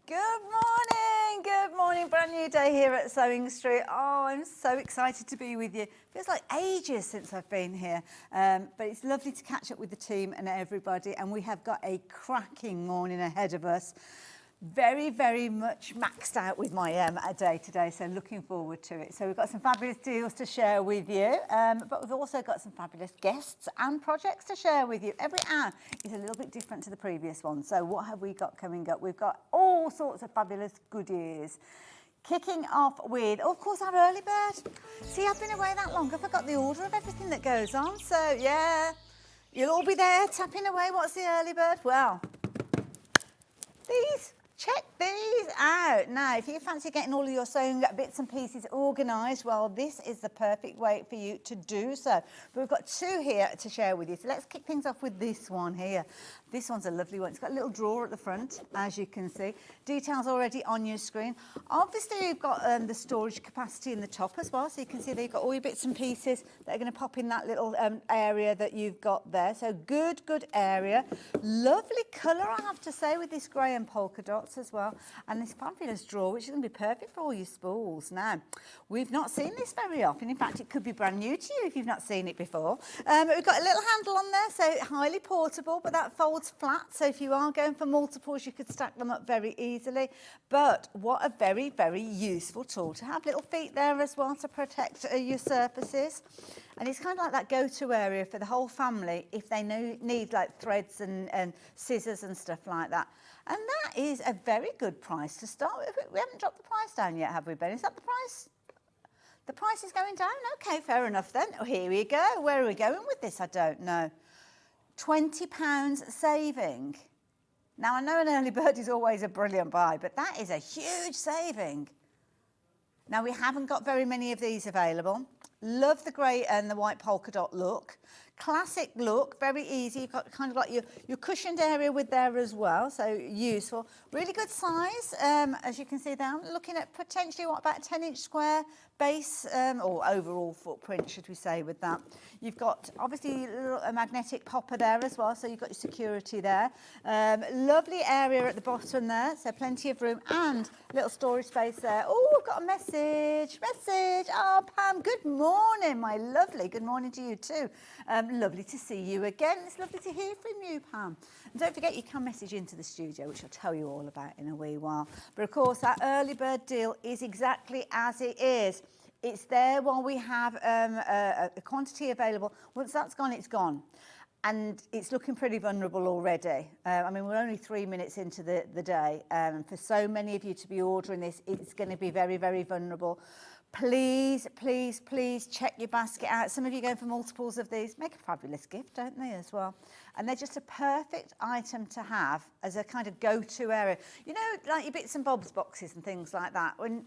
Good morning, brand new day here at Sewing Street. Oh, I'm so excited to be with you. Feels like ages since I've been here, but it's lovely to catch up with the team and everybody, and we have got a cracking morning ahead of us. Very, very much maxed out with my day today, so looking forward to it. So we've got some fabulous deals to share with you, but we've also got some fabulous guests and projects to share with you. Every hour is a little bit different to the previous one. So what have we got coming up? We've got all sorts of fabulous goodies. Kicking off with, of course, our early bird. See, I've been away that long, I forgot the order of everything that goes on. So yeah, you'll all be there tapping away. What's the early bird? Well, these. Check these out. Now, if you fancy getting all of your sewing bits and pieces organised, well, this is the perfect way for you to do so. But we've got two here to share with you. So let's kick things off with this one here. This one's a lovely one. It's got a little drawer at the front, as you can see. Details already on your screen. Obviously, you've got the storage capacity in the top as well. So you can see that you've got all your bits and pieces that are going to pop in that little area that you've got there. So good area. Lovely colour, I have to say, with this grey and polka dots as well, and this fabulous drawer, which is going to be perfect for all your spools. Now, we've not seen this very often. In fact, it could be brand new to you if you've not seen it before. We've got a little handle on there, so highly portable, but that folds flat, so if you are going for multiples, you could stack them up very easily. But what a very, very useful tool to have. Little feet there as well to protect your surfaces. And it's kind of like that go-to area for the whole family if they need like threads and scissors and stuff like that. And that is a very good price to start with. We haven't dropped the price down yet, have we, Ben? Is that the price? The price is going down? Okay, fair enough then. Oh, here we go. Where are we going with this? I don't know. £20 saving. Now, I know an early bird is always a brilliant buy, but that is a huge saving. Now, we haven't got very many of these available. Love the grey and the white polka dot look. Classic look, very easy. You've got kind of like your cushioned area with there as well, so useful. Really good size, as you can see there. Looking at potentially, what, about a 10-inch square base, or overall footprint, should we say, with that. You've got, obviously, a magnetic popper there as well, so you've got your security there. Lovely area at the bottom there, so plenty of room, and little storage space there. Oh, we've got a message. Oh, Pam, good morning, my lovely. Good morning to you too. Lovely to see you again. It's lovely to hear from you, Pam. And don't forget, you can message into the studio, which I'll tell you all about in a wee while. But of course, that early bird deal is exactly as it is. It's there while we have a quantity available. Once that's gone, it's gone. And it's looking pretty vulnerable already. I mean, we're only 3 minutes into the day. For so many of you to be ordering this, it's going to be very, very vulnerable. Please, please, please check your basket out. Some of you go for multiples of these. Make a fabulous gift, don't they, as well? And they're just a perfect item to have as a kind of go-to area. You know, like your bits and bobs boxes and things like that. When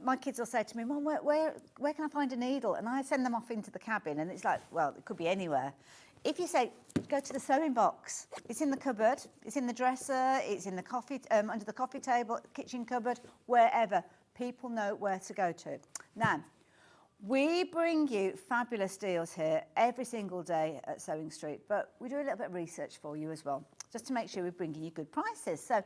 my kids will say to me, Mum, where can I find a needle? And I send them off into the cabin, and it's like, well, it could be anywhere. If you say, go to the sewing box, it's in the cupboard, it's in the dresser, it's in the coffee, under the coffee table, kitchen cupboard, wherever. People know where to go to. Now, we bring you fabulous deals here every single day at Sewing Street, but we do a little bit of research for you as well, just to make sure we're bringing you good prices. So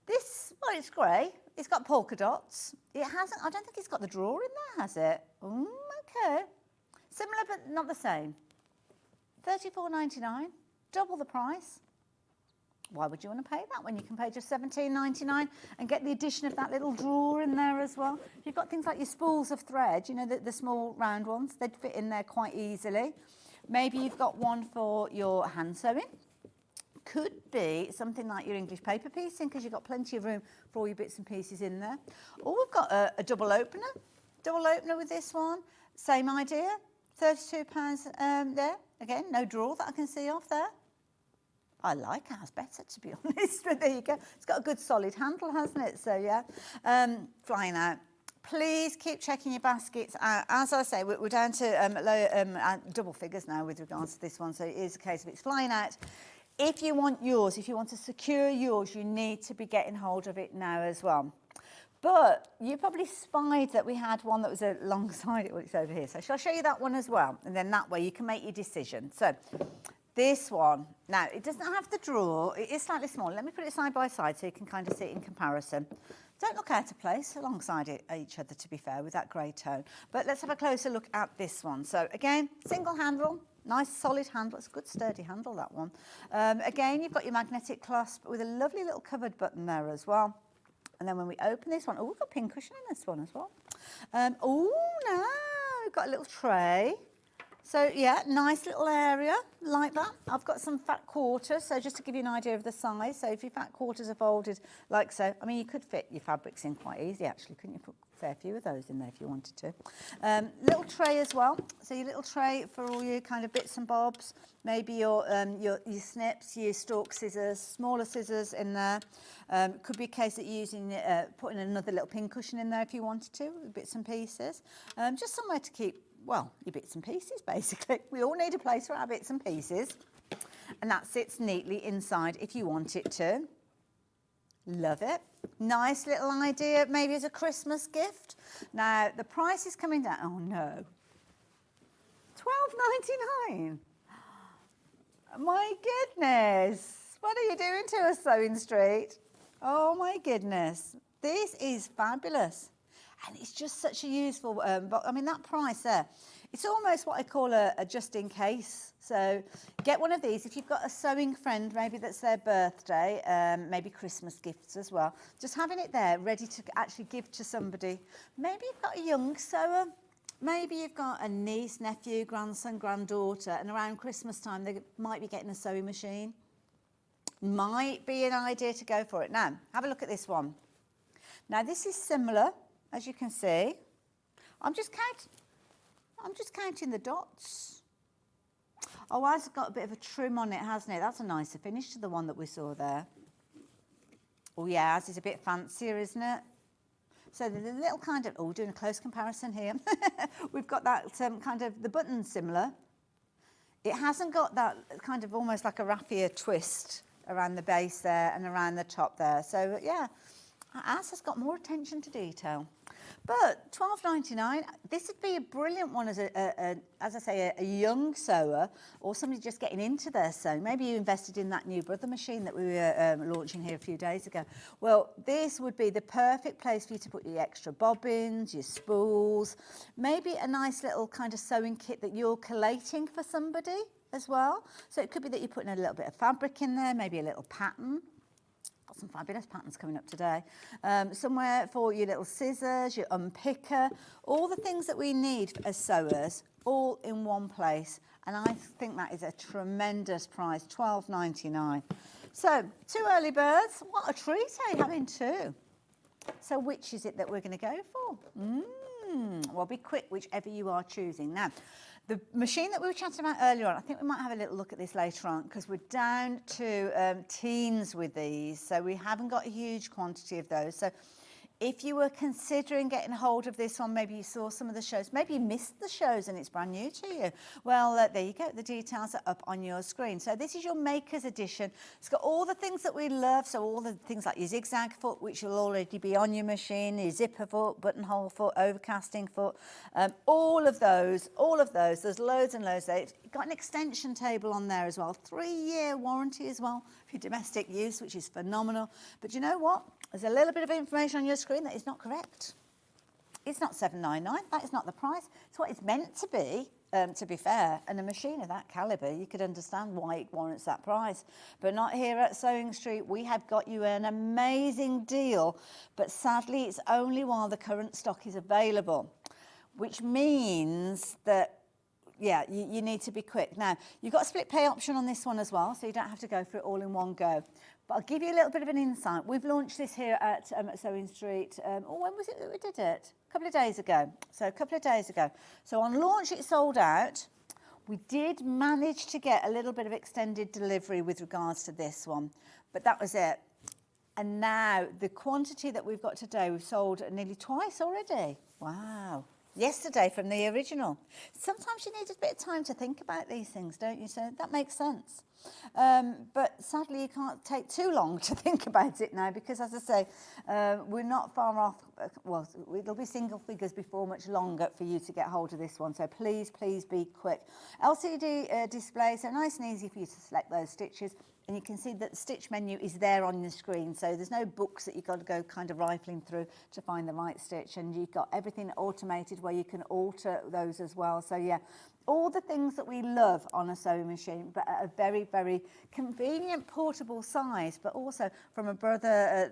this, well, it's grey. It's got polka dots. It hasn't, I don't think it's got the drawer in there, has it? Okay. Similar, but not the same. $34.99, double the price. Why would you want to pay that when you can pay just $17.99 and get the addition of that little drawer in there as well? You've got things like your spools of thread, you know, the small round ones, they'd fit in there quite easily. Maybe you've got one for your hand sewing. Could be something like your English paper piecing, because you've got plenty of room for all your bits and pieces in there. Or we've got a double opener with this one. Same idea, £32 there. Again, no drawer that I can see off there. I like ours better, to be honest, but there you go. It's got a good solid handle, hasn't it? So, yeah, flying out. Please keep checking your baskets out. As I say, we're down to double figures now with regards to this one, so it is a case of it's flying out. If you want yours, if you want to secure yours, you need to be getting hold of it now as well. But you probably spied that we had one that was alongside it. Well, it's over here. So shall I show you that one as well? And then that way you can make your decision. So This one, now it doesn't have the drawer, it is slightly small. Let me put it side by side so you can kind of see it in comparison. Don't look out of place alongside each other, to be fair, with that grey tone. But let's have a closer look at this one. So again, single handle, nice solid handle. It's a good sturdy handle, that one. Again, you've got your magnetic clasp with a lovely little covered button there as well. And then when we open this one, oh, we've got pin cushion in this one as well. Oh, no, we've got a little tray. So yeah, nice little area like that. I've got some fat quarters, so just to give you an idea of the size. So if your fat quarters are folded like so, I mean, you could fit your fabrics in quite easy actually, couldn't you? Put a fair few of those in there if you wanted to. Little tray as well. So your little tray for all your kind of bits and bobs, maybe your snips, your stalk scissors, smaller scissors in there. Could be a case that you're using, putting another little pin cushion in there if you wanted to, with bits and pieces. Just somewhere to keep, well, your bits and pieces, basically. We all need a place for our bits and pieces. And that sits neatly inside if you want it to. Love it. Nice little idea, maybe as a Christmas gift. Now, the price is coming down. Oh, no. $12.99. My goodness. What are you doing to us, Sewing Street? Oh, my goodness. This is fabulous. And it's just such a useful, but I mean, that price there, it's almost what I call a just in case. So get one of these. If you've got a sewing friend, maybe that's their birthday, maybe Christmas gifts as well. Just having it there ready to actually give to somebody. Maybe you've got a young sewer. Maybe you've got a niece, nephew, grandson, granddaughter, and around Christmas time, they might be getting a sewing machine. Might be an idea to go for it. Now, have a look at this one. Now, this is similar. As you can see, I'm just counting the dots. Oh, ours has got a bit of a trim on it, hasn't it? That's a nicer finish to the one that we saw there. Oh yeah, ours is a bit fancier, isn't it? So the little kind of, oh, doing a close comparison here. We've got that kind of, the button similar. It hasn't got that kind of almost like a raffia twist around the base there and around the top there. So yeah, ours has got more attention to detail. But $12.99, this would be a brilliant one as as I say, a young sewer or somebody just getting into their sewing. Maybe you invested in that new Brother machine that we were launching here a few days ago. Well, this would be the perfect place for you to put your extra bobbins, your spools, maybe a nice little kind of sewing kit that you're collating for somebody as well. So it could be that you're putting a little bit of fabric in there, maybe a little pattern. Got some fabulous patterns coming up today. Somewhere for your little scissors, your unpicker, all the things that we need as sewers, all in one place. And I think that is a tremendous price, $12.99. So, 2 early birds. What a treat, eh, having 2. So which is it that we're going to go for? Well, be quick, whichever you are choosing. Now, the machine that we were chatting about earlier on, I think we might have a little look at this later on because we're down to teens with these, so we haven't got a huge quantity of those. So if you were considering getting hold of this one, maybe you saw some of the shows, maybe you missed the shows and it's brand new to you. Well, there you go. The details are up on your screen. So this is your Maker's Edition. It's got all the things that we love. So all the things like your zigzag foot, which will already be on your machine, your zipper foot, buttonhole foot, overcasting foot, all of those. There's loads and loads there. It's got an extension table on there as well. 3-year warranty as well for your domestic use, which is phenomenal. But you know what? There's a little bit of information on your screen that is not correct. It's not $7.99. That is not the price. It's what it's meant to be fair. And a machine of that calibre, you could understand why it warrants that price. But not here at Sewing Street. We have got you an amazing deal. But sadly, it's only while the current stock is available, which means that yeah, you need to be quick. Now, you've got a split pay option on this one as well, so you don't have to go for it all in one go. But I'll give you a little bit of an insight. We've launched this here at Sewing Street. When was it that we did it? A couple of days ago. So on launch, it sold out. We did manage to get a little bit of extended delivery with regards to this one, but that was it. And now the quantity that we've got today, we've sold nearly twice already. Wow. Yesterday from the original. Sometimes you need a bit of time to think about these things, don't you? So that makes sense. But sadly, you can't take too long to think about it now because, as I say, we're not far off. Well, it'll be single figures before much longer for you to get hold of this one. So please, please be quick. LCD display, so nice and easy for you to select those stitches. And you can see that the stitch menu is there on the screen. So there's no books that you've got to go kind of rifling through to find the right stitch. And you've got everything automated where you can alter those as well. So yeah, all the things that we love on a sewing machine, but at a very, very convenient, portable size, but also from a brother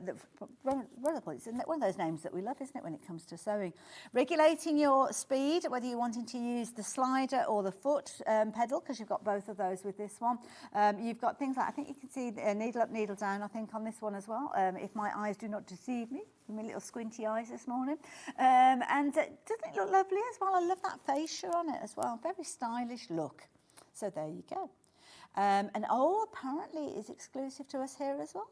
point. It's one of those names that we love, isn't it, when it comes to sewing. Regulating your speed, whether you're wanting to use the slider or the foot pedal, because you've got both of those with this one. You've got things like, I think you can see the needle up, needle down, I think, on this one as well, if my eyes do not deceive me. My little squinty eyes this morning. And doesn't it look lovely as well? I love that fascia on it as well. Very stylish look. So there you go. And apparently it's exclusive to us here as well.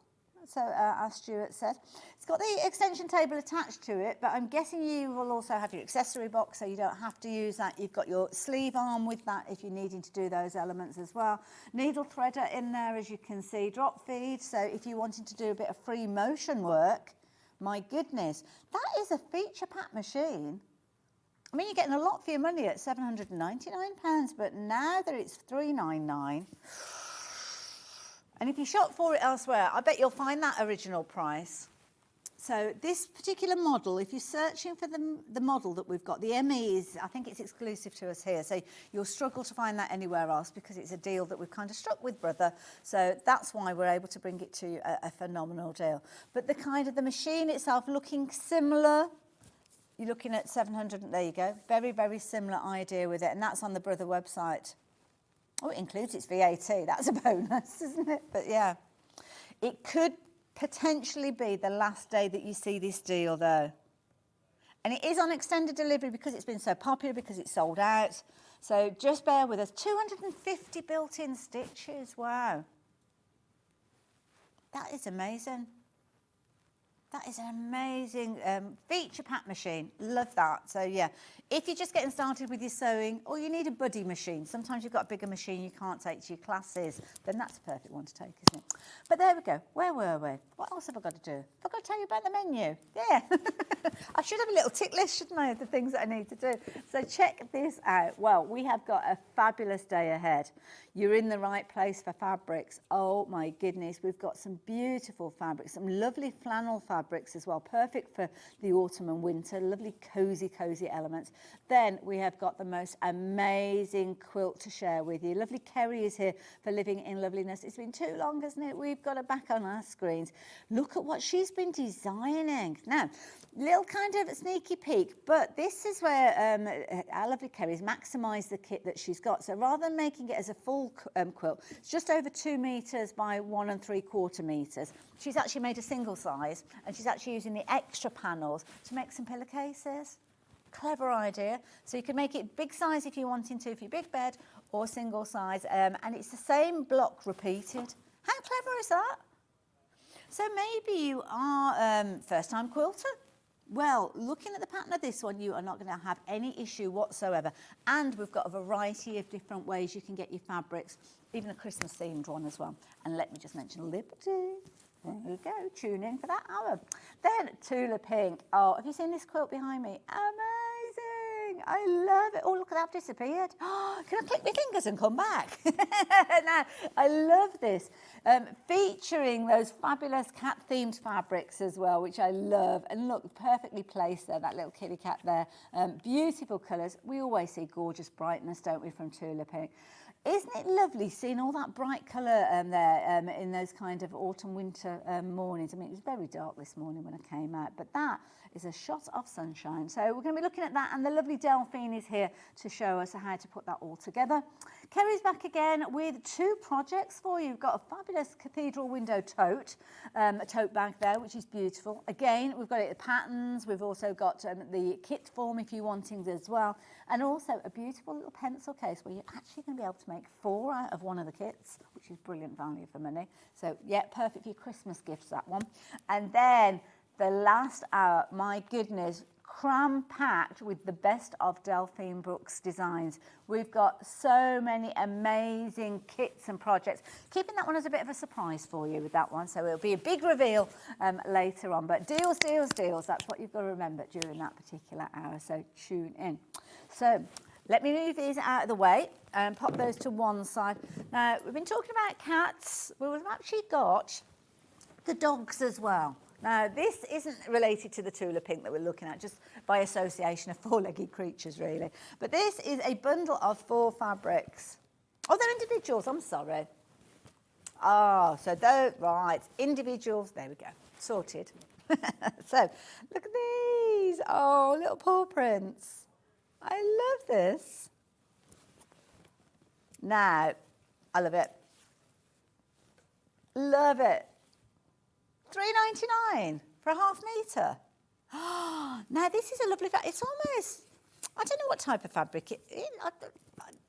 So as Stuart said, it's got the extension table attached to it, but I'm guessing you will also have your accessory box, so you don't have to use that. You've got your sleeve arm with that if you're needing to do those elements as well. Needle threader in there, as you can see. Drop feed, so if you're wanting to do a bit of free motion work, my goodness, that is a feature pack machine. I mean, you're getting a lot for your money at £799, but now that it's £399, and if you shop for it elsewhere, I bet you'll find that original price. So this particular model, if you're searching for the model that we've got, the ME is, I think it's exclusive to us here. So you'll struggle to find that anywhere else because it's a deal that we've kind of struck with Brother. So that's why we're able to bring it to you a phenomenal deal. But the machine itself looking similar, you're looking at 700, there you go. Very, very similar idea with it. And that's on the Brother website. Oh, it includes its VAT. That's a bonus, isn't it? But yeah, it could potentially be the last day that you see this deal though. And it is on extended delivery because it's been so popular, because it's sold out. So just bear with us. 250 built-in stitches, wow. That is amazing. That is an amazing feature pack machine. Love that. So yeah, if you're just getting started with your sewing, or you need a buddy machine, sometimes you've got a bigger machine you can't take to your classes, then that's a perfect one to take, isn't it? But there we go. Where were we? What else have I got to do? I've got to tell you about the menu. Yeah. I should have a little tick list, shouldn't I, of the things that I need to do. So check this out. Well, we have got a fabulous day ahead. You're in the right place for fabrics. Oh my goodness, we've got some beautiful fabrics, some lovely flannel fabrics as well, perfect for the autumn and winter, lovely cozy, cozy elements. Then we have got the most amazing quilt to share with you. Lovely Kerrie is here for Living in Loveliness. It's been too long, hasn't it? We've got her back on our screens. Look at what she's been designing. Now, little kind of sneaky peek, but this is where our lovely Kerrie's maximised the kit that she's got. So rather than making it as a full quilt, it's just over 2 metres by 1 3/4 metres. She's actually made a single size, and she's actually using the extra panels to make some pillowcases. Clever idea. So you can make it big size if you're wanting to, for your big bed, or single size, and it's the same block repeated. How clever is that? So maybe you are first-time quilter. Well, looking at the pattern of this one, you are not going to have any issue whatsoever. And we've got a variety of different ways you can get your fabrics, even a Christmas-themed one as well. And let me just mention Liberty. There you go, tune in for that hour. Then Tula Pink. Oh, have you seen this quilt behind me? Amazing! I love it. Oh, look, I've disappeared. Oh, can I click my fingers and come back? No, I love this. Featuring those fabulous cat-themed fabrics as well, which I love. And look, perfectly placed there, that little kitty cat there. Beautiful colours. We always see gorgeous brightness, don't we, from Tula Pink. Isn't it lovely seeing all that bright colour there in those kind of autumn, winter mornings? I mean, it was very dark this morning when I came out, but that is a shot of sunshine. So we're going to be looking at that, and the lovely Delphine is here to show us how to put that all together. Kerrie's back again with 2 projects for you. We've got a fabulous Cathedral window tote, a tote bag there, which is beautiful. Again, we've got it the patterns. We've also got the kit form if you're wanting as well, and also a beautiful little pencil case where you're actually going to be able to make 4 out of one of the kits, which is brilliant value for money. So yeah, perfect for your Christmas gifts, that one. And then the last hour, my goodness, cram-packed with the best of Delphine Brooks Designs. We've got so many amazing kits and projects. Keeping that one as a bit of a surprise for you with that one, so it'll be a big reveal later on. But deals, deals, deals, that's what you've got to remember during that particular hour, so tune in. So let me move these out of the way and pop those to one side. Now, we've been talking about cats. Well, we've actually got the dogs as well. Now, this isn't related to the Tula Pink that we're looking at, just by association of four-legged creatures, really. But this is a bundle of 4 fabrics. Oh, they're individuals, I'm sorry. Oh, so those, right, individuals, there we go, sorted. So, look at these. Oh, little paw prints. I love this. Now, I love it. Love it. $3.99 for a half metre. Now this is a lovely fabric. It's almost, I don't know what type of fabric.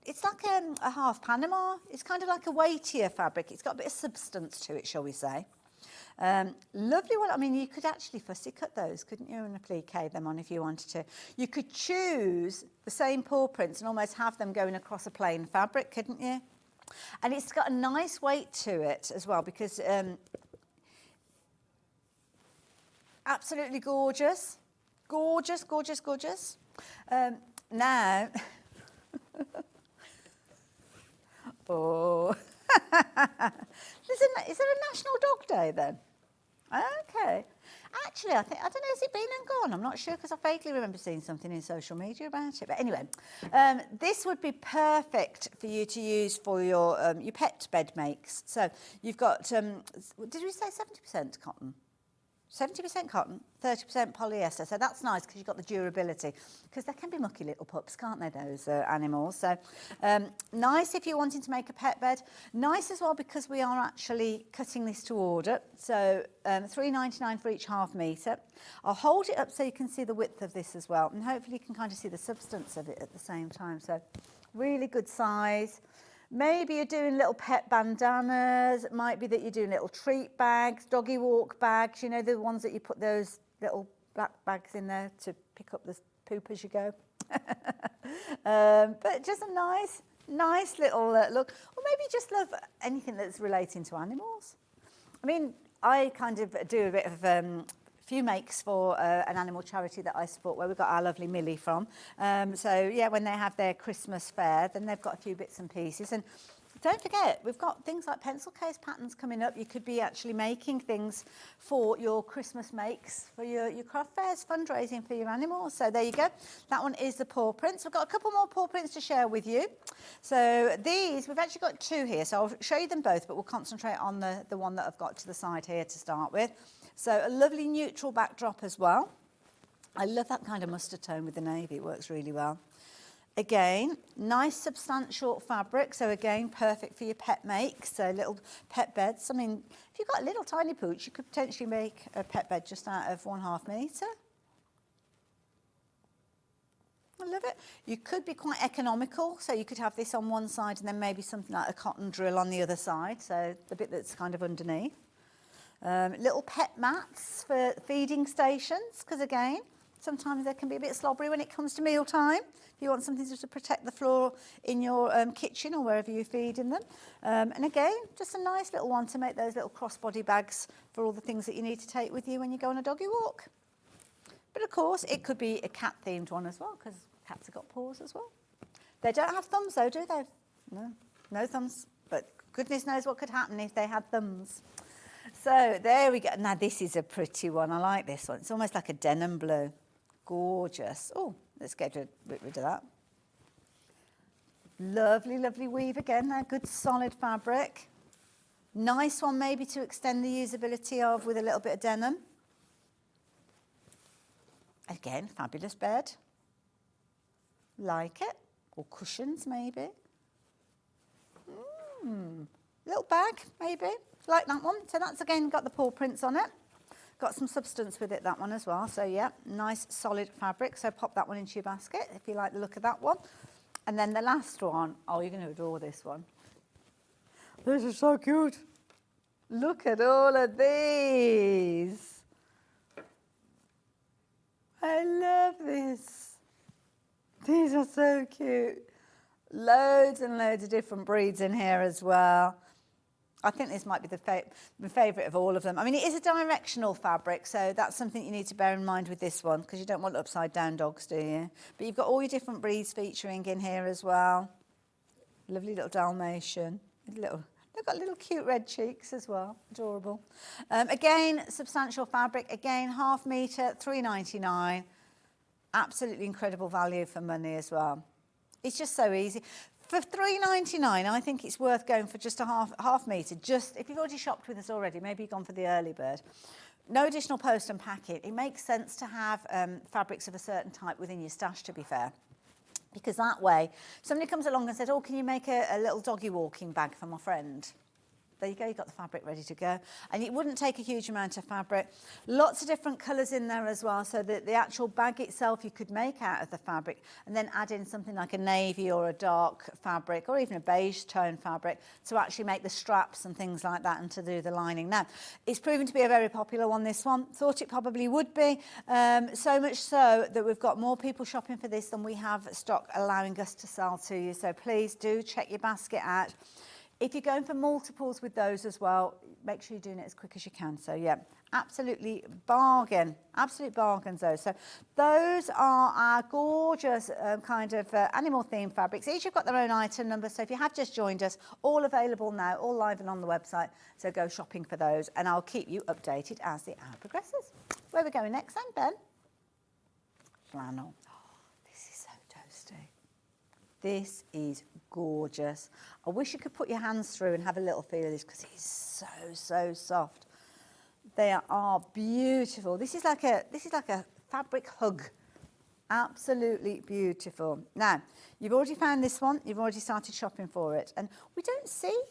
It's like a half Panama. It's kind of like a weightier fabric. It's got a bit of substance to it, shall we say. Lovely one. I mean, you could actually fussy cut those, couldn't you, and applique them on if you wanted to. You could choose the same paw prints and almost have them going across a plain fabric, couldn't you? And it's got a nice weight to it as well, because absolutely gorgeous. Gorgeous, gorgeous, gorgeous. Now, oh, is there a National Dog Day then? Okay. Actually, I don't know, has it been and gone? I'm not sure, because I vaguely remember seeing something in social media about it. But anyway, this would be perfect for you to use for your pet bed makes. So you've got, did we say 70% cotton? 70% cotton, 30% polyester. So that's nice because you've got the durability. Because they can be mucky little pups, can't they, those animals? So nice if you're wanting to make a pet bed. Nice as well because we are actually cutting this to order. So $3.99 for each half metre. I'll hold it up so you can see the width of this as well. And hopefully you can kind of see the substance of it at the same time. So really good size. Maybe you're doing little pet bandanas. It might be that you're doing little treat bags, doggy walk bags, you know, the ones that you put those little black bags in there to pick up the poop as you go. But just a nice little look. Or maybe you just love anything that's relating to animals. I mean, I kind of do a bit of few makes for an animal charity that I support, where we've got our lovely Millie from. So yeah, when they have their Christmas fair, then they've got a few bits and pieces. And don't forget, we've got things like pencil case patterns coming up. You could be actually making things for your Christmas makes, for your craft fairs, fundraising for your animals. So there you go. That one is the paw prints. We've got a couple more paw prints to share with you. So these, we've actually got 2 here. So I'll show you them both, but we'll concentrate on the one that I've got to the side here to start with. So a lovely neutral backdrop as well. I love that kind of mustard tone with the navy. It works really well. Again, nice substantial fabric. So again, perfect for your pet makes. So little pet beds. I mean, if you've got a little tiny pooch, you could potentially make a pet bed just out of 1/2 metre. I love it. You could be quite economical. So you could have this on one side and then maybe something like a cotton drill on the other side. So the bit that's kind of underneath. Little pet mats for feeding stations, because again, sometimes they can be a bit slobbery when it comes to meal time. If you want something just to protect the floor in your kitchen or wherever you're feeding them. And again, just a nice little one to make those little crossbody bags for all the things that you need to take with you when you go on a doggy walk. But of course, it could be a cat-themed one as well, because cats have got paws as well. They don't have thumbs though, do they? No thumbs. But goodness knows what could happen if they had thumbs. So there we go. Now this is a pretty one. I like this one. It's almost like a denim blue. Gorgeous. Oh, let's get rid of that. Lovely, lovely weave again. Now good solid fabric. Nice one maybe to extend the usability of with a little bit of denim. Again, fabulous bed. Like it. Or cushions maybe. Little bag maybe. Like that one. So that's again got the paw prints on it. Got some substance with it, that one as well. So yeah, nice solid fabric. So pop that one into your basket if you like the look of that one. And then the last one, oh, you're going to adore this one. This is so cute. Look at all of these. I love These are so cute. Loads and loads of different breeds in here as well. I think this might be the favourite of all of them. I mean, it is a directional fabric, so that's something you need to bear in mind with this one, because you don't want upside down dogs, do you? But you've got all your different breeds featuring in here as well. Lovely little Dalmatian. They've got little cute red cheeks as well. Adorable. Again, substantial fabric. Again, 1/2 metre, £3.99. Absolutely incredible value for money as well. It's just so easy. For £3.99, I think it's worth going for just a half metre. Just if you've already shopped with us already, maybe you've gone for the early bird. No additional post and packet. It makes sense to have fabrics of a certain type within your stash, to be fair. Because that way, somebody comes along and says, oh, can you make a little doggy walking bag for my friend? There you go, you've got the fabric ready to go. And it wouldn't take a huge amount of fabric. Lots of different colours in there as well, so that the actual bag itself you could make out of the fabric and then add in something like a navy or a dark fabric or even a beige tone fabric to actually make the straps and things like that and to do the lining. Now, it's proven to be a very popular one, this one. Thought it probably would be, so much so that we've got more people shopping for this than we have stock allowing us to sell to you. So please do check your basket out. If you're going for multiples with those as well, make sure you're doing it as quick as you can. So yeah, absolutely bargain, absolute bargains those. So those are our gorgeous kind of animal themed fabrics. Each have got their own item number. So if you have just joined us, all available now, all live and on the website. So go shopping for those and I'll keep you updated as the hour progresses. Where are we going next then, Ben? Flannel. This is so toasty. This is gorgeous. I wish you could put your hands through and have a little feel of this because it's so soft. They are beautiful. This is like a fabric hug. Absolutely beautiful. Now, you've already found this one. You've already started shopping for it. And we don't see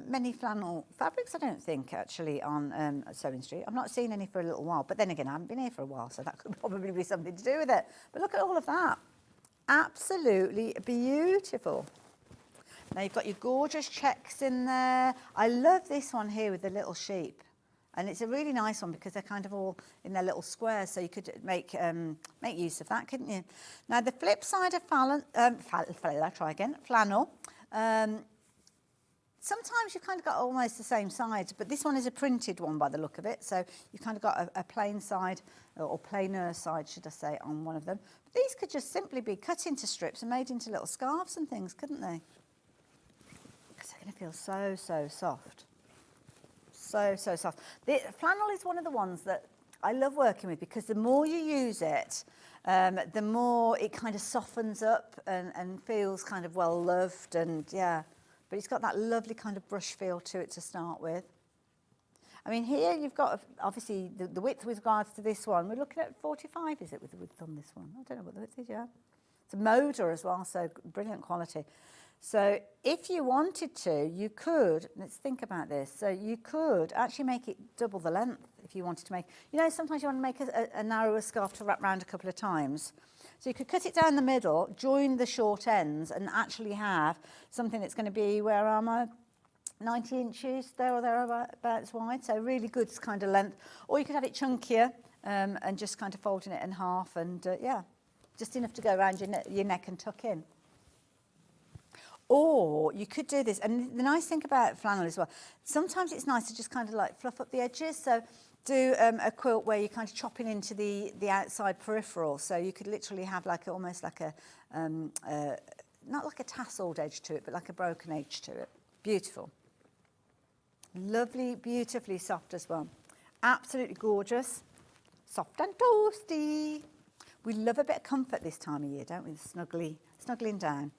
many flannel fabrics, I don't think, actually, on Sewing Street. I've not seen any for a little while. But then again, I haven't been here for a while, so that could probably be something to do with it. But look at all of that. Absolutely beautiful. Now you've got your gorgeous checks in there. I love this one here with the little sheep. And it's a really nice one because they're kind of all in their little squares, so you could make use of that, couldn't you? Now the flip side of flannel. Sometimes you've kind of got almost the same sides, but this one is a printed one by the look of it. So you've kind of got a plain side, or plainer side, should I say, on one of them. But these could just simply be cut into strips and made into little scarves and things, couldn't they? Because they're going to feel so soft. So soft. The flannel is one of the ones that I love working with because the more you use it, the more it kind of softens up and feels kind of well loved and yeah. But it's got that lovely kind of brush feel to it to start with. I mean, here you've got, obviously, the width with regards to this one. We're looking at 45, is it, with the width on this one? I don't know what the width is, yeah. It's a Moda as well, so brilliant quality. So if you wanted to, you could, let's think about this. So you could actually make it double the length if you wanted to make, you know, sometimes you want to make a narrower scarf to wrap around a couple of times. So you could cut it down the middle, join the short ends and actually have something that's going to be, where am I? 90 inches there or thereabouts wide. So really good kind of length. Or you could have it chunkier and just kind of folding it in half and yeah, just enough to go around your neck and tuck in. Or you could do this, and the nice thing about flannel as well, sometimes it's nice to just kind of like fluff up the edges. So do a quilt where you're kind of chopping into the outside peripheral. So you could literally have like almost like a, not like a tasseled edge to it, but like a broken edge to it. Beautiful. Lovely, beautifully soft as well. Absolutely gorgeous. Soft and toasty. We love a bit of comfort this time of year, don't we? Snuggling down.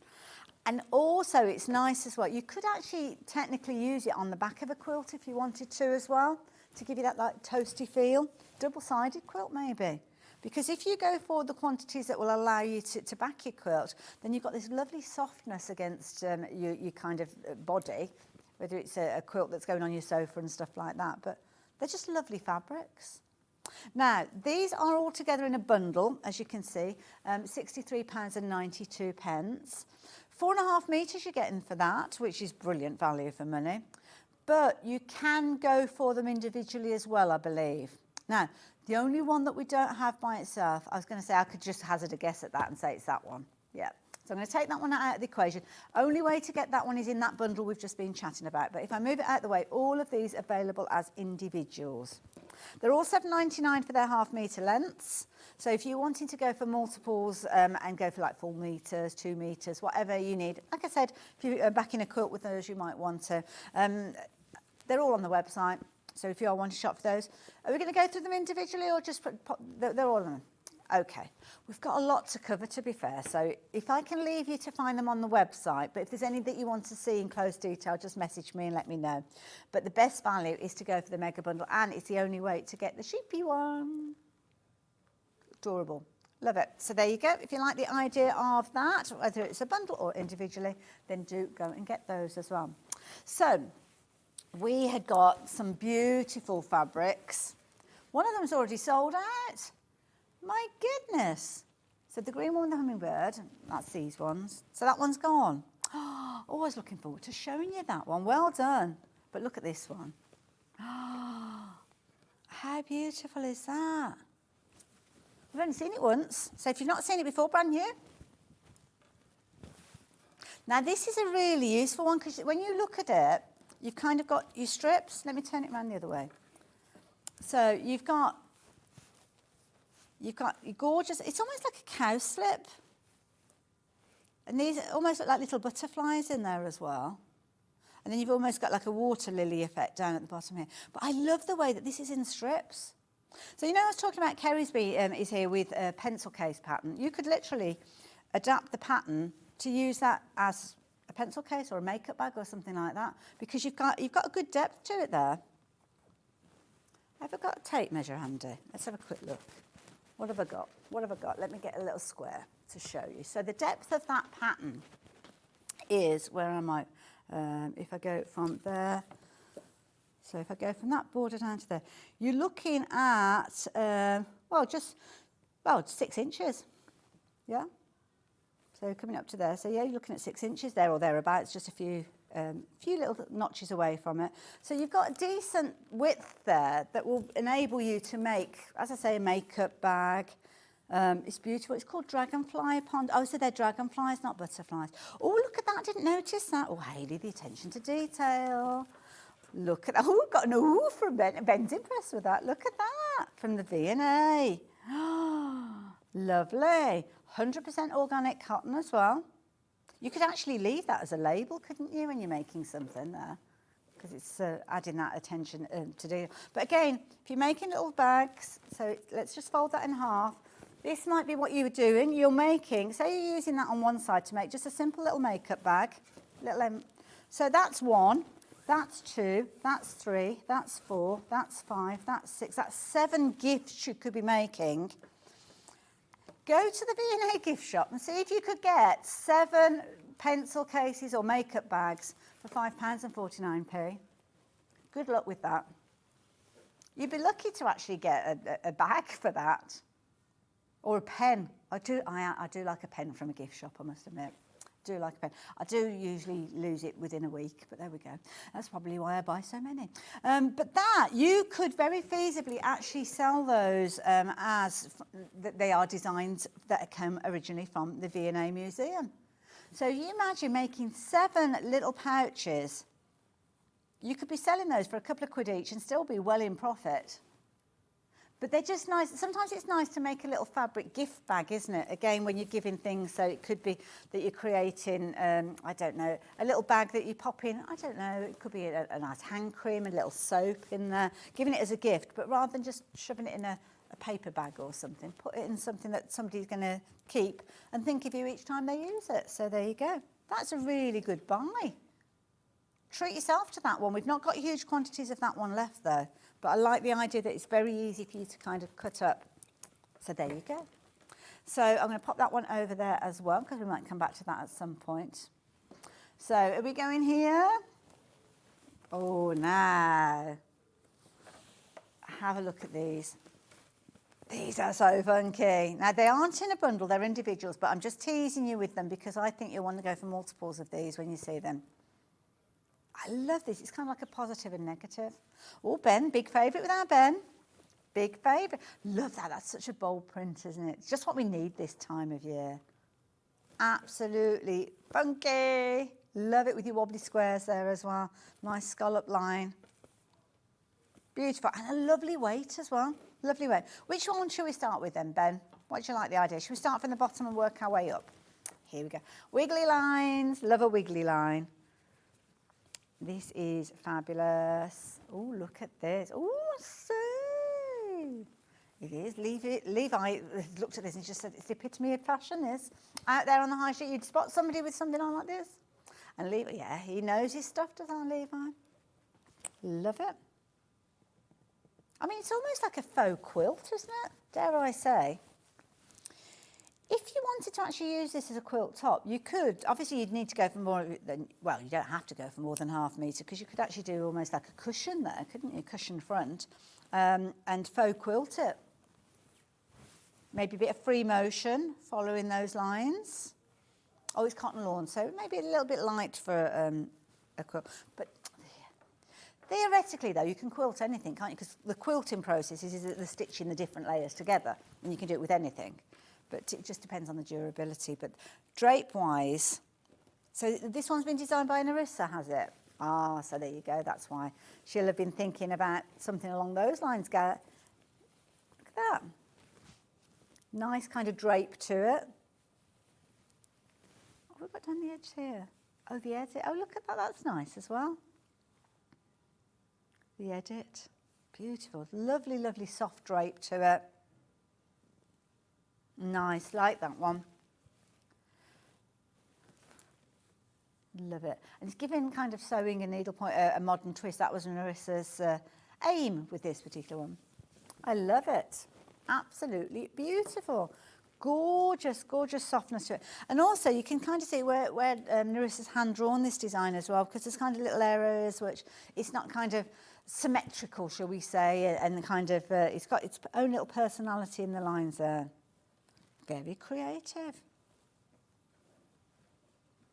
And also it's nice as well. You could actually technically use it on the back of a quilt if you wanted to as well, to give you that like toasty feel. Double-sided quilt maybe. Because if you go for the quantities that will allow you to back your quilt, then you've got this lovely softness against your kind of body, whether it's a quilt that's going on your sofa and stuff like that. But they're just lovely fabrics. Now, these are all together in a bundle, as you can see, £63.92. 4.5 metres you're getting for that, which is brilliant value for money. But you can go for them individually as well, I believe. Now, the only one that we don't have by itself, I was going to say I could just hazard a guess at that and say it's that one. Yeah. So I'm going to take that one out of the equation. Only way to get that one is in that bundle we've just been chatting about. But if I move it out of the way, all of these are available as individuals. They're all $7.99 for their half-metre lengths. So if you're wanting to go for multiples and go for like full metres, 2 metres, whatever you need, like I said, if you're back in a quilt with those, you might want to. They're all on the website. So if you all want to shop for those, are we going to go through them individually or just they're all on them? Okay, we've got a lot to cover, to be fair, so if I can leave you to find them on the website, but if there's any that you want to see in close detail, just message me and let me know. But the best value is to go for the mega bundle, and it's the only way to get the sheepy one. Adorable. Love it. So there you go. If you like the idea of that, whether it's a bundle or individually, then do go and get those as well. So we had got some beautiful fabrics. One of them's already sold out. My goodness. So the green one with the hummingbird, that's these ones. So that one's gone. Oh, always looking forward to showing you that one. Well done. But look at this one. Oh, how beautiful is that? I've only seen it once. So if you've not seen it before, brand new. Now this is a really useful one because when you look at it, you've kind of got your strips. Let me turn it around the other way. So you've got your gorgeous, it's almost like a cow slip. And these almost look like little butterflies in there as well. And then you've almost got like a water lily effect down at the bottom here. But I love the way that this is in strips. So you know I was talking about Kerrie's is here with a pencil case pattern. You could literally adapt the pattern to use that as a pencil case or a makeup bag or something like that, because you've got a good depth to it there. Have I got a tape measure handy? Let's have a quick look. What have I got? What have I got? Let me get a little square to show you. So the depth of that pattern is, where am I? If I go from there, so if I go from that border down to there, you're looking at, just 6 inches. Yeah? So coming up to there. So yeah, you're looking at 6 inches there or thereabouts, just a few little notches away from it. So you've got a decent width there that will enable you to make, as I say, a makeup bag. It's beautiful. It's called Dragonfly Pond. Oh, so they're dragonflies, not butterflies. Oh, look at that. I didn't notice that. Oh, Hayley, the attention to detail. Look at that. Oh, we've got an ooh from Ben. Ben's impressed with that. Look at that. From the V&A. Oh, lovely. 100% organic cotton as well. You could actually leave that as a label, couldn't you, when you're making something there? Because it's adding that attention to do. But again, if you're making little bags, so let's just fold that in half. This might be what you were doing. You're making, say you're using that on one side to make just a simple little makeup bag. So that's 1, that's 2, that's 3, that's 4, that's 5, that's 6, that's 7 gifts you could be making. Go to the V&A gift shop and see if you could get 7 pencil cases or makeup bags for £5.49. Good luck with that. You'd be lucky to actually get a bag for that. Or a pen. I do like a pen from a gift shop, I must admit. I do like a pen. I do usually lose it within a week, but there we go. That's probably why I buy so many. But that, you could very feasibly actually sell those as they are designs that come originally from the V&A Museum. So you imagine making 7 little pouches. You could be selling those for a couple of quid each and still be well in profit. But they're just nice. Sometimes it's nice to make a little fabric gift bag, isn't it? Again, when you're giving things, so it could be that you're creating, I don't know, a little bag that you pop in. I don't know, it could be a nice hand cream, a little soap in there, giving it as a gift. But rather than just shoving it in a paper bag or something, put it in something that somebody's going to keep and think of you each time they use it. So there you go. That's a really good buy. Treat yourself to that one. We've not got huge quantities of that one left, though. But I like the idea that it's very easy for you to kind of cut up. So there you go. So I'm going to pop that one over there as well, because we might come back to that at some point. So are we going here? Oh, now. Have a look at these. These are so funky. Now, they aren't in a bundle, they're individuals, but I'm just teasing you with them because I think you'll want to go for multiples of these when you see them. I love this. It's kind of like a positive and negative. Oh, Ben, big favourite with our Ben. Big favourite. Love that. That's such a bold print, isn't it? It's just what we need this time of year. Absolutely funky. Love it with your wobbly squares there as well. Nice scallop line. Beautiful, and a lovely weight as well. Lovely weight. Which one should we start with then, Ben? What do you like the idea? Should we start from the bottom and work our way up? Here we go. Wiggly lines. Love a wiggly line. This is fabulous. Oh, look at this. Oh, so it is. Levi looked at this and just said, it's the epitome of fashion, is. Out there on the high street, you'd spot somebody with something on like this. And Levi, yeah, he knows his stuff, doesn't he, Levi? Love it. I mean, it's almost like a faux quilt, isn't it? Dare I say. If you wanted to actually use this as a quilt top, you could. Obviously, you'd need to go for more than, well, you don't have to go for more than ½ metre, because you could actually do almost like a cushion there, couldn't you? Cushion front, and faux quilt it. Maybe a bit of free motion following those lines. Oh, it's cotton lawn, so maybe a little bit light for a quilt. But theoretically, though, you can quilt anything, can't you? Because the quilting process is the stitching the different layers together, and you can do it with anything. But it just depends on the durability. But drape-wise, so this one's been designed by Narissa, has it? Ah, so there you go. That's why she'll have been thinking about something along those lines. Look at that. Nice kind of drape to it. Oh, we've got down the edge here. Oh, the edit. Oh, look at that. That's nice as well. The edit. Beautiful. Lovely, lovely soft drape to it. Nice, like that one. Love it. And it's giving kind of sewing and needlepoint a modern twist. That was Narissa's aim with this particular one. I love it. Absolutely beautiful. Gorgeous, gorgeous softness to it. And also you can kind of see where Narissa's hand-drawn this design as well, because there's kind of little areas which it's not kind of symmetrical, shall we say, and kind of it's got its own little personality in the lines there. Very creative.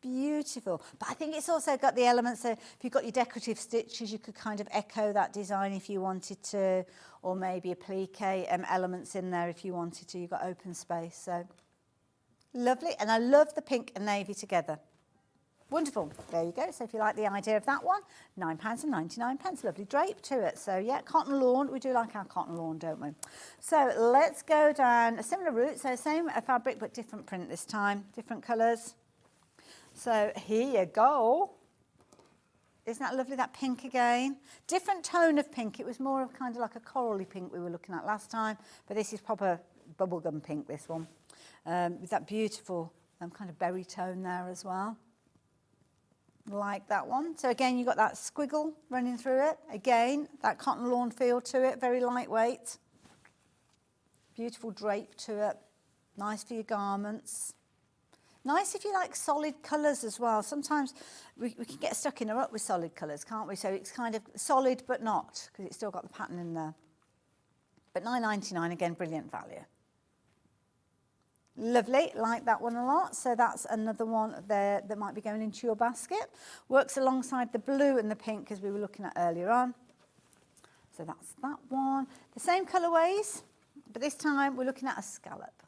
Beautiful. But I think it's also got the elements, so if you've got your decorative stitches, you could kind of echo that design if you wanted to, or maybe applique elements in there if you wanted to. You've got open space, so lovely. And I love the pink and navy together. Wonderful. There you go. So if you like the idea of that one, £9.99. Lovely drape to it. So yeah, cotton lawn. We do like our cotton lawn, don't we? So let's go down a similar route. So same fabric, but different print this time. Different colours. So here you go. Isn't that lovely, that pink again? Different tone of pink. It was more of kind of like a corally pink we were looking at last time. But this is proper bubblegum pink, this one. With that beautiful kind of berry tone there as well. Like that one. So again, you've got that squiggle running through it. Again, that cotton lawn feel to it, very lightweight. Beautiful drape to it. Nice for your garments. Nice if you like solid colours as well. Sometimes we can get stuck in a rut with solid colours, can't we? So it's kind of solid but not, because it's still got the pattern in there. But £9.99, again, brilliant value. Lovely, like that one a lot. So that's another one there that might be going into your basket. Works alongside the blue and the pink as we were looking at earlier on. So that's that one. The same colourways, but this time we're looking at a scallop.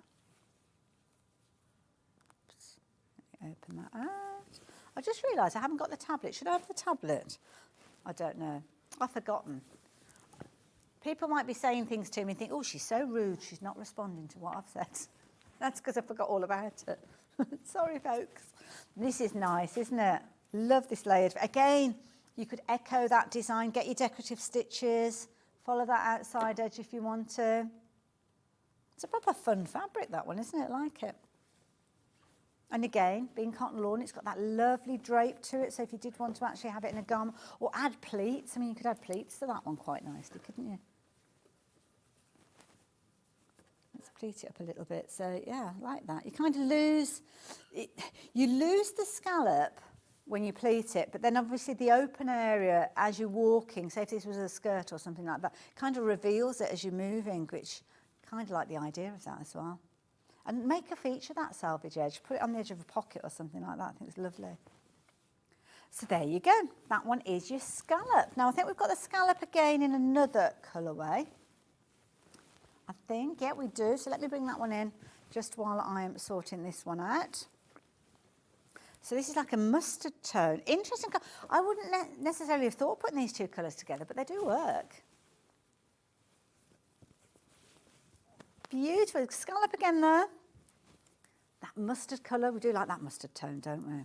Oops. Let me open that out. I just realised I haven't got the tablet. Should I have the tablet? I don't know. I've forgotten. People might be saying things to me and think, oh, she's so rude. She's not responding to what I've said. That's because I forgot all about it. Sorry, folks. This is nice, isn't it? Love this layered. Again, you could echo that design, get your decorative stitches, follow that outside edge if you want to. It's a proper fun fabric, that one, isn't it? Like it. And again, being cotton lawn, it's got that lovely drape to it. So if you did want to actually have it in a garment or add pleats, I mean, you could add pleats to that one quite nicely, couldn't you? Pleat it up a little bit. So yeah, like that. You kind of lose it, you lose the scallop when you pleat it, but then obviously the open area as you're walking, say if this was a skirt or something like that, kind of reveals it as you're moving, which kind of like the idea of that as well. And make a feature that selvage edge, put it on the edge of a pocket or something like that. I think it's lovely. So there you go. That one is your scallop. Now I think we've got the scallop again in another colourway. I think, yeah, we do. So let me bring that one in just while I'm sorting this one out. So this is like a mustard tone. Interesting. I wouldn't necessarily have thought putting these two colours together, but they do work. Beautiful. Scallop again there. That mustard colour. We do like that mustard tone, don't we?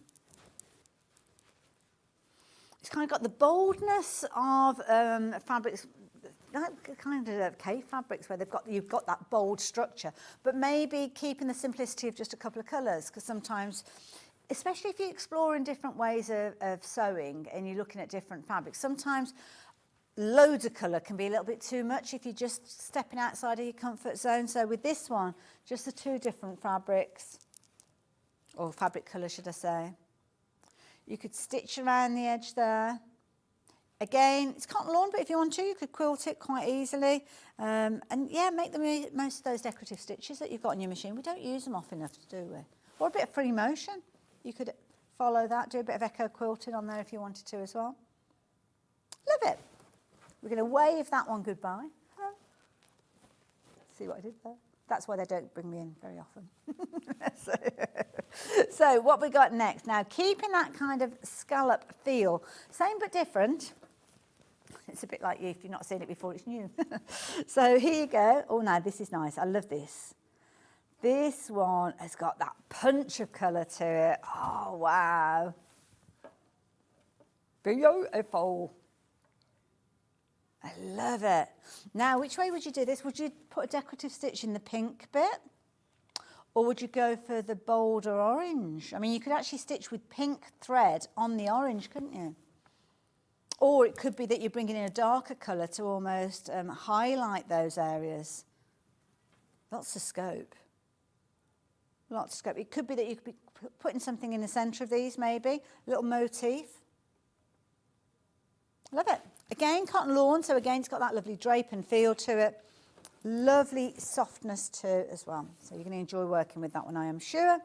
It's kind of got the boldness of fabrics, kind of cave fabrics where you've got that bold structure, but maybe keeping the simplicity of just a couple of colours, because sometimes, especially if you're exploring different ways of sewing and you're looking at different fabrics, sometimes loads of colour can be a little bit too much if you're just stepping outside of your comfort zone. So with this one, just the two different fabrics, or fabric colours should I say. You could stitch around the edge there. Again, it's cotton lawn, but if you want to, you could quilt it quite easily. And yeah, make the most of those decorative stitches that you've got on your machine. We don't use them often enough, do we? Or a bit of free motion. You could follow that, do a bit of echo quilting on there if you wanted to as well. Love it. We're going to wave that one goodbye. See what I did there? That's why they don't bring me in very often. So what we got next? Now, keeping that kind of scallop feel, same but different. It's a bit like you, if you've not seen it before, it's new. So here you go. Oh, no, this is nice. I love this. This one has got that punch of colour to it. Oh, wow. Beautiful. I love it. Now, which way would you do this? Would you put a decorative stitch in the pink bit? Or would you go for the bolder orange? I mean, you could actually stitch with pink thread on the orange, couldn't you? Or it could be that you're bringing in a darker colour to almost highlight those areas. Lots of scope. Lots of scope. It could be that you could be putting something in the centre of these, maybe. A little motif. Love it. Again, cotton lawn, so again, it's got that lovely drape and feel to it. Lovely softness too as well. So you're going to enjoy working with that one, I am sure.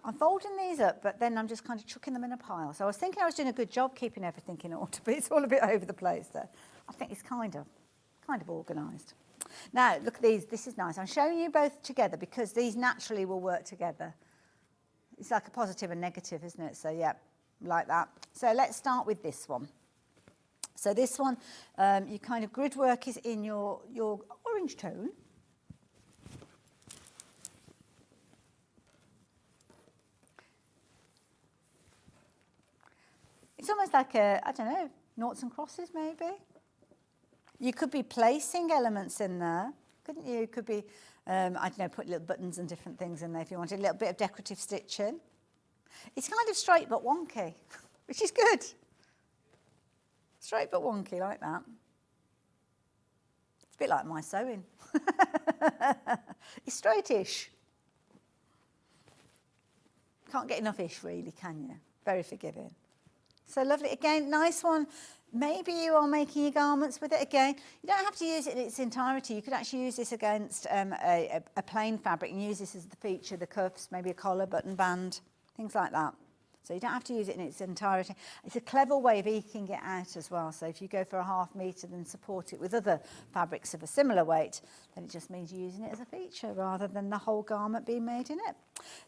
I'm folding these up, but then I'm just kind of chucking them in a pile. So I was thinking I was doing a good job keeping everything in order, but it's all a bit over the place there. I think it's kind of organised. Now, look at these. This is nice. I'm showing you both together because these naturally will work together. It's like a positive and negative, isn't it? So, yeah, like that. So let's start with this one. So this one, your kind of grid work is in your orange tone. It's almost like a, I don't know, noughts and crosses maybe. You could be placing elements in there, couldn't you? You could be, I don't know, put little buttons and different things in there if you wanted, a little bit of decorative stitching. It's kind of straight but wonky, which is good. Straight but wonky like that. It's a bit like my sewing. It's straight-ish. Can't get enough ish really, can you? Very forgiving. So lovely. Again, nice one. Maybe you are making your garments with it again. You don't have to use it in its entirety. You could actually use this against a plain fabric and use this as the feature, the cuffs, maybe a collar, button band, things like that. So you don't have to use it in its entirety. It's a clever way of eking it out as well. So if you go for a ½ metre and support it with other fabrics of a similar weight, then it just means you're using it as a feature rather than the whole garment being made in it.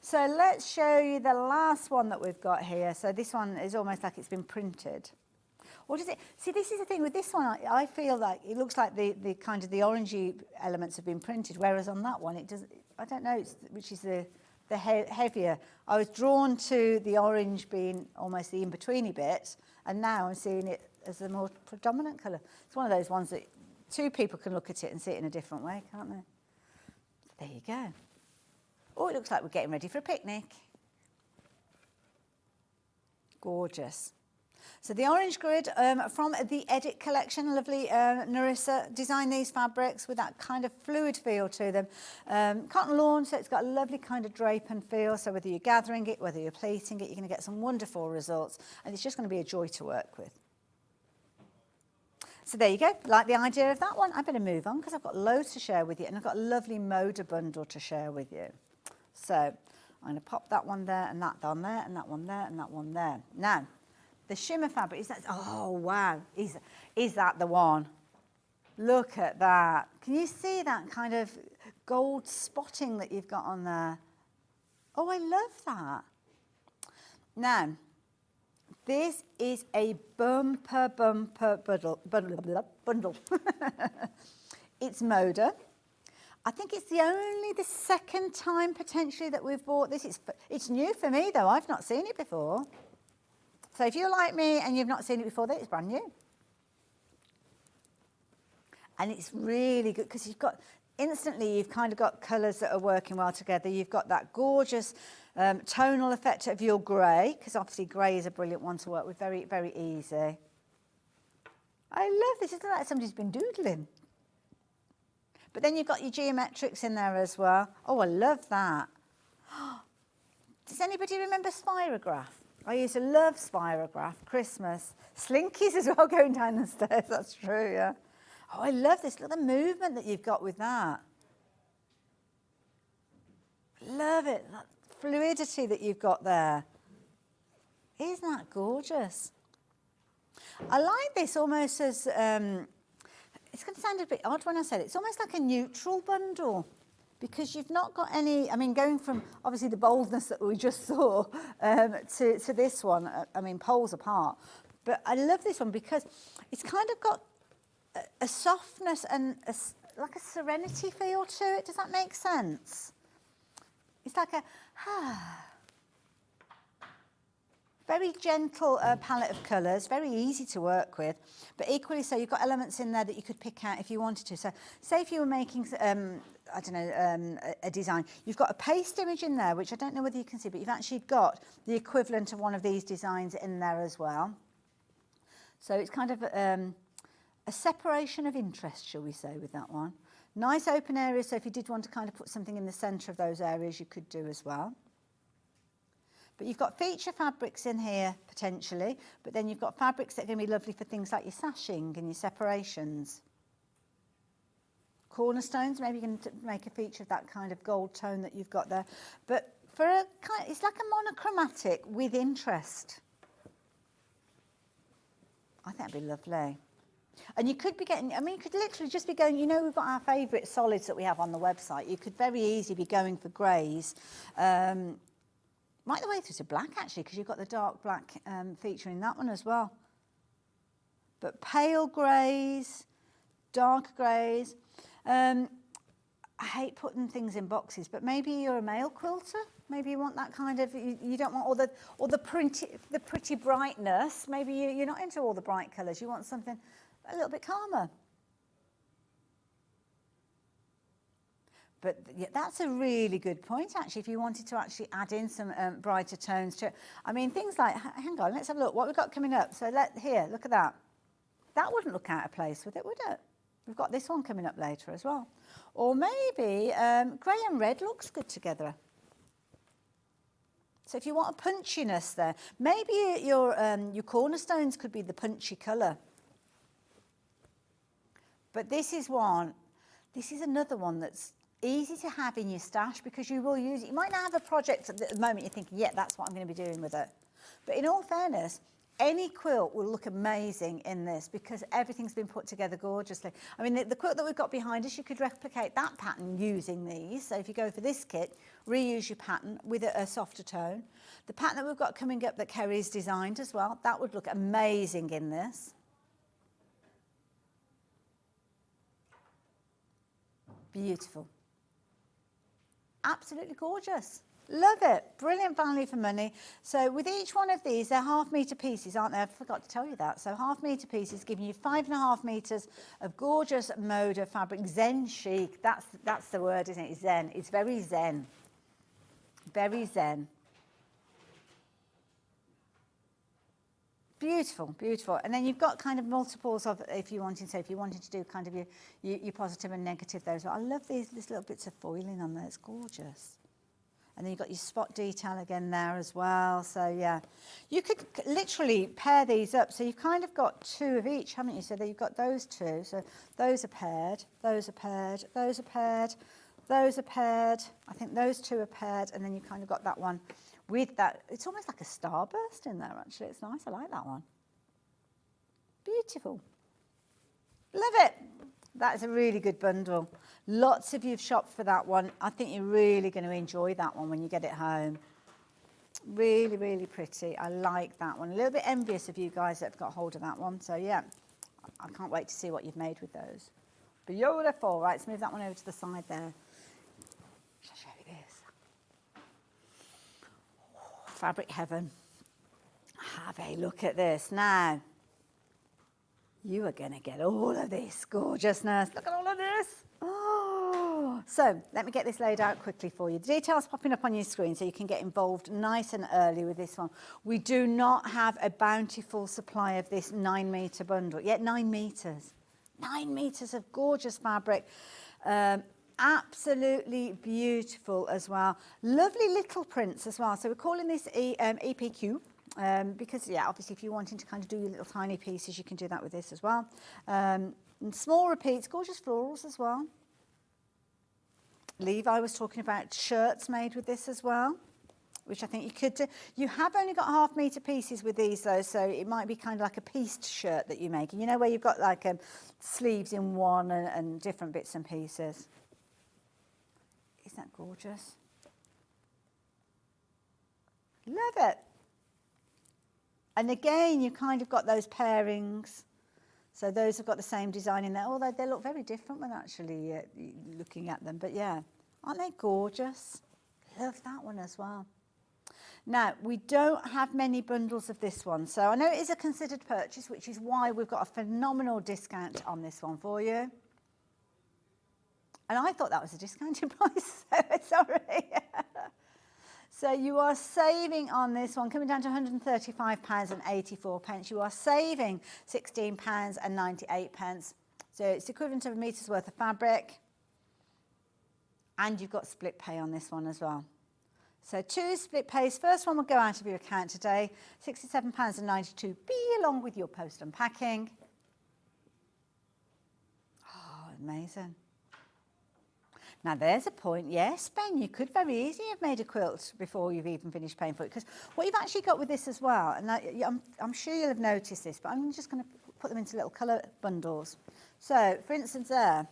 So let's show you the last one that we've got here. So this one is almost like it's been printed. What is it? See, this is the thing with this one. I feel like it looks like the kind of the orangey elements have been printed, whereas on that one it does. I don't know which is the heavier. I was drawn to the orange being almost the in-betweeny bit, and now I'm seeing it as the more predominant colour. It's one of those ones that two people can look at it and see it in a different way, can't they? So there you go. Oh, it looks like we're getting ready for a picnic. Gorgeous. So the orange grid from the Edit collection, lovely Narissa designed these fabrics with that kind of fluid feel to them. Cotton lawn, so it's got a lovely kind of drape and feel. So whether you're gathering it, whether you're pleating it, you're going to get some wonderful results. And it's just going to be a joy to work with. So there you go. Like the idea of that one? I better move on because I've got loads to share with you. And I've got a lovely Moda bundle to share with you. So I'm going to pop that one there and that on there and that one there and that one there. Now, the shimmer fabric, is that, oh wow, is that the one? Look at that. Can you see that kind of gold spotting that you've got on there? Oh, I love that. Now, this is a bumper bundle. It's Moda. I think it's the second time potentially that we've bought this. It's new for me though. I've not seen it before. So if you're like me and you've not seen it before, it's brand new. And it's really good because you've kind of got colours that are working well together. You've got that gorgeous tonal effect of your grey, because obviously grey is a brilliant one to work with, very, very easy. I love this. It's like somebody's been doodling. But then you've got your geometrics in there as well. Oh, I love that. Does anybody remember Spirograph? I used to love Spirograph, Christmas. Slinkies as well going down the stairs, that's true, yeah. Oh, I love this. Look at the movement that you've got with that. Love it. That fluidity that you've got there. Isn't that gorgeous? I like this almost as, it's going to sound a bit odd when I said it. It's almost like a neutral bundle because you've not got any, I mean, going from obviously the boldness that we just saw to this one, I mean, poles apart. But I love this one because it's kind of got a softness and like a serenity feel to it. Does that make sense? It's like a very gentle palette of colours, very easy to work with, but equally so you've got elements in there that you could pick out if you wanted to. So say if you were making, I don't know, a design, you've got a paste image in there, which I don't know whether you can see, but you've actually got the equivalent of one of these designs in there as well. So it's kind of a separation of interest, shall we say, with that one. Nice open areas, so if you did want to kind of put something in the centre of those areas, you could do as well. But you've got feature fabrics in here, potentially, but then you've got fabrics that are going to be lovely for things like your sashing and your separations. Cornerstones, maybe you can make a feature of that kind of gold tone that you've got there. But for a kind, it's like a monochromatic with interest. I think that'd be lovely. And you could be getting, I mean, you could literally just be going, you know, we've got our favourite solids that we have on the website. You could very easily be going for greys. Right the way through to black, actually, because you've got the dark black feature in that one as well. But pale greys, dark greys. I hate putting things in boxes, but maybe you're a male quilter. Maybe you want that kind of, you don't want all the pretty brightness. Maybe you're not into all the bright colours. You want something a little bit calmer. But yeah, that's a really good point, actually, if you wanted to actually add in some brighter tones to it. I mean, things like, hang on, let's have a look. What we've got coming up. So here, look at that. That wouldn't look out of place with it, would it? We've got this one coming up later as well. Or maybe grey and red looks good together. So if you want a punchiness there, maybe your cornerstones could be the punchy colour. But this is another one that's easy to have in your stash because you will use it. You might not have a project at the moment you're thinking, yeah, that's what I'm going to be doing with it. But in all fairness, any quilt will look amazing in this because everything's been put together gorgeously. I mean, the quilt that we've got behind us, you could replicate that pattern using these. So if you go for this kit, reuse your pattern with a softer tone. The pattern that we've got coming up that Kerrie's designed as well, that would look amazing in this. Beautiful. Absolutely gorgeous. Love it. Brilliant value for money. So with each one of these, they're 1/2 metre pieces, aren't they? I forgot to tell you that. So 1/2 metre pieces giving you 5.5 metres of gorgeous Moda fabric. Zen chic. That's the word, isn't it? Zen. It's very zen. Very zen. Beautiful, beautiful. And then you've got kind of multiples of, if you wanted to do kind of your positive and negative there as well. I love these little bits of foiling on there. It's gorgeous. And then you've got your spot detail again there as well. So yeah, you could literally pair these up. So you've kind of got 2 of each, haven't you? So you've got those 2. So those are paired, those are paired, those are paired, those are paired. I think those 2 are paired. And then you kind of got that one with that. It's almost like a starburst in there, actually. It's nice. I like that one. Beautiful. Love it. That is a really good bundle. Lots of you have shopped for that one. I think you're really going to enjoy that one when you get it home. Really, really pretty. I like that one. A little bit envious of you guys that have got hold of that one. So yeah, I can't wait to see what you've made with those. Beautiful. Right, let's move that one over to the side there. Shall I show you this? Oh, fabric heaven. Have a look at this. Now, you are going to get all of this gorgeousness. Look at all of this. Oh, so let me get this laid out quickly for you. The details popping up on your screen so you can get involved nice and early with this one. We do not have a bountiful supply of this 9-metre bundle, yet 9 metres. 9 metres of gorgeous fabric. Absolutely beautiful as well. Lovely little prints as well. So we're calling this EPQ. Because, yeah, obviously if you're wanting to kind of do your little tiny pieces, you can do that with this as well. And small repeats, gorgeous florals as well. Levi was talking about shirts made with this as well, which I think you could do. You have only got 1/2 metre pieces with these though, so it might be kind of like a pieced shirt that you make. You know, where you've got like sleeves in one and different bits and pieces. Isn't that gorgeous? Love it. And again, you kind of got those pairings. So those have got the same design in there, although they look very different when actually looking at them. But yeah, aren't they gorgeous? Love that one as well. Now, we don't have many bundles of this one. So I know it is a considered purchase, which is why we've got a phenomenal discount on this one for you. And I thought that was a discounted price, so sorry. So you are saving on this one, coming down to £135.84. You are saving £16.98. So it's equivalent of a metre's worth of fabric. And you've got split pay on this one as well. So 2 split pays. First one will go out of your account today, £67.92, along with your post and packing. Oh, amazing. Now there's a point, yes, Ben, you could very easily have made a quilt before you've even finished paying for it, because what you've actually got with this as well, and I'm sure you'll have noticed this, but I'm just going to put them into little colour bundles. So, for instance there,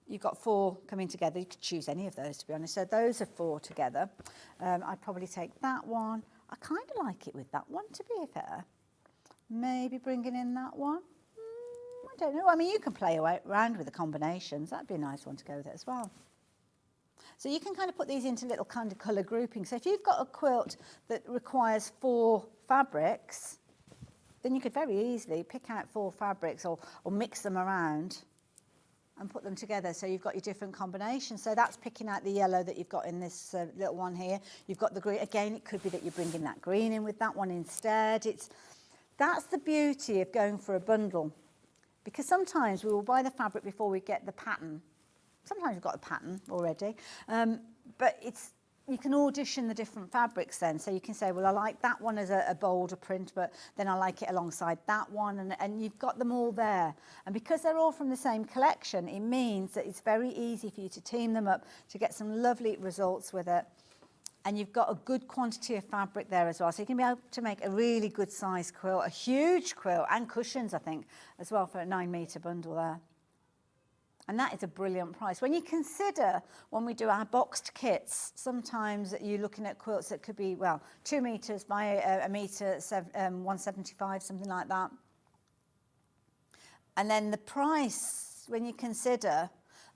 you've got 4 coming together. You could choose any of those, to be honest. So those are 4 together. I'd probably take that one. I kind of like it with that one, to be fair. Maybe bringing in that one. I don't know. I mean, you can play around with the combinations. That'd be a nice one to go with it as well. So you can kind of put these into little kind of colour groupings. So if you've got a quilt that requires 4 fabrics, then you could very easily pick out 4 fabrics or mix them around and put them together. So you've got your different combinations. So that's picking out the yellow that you've got in this little one here. You've got the green. Again, it could be that you're bringing that green in with that one instead. That's the beauty of going for a bundle. Because sometimes we will buy the fabric before we get the pattern. Sometimes we've got a pattern already, but you can audition the different fabrics then. So you can say, well, I like that one as a bolder print, but then I like it alongside that one, and you've got them all there. And because they're all from the same collection, it means that it's very easy for you to team them up to get some lovely results with it. And you've got a good quantity of fabric there as well. So you can be able to make a really good size quilt, a huge quilt, and cushions, I think, as well, for a 9-metre bundle there. And that is a brilliant price. When you consider, when we do our boxed kits, sometimes you're looking at quilts that could be, well, 2 metres by a metre, 175, something like that. And then the price, when you consider,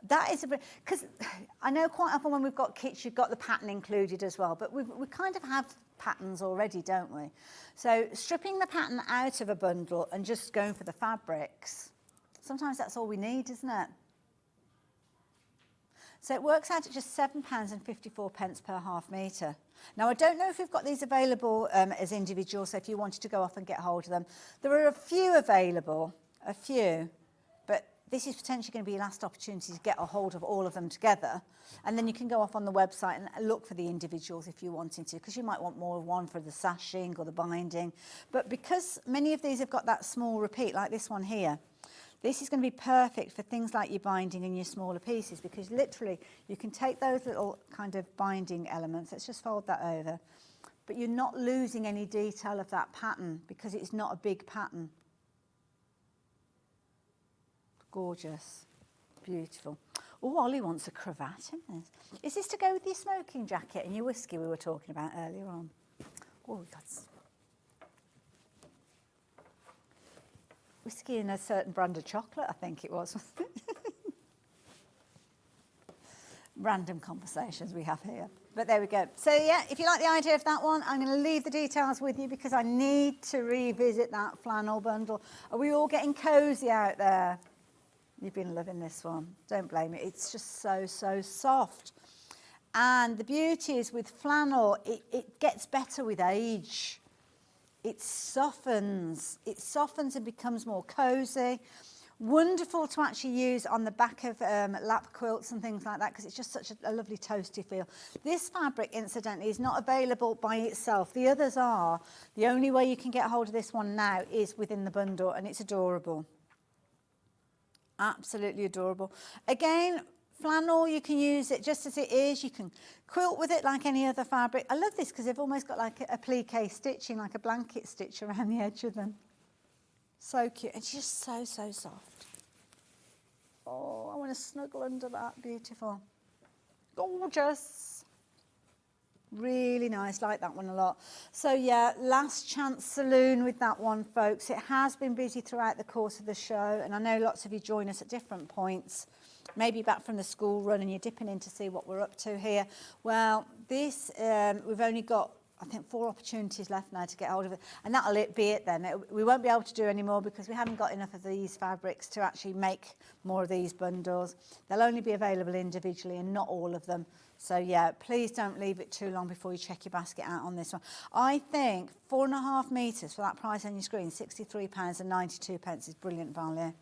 that is because I know quite often when we've got kits, you've got the pattern included as well, but we kind of have patterns already, don't we? So stripping the pattern out of a bundle and just going for the fabrics, sometimes that's all we need, isn't it? So it works out at just £7.54 per half metre. Now, I don't know if we've got these available as individuals, so if you wanted to go off and get hold of them. There are a few available, but this is potentially going to be your last opportunity to get a hold of all of them together. And then you can go off on the website and look for the individuals if you're wanting to, because you might want more of one for the sashing or the binding. But because many of these have got that small repeat, like this one here, this is going to be perfect for things like your binding and your smaller pieces, because literally you can take those little kind of binding elements. Let's just fold that over. But you're not losing any detail of that pattern because it's not a big pattern. Gorgeous, beautiful. Oh, Ollie wants a cravat in this. Is this to go with your smoking jacket and your whiskey we were talking about earlier on? Oh, that's whiskey and a certain brand of chocolate, I think it was. Random conversations we have here. But there we go. So yeah, if you like the idea of that one, I'm going to leave the details with you because I need to revisit that flannel bundle. Are we all getting cozy out there? You've been loving this one. Don't blame me. It's just so, so soft. And the beauty is with flannel, it gets better with age. It softens and becomes more cozy. Wonderful to actually use on the back of lap quilts and things like that because it's just such a lovely toasty feel. This fabric, incidentally, is not available by itself. The others are. The only way you can get hold of this one now is within the bundle, and it's adorable. Absolutely adorable. Again, flannel, you can use it just as it is. You can quilt with it like any other fabric. I love this because they've almost got like a plique stitching, like a blanket stitch around the edge of them. So cute. And she's just so, so soft. Oh, I want to snuggle under that. Beautiful. Gorgeous. Really nice. Like that one a lot. So yeah, last chance saloon with that one, folks. It has been busy throughout the course of the show, and I know lots of you join us at different points. Maybe back from the school run and you're dipping in to see what we're up to here. Well, this, we've only got, I think, 4 opportunities left now to get hold of it, and that'll be it then. We won't be able to do any more because we haven't got enough of these fabrics to actually make more of these bundles. They'll only be available individually and not all of them. So yeah, please don't leave it too long before you check your basket out on this one. I think 4.5 metres for that price on your screen, £63.92 is brilliant value.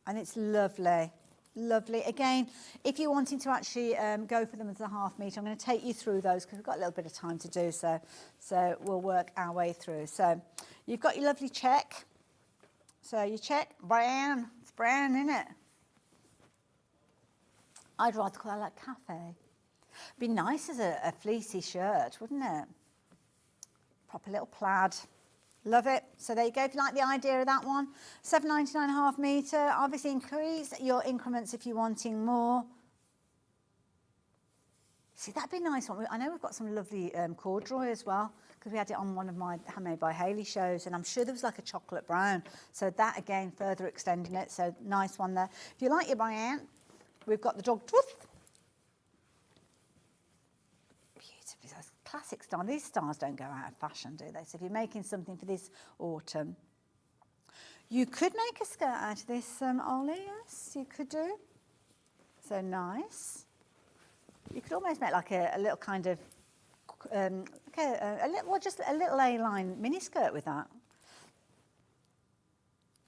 And it's lovely. Lovely. Again, if you're wanting to actually go for them as a half metre, I'm going to take you through those because we've got a little bit of time to do so. So we'll work our way through. So you've got your lovely check. So your check, brown. It's brown, isn't it? I'd rather call it like cafe. Be nice as a fleecy shirt, wouldn't it? Proper little plaid. Love it. So there you go, if you like the idea of that one. £7.99 metre. Obviously increase your increments if you're wanting more. See, that'd be a nice one. I know we've got some lovely corduroy as well because we had it on one of my Handmade by Hayley shows, and I'm sure there was like a chocolate brown. So that, again, further extending it. So nice one there. If you like your brown, we've got the dog tooth. Beautifully, those classic style. These stars don't go out of fashion, do they? So if you're making something for this autumn, you could make a skirt out of this, Ollie. Yes, you could do. So nice. You could almost make like a little kind of, just a little A-line mini skirt with that,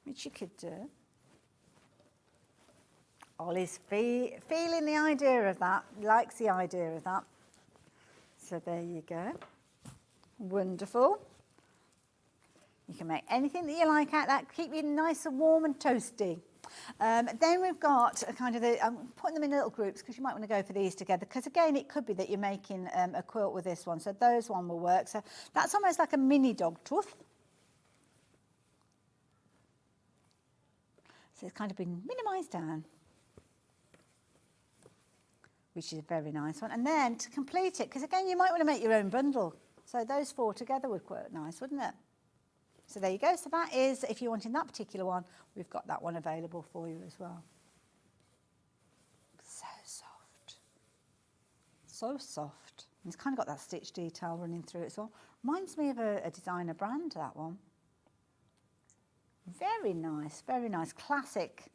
which you could do. Ollie's feeling the idea of that, likes the idea of that. So there you go. Wonderful. You can make anything that you like out of that, keep you nice and warm and toasty. Then we've got a kind of I'm putting them in little groups because you might want to go for these together, because again it could be that you're making a quilt with this one, so those one will work. So that's almost like a mini dog tooth. So it's kind of been minimised down, which is a very nice one. And then to complete it, because again you might want to make your own bundle, so those 4 together would work nice, wouldn't it? So there you go. So that is, if you're wanting that particular one, we've got that one available for you as well. So soft. So soft. And it's kind of got that stitch detail running through it as well. Reminds me of a designer brand, that one. Very nice, very nice. Classic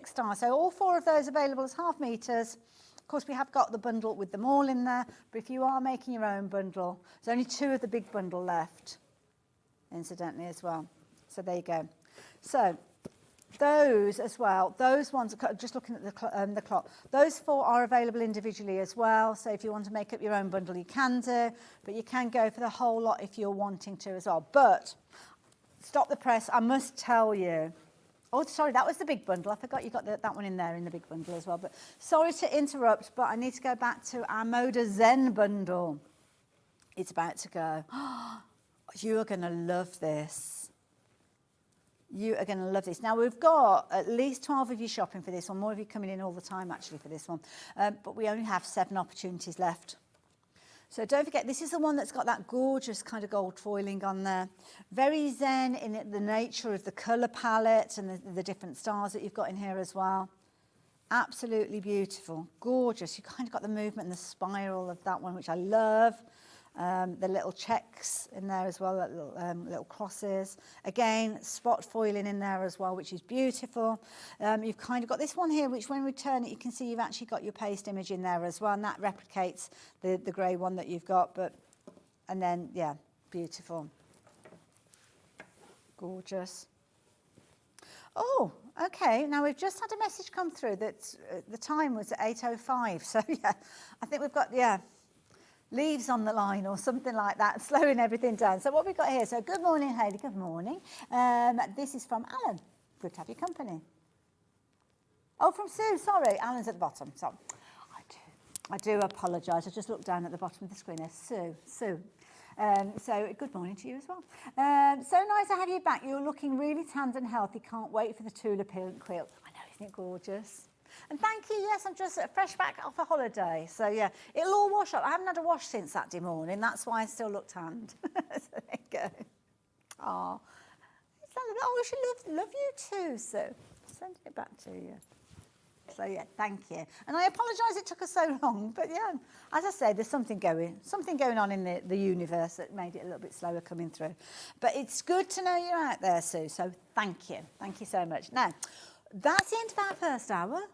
style. So all 4 of those available as half meters. Of course, we have got the bundle with them all in there, but if you are making your own bundle, there's only 2 of the big bundle left, incidentally, as well. So there you go. So those as well, those ones, just looking at the clock, those 4 are available individually as well. So if you want to make up your own bundle, you can do, but you can go for the whole lot if you're wanting to as well. But stop the press, I must tell you. Oh, sorry, that was the big bundle. I forgot you got that one in there in the big bundle as well. But sorry to interrupt, but I need to go back to our Moda Zen bundle. It's about to go. You are going to love this. You are going to love this. Now, we've got at least 12 of you shopping for this one, more of you coming in all the time, actually, for this one. But we only have 7 opportunities left. So don't forget, this is the one that's got that gorgeous kind of gold foiling on there. Very zen in the nature of the colour palette and the different stars that you've got in here as well. Absolutely beautiful, gorgeous. You kind of got the movement and the spiral of that one, which I love. The little checks in there as well, little crosses. Again, spot foiling in there as well, which is beautiful. You've kind of got this one here, which when we turn it, you can see you've actually got your paste image in there as well, and that replicates the grey one that you've got. And then, yeah, beautiful. Gorgeous. Oh, okay. Now we've just had a message come through that the time was at 8:05. So yeah, I think we've got, yeah, leaves on the line or something like that, slowing everything down. So what we've got here, so good morning, Hayley, good morning. This is from Alan. Good to have your company. Oh, from Sue, sorry. Alan's at the bottom. So I do apologise. I just looked down at the bottom of the screen there. Sue. So good morning to you as well. So nice to have you back. You're looking really tanned and healthy. Can't wait for the Tula Pink Quilt. I know, isn't it gorgeous? And thank you, yes, I'm just fresh back off a holiday. So yeah, it'll all wash up. I haven't had a wash since Saturday morning. That's why I still look tanned. So there you go. Oh, she love you too, Sue. Sending it back to you. So yeah, thank you. And I apologise it took us so long, but yeah, as I said, there's something going on in the universe that made it a little bit slower coming through. But it's good to know you're out there, Sue, so thank you. Thank you so much. Now, that's the end of our first hour.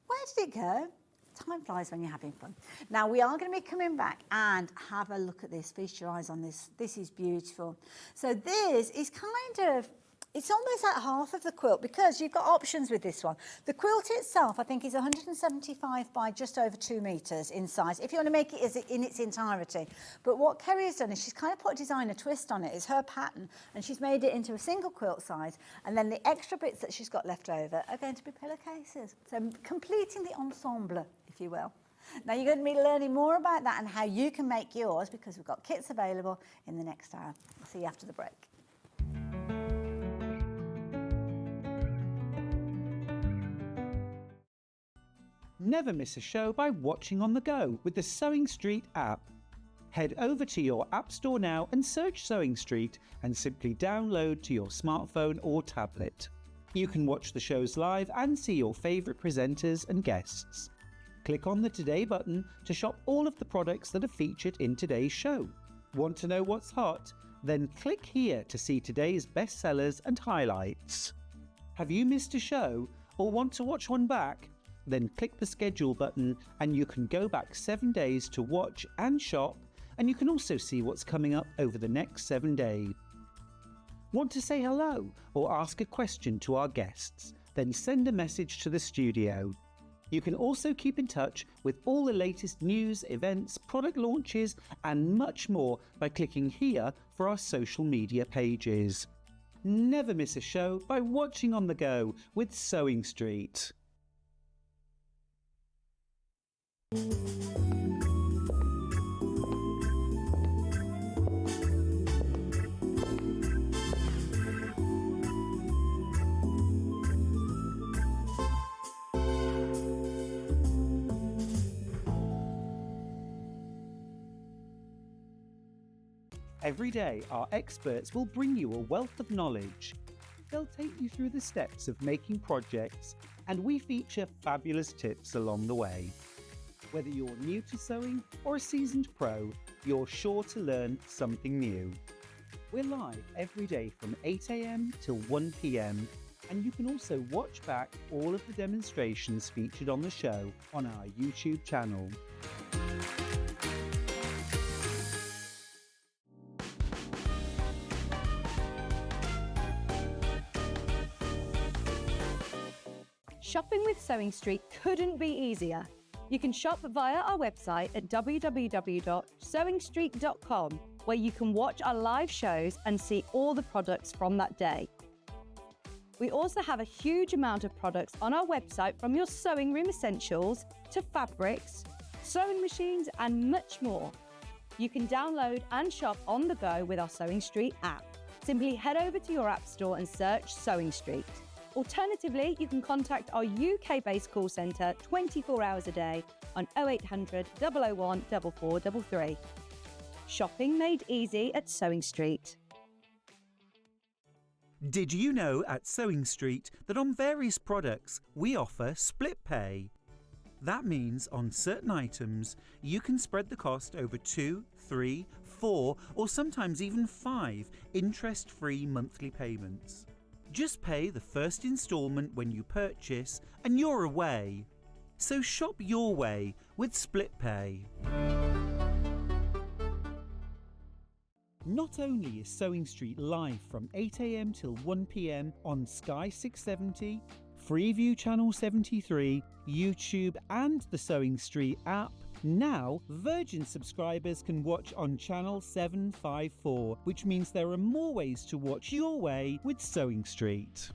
Where did it go? Time flies when you're having fun. Now, we are going to be coming back and have a look at this. Feast your eyes on this. This is beautiful. So this is kind of, it's almost like half of the quilt because you've got options with this one. The quilt itself, I think, is 175 by just over 2 metres in size, if you want to make it in its entirety. But what Kerrie has done is she's kind of put a designer twist on it. It's her pattern, and she's made it into a single quilt size, and then the extra bits that she's got left over are going to be pillowcases. So completing the ensemble, if you will. Now, you're going to be learning more about that and how you can make yours because we've got kits available in the next hour. I'll see you after the break. Never miss a show by watching on the go with the Sewing Street app. Head over to your app store now and search Sewing Street and simply download to your smartphone or tablet. You can watch the shows live and see your favourite presenters and guests. Click on the Today button to shop all of the products that are featured in today's show. Want to know what's hot? Then click here to see today's bestsellers and highlights. Have you missed a show or want to watch one back? Then click the schedule button and you can go back 7 days to watch and shop, and you can also see what's coming up over the next 7 days. Want to say hello or ask a question to our guests? Then send a message to the studio. You can also keep in touch with all the latest news, events, product launches and much more by clicking here for our social media pages. Never miss a show by watching on the go with Sewing Street. Every day, our experts will bring you a wealth of knowledge. They'll take you through the steps of making projects, and we feature fabulous tips along the way. Whether you're new to sewing or a seasoned pro, you're sure to learn something new. We're live every day from 8 AM till 1 PM, and you can also watch back all of the demonstrations featured on the show on our YouTube channel. Shopping with Sewing Street couldn't be easier. You can shop via our website at www.sewingstreet.com, where you can watch our live shows and see all the products from that day. We also have a huge amount of products on our website, from your sewing room essentials to fabrics, sewing machines and much more. You can download and shop on the go with our Sewing Street app. Simply head over to your app store and search Sewing Street. Alternatively, you can contact our UK-based call centre 24 hours a day on 0800 001 4433. Shopping made easy at Sewing Street. Did you know at Sewing Street that on various products we offer split pay? That means on certain items you can spread the cost over 2, 3, 4 or sometimes even 5 interest-free monthly payments. Just pay the first instalment when you purchase and you're away. So shop your way with split pay. Not only is Sewing Street live from 8 AM till 1 PM on Sky 670, Freeview Channel 73, YouTube and the Sewing Street app, now Virgin subscribers can watch on Channel 754, which means there are more ways to watch your way with Sewing Street.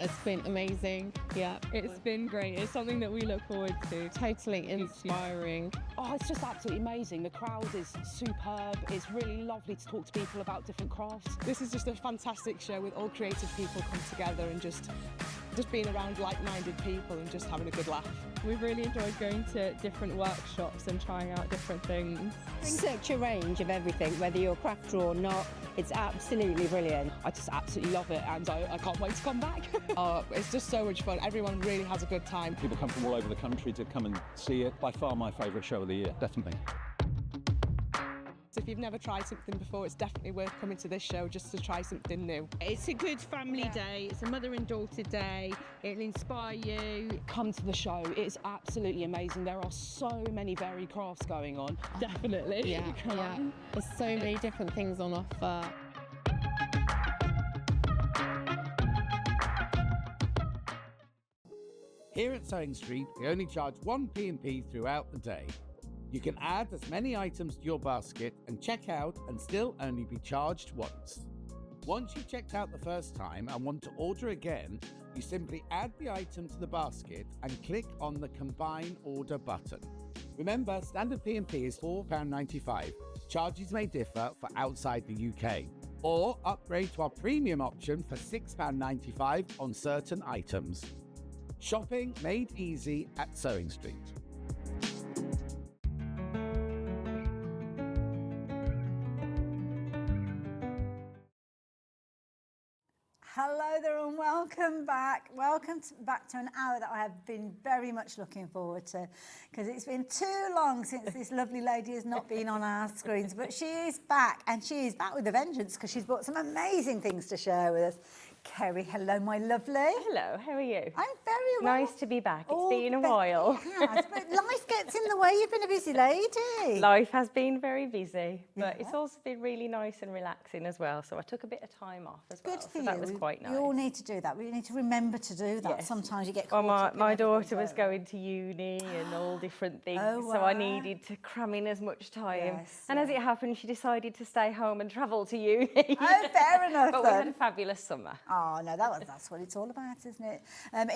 It's been amazing. Yeah, It's been great. It's something that we look forward to. totally inspiring. Oh, it's just absolutely amazing. The crowd is superb. It's really lovely to talk to people about different crafts. This is just a fantastic show with all creative people come together and just being around like-minded people and just having a good laugh. We've really enjoyed going to different workshops and trying out different things. Such a range of everything, whether you're a crafter or not. It's absolutely brilliant. I just absolutely love it and I can't wait to come back. Oh, it's just so much fun. Everyone really has a good time. People come from all over the country to come and see it. By far my favourite show of the year, definitely. So if you've never tried something before, it's definitely worth coming to this show just to try something new. It's a good family day. It's a mother and daughter day. It'll inspire you. Come to the show. It's absolutely amazing. There are so many varied crafts going on. Definitely. Yeah, yeah. There's so many different things on offer. Here at Sewing Street, we only charge 1 P&P throughout the day. You can add as many items to your basket and check out and still only be charged once. Once you've checked out the first time and want to order again, you simply add the item to the basket and click on the Combine Order button. Remember, standard P&P is £4.95. Charges may differ for outside the UK. Or upgrade to our premium option for £6.95 on certain items. Shopping made easy at Sewing Street. Hello there and welcome back. Back to an hour that I have been very much looking forward to, because it's been too long since this lovely lady has not been on our screens, but she is back, and she is back with a vengeance because she's brought some amazing things to share with us. Kerrie, hello, my lovely. Hello, how are you? I'm very well. Nice to be back. It's been a while. It has, but life gets in the way. You've been a busy lady. Life has been very busy, but it's also been really nice and relaxing as well. So I took a bit of time off as well. Good for so you. That was quite nice. We all need to do that. We need to remember to do that. Yes. Sometimes you get well, caught up my in daughter was going to uni and all different things, Oh, so I wow. needed to cram in as much time. Yes, and as it happened, she decided to stay home and travel to uni. Oh, fair enough. But we had a fabulous summer. Oh no, that's what it's all about, isn't it?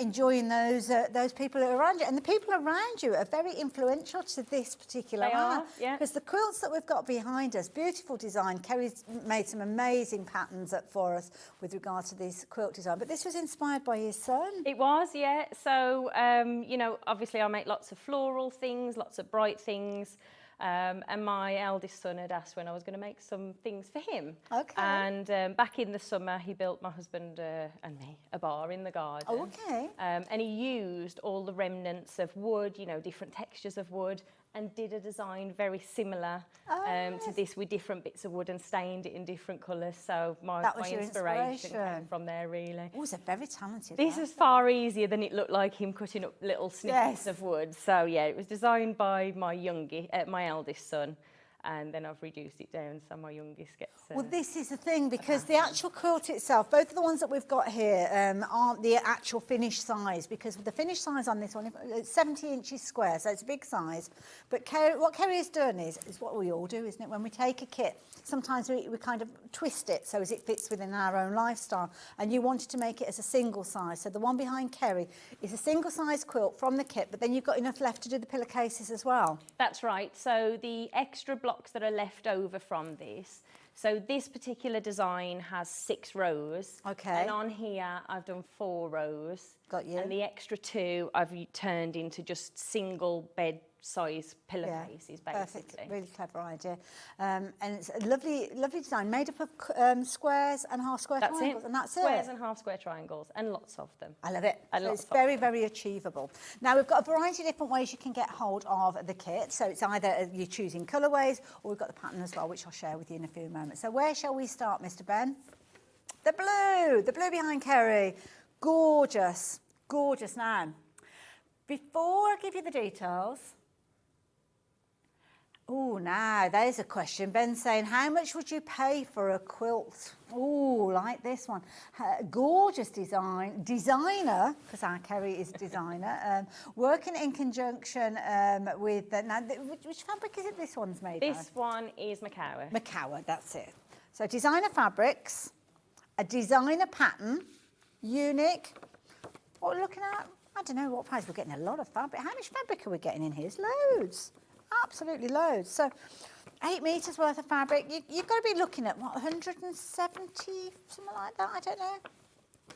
Enjoying those people around you, and the people around you are very influential to this particular They art. are, yeah. Because the quilts that we've got behind us, beautiful design. Kerrie's made some amazing patterns up for us with regard to this quilt design. But this was inspired by his son. It was, yeah. So, you know, obviously I make lots of floral things, lots of bright things. And my eldest son had asked when I was going to make some things for him. Okay. And back in the summer, he built my husband and me a bar in the garden. Oh, okay. And he used all the remnants of wood, you know, different textures of wood, and did a design very similar to this with different bits of wood and stained it in different colours. So my your inspiration came from there, really. Oh, he's a very talented This is far easier than it looked like him cutting up little snippets of wood. So yeah, it was designed by my my eldest son, and then I've reduced it down so my youngest gets. Well, this is the thing, because the actual quilt itself, both of the ones that we've got here aren't the actual finished size, because the finished size on this one, it's 70 inches square, so it's a big size. But what Kerrie has done is what we all do, isn't it? When we take a kit, sometimes we kind of twist it so as it fits within our own lifestyle, and you wanted to make it as a single size. So the one behind Kerrie is a single size quilt from the kit, but then you've got enough left to do the pillowcases as well. That's right. So the extra block blocks that are left over from this. So this particular design has 6 rows. Okay. And on here, I've done 4 rows. Got you. And the extra 2 I've turned into just single bed size pillowcases, basically. Perfect, really clever idea. And it's a lovely, lovely design, made up of squares and half square triangles, and that's Squares it. and half square triangles, and lots of them. I love it. And So lots it's of very, very achievable. Now, we've got a variety of different ways you can get hold of the kit. So it's either you're choosing colourways, or we've got the pattern as well, which I'll share with you in a few moments. So where shall we start, Mr. Ben? The blue behind Kerrie. Gorgeous, gorgeous. Now, before I give you the details, oh, now there's a question. Ben's saying, how much would you pay for a quilt? Oh, like this one. Gorgeous designer, because our Kerrie is a designer, working in conjunction with, now, which fabric is it this one's made of? This one is Macawa. Macawa, that's it. So designer fabrics, a designer pattern, unique. What we're looking at, I don't know what price. We're getting a lot of fabric. How much fabric are we getting in here? It's loads. Absolutely loads. So 8 metres worth of fabric. You've got to be looking at, what, 170, something like that? I don't know.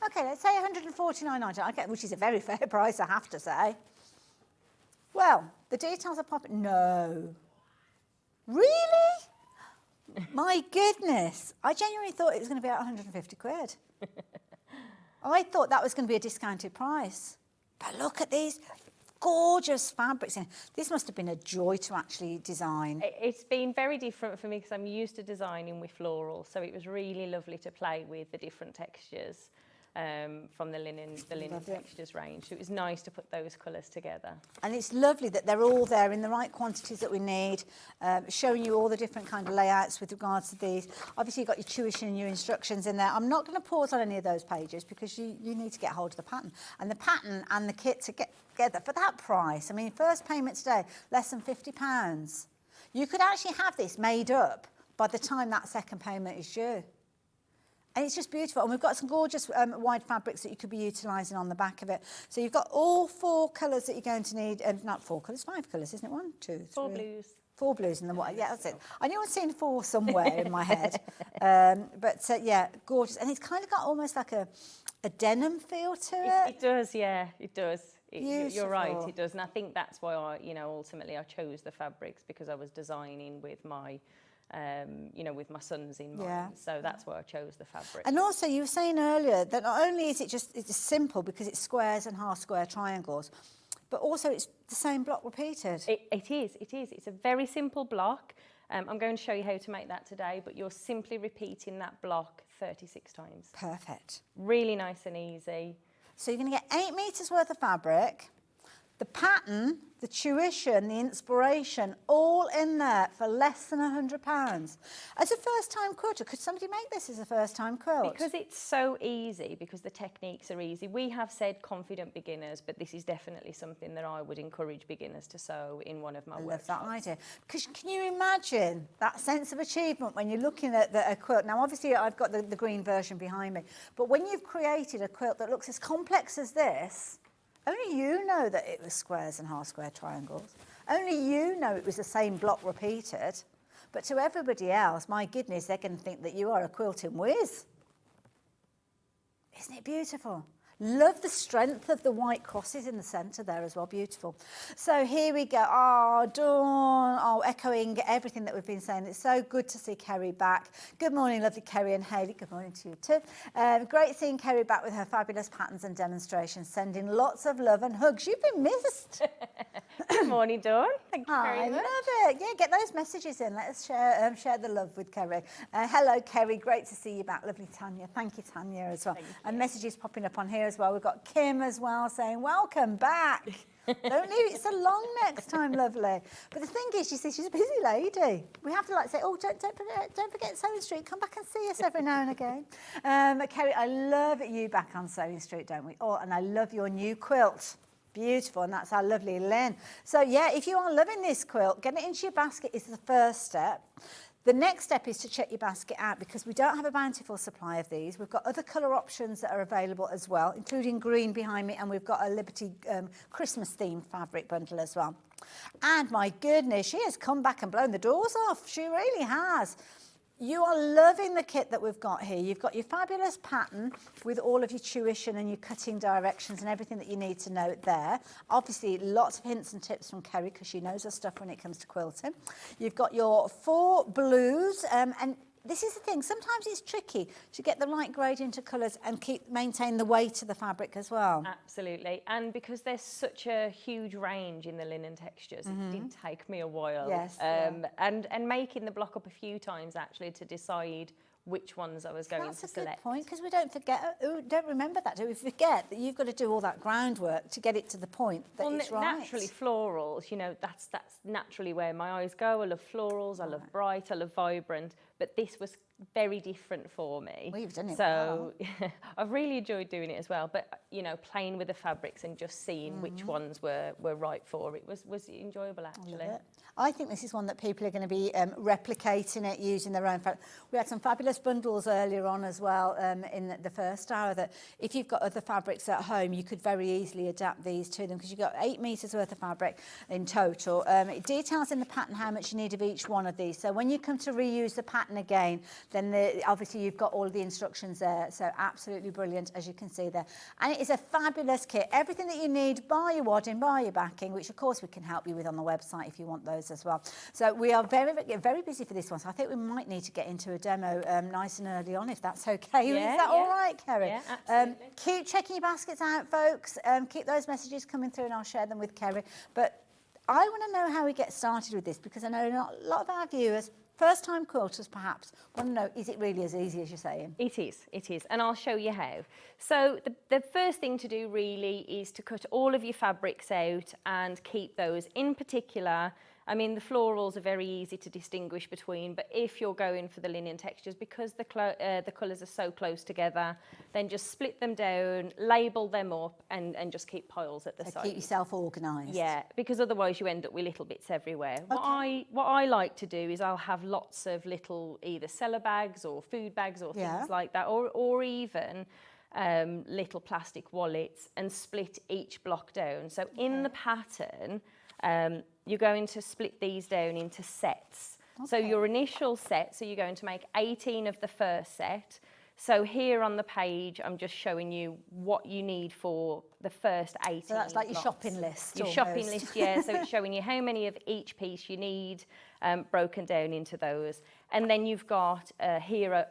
Okay, let's say 149.90, okay, which is a very fair price, I have to say. Well, the details are popping. No. Really? My goodness. I genuinely thought it was going to be at 150 quid. I thought that was going to be a discounted price. But look at these gorgeous fabrics. This must have been a joy to actually design. It's been very different for me because I'm used to designing with floral, so it was really lovely to play with the different textures from the linen textures range. So it was nice to put those colours together. And it's lovely that they're all there in the right quantities that we need, showing you all the different kind of layouts with regards to these. Obviously, you've got your tuition and your instructions in there. I'm not going to pause on any of those pages because you need to get hold of the pattern. And the pattern and the kit to get together for that price. I mean, first payment today, less than £50. You could actually have this made up by the time that second payment is due. And it's just beautiful. And we've got some gorgeous wide fabrics that you could be utilising on the back of it. So you've got all 4 colours that you're going to need. Not 4 colours, 5 colours, isn't it? 1, 2, 3. 4 blues. 4 blues and the white. Yeah, that's it. I knew I'd seen 4 somewhere in my head. Yeah, gorgeous. And it's kind of got almost like a denim feel to it. It does, yeah, it does. You're right, Beautiful. it does. And I think that's why ultimately I chose the fabrics, because I was designing with my with my sons in mind. Yeah. So that's why I chose the fabric. And also, you were saying earlier that not only is it's simple because it's squares and half square triangles, but also it's the same block repeated. It is. It's a very simple block. I'm going to show you how to make that today, but you're simply repeating that block 36 times. Perfect. Really nice and easy. So you're going to get 8 metres worth of fabric, the pattern, the tuition, the inspiration, all in there for less than £100. As a first-time quilter, could somebody make this as a first-time quilt? Because it's so easy, because the techniques are easy. We have said confident beginners, but this is definitely something that I would encourage beginners to sew in one of my workshops. I love that idea. Because can you imagine that sense of achievement when you're looking at a quilt? Now, obviously, I've got the green version behind me, but when you've created a quilt that looks as complex as this, only you know that it was squares and half square triangles. Only you know it was the same block repeated. But to everybody else, my goodness, they're going to think that you are a quilting whiz. Isn't it beautiful? Love the strength of the white crosses in the centre there as well. Beautiful. So here we go. Oh, Dawn. Oh, echoing everything that we've been saying. It's so good to see Kerrie back. Good morning, lovely Kerrie and Hayley. Good morning to you too. Great seeing Kerrie back with her fabulous patterns and demonstrations. Sending lots of love and hugs. You've been missed. Good morning, Dawn. Thank you very much. I love it. Yeah, get those messages in. Let us share the love with Kerrie. Hello, Kerrie. Great to see you back. Lovely Tanya. Thank you, Tanya, as well. And messages popping up on here as well. We've got Kim as well saying, welcome back. Don't leave it so long next time, lovely. But the thing is, she's a busy lady. We have to say, oh, don't forget Sewing Street. Come back and see us every now and again. Kerrie, I love you back on Sewing Street, don't we? Oh, and I love your new quilt. Beautiful, and that's our lovely Lynn. So yeah, if you are loving this quilt, getting it into your basket is the first step. The next step is to check your basket out because we don't have a bountiful supply of these. We've got other colour options that are available as well, including green behind me, and we've got a Liberty Christmas themed fabric bundle as well. And my goodness, she has come back and blown the doors off. She really has. You are loving the kit that we've got here. You've got your fabulous pattern with all of your tuition and your cutting directions and everything that you need to know there. Obviously, lots of hints and tips from Kerrie because she knows her stuff when it comes to quilting. You've got your 4 blues, and this is the thing, sometimes it's tricky to get the right gradient of colours and maintain the weight of the fabric as well. Absolutely, and because there's such a huge range in the linen textures, it did take me a while. Yes, and making the block up a few times actually to decide which ones I was going to select. That's a good point, because we don't remember that, do we? Forget that you've got to do all that groundwork to get it to the point that it's right. Naturally, florals, you know, that's naturally where my eyes go. I love florals, I love bright, I love vibrant, but this was very different for me. Well, you've done it so well. I've really enjoyed doing it as well, but you know, playing with the fabrics and just seeing which ones were right for it was enjoyable actually. I love it. I think this is one that people are going to be replicating it, using their own fabric. We had some fabulous bundles earlier on as well in the first hour that if you've got other fabrics at home, you could very easily adapt these to them because you've got 8 metres worth of fabric in total. It details in the pattern how much you need of each one of these. So when you come to reuse the pattern again, then obviously you've got all of the instructions there. So absolutely brilliant, as you can see there. And it is a fabulous kit. Everything that you need, bar your wadding, bar your backing, which of course we can help you with on the website if you want those as well. So we are very, very busy for this one. So I think we might need to get into a demo nice and early on, if that's okay. Yeah, is that all right, Kerrie? Yeah, absolutely. Keep checking your baskets out, folks. Keep those messages coming through and I'll share them with Kerrie. But I want to know how we get started with this because I know a lot of our viewers, first-time quilters perhaps, want to know, is it really as easy as you're saying? It is, and I'll show you how. So the first thing to do really is to cut all of your fabrics out and keep those. In particular, I mean, the florals are very easy to distinguish between, but if you're going for the linen textures, because the colours are so close together, then just split them down, label them up, and just keep piles at the side. Keep yourself organised. Yeah, because otherwise you end up with little bits everywhere. Okay. What I like to do is I'll have lots of little either cellar bags or food bags or things like that, or even little plastic wallets, and split each block down. So in the pattern, you're going to split these down into sets. So your initial set, so you're going to make 18 of the first set. So here on the page, I'm just showing you what you need for the first 18 So that's like your lots. shopping list. Your shopping list, yeah. So it's showing you how many of each piece you need, broken down into those. And then you've got here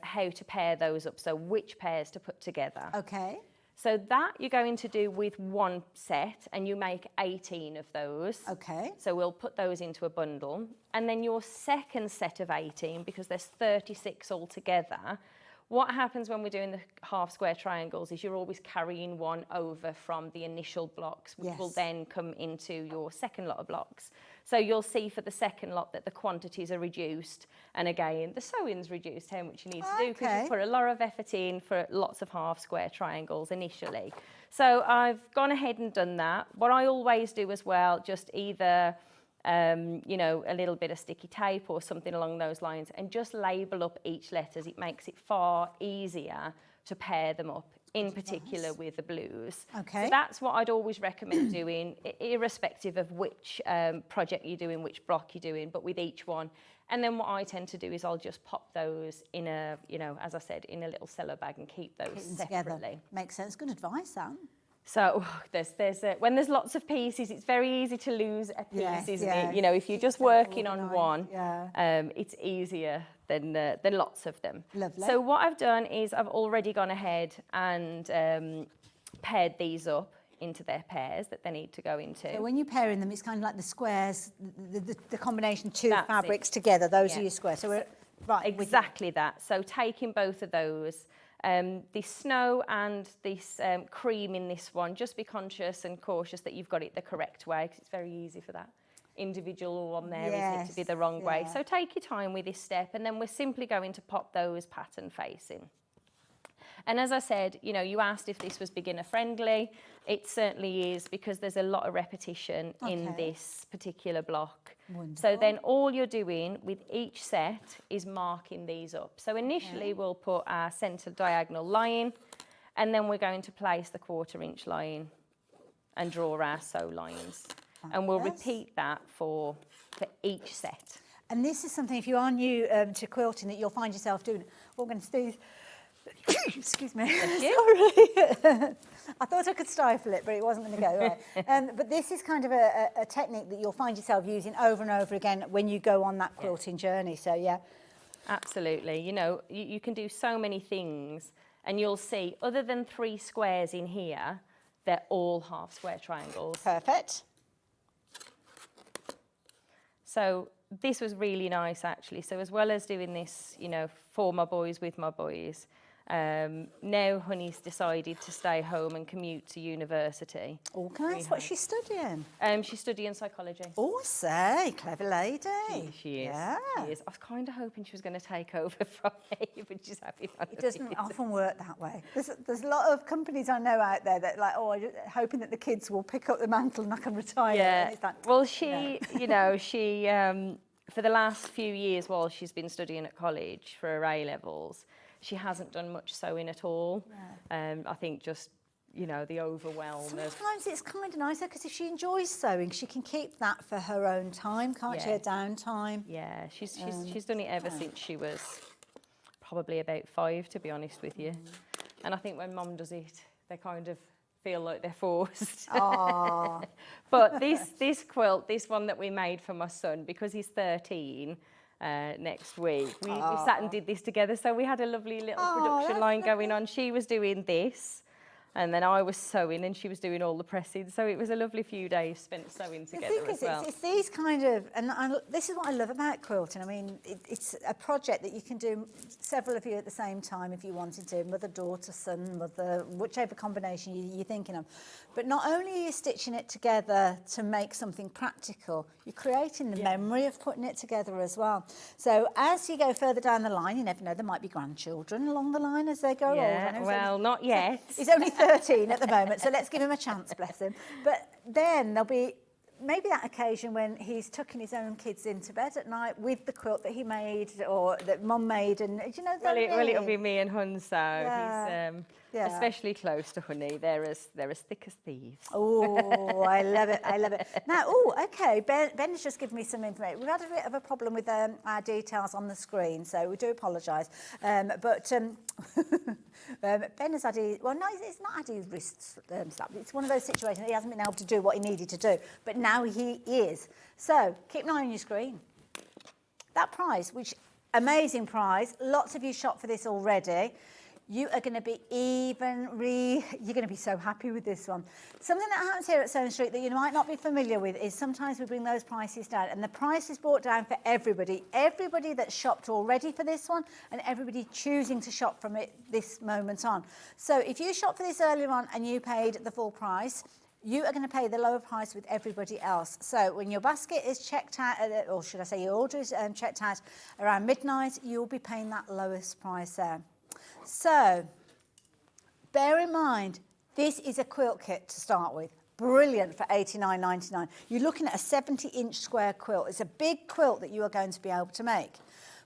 how to pair those up, so which pairs to put together. Okay. So that you're going to do with one set, and you make 18 of those. Okay. So we'll put those into a bundle. And then your second set of 18, because there's 36 altogether, what happens when we're doing the half square triangles is you're always carrying one over from the initial blocks, which will then come into your second lot of blocks. So you'll see for the second lot that the quantities are reduced, and again, the sewing's reduced, how much you need to do, because you put a lot of effort in for lots of half square triangles initially. So I've gone ahead and done that. What I always do as well, just either you know, a little bit of sticky tape or something along those lines, and just label up each letters. It makes it far easier to pair them up, in particular with the blues. Okay. So that's what I'd always recommend doing, irrespective of which project you're doing, which block you're doing, but with each one. And then what I tend to do is I'll just pop those in a, you know, as I said, in a little cellar bag and keep those separately. Together. Makes sense. Good advice, Sam. So when there's lots of pieces, it's very easy to lose a piece, isn't it? You know, if you're just working on one, it's easier than lots of them. Lovely. So what I've done is I've already gone ahead and paired these up into their pairs that they need to go into. So when you're pairing them, it's kind of like the squares, the combination two That's fabrics it. together. Those are your squares. So we're right. Exactly that. So taking both of those. The snow and this cream in this one, just be conscious and cautious that you've got it the correct way, because it's very easy for that individual one there, isn't it, to be the wrong way. So take your time with this step, and then we're simply going to pop those pattern facing. And as I said, you know, you asked if this was beginner friendly. It certainly is, because there's a lot of repetition in this particular block. Wonderful. So then all you're doing with each set is marking these up. So initially we'll put our centre diagonal line, and then we're going to place the 1/4 inch line and draw our sew lines. And we'll repeat that for each set. And this is something, if you are new to quilting, that you'll find yourself doing. We're going to sneeze. Excuse me. Sorry. I thought I could stifle it, but it wasn't going to go right. But this is kind of a technique that you'll find yourself using over and over again when you go on that quilting journey. So, yeah. Absolutely. You know, you can do so many things, and you'll see, other than 3 squares in here, they're all half square triangles. Perfect. So this was really nice, actually. So as well as doing this, you know, for my boys, with my boys, now Honey's decided to stay home and commute to university. Oh, can I ask what she's studying? She's studying psychology. Oh, say, clever lady. She is. Yeah. She is. I was kind of hoping she was going to take over from me, but she's happy. It doesn't often work that way. There's a lot of companies I know out there that, like, oh, I'm hoping that the kids will pick up the mantle and I can retire. Yeah. And it's like, well, she, you know, she, for the last few years while she's been studying at college for her A-levels, she hasn't done much sewing at all. No. I think just, you know, the overwhelm. Sometimes it's kind of nicer, because if she enjoys sewing, she can keep that for her own time, can't she? Her downtime. Yeah, she's done it ever since she was probably about 5, to be honest with you. And I think when Mum does it, they kind of feel like they're forced. Oh. But this quilt, this one that we made for my son, because he's 13, next week, we sat and did this together. So we had a lovely little production line going on. She was doing this, and then I was sewing, and she was doing all the pressing. So it was a lovely few days spent sewing together as well. It's these kind of, and this is what I love about quilting. I mean, it's a project that you can do, several of you at the same time if you wanted to, mother, daughter, son, mother, whichever combination you're thinking of. But not only are you stitching it together to make something practical, you're creating the memory of putting it together as well. So as you go further down the line, you never know, there might be grandchildren along the line as they grow older. Well, not yet. He's only 13 at the moment, so let's give him a chance, bless him. But then there'll be maybe that occasion when he's tucking his own kids into bed at night with the quilt that he made or that Mum made, and you know. Well, it'll be me and Hun, so he's especially close to Honey. They're as thick as thieves. Oh, I love it! I love it. Now, okay. Ben has just given me some information. We've had a bit of a problem with our details on the screen, so we do apologise. But Ben has had his, well, no, it's not had his wrist slapped. It's one of those situations that he hasn't been able to do what he needed to do, but now he is. So keep an eye on your screen. That prize, which amazing prize. Lots of you shop for this already. You are going to be you're going to be so happy with this one. Something that happens here at Sewing Street that you might not be familiar with is sometimes we bring those prices down, and the price is brought down for everybody. Everybody that's shopped already for this one, and everybody choosing to shop from it this moment on. So if you shop for this earlier on and you paid the full price, you are going to pay the lower price with everybody else. So when your basket is checked out, or should I say your order is checked out around midnight, you'll be paying that lowest price there. So, bear in mind, this is a quilt kit to start with. Brilliant for $89.99. You're looking at a 70-inch square quilt. It's a big quilt that you are going to be able to make.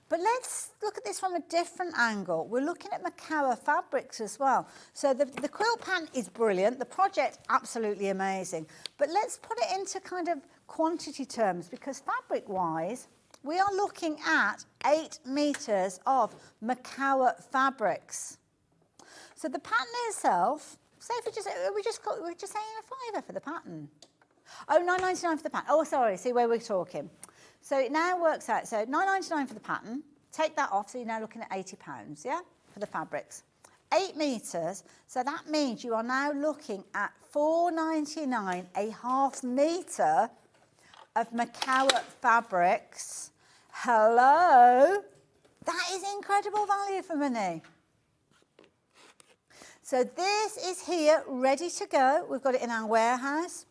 But let's look at this from a different angle. We're looking at Macawa fabrics as well. So the quilt pattern is brilliant. The project, absolutely amazing. But let's put it into kind of quantity terms, because fabric-wise, we are looking at 8 meters of Macawa fabrics. So the pattern itself, say if we're just saying a £5 for the pattern. Oh, $9.99 for the pattern. Oh, sorry, see where we're talking. So it now works out. So $9.99 for the pattern. Take that off, so you're now looking at £80, yeah, for the fabrics. 8 meters. So that means you are now looking at $4.99, a half meter of Macawa fabrics. Hello, that is incredible value for money. So this is here ready to go. We've got it in our warehouse.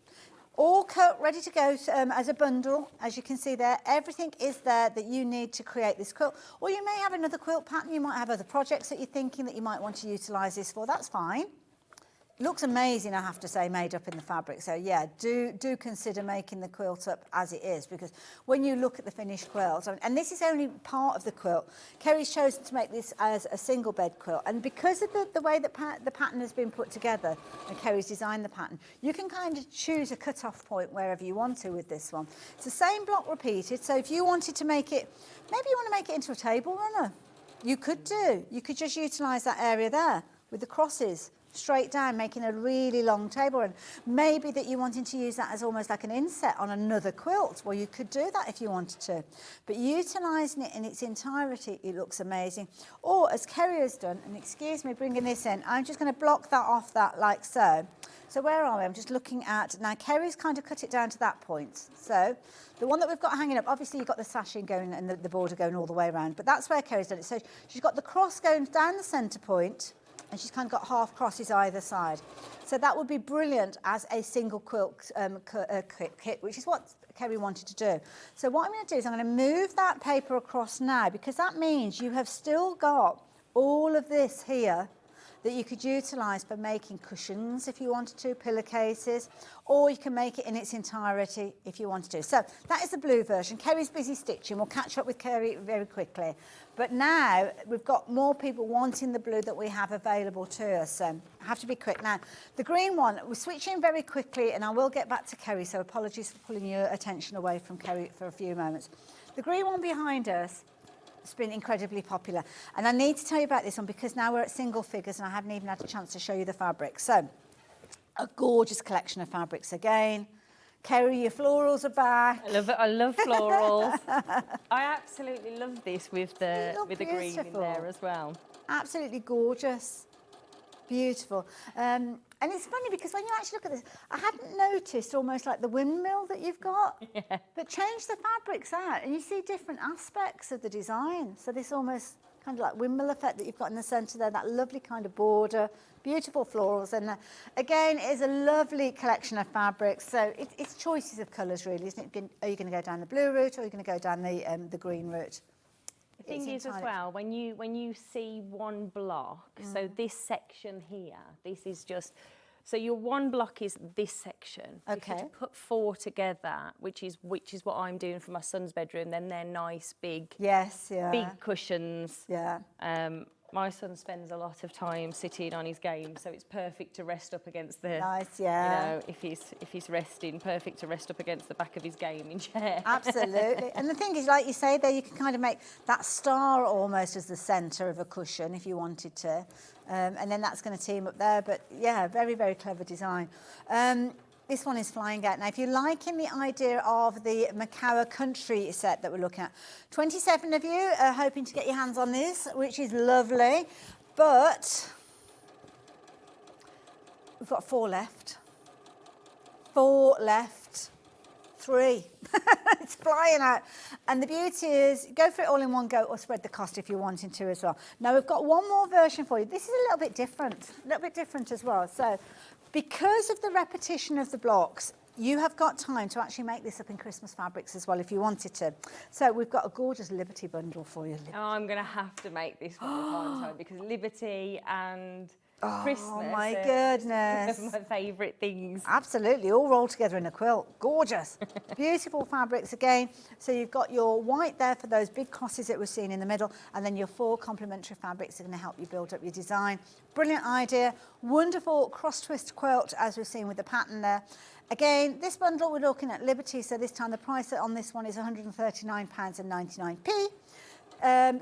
all cut, ready to go as a bundle. As you can see there, everything is there that you need to create this quilt. Or you may have another quilt pattern. You might have other projects that you're thinking that you might want to utilise this for. That's fine. Looks amazing, I have to say, made up in the fabric. So yeah, do consider making the quilt up as it is, because when you look at the finished quilt, and this is only part of the quilt, Kerrie's chosen to make this as a single bed quilt, and because of the way that the pattern has been put together, and Kerrie's designed the pattern, you can kind of choose a cut-off point wherever you want to with this one. It's the same block repeated, so if you wanted to make it, maybe you want to make it into a table runner, you could do. You could just utilise that area there with the crosses straight down, making a really long table, and maybe that you're wanting to use that as almost like an inset on another quilt. Well, you could do that if you wanted to, but utilising it in its entirety, it looks amazing. Or as Kerrie has done, and excuse me bringing this in, I'm just going to block that off that like so. So where are we? I'm just looking at, now Kerrie's kind of cut it down to that point. So the one that we've got hanging up, obviously you've got the sashing going and the border going all the way around, but that's where Kerrie's done it. So she's got the cross going down the centre point, and she's kind of got half crosses either side. So that would be brilliant as a single quilt kit, which is what Kerrie wanted to do. So what I'm going to do is I'm going to move that paper across now, because that means you have still got all of this here that you could utilise for making cushions if you wanted to, pillowcases, or you can make it in its entirety if you wanted to. So that is the blue version. Kerrie's busy stitching. We'll catch up with Kerrie very quickly. But now we've got more people wanting the blue that we have available to us. So I have to be quick. Now, the green one, we're switching very quickly, and I will get back to Kerrie, so apologies for pulling your attention away from Kerrie for a few moments. The green one behind us, it's been incredibly popular, and I need to tell you about this one because now we're at single figures and I haven't even had a chance to show you the fabric. So a gorgeous collection of fabrics again. Kerrie, your florals are back. I love it. I love florals. I absolutely love this with the green in there as well. Absolutely gorgeous. Beautiful. And it's funny because when you actually look at this, I hadn't noticed almost like the windmill that you've got, Yeah. but change the fabrics out and you see different aspects of the design. So this almost kind of like windmill effect that you've got in the centre there, that lovely kind of border, beautiful florals. And again, it is a lovely collection of fabrics. So it's choices of colours really, isn't it? Are you going to go down the blue route or are you going to go down the green route? The thing is as well, when you see one block, so this section here, this is just, so your one block is this section. Okay. If you put four together, which is what I'm doing for my son's bedroom, then they're nice big, big cushions. Yeah. My son spends a lot of time sitting on his game, so it's perfect to rest up against the. Nice, yeah. You know, if he's resting, perfect to rest up against the back of his gaming chair. Absolutely. And the thing is, like you say there, you can kind of make that star almost as the centre of a cushion if you wanted to. And then that's going to team up there. But yeah, very, very clever design. This one is flying out. Now, if you're liking the idea of the Macau country set that we're looking at, 27 of you are hoping to get your hands on this, which is lovely. But we've got 4 left. 4 left. 3. It's flying out. And the beauty is, go for it all in one go or spread the cost if you're wanting to as well. Now, we've got one more version for you. This is a little bit different as well. So, because of the repetition of the blocks, you have got time to actually make this up in Christmas fabrics as well if you wanted to. So we've got a gorgeous Liberty bundle for you. Oh, I'm going to have to make this one the time because Liberty and Christmas. Oh my goodness. One of my favourite things. Absolutely, all rolled together in a quilt. Gorgeous. Beautiful fabrics again. So you've got your white there for those big crosses that we're seeing in the middle, and then your 4 complementary fabrics are going to help you build up your design. Brilliant idea. Wonderful cross twist quilt as we've seen with the pattern there. Again, this bundle we're looking at Liberty, so this time the price on this one is £139.99p.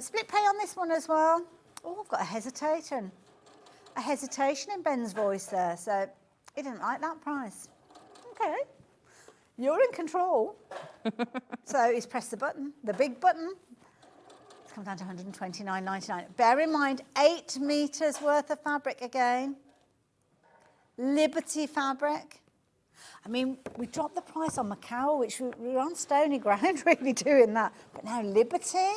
Split pay on this one as well. Oh, I've got a hesitation in Ben's voice there, so he didn't like that price. Okay, you're in control. So he's pressed the button, the big button. It's come down to £129.99. Bear in mind, 8 metres worth of fabric again. Liberty fabric. I mean, we dropped the price on Macau, which we were on stony ground really doing that. But now Liberty?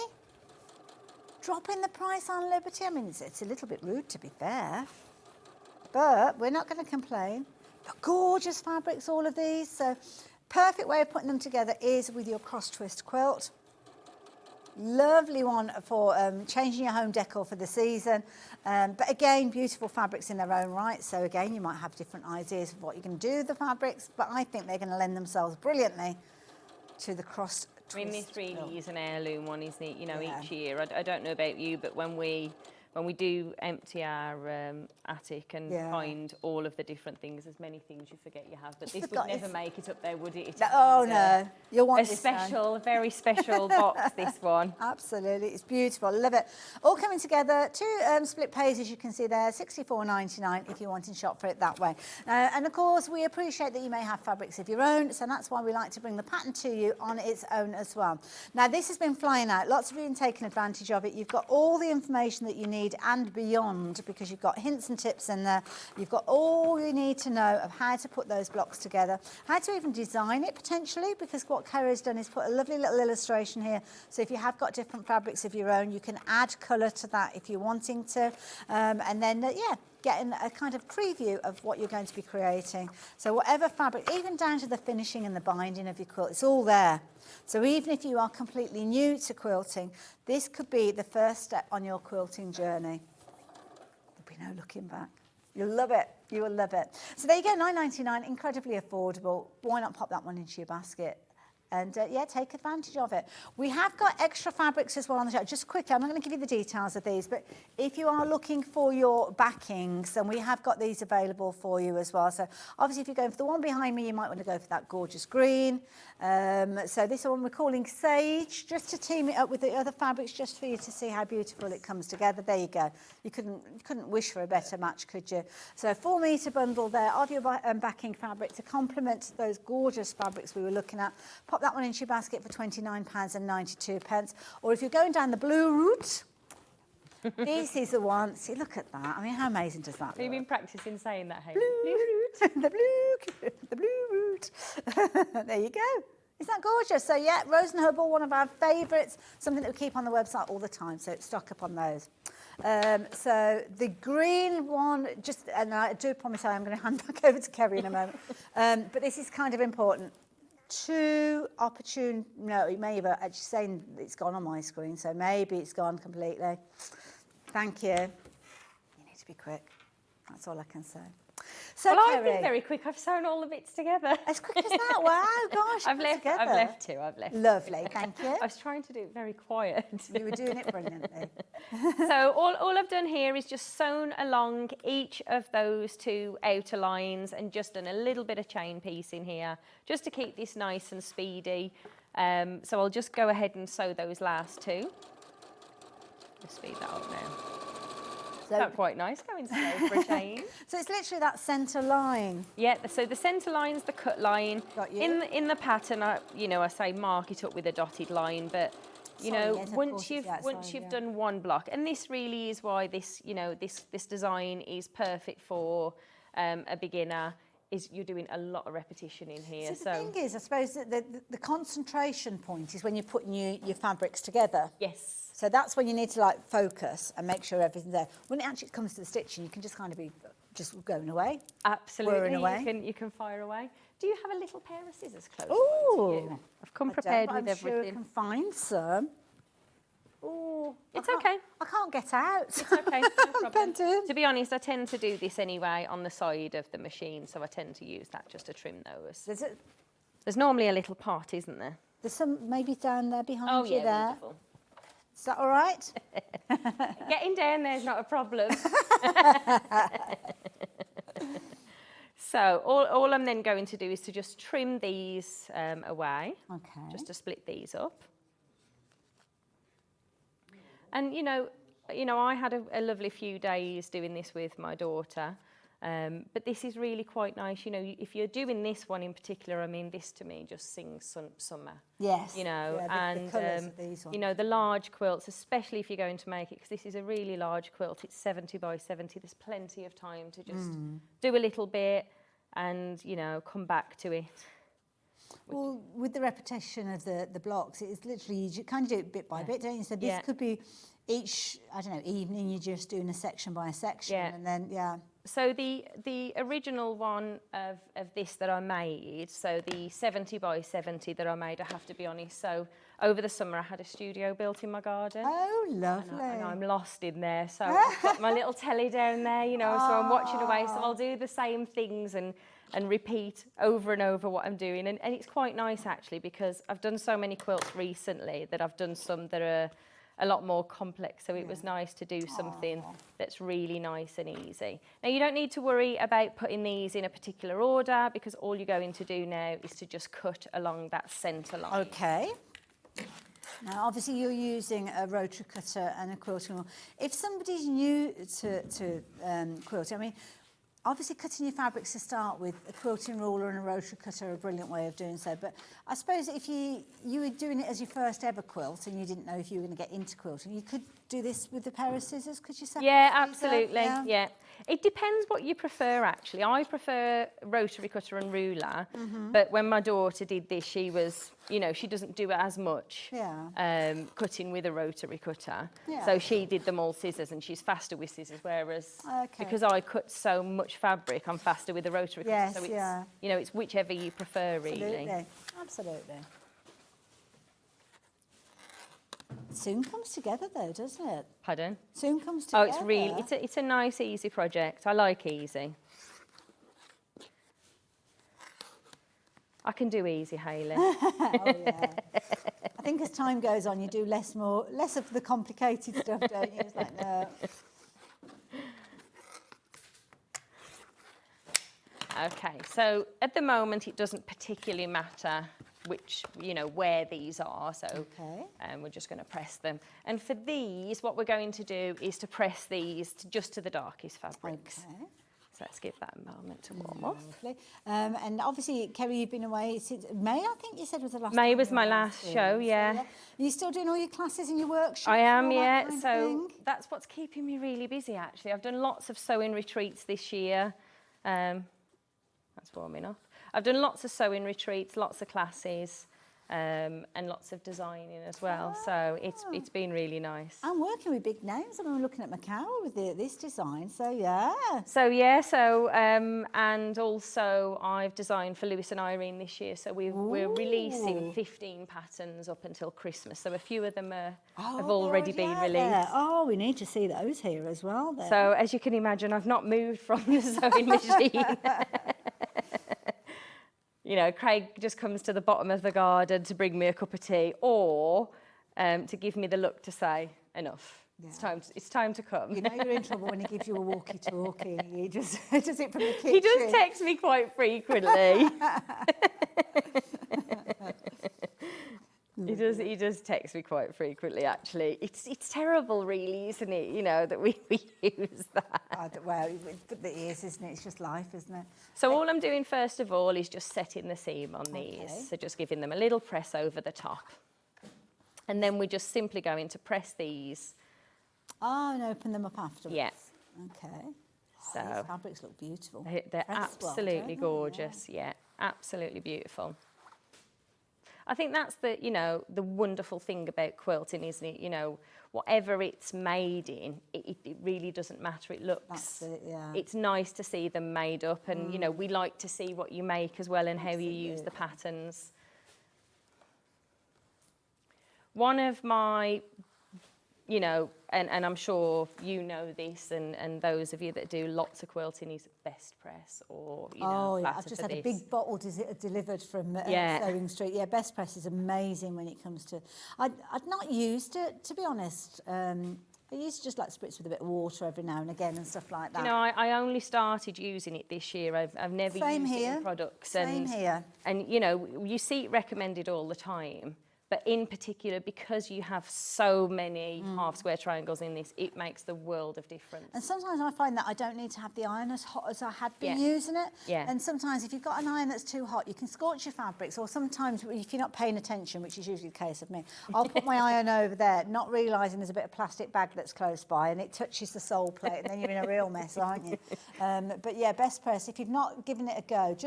Dropping the price on Liberty? I mean, it's a little bit rude to be fair. But we're not going to complain Gorgeous fabrics, all of these. So perfect way of putting them together is with your cross twist quilt. Lovely one for changing your home decor for the season. But again, beautiful fabrics in their own right. So again, you might have different ideas of what you can do with the fabrics, but I think they're going to lend themselves brilliantly to the cross twist. I mean, this really is an heirloom one, isn't it? You know, each year. I don't know about you, but when we do empty our attic and find all of the different things, there's many things you forget you have, but this would never make it up there, would it? Oh no, you'll want a special, very special box, this one. Absolutely, it's beautiful, I love it. All coming together, 2 split pays, as you can see there, $64.99 if you want to shop for it that way. And of course, we appreciate that you may have fabrics of your own, so that's why we like to bring the pattern to you on its own as well. Now, this has been flying out. Lots of you have taken advantage of it. You've got all the information that you need and beyond, because you've got hints and tips in there. You've got all you need to know of how to put those blocks together, how to even design it potentially, because what Kerrie's done is put a lovely little illustration here. So if you have got different fabrics of your own, you can add colour to that if you're wanting to. And then, getting a kind of preview of what you're going to be creating. So whatever fabric, even down to the finishing and the binding of your quilt, it's all there. So even if you are completely new to quilting, this could be the first step on your quilting journey. There'll be no looking back. You'll love it. You will love it. So there you go, $9.99, incredibly affordable. Why not pop that one into your basket? And take advantage of it. We have got extra fabrics as well on the show. Just quickly, I'm not going to give you the details of these, but if you are looking for your backings, then we have got these available for you as well. So obviously, if you're going for the one behind me, you might want to go for that gorgeous green. So this one we're calling Sage, just to team it up with the other fabrics, just for you to see how beautiful it comes together. There you go. You couldn't wish for a better match, could you? So 4 metre bundle there of your backing fabric to complement those gorgeous fabrics we were looking at. Pop that one into your basket for £29.92. Or if you're going down the blue route, this is the one. See, look at that. I mean, how amazing does that look? Have you been practicing saying that, Hayley? Blue route. The blue route. There you go. Isn't that gorgeous? So yeah, Rose and Herbal, one of our favourites, something that we keep on the website all the time, so stock up on those. So the green one, and I do promise I am going to hand back over to Kerrie in a moment, but this is kind of important. 2 opportune, no, it may have actually saying it's gone on my screen, so maybe it's gone completely. Thank you. You need to be quick. That's all I can say. So, well, Kerrie, I've been very quick. I've sewn all the bits together. As quick as that? Wow, gosh. I've left 2. I've left. Lovely, thank you. I was trying to do it very quiet. You were doing it brilliantly. So all I've done here is just sewn along each of those 2 outer lines and just done a little bit of chain piece in here, just to keep this nice and speedy. So I'll just go ahead and sew those last 2. Just speed that up now. That's quite nice, going slow for a change. So it's literally that centre line. Yeah, so the centre line's the cut line. Got you. In the pattern, I say mark it up with a dotted line, but once you've done one block, and this really is why this design is perfect for a beginner. Is you're doing a lot of repetition in here. So the thing is, I suppose that the concentration point is when you're putting your fabrics together. Yes. So that's when you need to focus and make sure everything's there. When it actually comes to the stitching, you can just kind of be just going away. Absolutely, away. You can fire away. Do you have a little pair of scissors close to you? I've come prepared with everything. I'm sure I can find some. Oh, it's okay. I can't get out. It's okay, no problem. To be honest, I tend to do this anyway on the side of the machine, so I tend to use that just to trim those. There's normally a little part, isn't there? There's some maybe down there behind you there. Wonderful. Is that all right? Getting down there's not a problem. So all I'm then going to do is to just trim these away. Okay. Just to split these up. And I had a lovely few days doing this with my daughter. But this is really quite nice. If you're doing this one in particular, I mean, this to me just sings summer. Yes. The colours of these ones. The large quilts, especially if you're going to make it, because this is a really large quilt. It's 70 by 70. There's plenty of time to just do a little bit and, come back to it. Well, with the repetition of the blocks, it's literally, you kind of do it bit by bit, don't you? So this could be each, evening you're just doing a section by a section, and then, So the original one of this that I made, so the 70 by 70 that I made, I have to be honest, so over the summer I had a studio built in my garden. Oh, lovely. And I'm lost in there, so I've got my little telly down there, you know, so I'm watching away, so I'll do the same things and repeat over and over what I'm doing. And it's quite nice actually, because I've done so many quilts recently that I've done some that are a lot more complex, so it was nice to do something that's really nice and easy. Now you don't need to worry about putting these in a particular order, because all you're going to do now is to just cut along that centre line. Okay. Now obviously you're using a rotary cutter and a quilting rule. If somebody's new to quilting, I mean, obviously cutting your fabrics to start with, a quilting ruler and a rotary cutter are a brilliant way of doing so. But I suppose if you were doing it as your first ever quilt and you didn't know if you were going to get into quilting, you could do this with a pair of scissors, could you say? Yeah, absolutely, yeah. It depends what you prefer actually. I prefer rotary cutter and ruler, but when my daughter did this, she was, you know, she doesn't do it as much, cutting with a rotary cutter. So she did them all scissors, and she's faster with scissors, whereas because I cut so much fabric, I'm faster with a rotary cutter. So it's, you know, it's whichever you prefer really. Absolutely. It soon comes together though, doesn't it? Pardon? Soon comes together. Oh, it's really, it's a nice, easy project. I like easy. I can do easy, Hayley. Oh, yeah. I think as time goes on, you do less of the complicated stuff, don't you? It's like, no. Okay, so at the moment, it doesn't particularly matter which, you know, where these are. So we're just going to press them. And for these, what we're going to do is to press these just to the darkest fabrics. Okay. So let's give that a moment to warm up. Lovely. And obviously, Kerrie, you've been away since May, I think you said was the last May time was you my were last on show, school. yeah. Are you still doing all your classes and your workshops? I am, and all yeah. that kind of So thing? that's what's keeping me really busy, actually. I've done lots of sewing retreats this year. That's warming up. I've done lots of sewing retreats, lots of classes, and lots of designing as well. So it's been really nice. I'm working with big names. I mean, we're looking at Macau with this design. So yeah. And also I've designed for Lewis and Irene this year. So we're releasing 15 patterns up until Christmas. So a few of them have already been released. Oh, we need to see those here as well then. So as you can imagine, I've not moved from the sewing machine. You know, Craig just comes to the bottom of the garden to bring me a cup of tea, or to give me the look to say, enough. Yeah. It's time to come. You know you're in trouble when he gives you a walkie-talkie. He just does it from the kitchen. He does text me quite frequently. He does text me quite frequently, actually. It's terrible, really, isn't it? You know, that we use that. Well, it is, isn't it? It's just life, isn't it? So all I'm doing, first of all, is just setting the seam on these. So just giving them a little press over the top. And then we're just simply going to press these. Oh, and open them up afterwards. Yeah. Okay. So these fabrics look beautiful. They're absolutely gorgeous. Yeah, absolutely beautiful. I think that's the wonderful thing about quilting, isn't it? You know, whatever it's made in, it really doesn't matter. It looks, that's it, yeah. It's nice to see them made up, and you know, we like to see what you make as well and how you use the patterns. One of my, you know, and I'm sure you know this, and those of you that do lots of quilting, is best press, or, you know, I've just had a big bottle delivered from Sewing Street. Yeah, best press is amazing when it comes to... I'd not used it, to be honest. I used to just like spritz with a bit of water every now and again and stuff like that. You know, I only started using it this year. I've never used it in products. Same here. And, you know, you see it recommended all the time. But in particular, because you have so many half square triangles in this, it makes the world of difference. And sometimes I find that I don't need to have the iron as hot as I had been using it. Yeah. And sometimes if you've got an iron that's too hot, you can scorch your fabrics, or sometimes if you're not paying attention, which is usually the case of me, I'll put my iron over there, not realising there's a bit of plastic bag that's close by, and it touches the sole plate, and then you're in a real mess, aren't you? But yeah, best press, if you've not given it a go,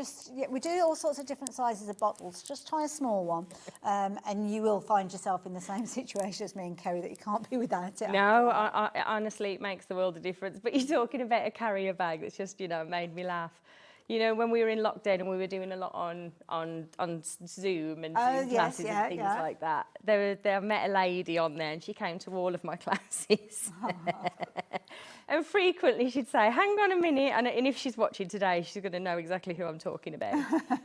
we do all sorts of different sizes of bottles, just try a small one, and you will find yourself in the same situation as me and Kerrie, that you can't be without it. No, I honestly, it makes the world a difference. But you're talking about a carrier bag that's just, you know, made me laugh. You know, when we were in lockdown and we were doing a lot on Zoom and Zoom classes and things like that, I met a lady on there and she came to all of my classes. And frequently she'd say, hang on a minute, and if she's watching today, she's going to know exactly who I'm talking about.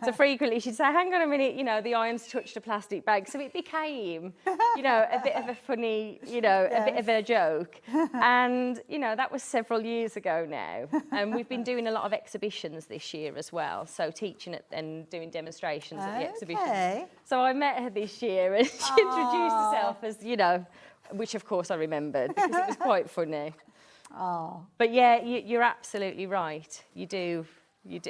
So frequently she'd say, hang on a minute, you know, the iron's touched a plastic bag. So it became, you know, a bit of a funny, you know, a bit of a joke. And, you know, that was several years ago now. And we've been doing a lot of exhibitions this year as well. So teaching it and doing demonstrations at the exhibition. So I met her this year and she introduced herself as, you know, which of course I remembered because it was quite funny. Oh. But yeah, you're absolutely right. You do. You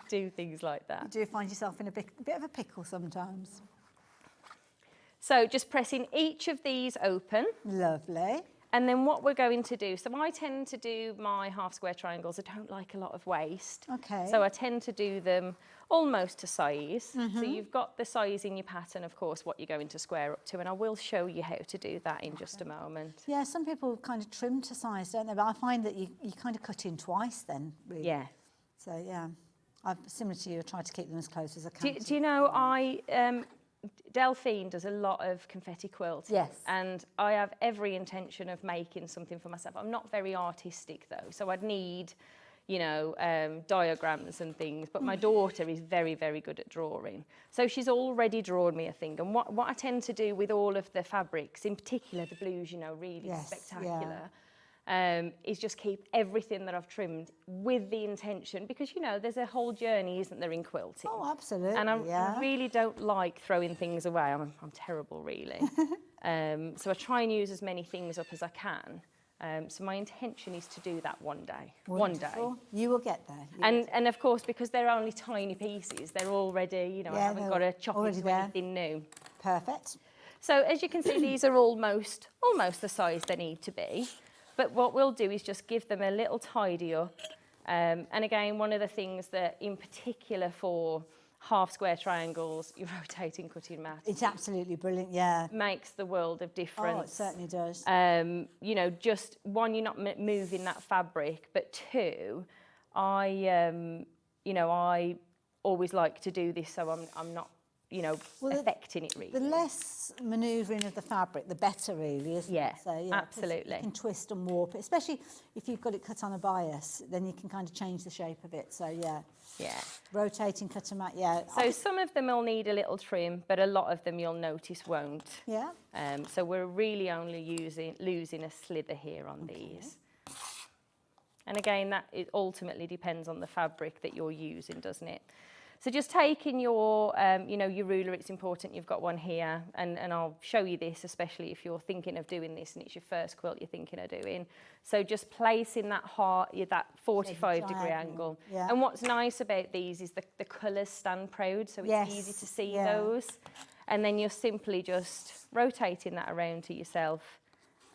do things like that. You do find yourself in a bit of a pickle sometimes. So just pressing each of these open. Lovely. And then what we're going to do, so I tend to do my half square triangles. I don't like a lot of waste. Okay. So I tend to do them almost to size. So you've got the size in your pattern, of course, what you're going to square up to, and I will show you how to do that in just a moment. Yeah, some people kind of trim to size, don't they? But I find that you kind of cut in twice then, really. Yeah. So, yeah, similar to you, I try to keep them as close as I can. Do you know, Delphine does a lot of confetti quilting. Yes. And I have every intention of making something for myself. I'm not very artistic though, so I'd need, you know, diagrams and things. But my daughter is very, very good at drawing. So she's already drawn me a thing. And what I tend to do with all of the fabrics, in particular the blues, you know, really spectacular, is just keep everything that I've trimmed with the intention, because, you know, there's a whole journey, isn't there, in quilting? Oh, absolutely, and I really don't like throwing things away. I'm terrible, really. So I try and use as many things up as I can. So my intention is to do that one day. Wonderful. One day. You will get there. And of course, because they're only tiny pieces, they're already, you know, I haven't got to chop into anything new. Perfect. So as you can see, these are almost the size they need to be. But what we'll do is just give them a little tidy up. And again, one of the things that in particular for half square triangles, your rotating cutting mat. It's absolutely brilliant, yeah. Makes the world of difference. Oh, it certainly does. You know, just one, you're not moving that fabric, but two, you know, I always like to do this so I'm not, you know, affecting it really. The less manoeuvring of the fabric, the better really, isn't it? So, yeah, absolutely. You can twist and warp it, especially if you've got it cut on a bias, then you can kind of change the shape of it. So, yeah. Yeah. Rotating cutter mat, yeah. So some of them will need a little trim, but a lot of them you'll notice won't. Yeah. So we're really only losing a slither here on these. And again, that it ultimately depends on the fabric that you're using, doesn't it? So just taking your, you know, your ruler, it's important you've got one here, and I'll show you this, especially if you're thinking of doing this and it's your first quilt you're thinking of doing. So just placing that 45-degree angle. Yeah. And what's nice about these is the colours stand proud, so it's easy to see those. And then you're simply just rotating that around to yourself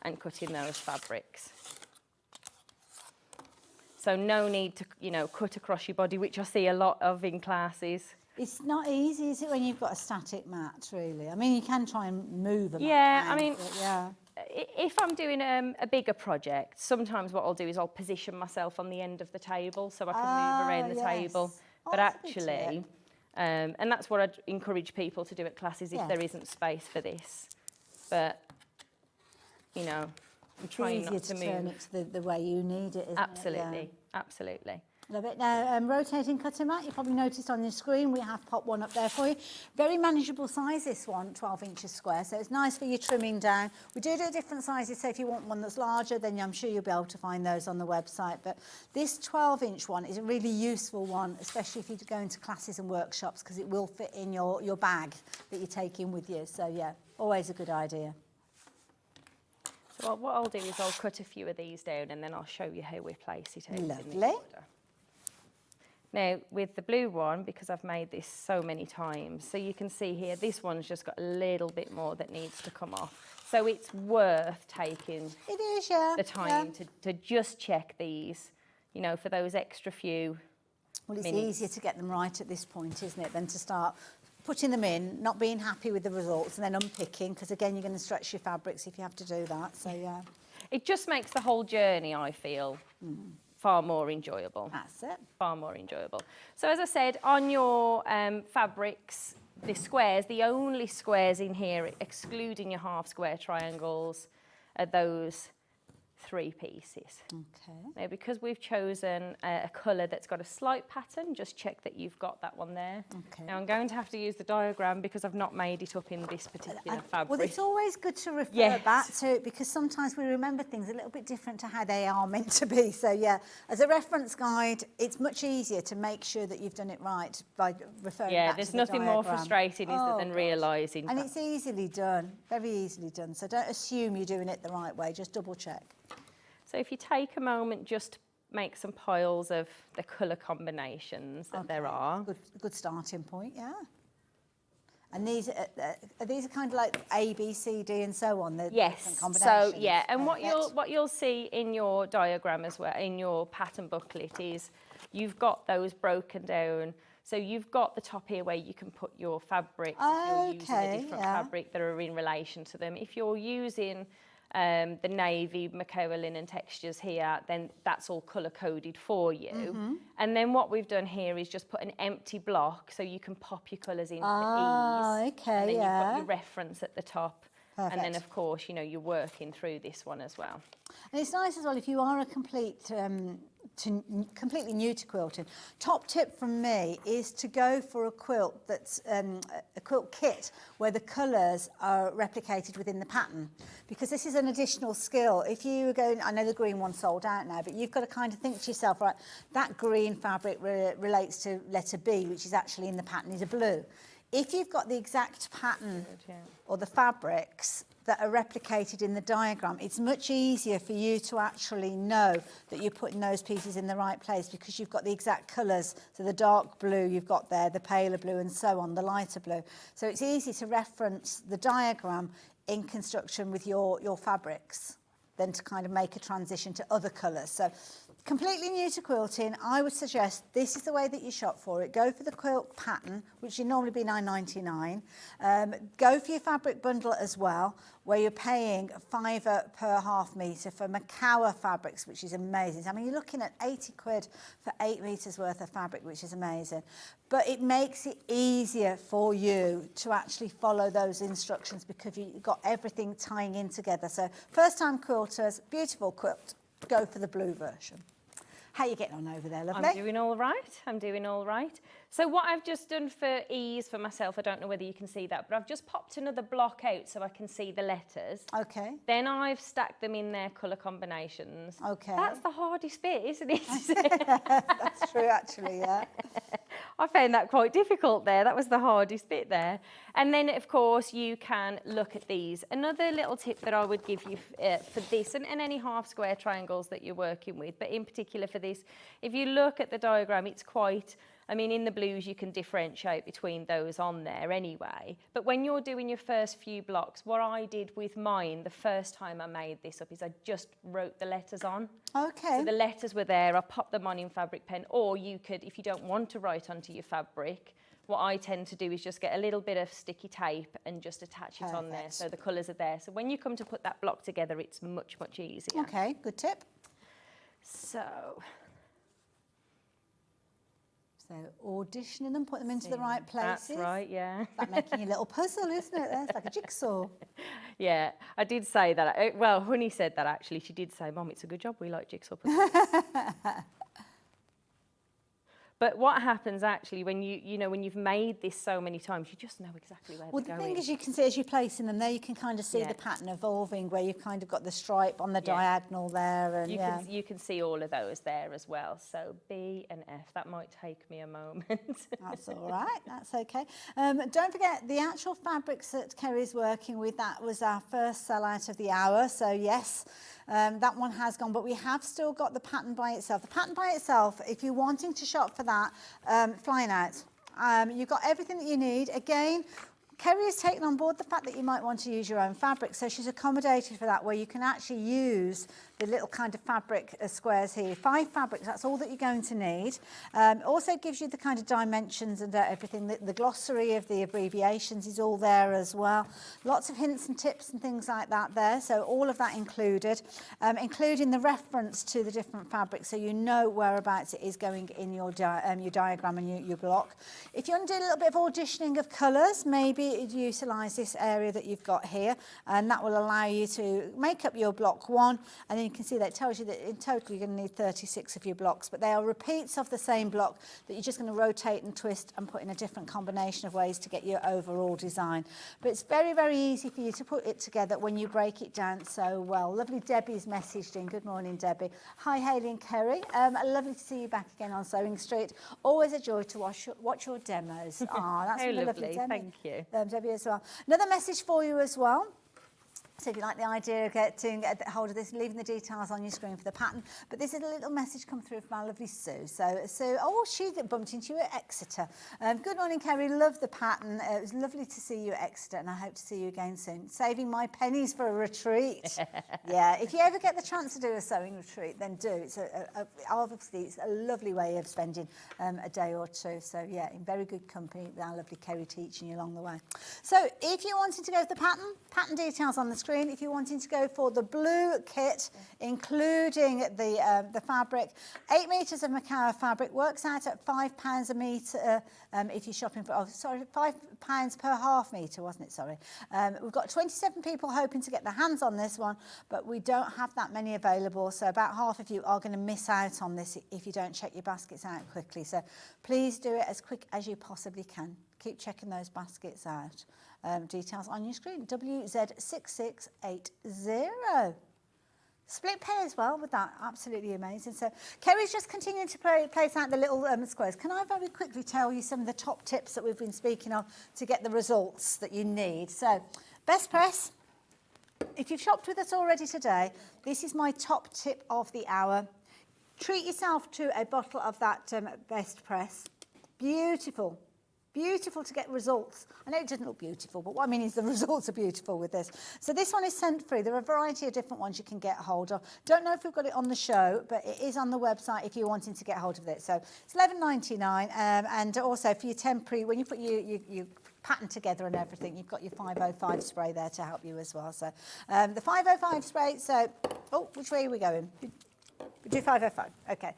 and cutting those fabrics. So no need to, you know, cut across your body, which I see a lot of in classes. It's not easy, is it, when you've got a static mat, really? I mean, you can try and move a mat. Yeah, I mean, yeah. If I'm doing a bigger project, sometimes what I'll do is I'll position myself on the end of the table so I can move around the table. But actually, and that's what I'd encourage people to do at classes if there isn't space for this. But, you know, I'm trying not to move. Turn it the way you need it, isn't absolutely, it? Yeah. Absolutely. Love it. Now, rotating cutting mat, you probably noticed on your screen, we have popped one up there for you. Very manageable size, this one, 12 inches square, so it's nice for your trimming down. We do different sizes, so if you want one that's larger, then I'm sure you'll be able to find those on the website. But this 12-inch one is a really useful one, especially if you go into classes and workshops, because it will fit in your bag that you take in with you. So, yeah, always a good idea. So what I'll do is I'll cut a few of these down and then I'll show you how we place it out. Lovely. Now, with the blue one, because I've made this so many times, so you can see here, this one's just got a little bit more that needs to come off. So it's worth taking the time to just check these, you know, for those extra few Well, it's minutes. easier to get them right at this point, isn't it, than to start putting them in, not being happy with the results, and then unpicking, because again, you're going to stretch your fabrics if you have to do that. So yeah, it just makes the whole journey, I feel, far more enjoyable. That's it. Far more enjoyable. So as I said, on your fabrics, the squares, the only squares in here, excluding your half square triangles, are those 3 pieces. Okay. Now, because we've chosen a colour that's got a slight pattern, just check that you've got that one there. Okay. Now, I'm going to have to use the diagram because I've not made it up in this particular fabric. Well, it's always good to refer back to it, because sometimes we remember things a little bit different to how they are meant to be. So yeah, as a reference guide, it's much easier to make sure that you've done it right by referring back to the diagram. Yeah, there's nothing more frustrating, is there, than realising. And it's easily done, very easily done. So don't assume you're doing it the right way, just double check. So if you take a moment, just make some piles of the colour combinations that there are. Good starting point, yeah. And these are kind of like A, B, C, D, and so on. The different combinations. So yeah, and what you'll see in your diagram as well, in your pattern booklet, is you've got those broken down. So you've got the top here where you can put your fabrics. If you're using a different fabric that are in relation to them. If you're using the navy Makoa linen textures here, then that's all colour coded for you. And then what we've done here is just put an empty block so you can pop your colours in for ease. Okay, and then you've got your reference at the top. Perfect. And then of course, you know, you're working through this one as well. And it's nice as well if you are a completely new to quilting. Top tip from me is to go for a quilt that's a quilt kit where the colours are replicated within the pattern, because this is an additional skill. If you go, I know the green one's sold out now, but you've got to kind of think to yourself, right, that green fabric relates to letter B, which is actually in the pattern is a blue. If you've got the exact pattern or the fabrics that are replicated in the diagram, it's much easier for you to actually know that you're putting those pieces in the right place, because you've got the exact colours. So the dark blue you've got there, the paler blue, and so on, the lighter blue. So it's easy to reference the diagram in construction with your fabrics than to kind of make a transition to other colours. So completely new to quilting, I would suggest this is the way that you shop for it. Go for the quilt pattern, which would normally be $9.99. Go for your fabric bundle as well, where you're paying £5 per half metre for Makoa fabrics, which is amazing. I mean, you're looking at 80 quid for 8 metres worth of fabric, which is amazing. But it makes it easier for you to actually follow those instructions, because you've got everything tying in together. So first time quilters, beautiful quilt, go for the blue version. How are you getting on over there, lovely? I'm doing all right. I'm doing all right. So what I've just done for ease for myself, I don't know whether you can see that, but I've just popped another block out so I can see the letters. Okay. Then I've stacked them in their colour combinations. Okay. That's the hardest bit, isn't it? That's true, actually, yeah. I found that quite difficult there. That was the hardest bit there. And then, of course, you can look at these. Another little tip that I would give you for this, and any half square triangles that you're working with, but in particular for this, if you look at the diagram, it's quite, I mean, in the blues, you can differentiate between those on there anyway. But when you're doing your first few blocks, what I did with mine the first time I made this up is I just wrote the letters on. Okay. So the letters were there, I popped them on in fabric pen, or you could, if you don't want to write onto your fabric, what I tend to do is just get a little bit of sticky tape and just attach it on there so the colours are there. So when you come to put that block together, it's much, much easier. Okay, good tip. So auditioning them, put them into the right places. That's right, yeah. It's like making a little puzzle, isn't it? It's like a jigsaw. Yeah, I did say that. Well, Honey said that actually. She did say, Mum, it's a good job we like jigsaw puzzles. But what happens actually when when you've made this so many times, you just know exactly where they're going. Well, the thing is, you can see as you're placing them there, you can kind of see the pattern evolving, where you've kind of got the stripe on the diagonal there, and you can see all of those there as well. So B and F, that might take me a moment. That's all right. That's okay. Don't forget the actual fabrics that Kerrie's working with. That was our first sellout of the hour. So yes. That one has gone, but we have still got the pattern by itself. The pattern by itself, if you're wanting to shop for that, flying out. You've got everything that you need. Again, Kerrie has taken on board the fact that you might want to use your own fabric, so she's accommodated for that, where you can actually use the little kind of fabric squares here. 5 fabrics, that's all that you're going to need. Also gives you the kind of dimensions and everything. The glossary of the abbreviations is all there as well. Lots of hints and tips and things like that there. So all of that included, including the reference to the different fabrics, so you know whereabouts it is going in your diagram and your block. If you want to do a little bit of auditioning of colours, maybe utilise this area that you've got here, and that will allow you to make up your block 1, and then you can see that it tells you that in total you're going to need 36 of your blocks, but they are repeats of the same block that you're just going to rotate and twist and put in a different combination of ways to get your overall design. But it's very, very easy for you to put it together when you break it down so well. Lovely Debbie's messaged in. Good morning, Debbie. Hi, Hayley and Kerrie. Lovely to see you back again on Sewing Street. Always a joy to watch your demos. Ah, that's How really lovely. Debbie. Thank you. Debbie as well. Another message for you as well. So if you like the idea of getting hold of this, leaving the details on your screen for the pattern. But this is a little message come through from our lovely Sue. So Sue, oh, she bumped into you at Exeter. Good morning, Kerrie. Love the pattern. It was lovely to see you at Exeter, and I hope to see you again soon. Saving my pennies for a retreat. Yeah, if you ever get the chance to do a sewing retreat, then do. It's obviously it's a lovely way of spending a day or two. So yeah, in very good company with our lovely Kerrie teaching you along the way. So if you wanted to go for the pattern details on the screen. If you're wanting to go for the blue kit, including the fabric, 8 metres of Macara fabric works out at £5 a metre if you're shopping for, £5 per half metre, wasn't it? Sorry. We've got 27 people hoping to get their hands on this one, but we don't have that many available, so about half of you are going to miss out on this if you don't check your baskets out quickly. So please do it as quick as you possibly can. Keep checking those baskets out. Details on your screen, WZ6680. Split pay as well with that, absolutely amazing. So Kerrie's just continuing to place out the little squares. Can I very quickly tell you some of the top tips that we've been speaking of to get the results that you need? So best press. If you've shopped with us already today, this is my top tip of the hour. Treat yourself to a bottle of that best press. Beautiful. Beautiful to get results. I know it doesn't look beautiful, but what I mean is the results are beautiful with this. So this one is scent free. There are a variety of different ones you can get hold of. Don't know if we've got it on the show, but it is on the website if you're wanting to get hold of it. So it's £11.99, and also for your temporary, when you put your pattern together and everything, you've got your 505 spray there to help you as well. So the 505 spray, so, oh, which way are we going? We do 505, okay.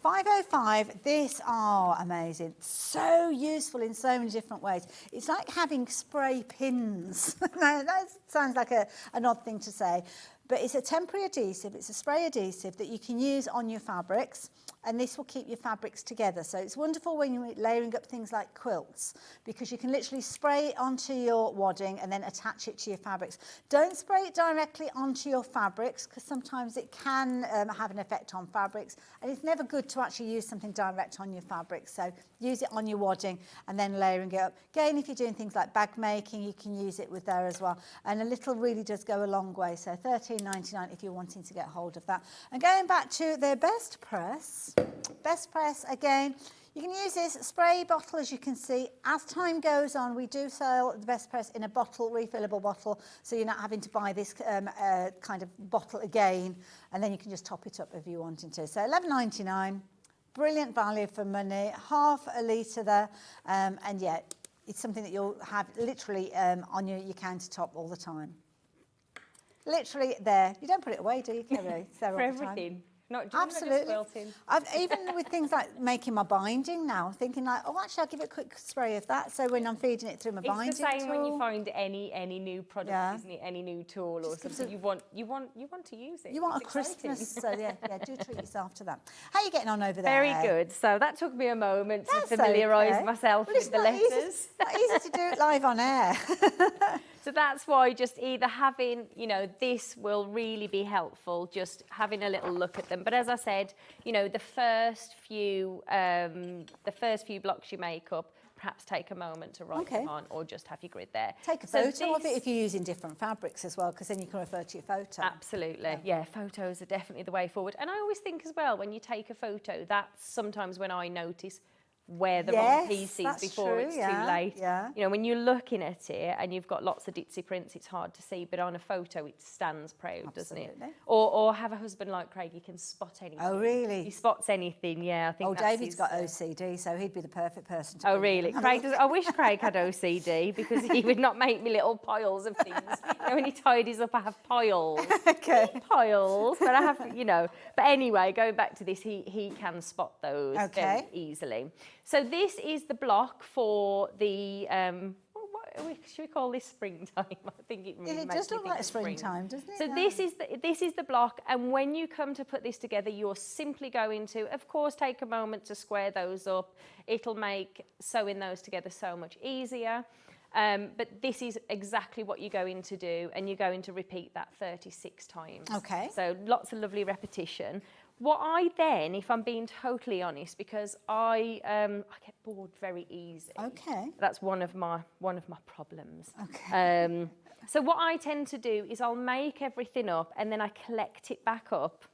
505, this are amazing. So useful in so many different ways. It's like having spray pins. Now, that sounds like an odd thing to say, but it's a temporary adhesive. It's a spray adhesive that you can use on your fabrics, and this will keep your fabrics together. So it's wonderful when you're layering up things like quilts, because you can literally spray it onto your wadding and then attach it to your fabrics. Don't spray it directly onto your fabrics, because sometimes it can have an effect on fabrics, and it's never good to actually use something direct on your fabrics. So use it on your wadding and then layering it up. Again, if you're doing things like bag making, you can use it with there as well. And a little really does go a long way. So £13.99 if you're wanting to get hold of that. And going back to their best press again, you can use this spray bottle, as you can see. As time goes on, we do sell the best press in a bottle, refillable bottle, so you're not having to buy this kind of bottle again, and then you can just top it up if you wanted to. So £11.99, brilliant value for money, half a litre there, and yet it's something that you'll have literally on your countertop all the time. Literally there. You don't put it away, do you, Kerrie? For everything. Not just absolutely. quilting. Even with things like making my binding now, thinking like, oh, actually, I'll give it a quick spray of that. So when I'm feeding it through my binding It's the same tool. when you find any new product, isn't it? Any new tool or something, you want to use it. You want it's a Christmas, exciting. so yeah, do treat yourself to that. How are you getting on over there? Very good. So that took me a moment to familiarise myself with the letters. It's not easy to do it live on air. So that's why just either having, this will really be helpful, just having a little look at them. But as I said, the first few blocks you make up, perhaps take a moment to write them on, or just have your grid there. Take a photo of it if you're using different fabrics as well, because then you can refer to your photo. Absolutely, yeah, photos are definitely the way forward. And I always think as well, when you take a photo, that's sometimes when I notice wear the wrong pieces before it's too late. You know, when you're looking at it and you've got lots of ditzy prints, it's hard to see, but on a photo it stands proud, doesn't it? Or have a husband like Craig, you can spot anything. Oh, really? He spots anything, yeah. I think Oh, that's David's got OCD, so he'd be the perfect person to Oh, bring really? in. Craig does, I wish Craig had OCD because he would not make me little piles of things. You know, when he tidies up, I have piles. Okay. Piles, but I have, you know. But anyway, going back to this, he can spot those very easily. So this is the block for the, what should we call this springtime? I think it really It makes does me look think like of springtime, doesn't it? So this is the block, and when you come to put this together, you're simply going to, of course, take a moment to square those up. It'll make sewing those together so much easier. But this is exactly what you're going to do, and you're going to repeat that 36 times. Okay. So lots of lovely repetition. What I then, if I'm being totally honest, because I get bored very easy. Okay. That's one of my problems. Okay. So what I tend to do is I'll make everything up and then I collect it back up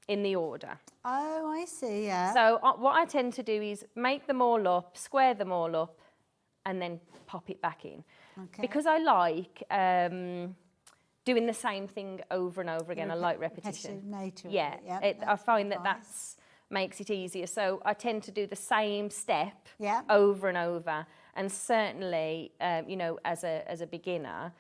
in the order. Oh, I see, yeah. So what I tend to do is make them all up, square them all up, and then pop it back in. Okay. Because I like doing the same thing over and over again. I like repetition. Nature. Yeah, I find that makes it easier. So I tend to do the same step over and over. And certainly, you know, as a beginner,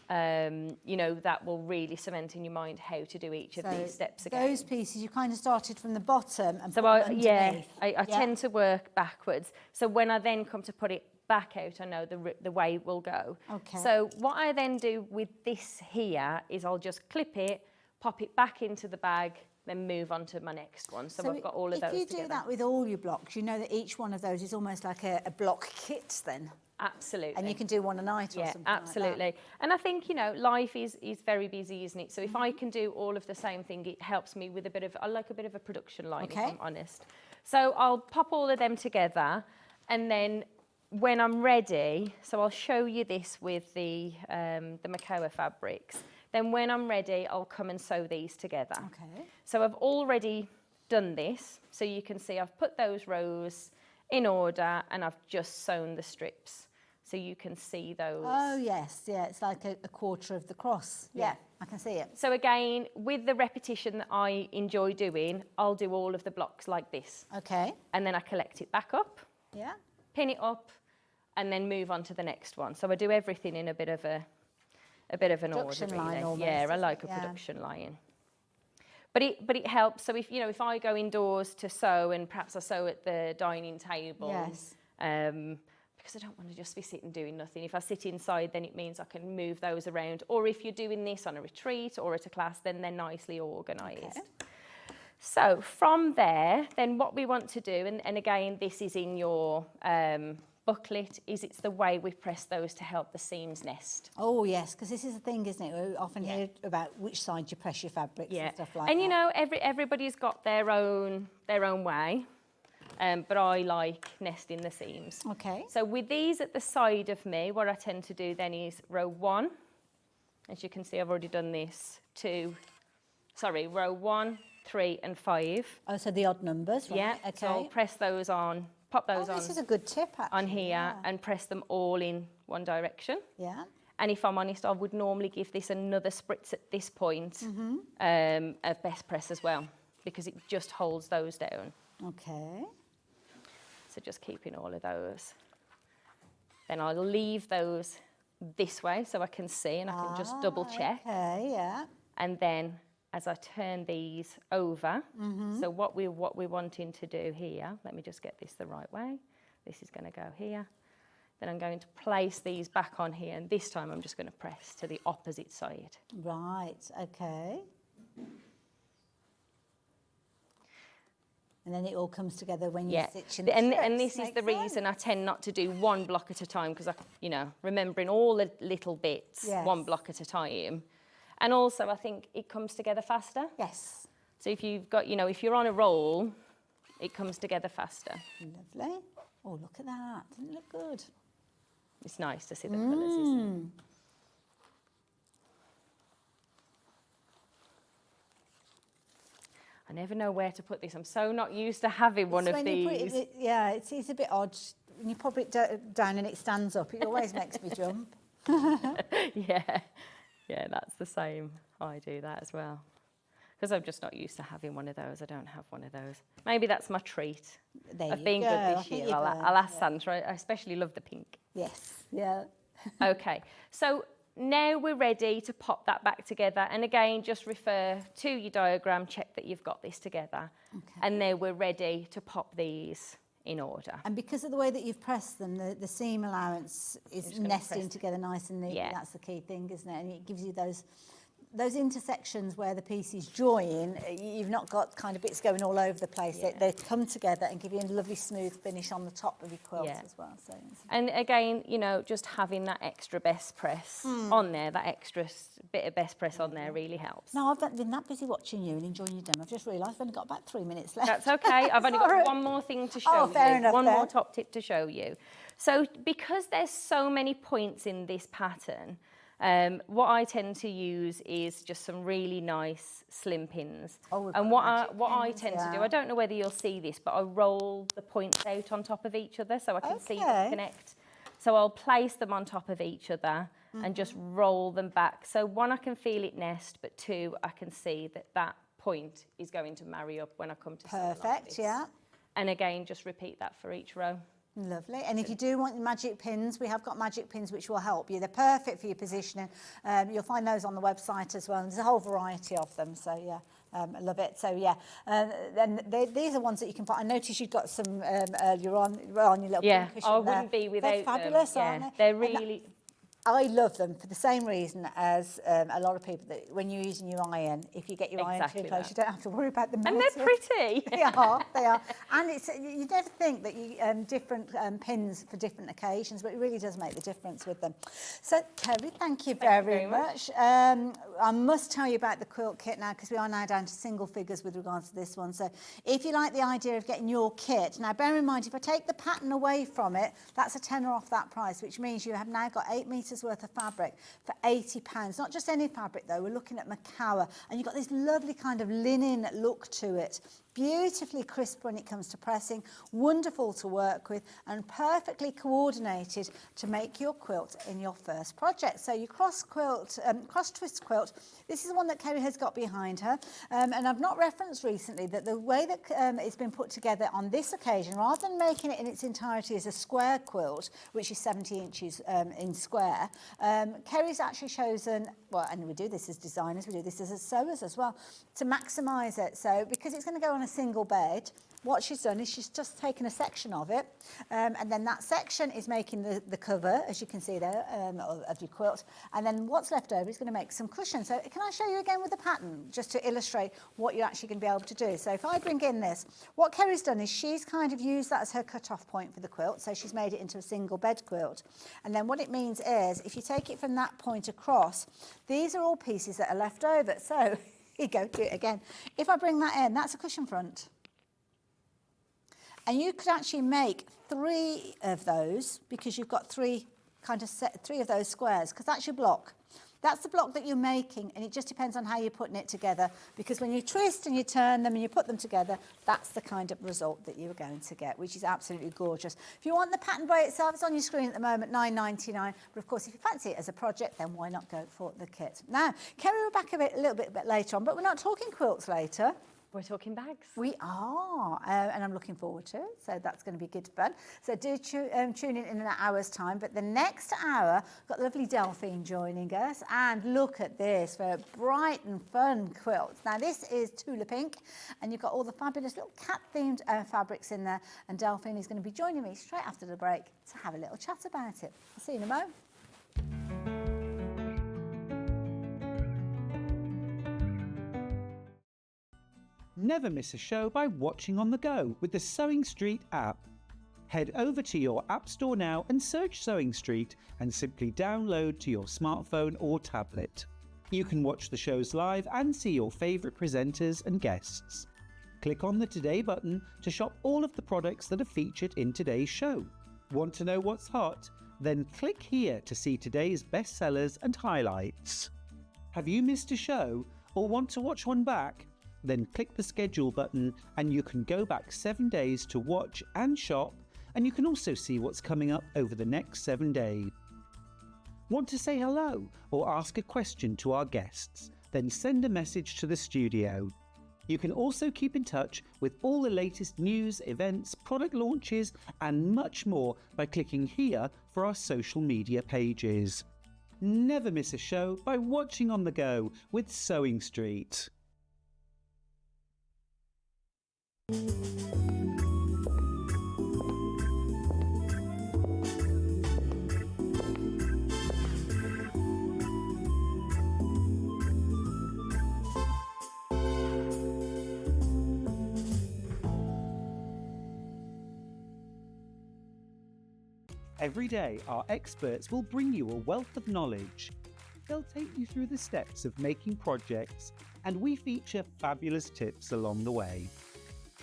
you know, that will really cement in your mind how to do each of these steps again. Those pieces, you kind of started from the bottom and so put them underneath. I tend to work backwards. So when I then come to put it back out, I know the way it will go. Okay. So what I then do with this here is I'll just clip it, pop it back into the bag, then move on to my next one. So I've got all of those if you together. do that with all your blocks, you know that each one of those is almost like a block kit then. Absolutely. And you can do one a night or something absolutely. like that. And I think, you know, life is very busy, isn't it? So if I can do all of the same thing, it helps me with I like a bit of a production line, if I'm honest. So I'll pop all of them together, and then when I'm ready, so I'll show you this with the Makoa fabrics. Then when I'm ready, I'll come and sew these together. Okay. So I've already done this. So you can see I've put those rows in order and I've just sewn the strips. So you can see those. Oh, yes. Yeah, it's like a quarter of the cross. Yeah, I can see it. So again, with the repetition that I enjoy doing, I'll do all of the blocks like this. Okay. And then I collect it back up. Yeah. Pin it up, and then move on to the next one. So I do everything in a bit of an production order, line really. almost, Yeah, I like a yeah. production line. But it helps. So if I go indoors to sew, and perhaps I sew at the dining table, Yes. because I don't want to just be sitting doing nothing. If I sit inside, then it means I can move those around. Or if you're doing this on a retreat or at a class, then they're nicely organised. Okay. So from there, then what we want to do, and again, this is in your booklet, is it's the way we press those to help the seams nest. Oh, yes, because this is the thing, isn't it? We often hear about which side you press your fabrics and stuff like that. And you know, everybody's got their own way, but I like nesting the seams. Okay. So with these at the side of me, what I tend to do then is row 1. As you can see, I've already done this. Row 1, 3 and 5. Oh, so the odd numbers, right? Yeah, Okay. so I'll press those on, pop those on. This is a good tip, actually. On here and press them all in one direction. Yeah. And if I'm honest, I would normally give this another spritz at this point of best press as well, because it just holds those down. Okay. So just keeping all of those. Then I'll leave those this way so I can see and I can just double check. Okay, yeah. And then as I turn these over, so what we're wanting to do here, let me just get this the right way. This is going to go here. Then I'm going to place these back on here, and this time I'm just going to press to the opposite side. Right, okay. And then it all comes together when you're stitching the and strips. this is the reason I tend not to do one block at a time, because remembering all the little bits, one block at a time. And also I think it comes together faster. Yes. So if you've got, if you're on a roll, it comes together faster. Lovely. Oh, look at that. Doesn't it look good? It's nice to see the colours, isn't it? I never know where to put this. I'm so not used to having one of these. Yeah, it's a bit odd. When you pop it down and it stands up, it always makes me jump. Yeah, that's the same. I do that as well. Because I'm just not used to having one of those. I don't have one of those. Maybe that's my treat. I've been good this year. I'll ask Sandra. I especially love the pink. Yes, yeah. Okay, so now we're ready to pop that back together. And again, just refer to your diagram, check that you've got this together. Okay. And now we're ready to pop these in order. And because of the way that you've pressed them, the seam allowance is nesting together nice and neat. Yeah. That's the key thing, isn't it? And it gives you those intersections where the pieces join. You've not got kind of bits going all over the place. Yeah. They come together and give you a lovely smooth finish on the top of your quilt as well. So and again, you know, just having that extra best press on there, that extra bit of best press on there really helps. No, I've been that busy watching you and enjoying your demo. I've just realised I've only got about 3 minutes left. That's okay. I've only got one more thing to show you. Fair enough, one more top tip to show you. So because there's so many points in this pattern, what I tend to use is just some really nice slim pins. And what I tend to do, I don't know whether you'll see this, but I roll the points out on top of each other so I can see them connect. So I'll place them on top of each other and just roll them back. So one, I can feel it nest, but two, I can see that point is going to marry up when I come to sew like this. Yeah. And again, just repeat that for each row. Lovely. And if you do want magic pins, we have got magic pins which will help you. They're perfect for your positioning. You'll find those on the website as well. And there's a whole variety of them. So, yeah, I love it. So, yeah. And these are ones that you can find. I noticed you've got some earlier on your little pin cushion I wouldn't be without them. They're fabulous, aren't they? They're really... I love them for the same reason as a lot of people, that when you're using your iron, if you get your iron too close, you don't have to worry about them melting. And they're pretty. They are. And you never think that you different pins for different occasions, but it really does make the difference with them. So, Kerrie, thank you very much. I must tell you about the quilt kit now, because we are now down to single figures with regards to this one. So if you like the idea of getting your kit, now bear in mind, if I take the pattern away from it, that's a tenner off that price, which means you have now got 8 metres worth of fabric for £80. Not just any fabric though, we're looking at Macawa, and you've got this lovely kind of linen look to it. Beautifully crisp when it comes to pressing, wonderful to work with, and perfectly coordinated to make your quilt in your first project. So your cross twist quilt, this is the one that Kerrie has got behind her, and I've not referenced recently that the way that it's been put together on this occasion, rather than making it in its entirety as a square quilt, which is 70 inches in square, Kerrie's actually chosen, well, and we do this as designers, we do this as sewers as well, to maximise it. So because it's going to go on a single bed, what she's done is she's just taken a section of it, and then that section is making the cover, as you can see there, of your quilt, and then what's left over is going to make some cushion. So can I show you again with the pattern, just to illustrate what you're actually going to be able to do? So if I bring in this, what Kerrie's done is she's kind of used that as her cut-off point for the quilt, so she's made it into a single bed quilt. And then what it means is, if you take it from that point across, these are all pieces that are left over. So here you go, do it again. If I bring that in, that's a cushion front. And you could actually make 3 of those, because you've got 3 of those squares, because that's your block. That's the block that you're making, and it just depends on how you're putting it together, because when you twist and you turn them and you put them together, that's the kind of result that you're going to get, which is absolutely gorgeous. If you want the pattern by itself, it's on your screen at the moment, £9.99. But of course, if you fancy it as a project, then why not go for the kit? Now, Kerrie, we're back a little bit later on, but we're not talking quilts later. We're talking bags. We are, and I'm looking forward to it, so that's going to be good fun. So do tune in an hour's time, but the next hour, we've got lovely Delphine joining us, and look at this for a bright and fun quilt. Now this is Tula Pink, and you've got all the fabulous little cat-themed fabrics in there, and Delphine is going to be joining me straight after the break to have a little chat about it. I'll see you in a moment. Never miss a show by watching on the go with the Sewing Street app. Head over to your app store now and search Sewing Street and simply download to your smartphone or tablet. You can watch the shows live and see your favourite presenters and guests. Click on the Today button to shop all of the products that are featured in today's show. Want to know what's hot? Then click here to see today's bestsellers and highlights. Have you missed a show or want to watch one back? then click the schedule button and you can go back 7 days to watch and shop, and you can also see what's coming up over the next 7 days. Want to say hello or ask a question to our guests? Then send a message to the studio. You can also keep in touch with all the latest news, events, product launches and much more by clicking here for our social media pages. Never miss a show by watching on the go with Sewing Street. Every day, our experts will bring you a wealth of knowledge. They'll take you through the steps of making projects, and we feature fabulous tips along the way.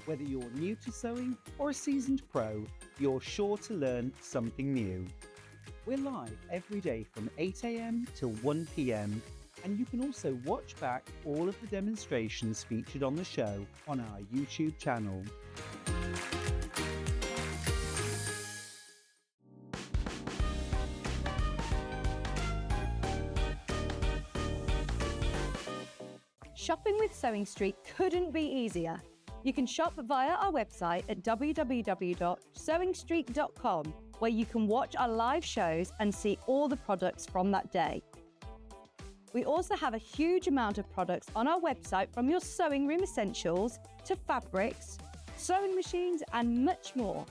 Whether you're new to sewing or a seasoned pro, you're sure to learn something new. We're live every day from 8 a.m. till 1 p.m, and you can also watch back all of the demonstrations featured on the show on our YouTube channel. Shopping with Sewing Street couldn't be easier. You can shop via our website at www.sewingstreet.com, where you can watch our live shows and see all the products from that day. We also have a huge amount of products on our website, from your sewing room essentials to fabrics, sewing machines and much more.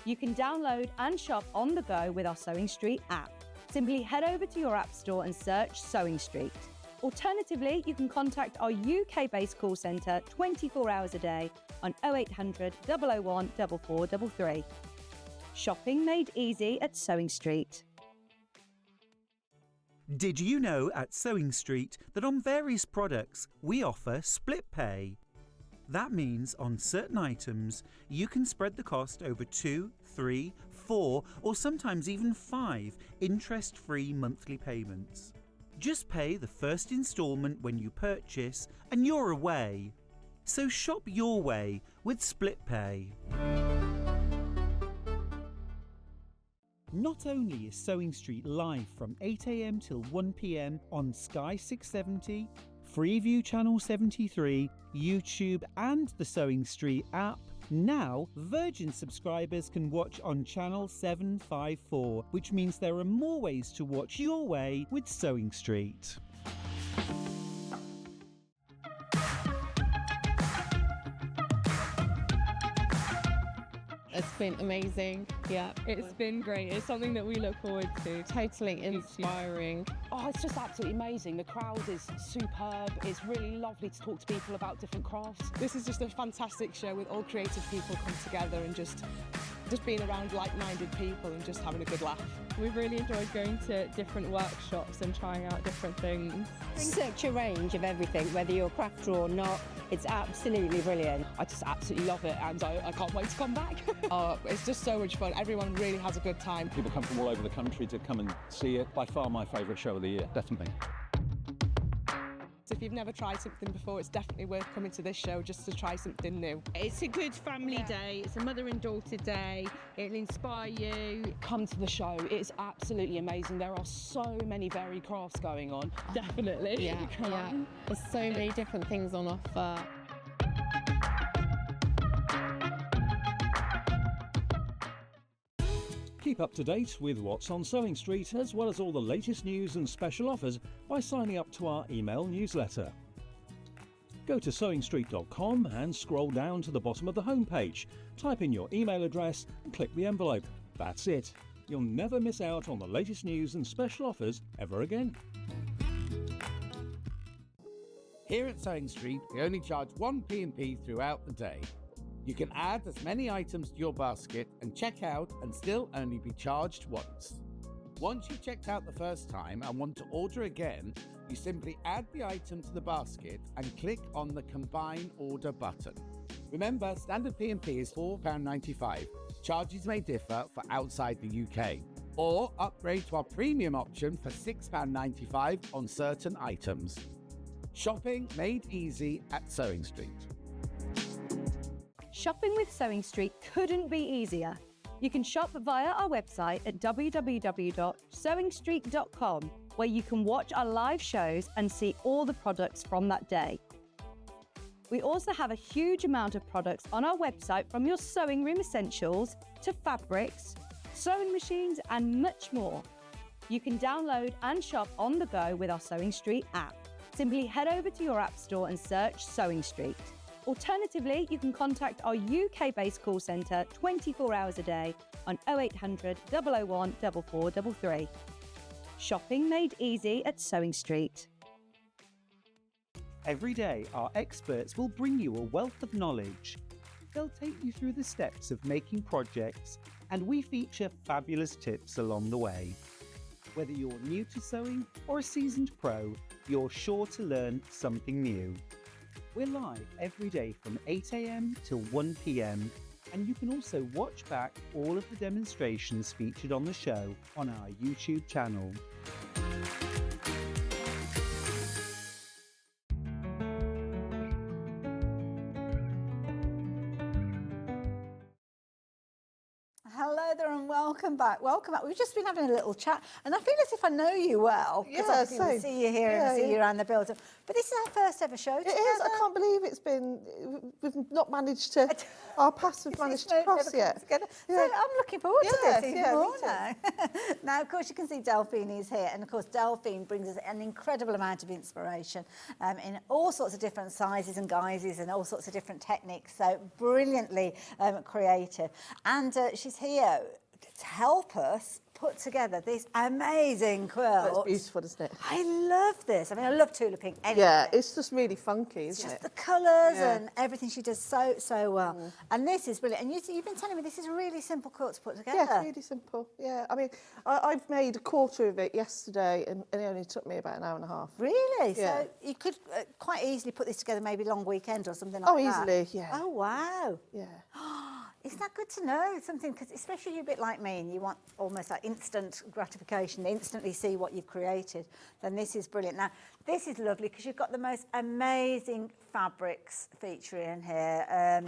You can download and shop on the go with our Sewing Street app. Simply head over to your app store and search Sewing Street. Alternatively, you can contact our UK-based call centre 24 hours a day on 0800 001 4433. Shopping made easy at Sewing Street. Did you know at Sewing Street that on various products we offer split pay? That means on certain items you can spread the cost over 2, 3, 4 or sometimes even 5 interest-free monthly payments. Just pay the first instalment when you purchase and you're away. So shop your way with split pay. Not only is Sewing Street live from 8 a.m. till 1 p.m. on Sky 670, Freeview Channel 73, YouTube and the Sewing Street app, now Virgin subscribers can watch on Channel 754, which means there are more ways to watch your way with Sewing Street. It's been amazing. Yeah, It's been great. It's something that we look forward to. totally inspiring. Oh, it's just absolutely amazing. The crowd is superb. It's really lovely to talk to people about different crafts. This is just a fantastic show with all creative people come together and just being around like-minded people and just having a good laugh. We've really enjoyed going to different workshops and trying out different things. Such a range of everything, whether you're a crafter or not. It's absolutely brilliant. I just absolutely love it, and I can't wait to come back. It's just so much fun. Everyone really has a good time. People come from all over the country to come and see it. By far my favourite show of the year, definitely. So if you've never tried something before, it's definitely worth coming to this show just to try something new. It's a good family day. It's a mother and daughter day. It'll inspire you. Come to the show. It's absolutely amazing. There are so many varied crafts going on. Definitely. Yeah. There's so many different things on offer. Keep up to date with what's on Sewing Street, as well as all the latest news and special offers by signing up to our email newsletter. Go to sewingstreet.com and scroll down to the bottom of the homepage. Type in your email address and click the envelope. That's it. You'll never miss out on the latest news and special offers ever again. Here at Sewing Street, we only charge 1 P&P throughout the day. You can add as many items to your basket and check out and still only be charged once. Once you've checked out the first time and want to order again, you simply add the item to the basket and click on the Combine Order button. Remember, standard P&P is £4.95. Charges may differ for outside the UK. Or upgrade to our premium option for £6.95 on certain items. Shopping made easy at Sewing Street. Shopping with Sewing Street couldn't be easier. You can shop via our website at www.sewingstreet.com, where you can watch our live shows and see all the products from that day. We also have a huge amount of products on our website, from your sewing room essentials to fabrics, sewing machines and much more. You can download and shop on the go with our Sewing Street app. Simply head over to your app store and search Sewing Street. Alternatively, you can contact our UK-based call centre 24 hours a day on 0800 001 4433. Shopping made easy at Sewing Street. Every day, our experts will bring you a wealth of knowledge. They'll take you through the steps of making projects, and we feature fabulous tips along the way. Whether you're new to sewing or a seasoned pro, you're sure to learn something new. We're live every day from 8 AM till 1 PM, and you can also watch back all of the demonstrations featured on the show on our YouTube channel. Hello there and welcome back. Welcome back. We've just been having a little chat and I feel as if I know you well. Because obviously we see you here and see you around the building. But this is our first ever show together. It is. I can't believe it's been, we've not managed to, our paths have managed to cross yet. So I'm looking forward to this even more me now. Now, of course, you can see Delphine is here. And of course, Delphine brings us an incredible amount of inspiration in all sorts of different sizes and guises and all sorts of different techniques. So brilliantly creative. And she's here to help us put together this amazing quilt. It's beautiful, isn't it? I love this. I mean, I love Tula Pink anyway. Yeah, it's just really funky, isn't it? It's just the colours and everything she does so well. And this is brilliant. And you've been telling me this is a really simple quilt to put together. Yeah, it's really simple. Yeah, I mean, I've made a quarter of it yesterday and it only took me about an hour and a half. Really? Yeah. So you could quite easily put this together maybe long weekend or something like that? Oh, easily, yeah. Oh, wow. Yeah. Isn't that good to know? Something, because especially you're a bit like me and you want almost like instant gratification, instantly see what you've created, then this is brilliant. Now, this is lovely because you've got the most amazing fabrics featuring here.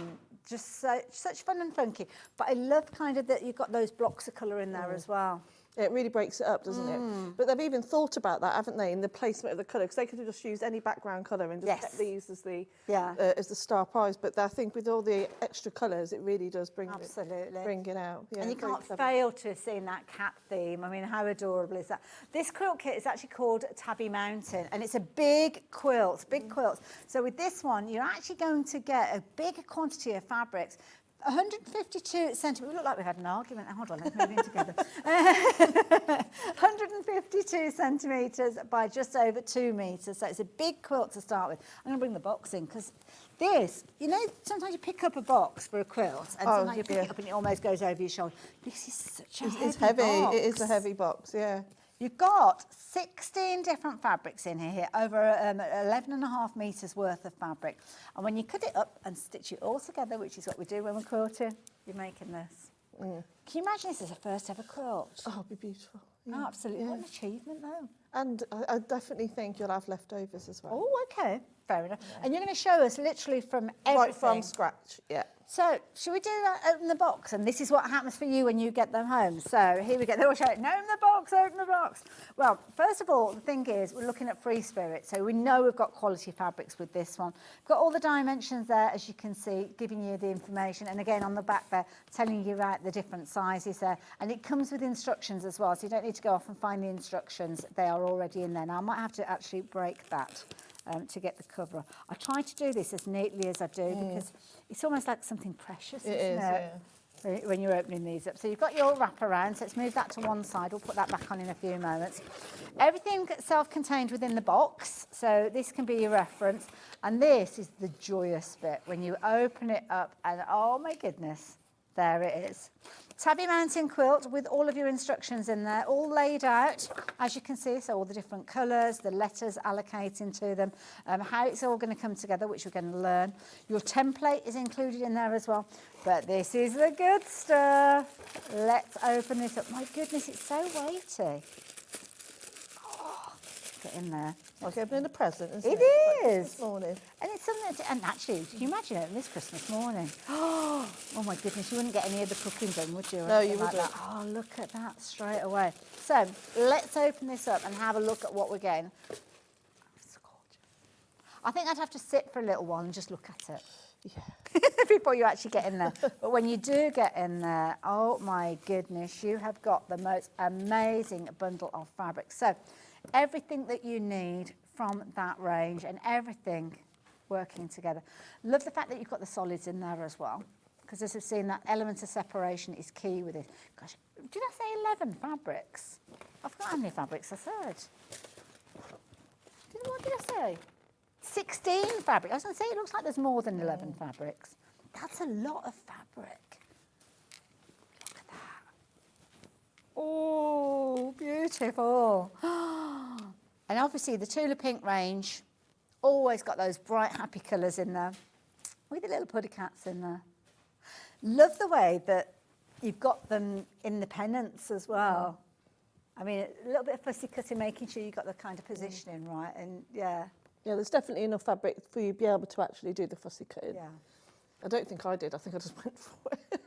Just such fun and funky. But I love kind of that you've got those blocks of colour in there as well. It really breaks it up, doesn't it? But they've even thought about that, haven't they, in the placement of the colour? Because they could have just used any background colour and just kept these as the star prize. But I think with all the extra colours, it really does bring it out. Yeah, and you can't fail to have seen that cat theme. I mean, how adorable is that? This quilt kit is actually called Tabby Mountain, and it's a big quilt, So with this one, you're actually going to get a big quantity of fabrics. 152 centimetres. We look like we've had an argument. Hold on, let's move in together. 152 centimetres by just over 2 metres. So it's a big quilt to start with. I'm going to bring the box in because this, you know, sometimes you pick up a box for a quilt and sometimes you pick it up and it almost goes over your shoulder. This is such a heavy box. It is a heavy box, yeah. You've got 16 different fabrics in here, over 11.5 metres worth of fabric. And when you cut it up and stitch it all together, which is what we do when we're quilting, you're making this. Can you imagine this as a first ever quilt? Oh, it'd be beautiful. Yeah. Oh, absolutely. What an achievement, though. And I definitely think you'll have leftovers as well. Oh, okay. Fair enough. Yeah. And you're going to show us literally from everything. Right from scratch, yeah. So, should we do that? Open the box, and this is what happens for you when you get them home. So, here we go. They all show it. Open the box, open the box. Well, first of all, the thing is, we're looking at Free Spirit. So, we know we've got quality fabrics with this one. We've got all the dimensions there, as you can see, giving you the information. And again, on the back there, telling you about the different sizes there. And it comes with instructions as well. So, you don't need to go off and find the instructions. They are already in there. Now, I might have to actually break that. To get the cover. I try to do this as neatly as I do because it's almost like something precious, isn't it? When you're opening these up. So you've got your wrap around, so let's move that to one side. We'll put that back on in a few moments. Everything self-contained within the box, so this can be your reference. And this is the joyous bit, when you open it up and oh my goodness, there it is. Tabby Mountain quilt with all of your instructions in there, all laid out, as you can see, so all the different colours, the letters allocating to them, how it's all going to come together, which we're going to learn. Your template is included in there as well, but this is the good stuff. Let's open this up. My goodness, it's so weighty. Oh, get in there. Like opening a present, isn't It it? Like is. Christmas morning. And it's something and actually, can you imagine opening this Christmas morning? Oh my goodness, you wouldn't get any of the cooking done, would you? or No, anything you like wouldn't. that? Oh, look at that straight away. So let's open this up and have a look at what we're getting. It's gorgeous. I think I'd have to sit for a little while and just look at it. Yeah. Before you actually get in there. But when you do get in there, oh my goodness, you have got the most amazing bundle of fabric. So everything that you need from that range and everything working together. Love the fact that you've got the solids in there as well, because as we've seen, that element of separation is key with it. Gosh, did I say 11 fabrics? I forgot how many fabrics I said. What did I say? 16 fabrics. I was going to say, it looks like there's more than 11 fabrics. That's a lot of fabric. Look at that. Oh, beautiful. And obviously the Tula Pink range, always got those bright, happy colours in there, with the little puddy cats in there. Love the way that you've got them in the pennants as well. I mean, a little bit of fussy cutting, making sure you've got the kind of positioning right, and yeah. Yeah, there's definitely enough fabric for you to be able to actually do the fussy cutting. Yeah. I don't think I did. I think I just went for it.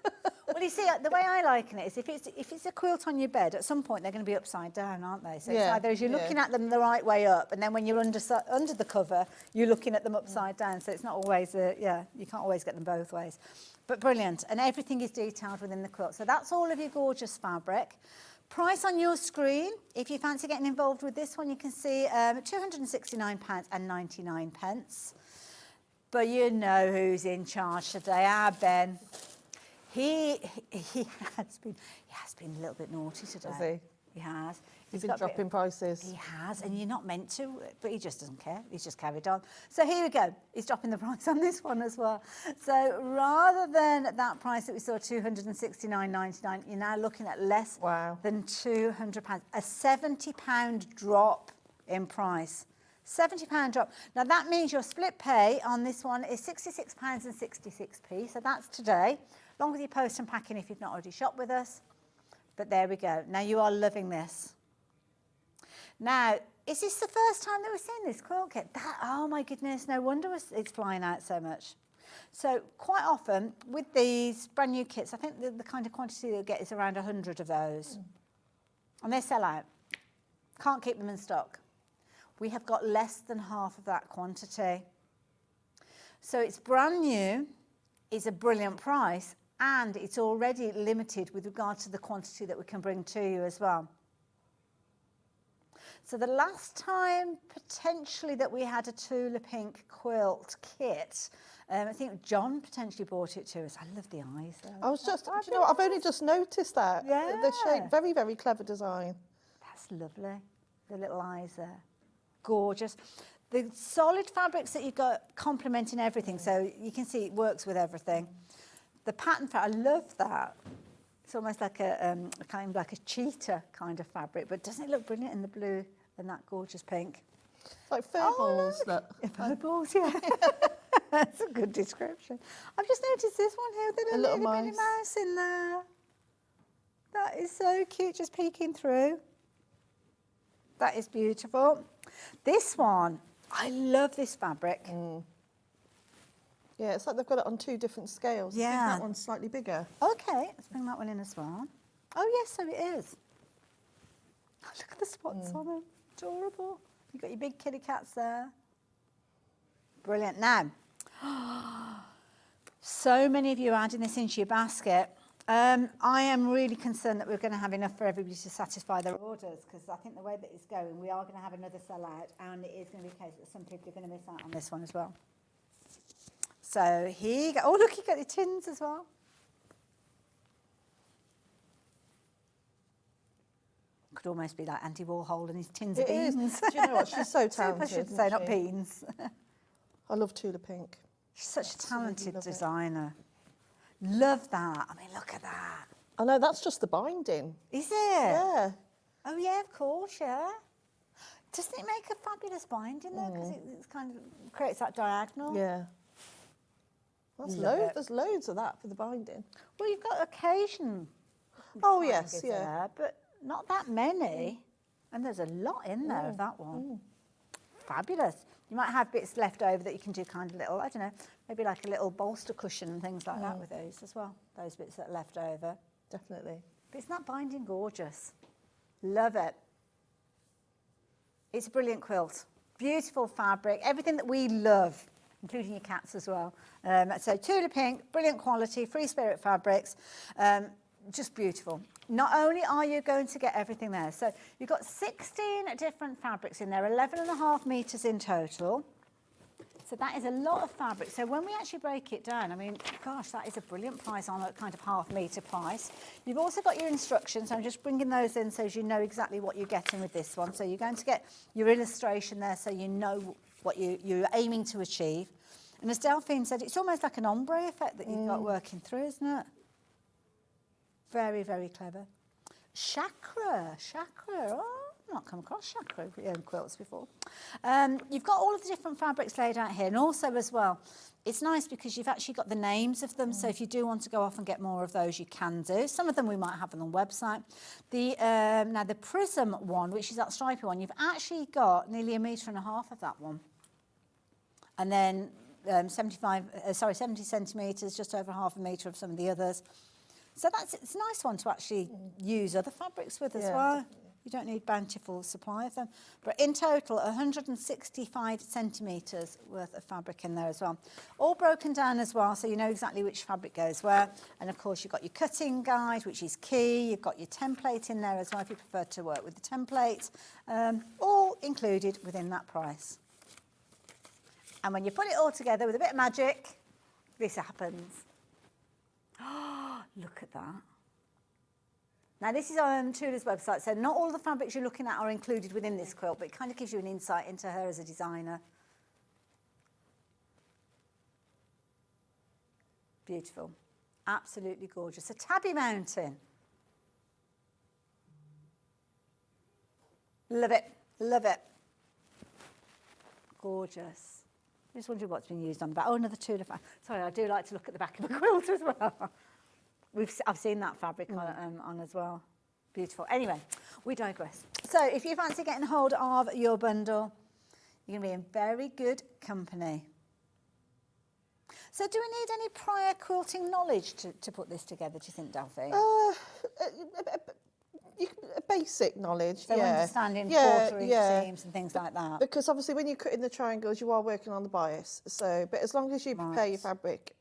Well, you see, the way I liken it is if it's a quilt on your bed, at some point they're going to be upside down, aren't they? So it's either as you're looking at them the right way up, and then when you're under the cover, you're looking at them upside down. So it's not always, you can't always get them both ways. But brilliant. And everything is detailed within the quilt. So that's all of your gorgeous fabric. Price on your screen, if you fancy getting involved with this one, you can see £269.99. But you know who's in charge today, our Ben. He has been a little bit naughty today. Has he? He has. He's been dropping prices. He has, and you're not meant to, but he just doesn't care. He's just carried on. So here we go. He's dropping the price on this one as well. So rather than that price that we saw, £269.99, you're now looking at less than £200. A £70 drop in price. £70 drop. Now that means your split pay on this one is £66.66. So that's today, along with your post and packing if you've not already shopped with us. But there we go. Now you are loving this. Now, is this the first time that we've seen this quilt kit? Oh my goodness, no wonder it's flying out so much. So quite often with these brand new kits, I think the kind of quantity you'll get is around 100 of those. And they sell out. Can't keep them in stock. We have got less than half of that quantity. So it's brand new, it's a brilliant price, and it's already limited with regard to the quantity that we can bring to you as well. So the last time potentially that we had a Tula Pink Quilt kit, I think John potentially brought it to us. I love the eyes though. I was just, do you know what, I've only just noticed that. Yeah. The shape, very, very clever design. That's lovely, the little eyes there. Gorgeous. The solid fabrics that you've got complementing everything, so you can see it works with everything. The pattern, I love that. It's almost like a kind of like a cheetah kind of fabric, but doesn't it look brilliant in the blue and that gorgeous pink? Like fur balls. Look. Fur balls, yeah. That's a good description. I've just noticed this one here with a little Minnie Mouse in there. That is so cute, just peeking through. That is beautiful. This one, I love this fabric. Yeah, it's like they've got it on two different scales. Yeah. I think that one's slightly bigger. Okay, let's bring that one in as well. Oh yes, so it is. Oh, look at the spots on them. Adorable. You've got your big kitty cats there. Brilliant. Now, so many of you are adding this into your basket. I am really concerned that we're going to have enough for everybody to satisfy their orders, because I think the way that it's going, we are going to have another sellout, and it is going to be a case that some people are going to miss out on this one as well. So here you go. Oh, look, you got the tins as well. Could almost be like Andy Warhol and his tins of beans. Do you know what? She's so talented. I should say, not beans. I love Tula Pink. She's such a talented designer. Love that. I mean, look at that. I know, that's just the binding. Is it? Yeah. Oh, yeah, of course, yeah. Doesn't it make a fabulous binding, though? Because it kind of creates that diagonal. Yeah. There's loads of that for the binding. Well, you've got occasion. Oh, yes, yeah. There, but not that many. And there's a lot in there of that one. Fabulous. You might have bits left over that you can do kind of little, I don't know, maybe like a little bolster cushion and things like that with those as well. Those bits that are left over. Definitely. But isn't that binding gorgeous? Love it. It's a brilliant quilt. Beautiful fabric, everything that we love, including your cats as well. So Tula Pink, brilliant quality, Free Spirit fabrics, just beautiful. Not only are you going to get everything there, so you've got 16 different fabrics in there, 11.5 metres in total. So that is a lot of fabric. So when we actually break it down, I mean, gosh, that is a brilliant price on a kind of half-metre price. You've also got your instructions. I'm just bringing those in so you know exactly what you're getting with this one. So you're going to get your illustration there so you know what you're aiming to achieve. And as Delphine said, it's almost like an ombre effect that you've got working through, isn't it? Very, very clever. Chakra. Oh, I've not come across chakra quilts before. You've got all of the different fabrics laid out here, and also as well, it's nice because you've actually got the names of them, so if you do want to go off and get more of those, you can do. Some of them we might have on the website. Now the prism one, which is that stripy one, you've actually got nearly 1.5 metres of that one. And then 70 centimetres, just over 0.5 metre of some of the others. So it's a nice one to actually use other fabrics with as well. Definitely. You don't need bountiful supply of them. But in total, 165 centimetres worth of fabric in there as well. All broken down as well, so you know exactly which fabric goes where. And of course, you've got your cutting guide, which is key. You've got your template in there as well, if you prefer to work with the template. All included within that price. And when you put it all together with a bit of magic, this happens. Look at that. Now this is on Tula's website, so not all the fabrics you're looking at are included within this quilt, but it kind of gives you an insight into her as a designer. Beautiful. Absolutely gorgeous. A tabby mountain. Love it. Love it. Gorgeous. I just wondered what's been used on the back. Oh, another Tula fabric. Sorry, I do like to look at the back of a quilt as well. I've seen that fabric on as well. Beautiful. Anyway, we digress. So if you fancy getting hold of your bundle, you're going to be in very good company. So do we need any prior quilting knowledge to put this together, do you think, Delphine? Basic knowledge, so understanding quartering seams and things like that. Because obviously when you cut in the triangles, you are working on the bias. So, but as long as you prepare your fabric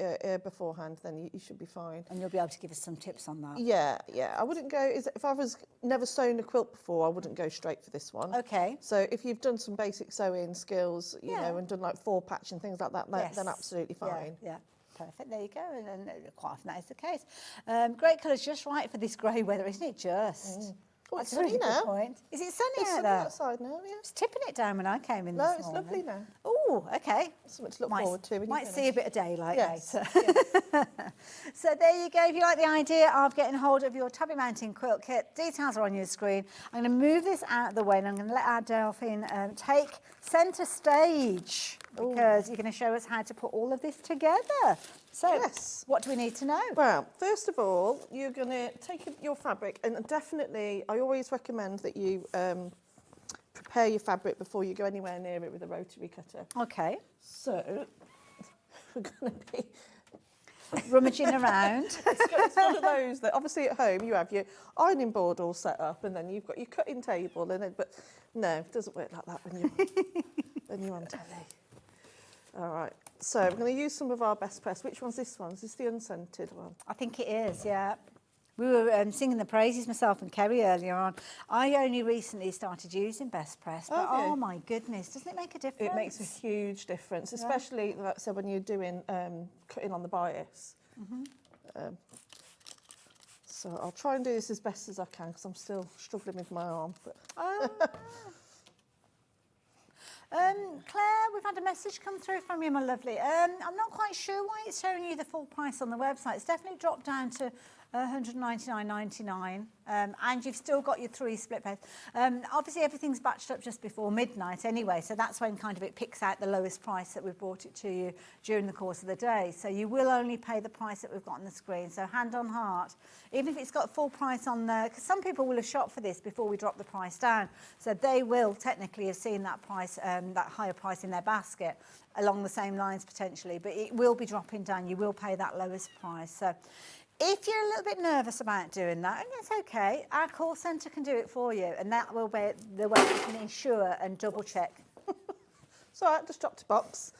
beforehand, then you should be fine. And you'll be able to give us some tips on that. Yeah. I wouldn't go. If I was never sewn a quilt before, I wouldn't go straight for this one. Okay. So if you've done some basic sewing skills, you know, and done like 4-patch and things like that, then absolutely fine. Yeah. Perfect, there you go, and quite often that is the case. Great colours, just right for this grey weather, isn't it just? Oh, it's sunny now. Point. Is it sunny it's out sunny there? Outside now, yeah. It's tipping it down when I came in this morning. No, it's lovely now. Oh, okay. Something to look forward to when might you see a bit of daylight later. Yes. So there you go. If you like the idea of getting hold of your tabby mountain quilt kit, details are on your screen. I'm going to move this out of the way and I'm going to let our Delphine take centre stage because you're going to show us how to put all of this together. So what do we need to know? Well, first of all, you're going to take your fabric, and definitely I always recommend that you prepare your fabric before you go anywhere near it with a rotary cutter. Okay. So we're going to be rummaging around. It's one of those that obviously at home you have your ironing board all set up and then you've got your cutting table and then, but no, it doesn't work like that when you're on telly. All right, so I'm going to use some of our best press. Which one's this one? Is this the unscented one? I think it is, yeah. We were singing the praises, myself and Kerrie, earlier on. I only recently started using Best Press, but oh my goodness, doesn't it make a difference? It makes a huge difference, especially like, so when you're doing cutting on the bias. So I'll try and do this as best as I can because I'm still struggling with my arm. But Claire, we've had a message come through from you, my lovely. I'm not quite sure why it's showing you the full price on the website. It's definitely dropped down to 199.99, and you've still got your 3 split pairs. Obviously everything's batched up just before midnight anyway, so that's when kind of it picks out the lowest price that we've brought it to you during the course of the day. So you will only pay the price that we've got on the screen. So hand on heart, even if it's got full price on there, because some people will have shopped for this before we drop the price down, so they will technically have seen that price, that higher price in their basket along the same lines potentially, but it will be dropping down. You will pay that lowest price. So if you're a little bit nervous about doing that, and it's okay, our call centre can do it for you, and that will be the way you can ensure and double check. So I just dropped a box.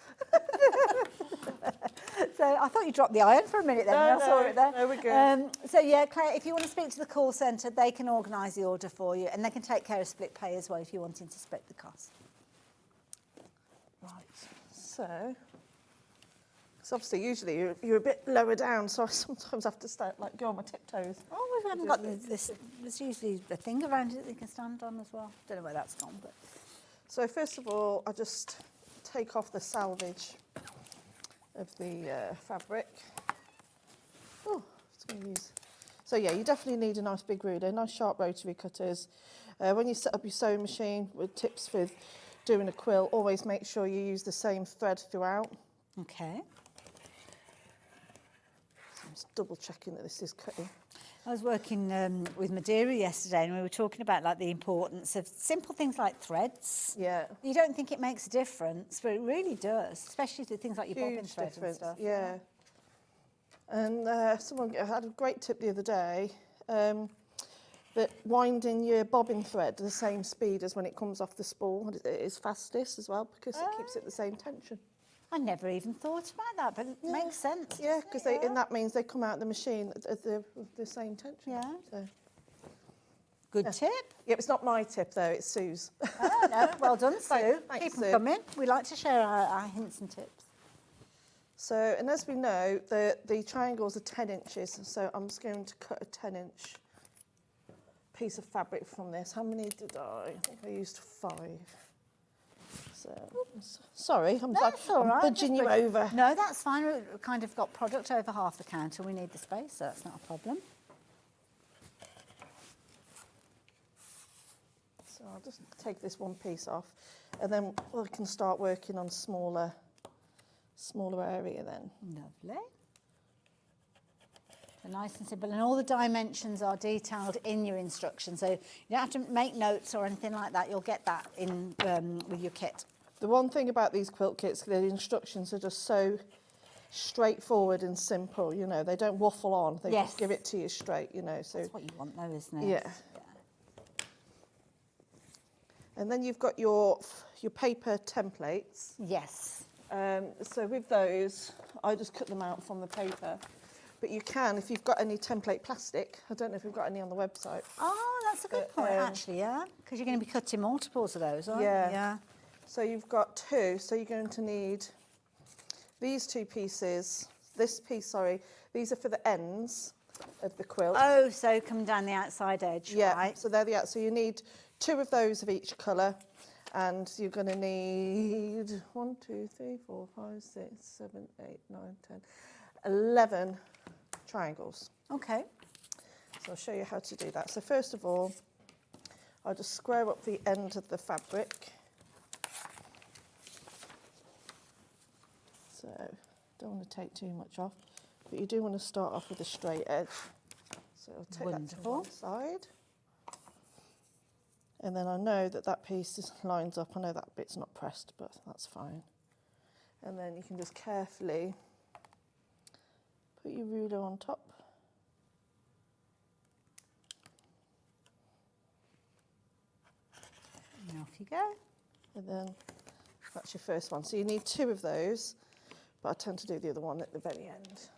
So I thought you dropped the iron for a minute then. I saw it there. No, we're good. So yeah, Claire, if you want to speak to the call centre, they can organise the order for you, and they can take care of split pay as well if you're wanting to split the cost. Right, so obviously usually you're a bit lower down, so I sometimes have to start, like, go on my tiptoes. Oh, we haven't got this. There's usually a thing around it that you can stand on as well. Don't know where that's gone, but. So first of all, I just take off the salvage of the fabric. Oh, it's going to use. So yeah, you definitely need a nice big ruler, nice sharp rotary cutters. When you set up your sewing machine, with tips for doing a quilt, always make sure you use the same thread throughout. Okay. I'm just double checking that this is cutting. I was working with Madeira yesterday, and we were talking about like the importance of simple things like threads. Yeah. You don't think it makes a difference, but it really does, especially to things like your bobbin Huge thread difference, and stuff. yeah. And someone had a great tip the other day, that winding your bobbin thread at the same speed as when it comes off the spool is fastest as well, because it keeps it the same tension. I never even thought about that, but it makes sense. Yeah, because and that means they come out of the machine at the same tension. Yeah. So. Good tip. Yeah, it's not my tip though, it's Sue's. Oh, no, well done, Sue. Thanks, Keep them Sue. coming. We like to share our hints and tips. So, and as we know, the triangles are 10 inches, so I'm just going to cut a 10-inch piece of fabric from this. How many did I think I used 5. So, sorry, I'm budging you over. No, that's fine. We've kind of got product over half the counter. We need the space, so that's not a problem. So I'll just take this one piece off, and then we can start working on smaller area then. Lovely. So nice and simple, and all the dimensions are detailed in your instructions, so you don't have to make notes or anything like that. You'll get that in with your kit. The one thing about these quilt kits, the instructions are just so straightforward and simple, you know, they don't waffle on, they just give it to you straight, you know. So that's what you want though, isn't it? Yeah. And then you've got your paper templates. Yes. So with those, I just cut them out from the paper. But you can, if you've got any template plastic, I don't know if we've got any on the website. Oh, that's a good point, actually, yeah. Because you're going to be cutting multiples of those, aren't you? Yeah. So you've got 2, so you're going to need these 2 pieces. This piece, sorry, these are for the ends of the quilt. Oh, so coming down the outside edge, right? So they're the outside. So you need 2 of those of each colour. And you're going to need 1, 2, 3, 4, 5, 6, 7, 8, 9, 10, 11 triangles. Okay. So I'll show you how to do that. So first of all, I'll just square up the end of the fabric. So don't want to take too much off, but you do want to start off with a straight edge. So I'll take that to one side. And then I know that piece lines up. I know that bit's not pressed, but that's fine. And then you can just carefully put your ruler on top. And off you go. And then that's your first one. So you need 2 of those, but I tend to do the other one at the very end.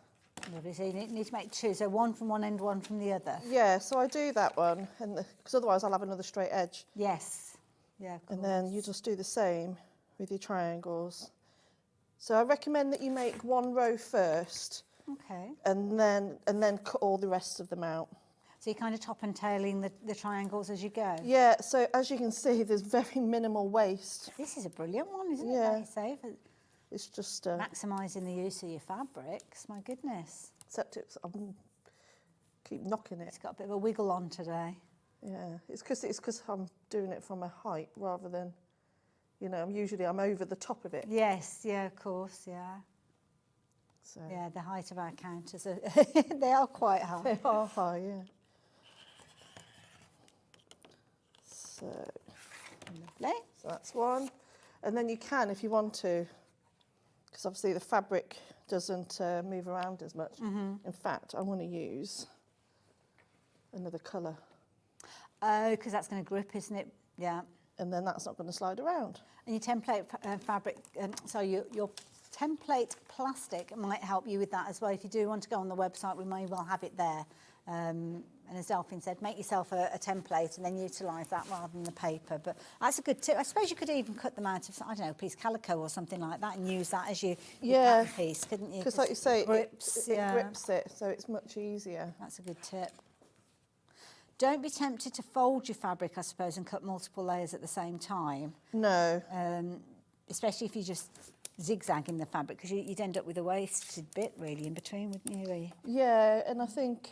Lovely. So you need to make 2, so 1 from one end, 1 from the other. Yeah, so I do that one, because otherwise I'll have another straight edge. Yes. Yeah, of course. And then you just do the same with your triangles. So I recommend that you make 1 row first. Okay. And then cut all the rest of them out. So you're kind of top and tailing the triangles as you go? Yeah, so as you can see, there's very minimal waste. This is a brilliant one, isn't it? Yeah. Like you say, it's just... maximising the use of your fabrics, my goodness. Except keep knocking it. It's got a bit of a wiggle on today. Yeah, it's because I'm doing it from a height rather than, you know, I'm over the top of it. Yes, yeah, of course, yeah. So yeah, the height of our counters are they are quite high. They are high, yeah. So lovely. So that's one, and then you can, if you want to, because obviously the fabric doesn't move around as much. In fact, I want to use another colour. Oh, because that's going to grip, isn't it? Yeah. And then that's not going to slide around. And your template fabric, your template plastic might help you with that as well. If you do want to go on the website, we may well have it there. And as Delphine said, make yourself a template and then utilise that rather than the paper. But that's a good tip. I suppose you could even cut them out of, I don't know, a piece of calico or something like that and use that as your pattern piece, couldn't you? Because like you say, grips, it grips it, so it's much easier. That's a good tip. Don't be tempted to fold your fabric, I suppose, and cut multiple layers at the same time. No. Especially if you just zigzag in the fabric, because you'd end up with a wasted bit, really, in between, wouldn't you, really? Yeah, and I think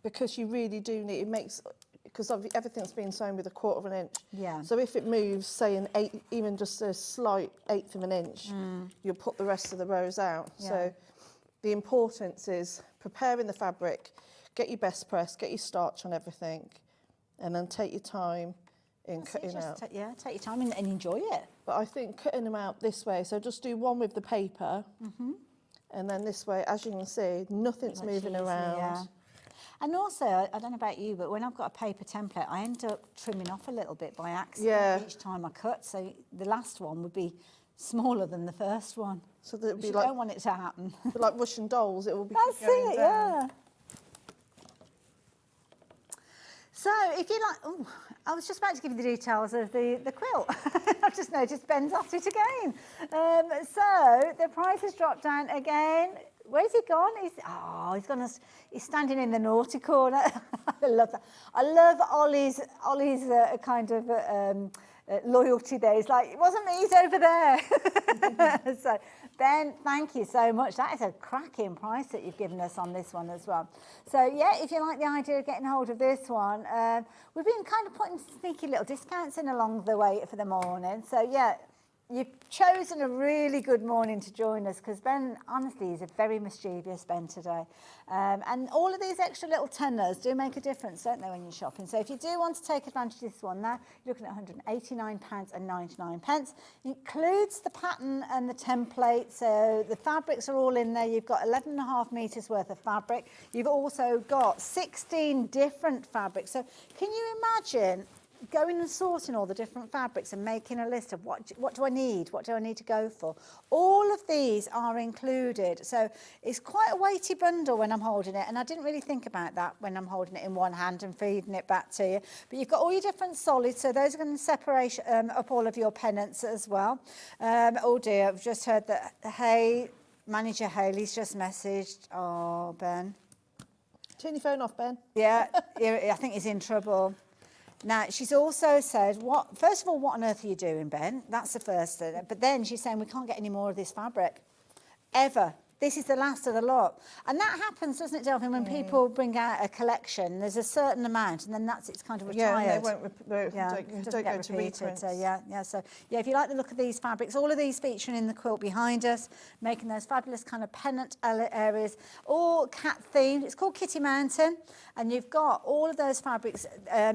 because you really do need, it makes, because everything's been sewn with 1/4 of an inch. Yeah. So if it moves, say, even just a slight 1/8 of an inch, you'll put the rest of the rows out. Yeah. So the importance is preparing the fabric, get your best press, get your starch on everything, and then take your time in cutting out. Take your time and enjoy it. But I think cutting them out this way, so just do one with the paper, and then this way, as you can see, nothing's moving around. Yeah. And also, I don't know about you, but when I've got a paper template, I end up trimming off a little bit by accident each time I cut. So the last one would be smaller than the first one. So that would be you like, don't want it to happen. like Russian dolls, it will be That's going it, down. yeah. So if you like, I was just about to give you the details of the quilt. I've just noticed Ben's off it again. So the price has dropped down again. Where's he gone? He's standing in the naughty corner. I love that. I love Ollie's kind of loyalty there. He's like, it wasn't me, he's over there. So Ben, thank you so much. That is a cracking price that you've given us on this one as well. So yeah, if you like the idea of getting hold of this one, we've been kind of putting sneaky little discounts in along the way for the morning. So yeah, you've chosen a really good morning to join us because Ben, honestly, is a very mischievous Ben today. And all of these extra little tenors do make a difference, don't they, when you're shopping? So if you do want to take advantage of this one now, you're looking at £189.99. It includes the pattern and the template, so the fabrics are all in there. You've got 11.5 metres worth of fabric. You've also got 16 different fabrics. So can you imagine going and sorting all the different fabrics and making a list of what do I need to go for? All of these are included, so it's quite a weighty bundle when I'm holding it, and I didn't really think about that when I'm holding it in one hand and feeding it back to you. But you've got all your different solids, so those are going to separate up all of your pennants as well. Oh dear, I've just heard that Manager Haley's just messaged. Oh, Ben. Turn your phone off, Ben. Yeah, I think he's in trouble. Now, she's also said, first of all, what on earth are you doing, Ben? That's the first thing. But then she's saying we can't get any more of this fabric, ever. This is the last of the lot. And that happens, doesn't it, Delphine, when people bring out a collection, there's a certain amount, and then it's kind of retired. Yeah, they don't go to reprints. So, if you like the look of these fabrics, all of these featuring in the quilt behind us, making those fabulous kind of pennant areas, all cat themed. It's called Kitty Mountain, and you've got all of those fabrics.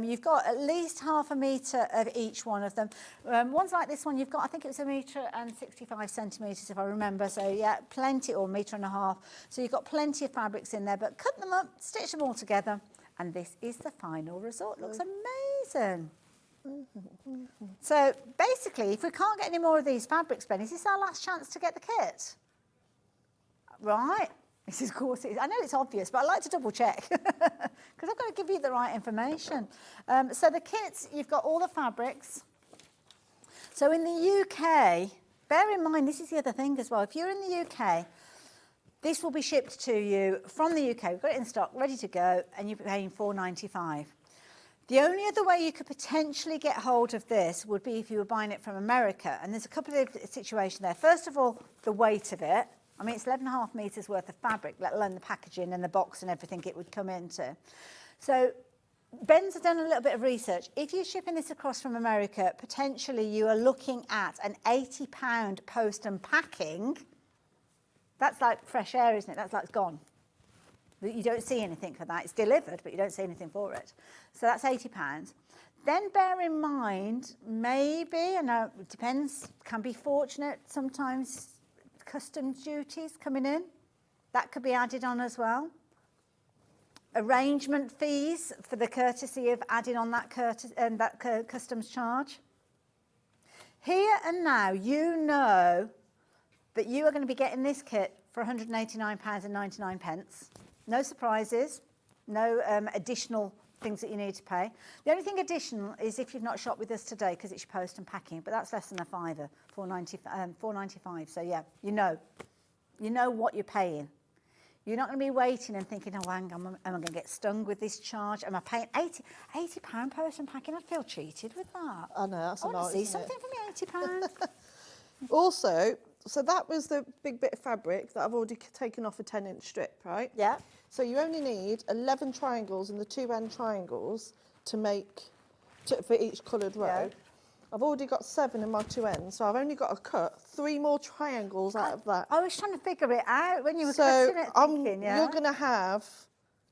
You've got at least 1/2 metre of each one of them. Ones like this one, you've got, I think it was 1.65 metres, if I remember. So, yeah, plenty, or 1.5 metres. So you've got plenty of fabrics in there, but cut them up, stitch them all together, and this is the final result. Looks amazing. So basically, if we can't get any more of these fabrics, Ben, is this our last chance to get the kit? Right. This is, of course, I know it's obvious, but I like to double check because I've got to give you the right information. So the kits, you've got all the fabrics. So in the UK, bear in mind, this is the other thing as well. If you're in the UK, this will be shipped to you from the UK. We've got it in stock, ready to go, and you're paying £4.95. The only other way you could potentially get hold of this would be if you were buying it from America. And there's a couple of situations there. First of all, the weight of it. I mean, it's 11.5 metres worth of fabric, let alone the packaging and the box and everything it would come into. So Ben's done a little bit of research. If you're shipping this across from America, potentially you are looking at an £80 post and packing. That's like fresh air, isn't it? That's like it's gone. You don't see anything for that. It's delivered, but you don't see anything for it. So that's £80. Then bear in mind, maybe, I know it depends, can be fortunate, sometimes customs duties coming in. That could be added on as well. Arrangement fees for the courtesy of adding on that, customs charge. Here and now, you know that you are going to be getting this kit for £189.99. No surprises, no additional things that you need to pay. The only thing additional is if you've not shopped with us today, because it's your post and packing, but that's less than a fiver, £4.95. So yeah, you know what you're paying. You're not going to be waiting and thinking, oh, hang on, am I going to get stung with this charge? Am I paying £80 post and packing? I'd feel cheated with that. I know, that's a lot, I want to see isn't something for me, £80. Also, so that was the big bit of fabric that I've already taken off a 10-inch strip, right? Yeah. So you only need 11 triangles in the 2-end triangles to make, for each coloured row. Yeah. I've already got 7 in my 2 ends, so I've only got to cut 3 more triangles out of that. I was trying to figure it out when you were cutting it, thinking, yeah? You're going to have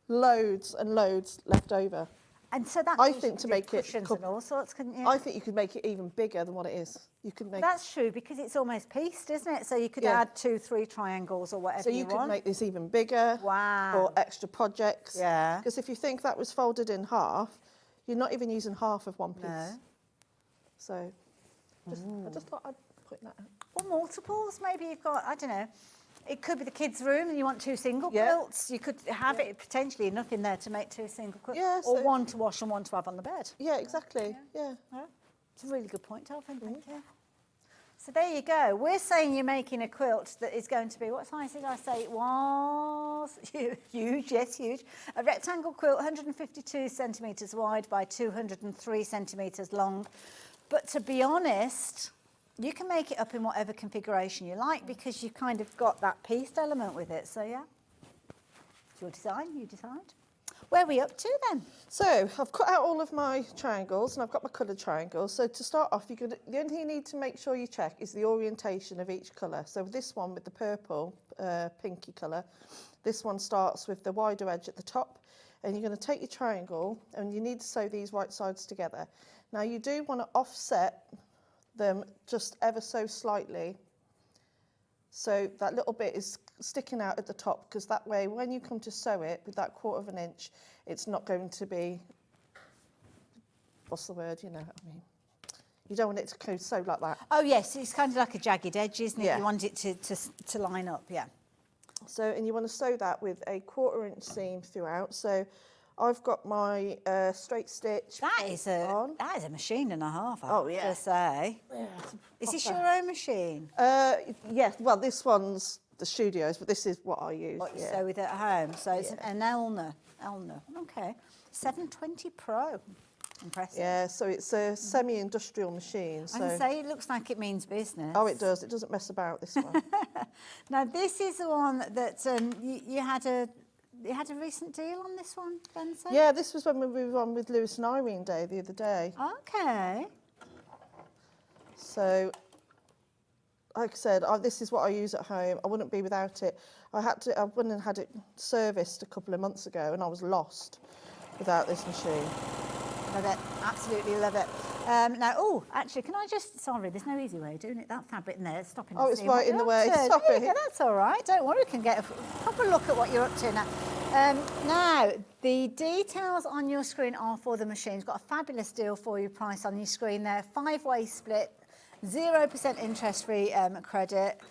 loads and loads left over. And so that I think to make it cushions and all sorts, couldn't you? I think you could make it even bigger than what it is. You could make. That's true because it's almost pieced, isn't it? So you could add 2, 3 triangles or whatever. So you could make this even bigger. Wow. Or extra projects. Yeah. Because if you think that was folded in half, you're not even using half of one piece. No. So, I just thought I'd put that out. Or multiples. Maybe you've got, I don't know. It could be the kids' room and you want 2 single quilts. You could have it potentially enough in there to make 2 single quilts. Yeah, or one to wash and one to have on the bed. Yeah, exactly. Yeah. It's a really good point, Delphine. Thank you. So there you go. We're saying you're making a quilt that is going to be, what size did I say it was? Huge, yes, huge. A rectangle quilt, 152 centimetres wide by 203 centimetres long. But to be honest, you can make it up in whatever configuration you like because you've kind of got that pieced element with it. So yeah, it's your design, you decide. Where are we up to then? So I've cut out all of my triangles and I've got my coloured triangles. So to start off, the only thing you need to make sure you check is the orientation of each colour. So this one with the purple, pinky colour, this one starts with the wider edge at the top, and you're going to take your triangle and you need to sew these right sides together. Now you do want to offset them just ever so slightly, so that little bit is sticking out at the top, because that way when you come to sew it with that 1/4 inch, it's not going to be, what's the word, you know what I mean. You don't want it to sew like that. Oh yes, it's kind of like a jagged edge, isn't it? Yeah. You want it to line up, yeah. So, and you want to sew that with a 1/4 inch seam throughout. So I've got my straight stitch. That is a machine and a half, I have to say. Yeah, is this your own machine? Yes, well this one's the studio's, but this is what I use. What you sew with at home. So it's an Elna. Okay. 720 Pro. Impressive. Yeah, so it's a semi-industrial machine. So. I can say it looks like it means business. Oh, it does. It doesn't mess about, this one. Now, this is the one that you had a recent deal on this one, Benson? Yeah, this was when we were on with Lewis and Irene Day the other day. Okay. So, like I said, this is what I use at home. I wouldn't be without it. I went and had it serviced a couple of months ago, and I was lost without this machine. Love it, absolutely love it. Now, actually, can I sorry, there's no easy way of doing it. That fabric in there is stopping us. Oh, it's right in the way, sorry. Yeah, that's all right, don't worry, we can get a proper look at what you're up to now. Now, the details on your screen are for the machine. It's got a fabulous deal for you, price on your screen there, 5-way split, 0% interest-free credit.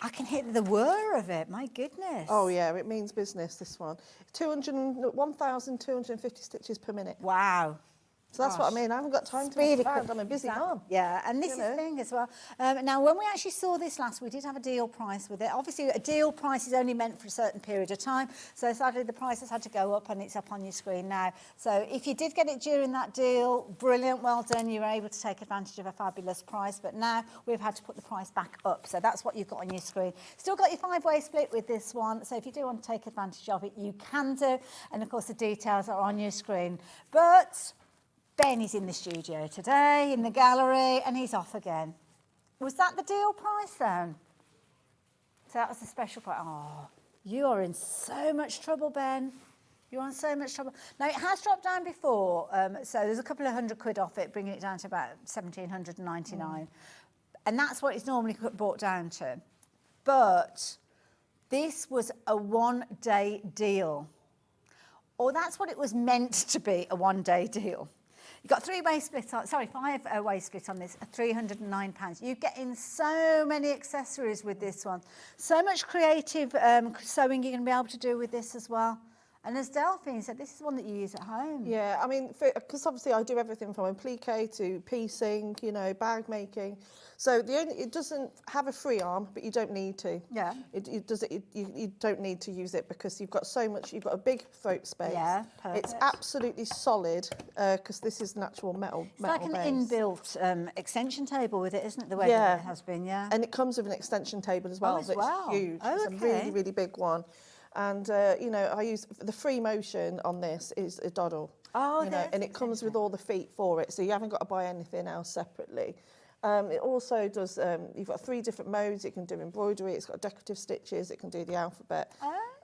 I can hear the whir of it, my goodness. Oh yeah, it means business, this one. 1,250 stitches per minute. Wow. So that's what I mean. I haven't got time to mess around. I'm a busy mum. Yeah, and this is the thing as well. Now, when we actually saw this last, we did have a deal price with it. Obviously, a deal price is only meant for a certain period of time. So sadly, the prices had to go up, and it's up on your screen now. So if you did get it during that deal, brilliant, well done. You were able to take advantage of a fabulous price. But now we've had to put the price back up. So that's what you've got on your screen. Still got your 5-way split with this one. So if you do want to take advantage of it, you can do. And of course, the details are on your screen. But Ben is in the studio today, in the gallery, and he's off again. Was that the deal price then? So that was the special price. Oh, you are in so much trouble, Ben. You're in so much trouble. Now, it has dropped down before, so there's a couple of £100 off it, bringing it down to about 1,799. And that's what it's normally brought down to. But this was a one-day deal. Or that's what it was meant to be, a one-day deal. You've got 5-way split on this, £309. You're getting so many accessories with this one. So much creative sewing you're going to be able to do with this as well. And as Delphine said, this is one that you use at home. Yeah, I mean, because obviously I do everything from applique to piecing, you know, bag making. So it doesn't have a free arm, but you don't need to. Yeah. You don't need to use it because you've got so much. You've got a big throat space. Yeah, perfect. It's absolutely solid because this is an actual metal. It's like an inbuilt extension table with it, isn't it? The way yeah. that it has been, yeah. And it comes with an extension table as well. Oh, That's huge. Oh, it's a really, really big one. And, you know, I use the free motion on this is a doddle. Oh, you know, and it comes with all the feet for it, so you haven't got to buy anything else separately. It also does, you've got 3 different modes. It can do embroidery, it's got decorative stitches, it can do the alphabet.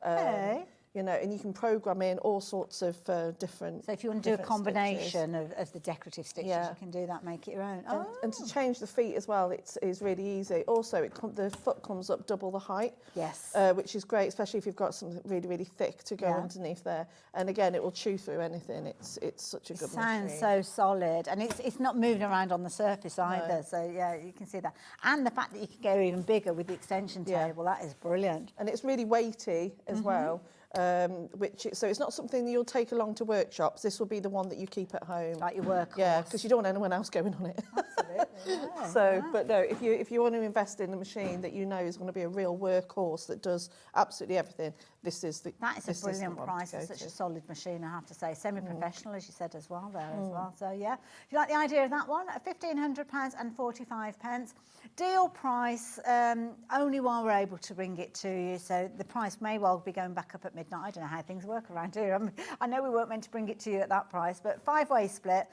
Okay. You know, and you can program in all sorts of different. So if you want to do a combination of the decorative stitches, you can do that, make it your own. And to change the feet as well, is really easy. Also, the foot comes up double the height. Yes. Which is great, especially if you've got something really, really thick to go underneath there. And again, it will chew through anything. It's such a good machine. Sounds so solid, and it's not moving around on the surface either. No. So yeah, you can see that. And the fact that you can go even bigger with the extension table, that is brilliant. And it's really weighty as well. So it's not something that you'll take along to workshops. This will be the one that you keep at home, like your workhorse. Yeah, because you don't want anyone else going on it. Absolutely. Yeah, so, but no, if you want to invest in a machine that you know is going to be a real workhorse that does absolutely everything, that is a brilliant price for such a solid machine, I have to say. Semi-professional, as you said as well there as well. So yeah, if you like the idea of that one, £1,500 and 45 pence. Deal price, only while we're able to bring it to you. So the price may well be going back up at midnight. I don't know how things work around here. I know we weren't meant to bring it to you at that price, but 5-way split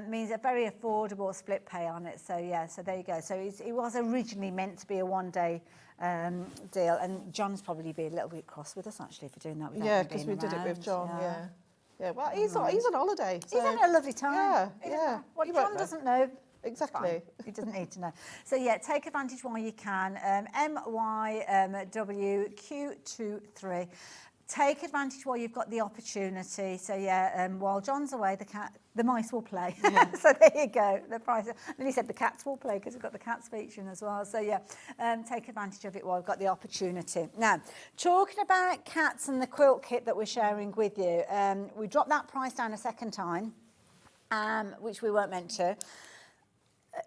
means a very affordable split pay on it. So yeah, so there you go. So it was originally meant to be a one-day deal, and John's probably be a little bit cross with us actually for doing that. Yeah, because we did it with John. Yeah. Well, he's on holiday. So. He's having a lovely time. Yeah. What John doesn't know. Exactly. He doesn't need to know. So yeah, take advantage while you can. MYWQ23. Take advantage while you've got the opportunity. So yeah, while John's away, the mice will play. So there you go. The price. And he said the cats will play because we've got the cats featuring as well. So yeah, take advantage of it while we've got the opportunity. Now, talking about cats and the quilt kit that we're sharing with you, we dropped that price down a second time, which we weren't meant to.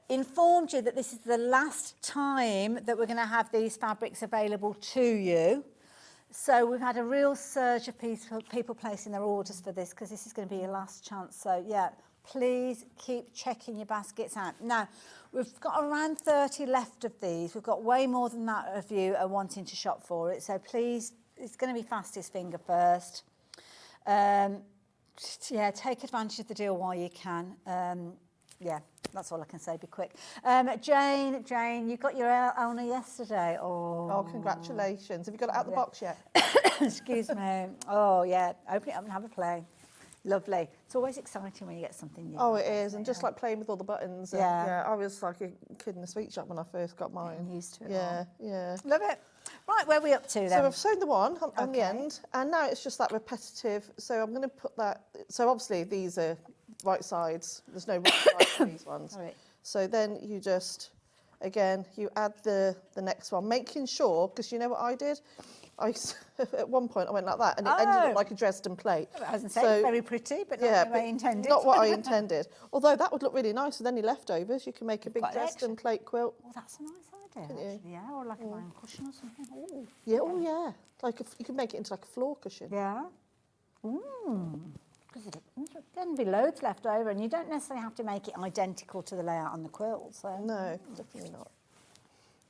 Informed you that this is the last time that we're going to have these fabrics available to you. So we've had a real surge of people placing their orders for this because this is going to be your last chance. So yeah, please keep checking your baskets out. Now, we've got around 30 left of these. We've got way more than that of you are wanting to shop for it. So please, it's going to be fastest finger first. Yeah, take advantage of the deal while you can. Yeah, that's all I can say. Be quick. Jane, you got your Elna yesterday. Oh, congratulations. Have you got it out the box yet? Excuse me. Oh, yeah. Open it up and have a play. Lovely. It's always exciting when you get something new. Oh, it is. And just like playing with all the buttons. Yeah, I was like a kid in a sweet shop when I first got mine. I'm used to it. Yeah. Love it. Right, where are we up to then? So I've sewn the one on the end, and now it's just that repetitive. So I'm going to put that. So obviously these are right sides. There's no right sides for these ones. Right. So then you just, again, you add the next one, making sure, because you know what I did? at one point I went like that, and it ended up like a Dresden plate. I was going to say, very pretty, but not the way I intended. Not what I intended. Although that would look really nice with any leftovers. You can make a big Dresden plate quilt. Oh, that's a nice idea, actually. Yeah, or like a wine cushion or something. Ooh. Yeah, oh yeah. Like you could make it into like a floor cushion. Yeah. Because there's going to be loads left over, and you don't necessarily have to make it identical to the layout on the quilt. So no, definitely not.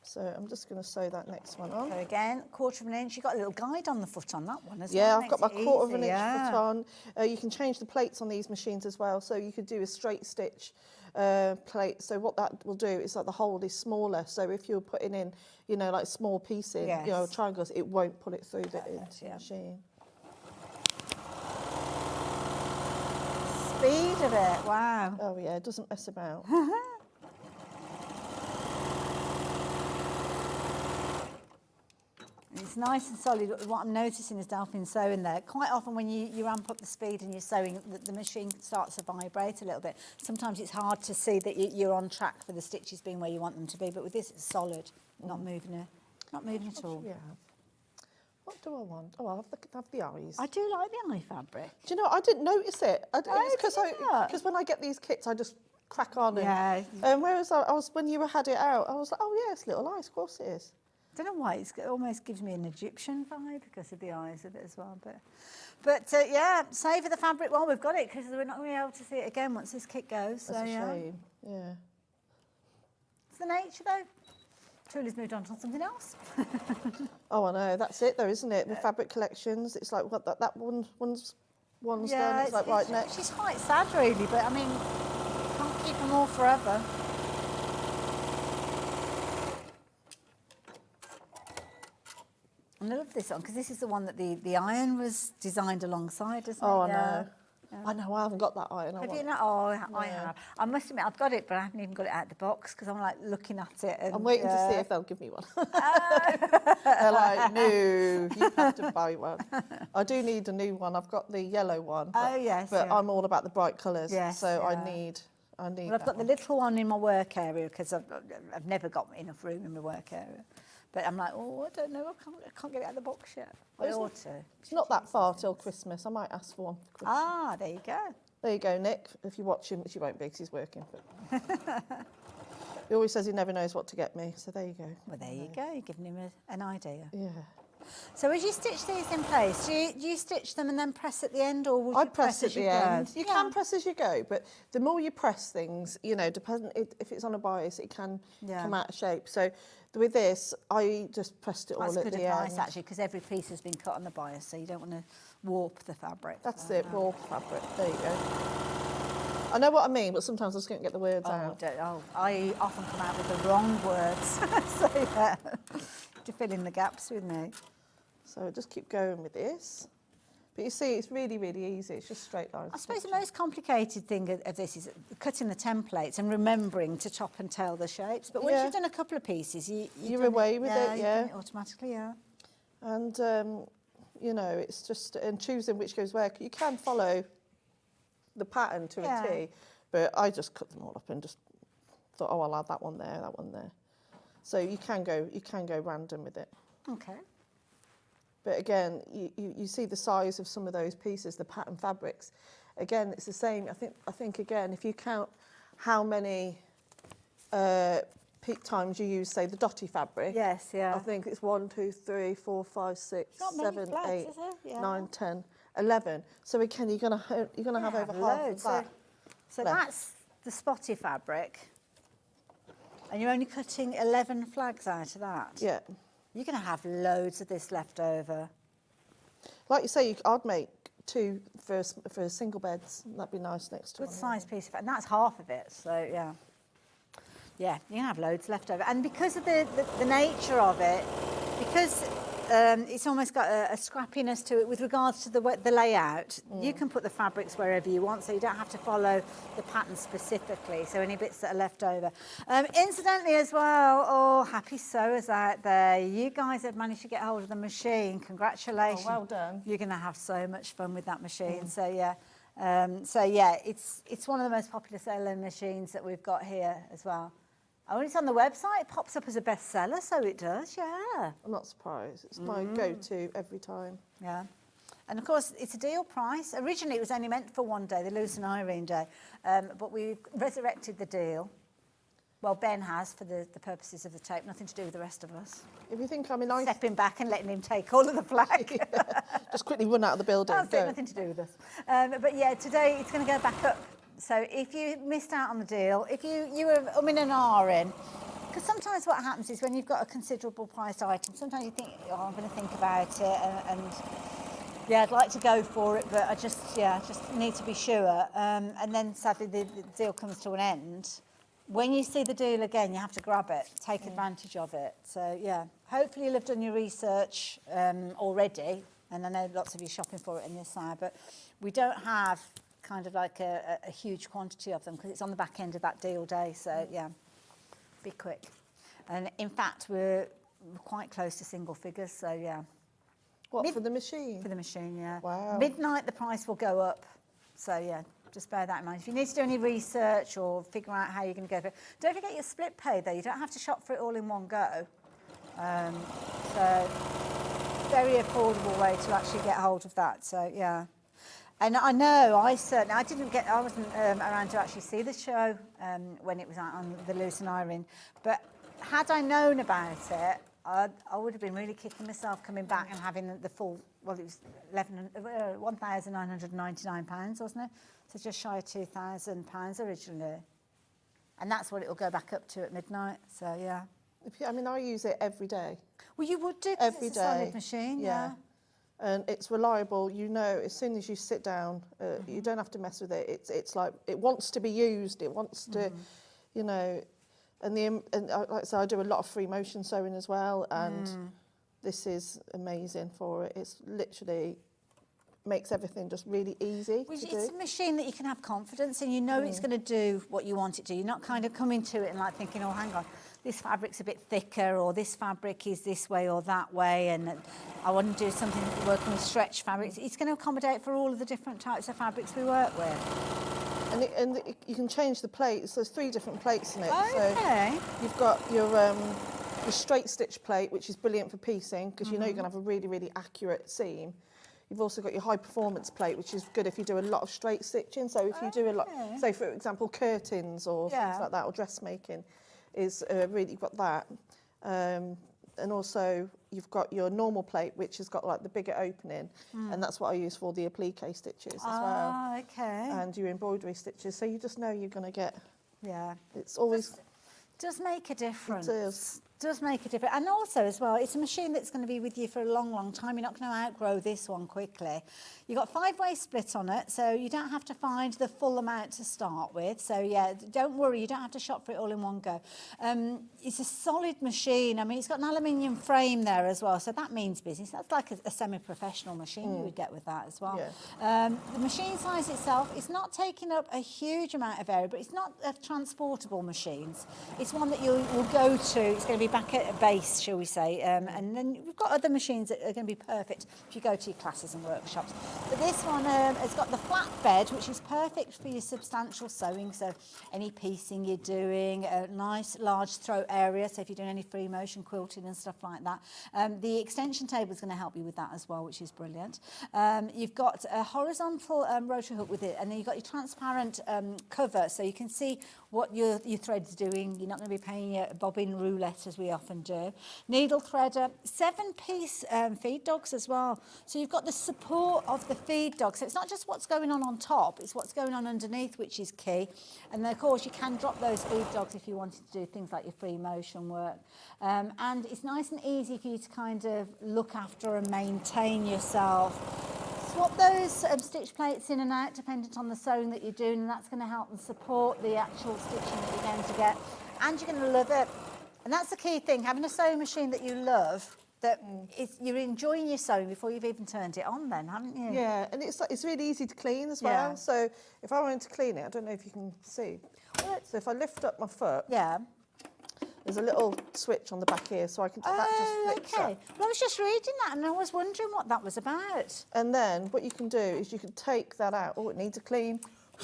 So I'm just going to sew that next one on. So again, 1/4 of an inch. You've got a little guide on the foot on that one as well. Yeah, I've got my 1/4 of an inch foot on. You can change the plates on these machines as well. So you could do a straight stitch plate. So what that will do is like the hole is smaller. So if you're putting in, you know, like small pieces, you know, triangles, it won't pull it through into the machine. Speed of it, wow. Oh yeah, it doesn't mess about. It's nice and solid. What I'm noticing is Delphine sewing there. Quite often when you ramp up the speed and you're sewing, the machine starts to vibrate a little bit. Sometimes it's hard to see that you're on track for the stitches being where you want them to be, but with this it's solid, not moving at all. Yeah. What do I want? Oh, I'll have the eyes. I do like the eye fabric. Do you know, I didn't notice it. Because when I get these kits, I just crack on. And whereas I was, when you had it out, I was like, oh yeah, it's little eyes, of course it is. I don't know why, it almost gives me an Egyptian vibe because of the eyes of it as well. But yeah, savour the fabric while we've got it, because we're not going to be able to see it again once this kit goes. That's a shame, yeah. It's the nature though. Tula's moved on to something else. Oh, I know, that's it though, isn't it? The fabric collections, it's like, what, that one's done, it's like right next. She's quite sad really, but I mean, can't keep them all forever. And I love this one because this is the one that the iron was designed alongside, isn't it? Oh, I know. Yeah. I know, I haven't got that iron. Have you not? Oh, I have. I must admit, I've got it, but I haven't even got it out of the box because I'm like looking at it. And, I'm waiting to see if they'll give me one. They're like, no, you have to buy one. I do need a new one. I've got the yellow one. But, but I'm all about the bright colours. Yes, so I need well, I've got the little one in my work area because I've never got enough room in my work area. But I'm like, oh, I don't know, I can't get it out of the box yet. I ought to. It's not that far till Christmas. I might ask for one for Christmas. Ah, there you go. There you go, Nick. If you watch him, which you won't be because he's working. But he always says he never knows what to get me, so there you go. Well, there you go. You're giving him an idea. Yeah. So as you stitch these in place, do you stitch them and then press at the end, or would you press at the end? You can press as you go, but the more you press things, you know, depending if it's on a bias, it can come out of shape. So with this, I just pressed it all at the end. That's good advice, actually, because every piece has been cut on the bias, so you don't want to warp the fabric. That's it, warp fabric. There you go. I know what I mean, but sometimes I just can't get the words out. I often come out with the wrong words, so yeah, to fill in the gaps with me. So just keep going with this. But you see, it's really, really easy. It's just straight lines. I suppose the most complicated thing of this is cutting the templates and remembering to top and tail the shapes. But once you've done a couple of pieces, you're away with it, you've done it automatically, And, you know, it's just, and choosing which goes where. You can follow the pattern to a T, but I just cut them all up and just thought, oh, I'll add that one there, that one there. So you can go random with it. Okay. But again, you see the size of some of those pieces, the pattern fabrics. Again, it's the same. I think again, if you count how many peak times you use, say, the dotty fabric. Yes, yeah. I think it's 1, 2, 3, 4, 5, 6, 7, 8, 9, 10, 11. So again, you're gonna have over half of that. So that's the spotty fabric, and you're only cutting 11 flags out of that. Yeah. You're going to have loads of this left over. Like you say, I'd make 2 for single beds. That'd be nice next to Good size piece of it, and that's half of it. So yeah, you're going to have loads left over. And because of the nature of it, because it's almost got a scrappiness to it with regards to the layout. You can put the fabrics wherever you want, so you don't have to follow the pattern specifically. So any bits that are left over. Incidentally as well, happy sewers out there. You guys have managed to get hold of the machine. Congratulations. Oh, well done. You're going to have so much fun with that machine. So yeah, it's one of the most popular sewing machines that we've got here as well. Oh, it's on the website. It pops up as a bestseller, so it does, yeah. I'm not surprised. It's my go-to every time. Yeah. And of course, it's a deal price. Originally, it was only meant for one day, the Lewis and Irene day, but we've resurrected the deal. Well, Ben has, for the purposes of the tape, nothing to do with the rest of us. If you think I'm in nice... Stepping back and letting him take all of the flag. Just quickly run out of the building. That's it, nothing to do with us. But yeah, today it's going to go back up. So if you missed out on the deal, if you were umming and ahhing, because sometimes what happens is when you've got a considerable priced item, sometimes you think, oh, I'm going to think about it, and yeah, I'd like to go for it, but I just need to be sure. And then sadly the deal comes to an end. When you see the deal again, you have to grab it, take advantage of it. So yeah, hopefully you'll have done your research already, and I know lots of you are shopping for it in this side, but we don't have kind of like a huge quantity of them because it's on the back end of that deal day. So yeah, be quick. And in fact, we're quite close to single figures. So yeah. What, for the machine? For the machine, yeah. Wow. Midnight, the price will go up. So yeah, just bear that in mind. If you need to do any research or figure out how you're going to go for it, don't forget your split pay though. You don't have to shop for it all in one go. So very affordable way to actually get hold of that. So yeah. And I know I wasn't around to actually see the show when it was out on the Lewis and Irene, but had I known about it, I would have been really kicking myself coming back and having the full, well, it was £1,999, wasn't it? So just shy of £2,000 originally. And that's what it will go back up to at midnight, so yeah. I mean, I use it every day. Well, you would do, because it's a solid machine, yeah. And it's reliable. You know, as soon as you sit down, you don't have to mess with it. It's like, it wants to be used. It wants to, you know, and like I said, I do a lot of free motion sewing as well, and this is amazing for it. It's literally makes everything just really easy to do. It's a machine that you can have confidence in. You know it's going to do what you want it to. You're not kind of coming to it and like thinking, oh, hang on, this fabric's a bit thicker, or this fabric is this way or that way, and I want to do something working with stretch fabrics. It's going to accommodate for all of the different types of fabrics we work with. And you can change the plates. There's 3 different plates in it. Okay. So you've got your straight stitch plate, which is brilliant for piecing, because you know you're going to have a really, really accurate seam. You've also got your high performance plate, which is good if you do a lot of straight stitching. So if you do a lot, say for example, curtains or things like that, or dressmaking, is really, you've got that. And also you've got your normal plate, which has got like the bigger opening, and that's what I use for the applique stitches as well. Ah, okay. And your embroidery stitches, so you just know you're going to get. Yeah. It's always. Does make a difference. It does make a difference. And also as well, it's a machine that's going to be with you for a long, long time. You're not going to outgrow this one quickly. You've got 5-way split on it, so you don't have to find the full amount to start with. So yeah, don't worry, you don't have to shop for it all in one go. It's a solid machine. I mean, it's got an aluminium frame there as well, so that means business. That's like a semi-professional machine you would get with that as well. Yeah. The machine size itself, it's not taking up a huge amount of area, but it's not a transportable machines. It's one that you will go to. It's going to be back at a base, shall we say, and then we've got other machines that are going to be perfect if you go to your classes and workshops. But this one has got the flat bed, which is perfect for your substantial sewing, so any piecing you're doing, a nice large throat area, so if you're doing any free motion quilting and stuff like that. The extension table is going to help you with that as well, which is brilliant. You've got a horizontal rotary hook with it, and then you've got your transparent cover, so you can see what your thread's doing. You're not going to be paying your bobbin roulette as we often do. Needle threader, 7-piece feed dogs as well. So you've got the support of the feed dog. So it's not just what's going on top, it's what's going on underneath, which is key. And then of course you can drop those feed dogs if you wanted to do things like your free motion work. And it's nice and easy for you to kind of look after and maintain yourself. Swap those stitch plates in and out dependent on the sewing that you're doing, and that's going to help and support the actual stitching that you're going to get, and you're going to love it. And that's the key thing, having a sewing machine that you love, that you're enjoying your sewing before you've even turned it on then, haven't you? Yeah, and it's really easy to clean as well. So if I wanted to clean it, I don't know if you can see, so if I lift up my foot, there's a little switch on the back here, so I can that just flips up. Well, I was just reading that and I was wondering what that was about. And then what you can do is you can take that out. Oh, it needs a clean.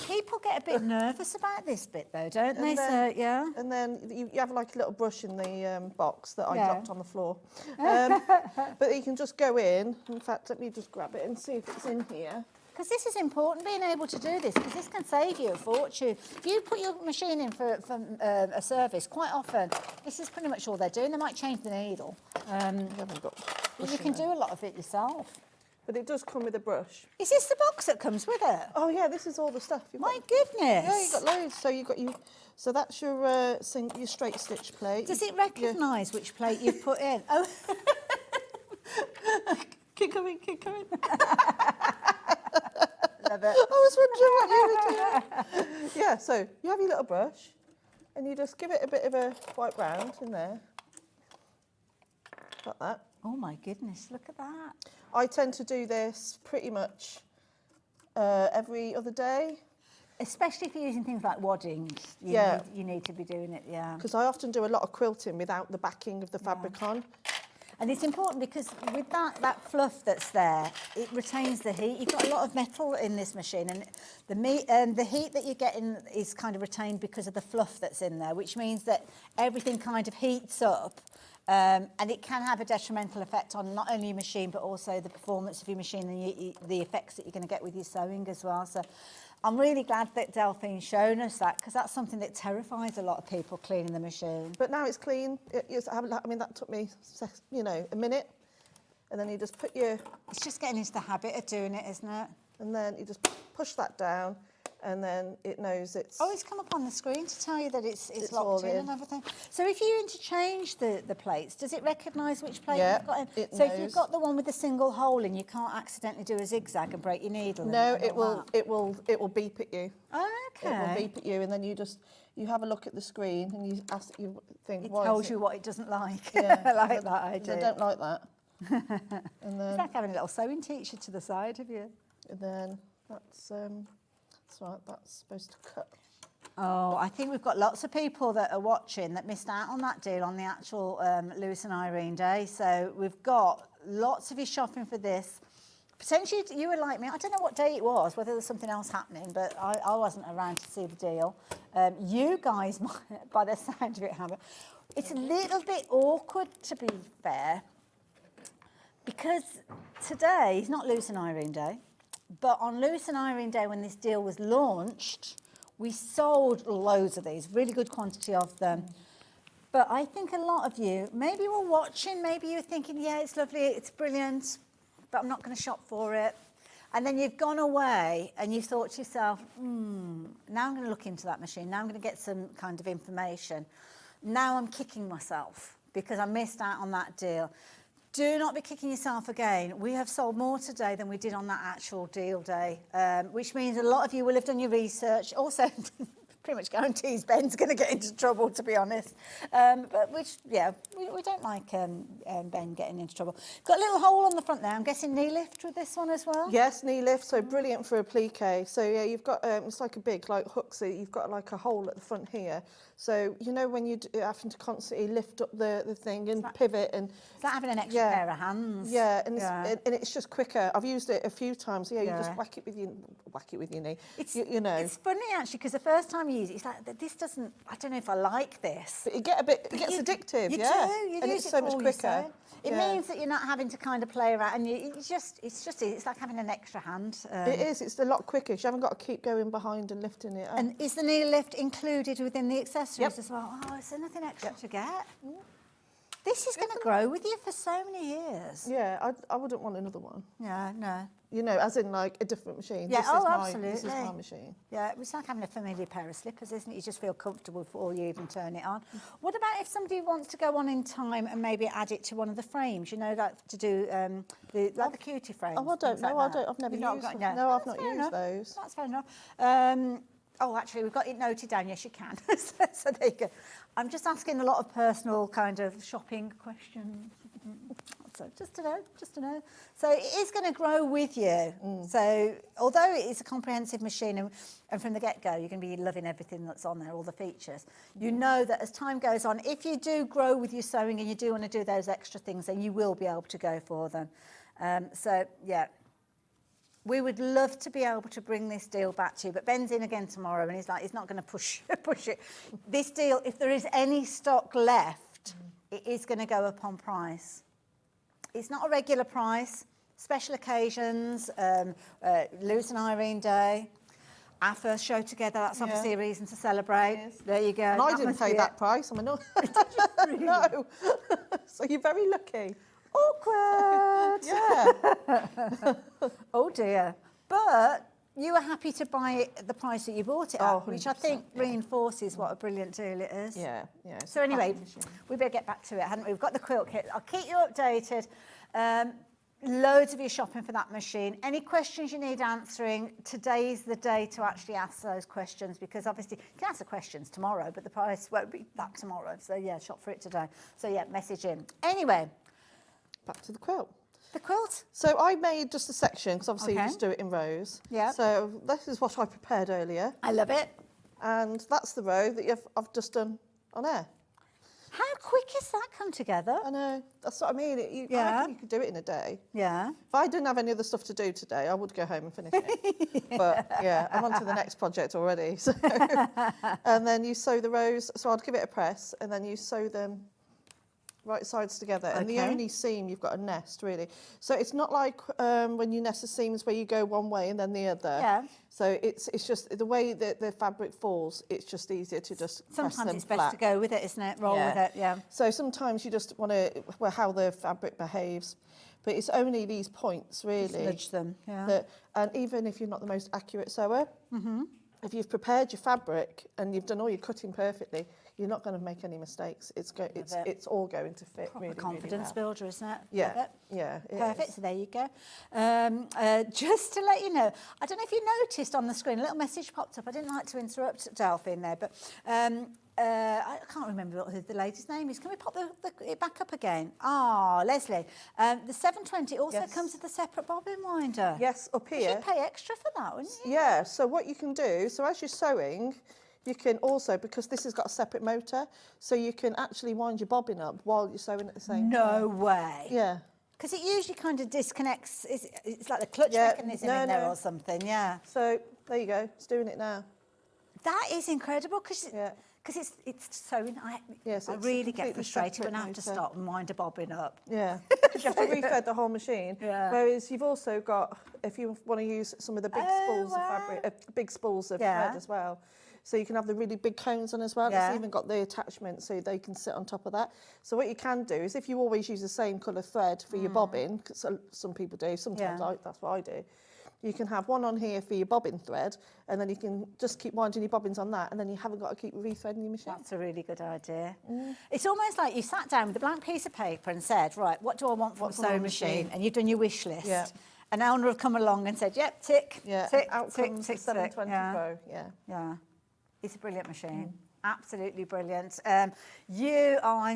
People get a bit nervous about this bit though, don't they? Then, So, yeah. And then you have like a little brush in the box that I dropped on the floor. But you can just go in. In fact, let me just grab it and see if it's in here. Because this is important, being able to do this, because this can save you a fortune. If you put your machine in for a service, quite often, this is pretty much all they're doing. They might change the needle. But you can do a lot of it yourself. But it does come with a brush. Is this the box that comes with it? Oh yeah, this is all the stuff. My goodness. Yeah, you've got loads. So so that's your straight stitch plate. Does it recognise which plate you've put in? Oh. Keep going, keep going. Love it. I was wondering what you were doing. Yeah, so you have your little brush and you just give it a bit of a white round in there. Like that. Oh my goodness, look at that. I tend to do this pretty much every other day. Especially if you're using things like waddings. You need to be doing it, yeah. Because I often do a lot of quilting without the backing of the fabric on. And it's important because with that fluff that's there, it retains the heat. You've got a lot of metal in this machine, and the heat that you're getting is kind of retained because of the fluff that's in there, which means that everything kind of heats up, and it can have a detrimental effect on not only your machine but also the performance of your machine and the effects that you're going to get with your sewing as well. So I'm really glad that Delphine's shown us that, because that's something that terrifies a lot of people, cleaning the machine. But now it's clean. I mean, that took me, a minute. And then you just put your... It's just getting into the habit of doing it, isn't it? And then you just push that down, and then it knows it's... Oh, it's come up on the screen to tell you that it's locked in and everything. So if you interchange the plates, does it recognise which plate you've got in? It so knows. if you've got the one with the single hole in, you can't accidentally do a zigzag and break your needle. No, it will beep at you. Okay. It will beep at you, and then you have a look at the screen and you think, it why tells is you what it doesn't like. Yeah, I like that idea. I don't like that. And then, it's like having a little sewing teacher to the side of you. And then that's right, that's supposed to cut. Oh, I think we've got lots of people that are watching that missed out on that deal on the actual Lewis and Irene day. So we've got lots of you shopping for this. Potentially you were like me, I don't know what day it was, whether there's something else happening, but I wasn't around to see the deal. You guys might, by the sound of it, have it. It's a little bit awkward, to be fair, because today is not Lewis and Irene day, but on Lewis and Irene day when this deal was launched, we sold loads of these, really good quantity of them. But I think a lot of you, maybe were watching, maybe you're thinking, yeah, it's lovely, it's brilliant, but I'm not going to shop for it. And then you've gone away and you thought to yourself, now I'm going to look into that machine. Now I'm going to get some kind of information. Now I'm kicking myself because I missed out on that deal. Do not be kicking yourself again. We have sold more today than we did on that actual deal day, which means a lot of you will have done your research. Also, pretty much guarantees Ben's going to get into trouble, to be honest. But we don't like Ben getting into trouble. Got a little hole on the front there. I'm guessing knee lift with this one as well? Yes, knee lift, so brilliant for a plique. So yeah, you've got, it's like a big hook, so you've got like a hole at the front here. So, you know, when you're having to constantly lift up the thing and pivot and... It's like having an extra pair of hands. Yeah, and it's just quicker. I've used it a few times. Yeah, you just whack it with your knee. You know. It's funny, actually, because the first time you use it, it's like, this doesn't... I don't know if I like this. But it gets addictive, you yeah. do. You and use it's it so for much quicker. It means that you're not having to kind of play around, and it's like having an extra hand. It is. It's a lot quicker. You haven't got to keep going behind and lifting it up. And is the knee lift included within the accessories as well? Oh, is there nothing extra to get? This is going to grow with you for so many years. Yeah, I wouldn't want another one. Yeah, no. You know, as in like a different machine. Yeah, Absolutely. This is my machine. Yeah, it's like having a familiar pair of slippers, isn't it? You just feel comfortable before you even turn it on. What about if somebody wants to go on in time and maybe add it to one of the frames? You know, that to do the cutie frames. Oh, I don't know. I've never used them. No, I've not used those. That's fair enough. Oh, actually, we've got it noted down. Yes, you can. So there you go. I'm just asking a lot of personal kind of shopping questions. So just to know. So it is going to grow with you. So although it is a comprehensive machine and from the get-go, you're going to be loving everything that's on there, all the features. You know that as time goes on, if you do grow with your sewing and you do want to do those extra things, then you will be able to go for them. So, yeah. We would love to be able to bring this deal back to you, but Ben's in again tomorrow and he's like, he's not going to push it. This deal, if there is any stock left, it is going to go up on price. It's not a regular price. Special occasions, Lewis and Irene Day, our first show together, that's obviously a reason to celebrate. There you go. And I didn't pay that price. I mean, no. No. So you're very lucky. Awkward. Yeah. Oh dear. But you were happy to buy it the price that you bought it at, which I think reinforces what a brilliant deal it is. Yeah. So anyway, we better get back to it, hadn't we? We've got the quilt kit. I'll keep you updated. Loads of you shopping for that machine. Any questions you need answering, today's the day to actually ask those questions, because obviously you can ask the questions tomorrow, but the price won't be back tomorrow. So yeah, shop for it today. So yeah, message in. Anyway, back to the quilt. The quilt? So I made just a section, because obviously you just do it in rows. Yeah. So this is what I prepared earlier. I love it. And that's the row that I've just done on air. How quick has that come together? I know, that's what I mean. I reckon you could do it in a day. Yeah. If I didn't have any other stuff to do today, I would go home and finish it. But yeah, I'm on to the next project already. So. And then you sew the rows, so I'd give it a press, and then you sew them right sides together. And the only seam, you've got a nest, really. So it's not like when you nest the seams where you go one way and then the other. Yeah. So it's just the way that the fabric falls, it's just easier to just press them Sometimes it's flat. best to go with it, isn't it? Roll with it, yeah. So sometimes you just want to, well, how the fabric behaves. But it's only these points, really. Just nudge them, yeah. That, and even if you're not the most accurate sewer, if you've prepared your fabric and you've done all your cutting perfectly, you're not going to make any mistakes. It's all going to fit Proper really, confidence really well. builder, isn't it? Yeah, yeah. Perfect. So there you go. Just to let you know, I don't know if you noticed on the screen, a little message popped up. I didn't like to interrupt Delphine there, but I can't remember what the lady's name is. Can we pop it back up again? Leslie. The 720 also comes with a separate bobbin winder. Yes, up here. You'd pay extra for that, wouldn't you? Yeah, so what you can do, so as you're sewing, you can also, because this has got a separate motor, so you can actually wind your bobbin up while you're sewing at the same time. No way. Yeah. Because it usually kind of disconnects, it's like the clutch mechanism in there or something, yeah. So there you go, it's doing it now. That is incredible, because it's sewing. I really get frustrated when I have to stop and wind a bobbin up. Yeah, you have to refed the whole machine. Yeah. Whereas you've also got, if you want to use some of the big spools of fabric, big spools of thread as well. So you can have the really big cones on as well. Yeah. It's even got the attachment so they can sit on top of that. So what you can do is, if you always use the same colour thread for your bobbin, because some people do, sometimes that's what I do, you can have one on here for your bobbin thread, and then you can just keep winding your bobbins on that, and then you haven't got to keep rethreading your machine. That's a really good idea. It's almost like you sat down with a blank piece of paper and said, right, what do I want from a sewing machine? And you've done your wish list. Yeah. And Eleanor have come along and said, yep, tick, tick, out tick, comes tick, the 720 tick. Pro. Yeah. It's a brilliant machine. Absolutely brilliant. I'm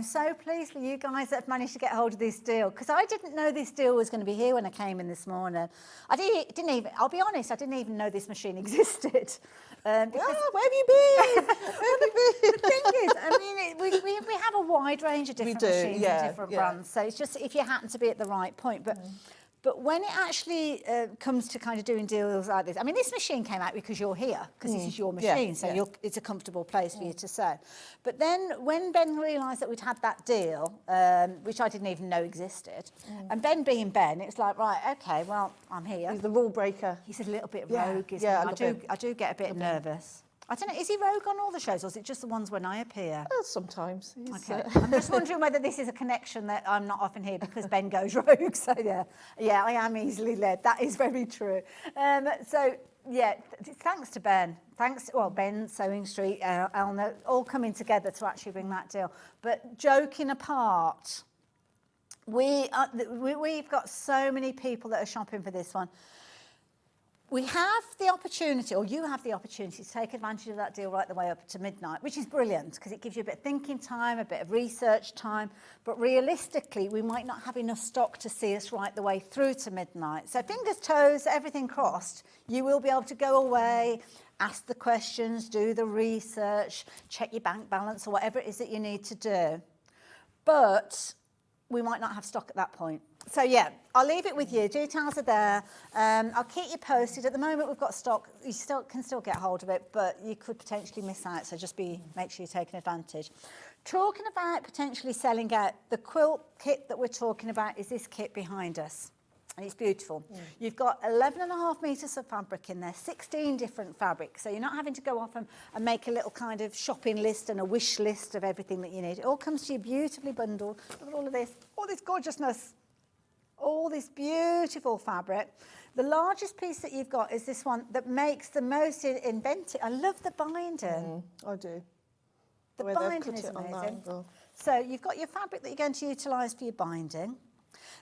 so pleased for you guys that have managed to get hold of this deal, because I didn't know this deal was going to be here when I came in this morning. I'll be honest, I didn't even know this machine existed. Where have you been? The thing is, I mean, we have a wide range of different machines and different brands, so it's just if you happen to be at the right point. But when it actually comes to kind of doing deals like this, I mean, this machine came out because you're here, because this is your machine, so it's a comfortable place for you to sew. But then when Ben realised that we'd had that deal, which I didn't even know existed, and Ben being Ben, it's like, right, okay, well, I'm here. He's the rule breaker. He's a little bit rogue, isn't he? I do get a bit nervous. I don't know, is he rogue on all the shows, or is it just the ones when I appear? Sometimes. Okay. I'm just wondering whether this is a connection that I'm not often here because Ben goes rogue. So, yeah, I am easily led. That is very true. Thanks to Ben. Ben, Sewing Street, Elna, all coming together to actually bring that deal. But joking apart, we've got so many people that are shopping for this one. We have the opportunity, or you have the opportunity, to take advantage of that deal right the way up to midnight, which is brilliant because it gives you a bit of thinking time, a bit of research time. But realistically, we might not have enough stock to see us right the way through to midnight. So fingers, toes, everything crossed, you will be able to go away, ask the questions, do the research, check your bank balance or whatever it is that you need to do. But we might not have stock at that point. So yeah, I'll leave it with you. Details are there. I'll keep you posted. At the moment, we've got stock. You can still get hold of it, but you could potentially miss out. So just make sure you're taking advantage. Talking about potentially selling out, the quilt kit that we're talking about is this kit behind us. And it's beautiful. You've got 11.5 metres of fabric in there, 16 different fabrics. So you're not having to go off and make a little kind of shopping list and a wish list of everything that you need. It all comes to you beautifully bundled. Look at all of this, all this gorgeousness, all this beautiful fabric. The largest piece that you've got is this one that makes the most inventive. I love the binding. I do. The binding is amazing. So you've got your fabric that you're going to utilise for your binding.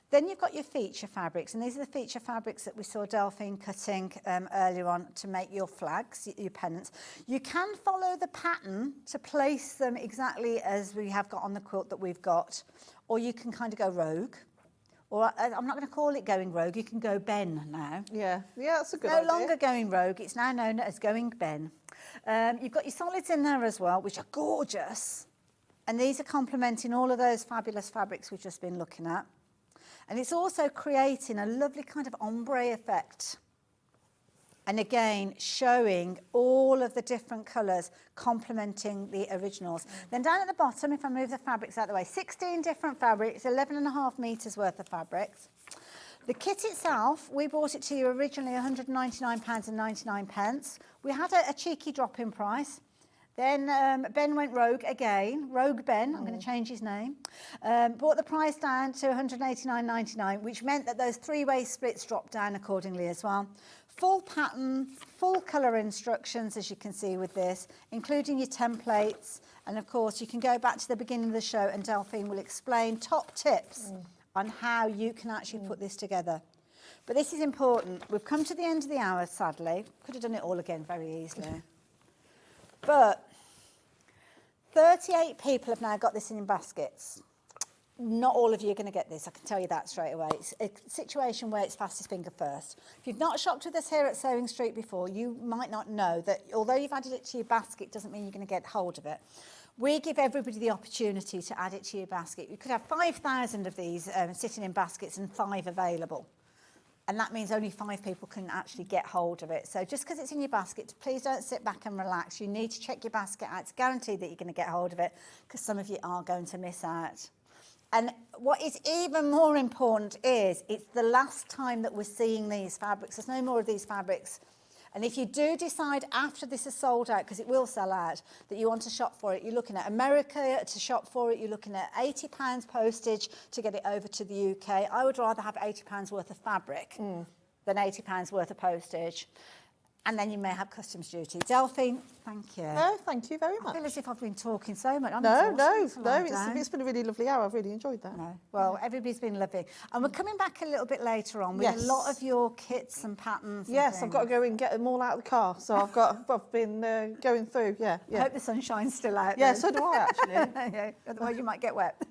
Then you've got your feature fabrics, and these are the feature fabrics that we saw Delphine cutting earlier on to make your flags, your pennants. You can follow the pattern to place them exactly as we have got on the quilt that we've got, or you can kind of go rogue. Or I'm not going to call it going rogue, you can go Ben now. Yeah, that's a good idea. idea. No longer going rogue, it's now known as going Ben. You've got your solids in there as well, which are gorgeous. And these are complementing all of those fabulous fabrics we've just been looking at. And it's also creating a lovely kind of ombre effect. And again, showing all of the different colours complementing the originals. Then down at the bottom, if I move the fabrics out of the way, 16 different fabrics, 11.5 metres worth of fabrics. The kit itself, we bought it to you originally £199.99. We had a cheeky drop in price. Then Ben went rogue again, Rogue Ben, I'm going to change his name. Brought the price down to £189.99, which meant that those three-way splits dropped down accordingly as well. Full pattern, full colour instructions, as you can see with this, including your templates. And of course, you can go back to the beginning of the show and Delphine will explain top tips on how you can actually put this together. But this is important. We've come to the end of the hour, sadly. Could have done it all again very easily. But 38 people have now got this in baskets. Not all of you are going to get this, I can tell you that straight away. It's a situation where it's fastest finger first. If you've not shopped with us here at Sewing Street before, you might not know that although you've added it to your basket, doesn't mean you're going to get hold of it. We give everybody the opportunity to add it to your basket. You could have 5,000 of these sitting in baskets and 5 available. And that means only 5 people can actually get hold of it. So just because it's in your basket, please don't sit back and relax. You need to check your basket out to guarantee that you're going to get hold of it, because some of you are going to miss out. And what is even more important is it's the last time that we're seeing these fabrics. There's no more of these fabrics. And if you do decide after this is sold out, because it will sell out, that you want to shop for it, you're looking at America to shop for it, you're looking at £80 postage to get it over to the UK. I would rather have £80 worth of fabric than £80 worth of postage. And then you may have customs duty. Delphine, thank you. No, thank you very much. I feel as if I've been talking so much. No, it's been a really lovely hour. I've really enjoyed that. No. Well, everybody's been lovely. And we're coming back a little bit later on with a lot of your kits and patterns. Yes, I've got to go and get them all out of the car. So I've been going through, I hope the sunshine's still out. Yeah, so do I, actually. Yeah, otherwise you might get wet.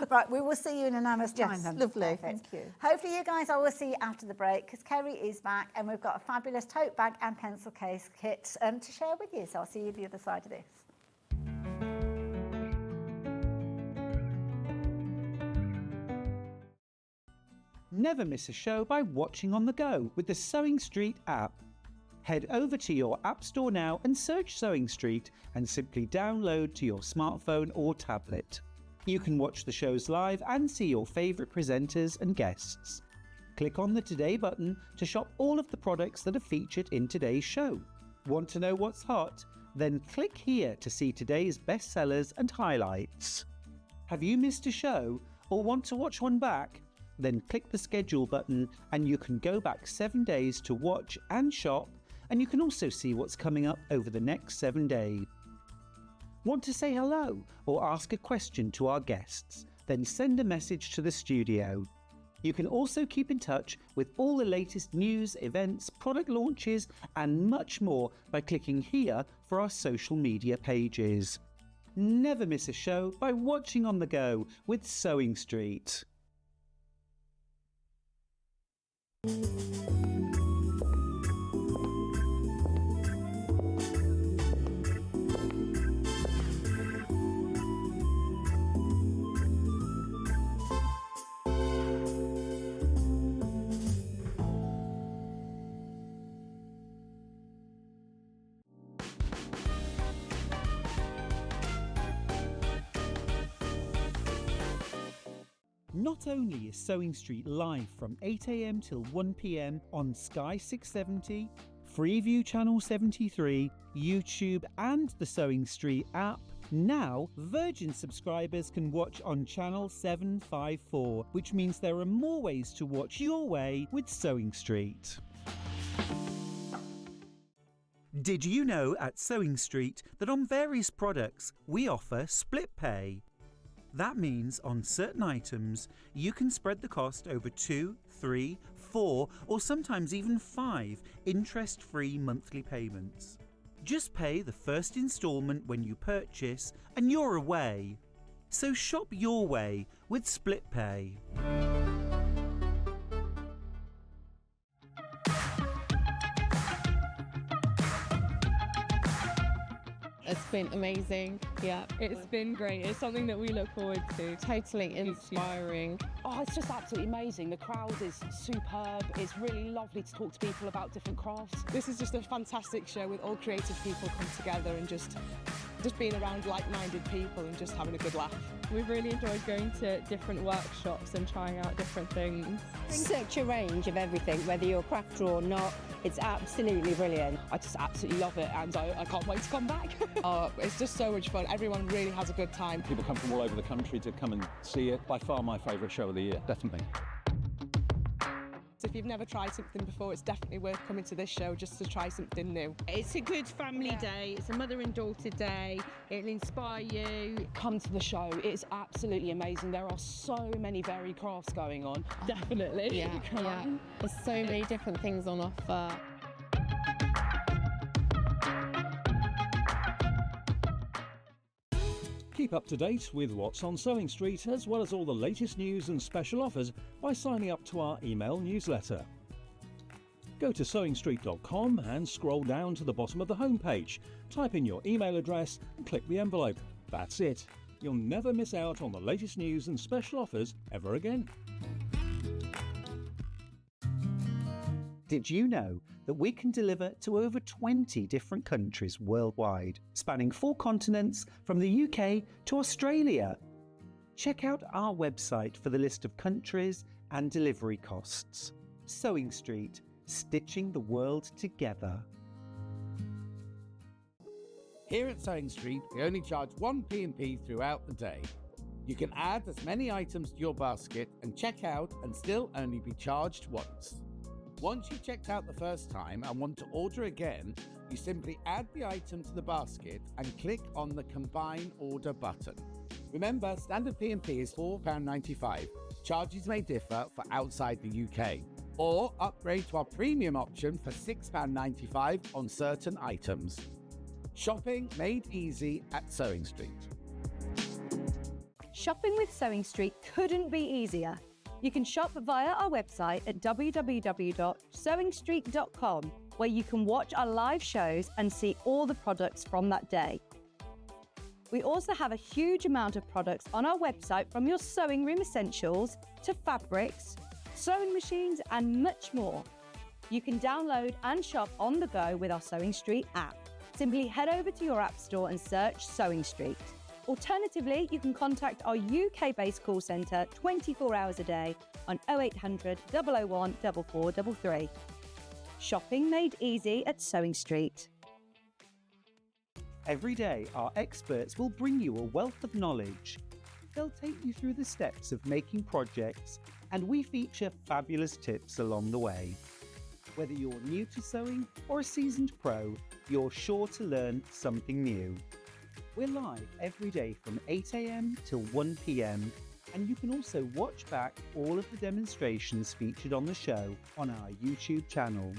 Right, we will see you in an hour's time yes, then. Lovely, Perfect. thank you. Hopefully you guys, I will see you after the break, because Kerrie is back and we've got a fabulous tote bag and pencil case kit to share with you. So I'll see you the other side of this. Never miss a show by watching on the go with the Sewing Street app. Head over to your app store now and search Sewing Street and simply download to your smartphone or tablet. You can watch the shows live and see your favourite presenters and guests. Click on the Today button to shop all of the products that are featured in today's show. Want to know what's hot? Then click here to see today's bestsellers and highlights. Have you missed a show or want to watch one back? Then click the schedule button and you can go back 7 days to watch and shop, and you can also see what's coming up over the next 7 days. Want to say hello or ask a question to our guests? Then send a message to the studio. You can also keep in touch with all the latest news, events, product launches and much more by clicking here for our social media pages. Never miss a show by watching on the go with Sewing Street. Not only is Sewing Street live from 8 a.m. till 1 p.m. on Sky 670, Freeview Channel 73, YouTube and the Sewing Street app, now Virgin subscribers can watch on Channel 754, which means there are more ways to watch your way with Sewing Street. Did you know at Sewing Street that on various products we offer split pay? That means on certain items you can spread the cost over 2, 3, 4 or sometimes even 5 interest-free monthly payments. Just pay the first instalment when you purchase and you're away. So shop your way with split pay. It's been amazing. Yeah. It's been great. It's something that we look forward to. Totally inspiring. Oh, it's just absolutely amazing. The crowd is superb. It's really lovely to talk to people about different crafts. This is just a fantastic show with all creative people come together and just being around like-minded people and just having a good laugh. We've really enjoyed going to different workshops and trying out different things. Such a range of everything, whether you're a crafter or not. It's absolutely brilliant. I just absolutely love it and I can't wait to come back. It's just so much fun. Everyone really has a good time. People come from all over the country to come and see it. By far my favourite show of the year, definitely. So if you've never tried something before, it's definitely worth coming to this show just to try something new. It's a good family day. It's a mother and daughter day. It'll inspire you. Come to the show. It's absolutely amazing. There are so many varied crafts going on. Definitely. Yeah, yeah. There's so many different things on offer. Keep up to date with what's on Sewing Street, as well as all the latest news and special offers by signing up to our email newsletter. Go to sewingstreet.com and scroll down to the bottom of the homepage. Type in your email address and click the envelope. That's it. You'll never miss out on the latest news and special offers ever again. Did you know that we can deliver to over 20 different countries worldwide, spanning 4 continents from the UK to Australia? Check out our website for the list of countries and delivery costs. Sewing Street, stitching the world together. Here at Sewing Street, we only charge 1 P&P throughout the day. You can add as many items to your basket and check out and still only be charged once. Once you've checked out the first time and want to order again, you simply add the item to the basket and click on the Combine Order button. Remember, standard P&P is £4.95. Charges may differ for outside the UK. Or upgrade to our premium option for £6.95 on certain items. Shopping made easy at Sewing Street. Shopping with Sewing Street couldn't be easier. You can shop via our website at www.sewingstreet.com, where you can watch our live shows and see all the products from that day. We also have a huge amount of products on our website, from your sewing room essentials to fabrics, sewing machines and much more. You can download and shop on the go with our Sewing Street app. Simply head over to your app store and search Sewing Street. Alternatively, you can contact our UK-based call centre 24 hours a day on 0800 001 4433. Shopping made easy at Sewing Street. Every day, our experts will bring you a wealth of knowledge. They'll take you through the steps of making projects, and we feature fabulous tips along the way. Whether you're new to sewing or a seasoned pro, you're sure to learn something new. We're live every day from 8 a.m. till 1 p.m. and you can also watch back all of the demonstrations featured on the show on our YouTube channel.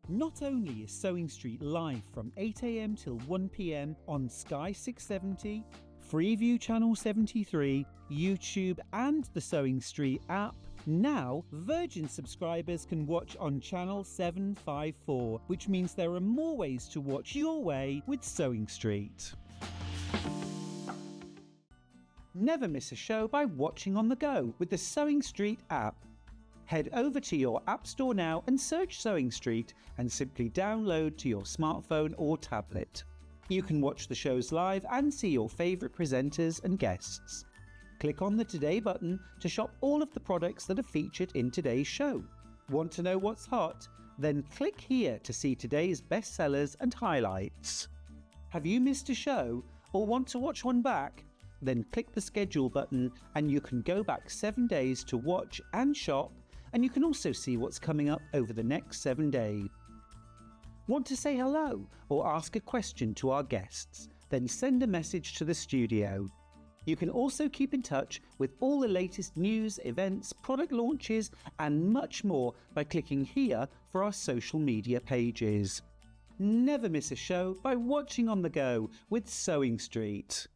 Not only is Sewing Street live from 8 a.m. till 1 p.m. on Sky 670, Freeview Channel 73, YouTube and the Sewing Street app, now Virgin subscribers can watch on Channel 754, which means there are more ways to watch your way with Sewing Street. Never miss a show by watching on the go with the Sewing Street app. Head over to your app store now and search Sewing Street and simply download to your smartphone or tablet. You can watch the shows live and see your favourite presenters and guests. Click on the Today button to shop all of the products that are featured in today's show. Want to know what's hot? Then click here to see today's bestsellers and highlights. Have you missed a show or want to watch one back? Then click the schedule button and you can go back 7 days to watch and shop, and you can also see what's coming up over the next 7 days. Want to say hello or ask a question to our guests? Then send a message to the studio. You can also keep in touch with all the latest news, events, product launches and much more by clicking here for our social media pages. Never miss a show by watching on the go with Sewing Street.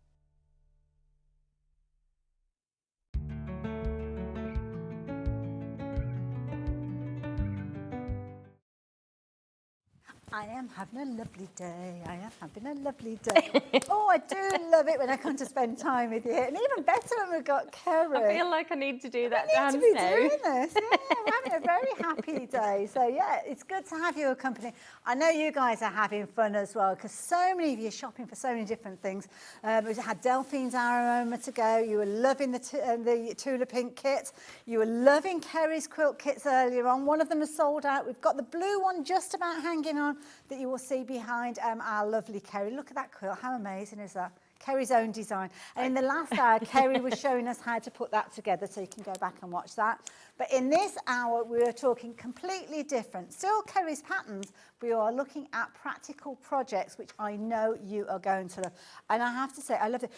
I am having a lovely day. I am having a lovely day. Oh, I do love it when I come to spend time with you. And even better when we've got Kerrie. I feel like I need to do that dance now. We need now. to be doing this. Yeah, we're having a very happy day. So, yeah, it's good to have your company. I know you guys are having fun as well because so many of you are shopping for so many different things. We had Delphine's hour a moment ago. You were loving the Tula Pink kit. You were loving Kerrie's quilt kits earlier on. One of them is sold out. We've got the blue one just about hanging on that you will see behind our lovely Kerrie. Look at that quilt. How amazing is that? Kerrie's own design. And in the last hour, Kerrie was showing us how to put that together, so you can go back and watch that. But in this hour, we are talking completely different. Still Kerrie's patterns, we are looking at practical projects, which I know you are going to love. And I have to say, I love it.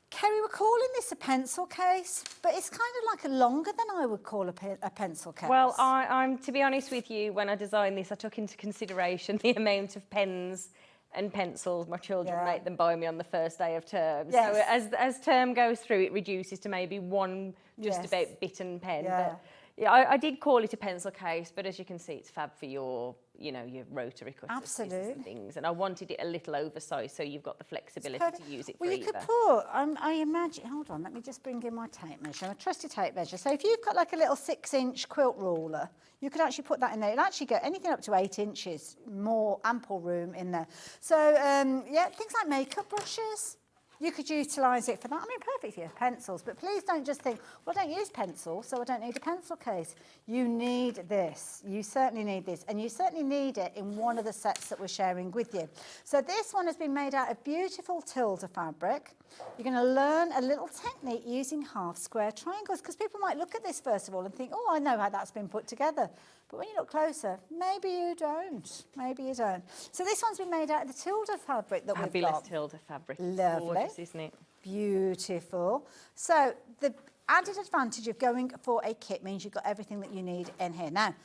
Kerrie, we're calling this a pencil case, but it's kind of like a longer than I would call a pencil case. Well, I'm to be honest with you, when I designed this, I took into consideration the amount of pens and pencils my children make them buy me on the first day of term. Yes. So as term goes through, it reduces to maybe one just about bit and pen. Yeah. But yeah, I did call it a pencil case, but as you can see, it's fab for your, your rotary cutters and things. And I wanted it a little oversized, so you've got the flexibility to use it for you could put, I imagine, hold on, let me just bring in my tape measure, my trusty tape measure. So if you've got like a little 6-inch quilt ruler, you could actually put that in there. It'll actually go anything up to 8 inches, more ample room in there. So, yeah, things like makeup brushes. You could utilise it for that. I mean, perfect for your pencils, but please don't just think, well, I don't use pencils, so I don't need a pencil case. You need this. You certainly need this, and you certainly need it in one of the sets that we're sharing with you. So this one has been made out of beautiful Tula fabric. You're going to learn a little technique using half square triangles, because people might look at this first of all and think, oh, I know how that's been put together. But when you look closer, maybe you don't. Maybe you don't. So this one's been made out of the Tula fabric that we've got. Fabulous Tula fabric. Lovely. Gorgeous, isn't it? Beautiful. So the added advantage of going for a kit means you've got everything that you need in here. Now,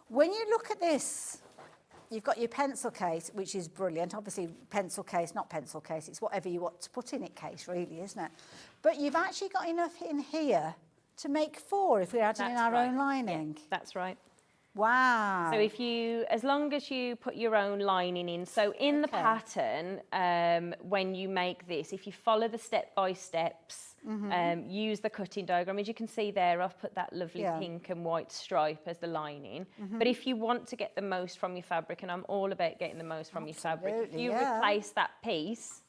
when you look at this, you've got your pencil case, which is brilliant. Obviously, pencil case, not pencil case. It's whatever you want to put in it case, really, isn't it? But you've actually got enough in here to make 4 if we're adding in our own lining. Yeah, that's right. Wow. So as long as you put your own lining in, so in the pattern, when you make this, if you follow the step-by-steps, use the cutting diagram. As you can see there, I've put that lovely pink and white stripe as the lining. But if you want to get the most from your fabric, and I'm all about getting the most from your fabric, if you replace that piece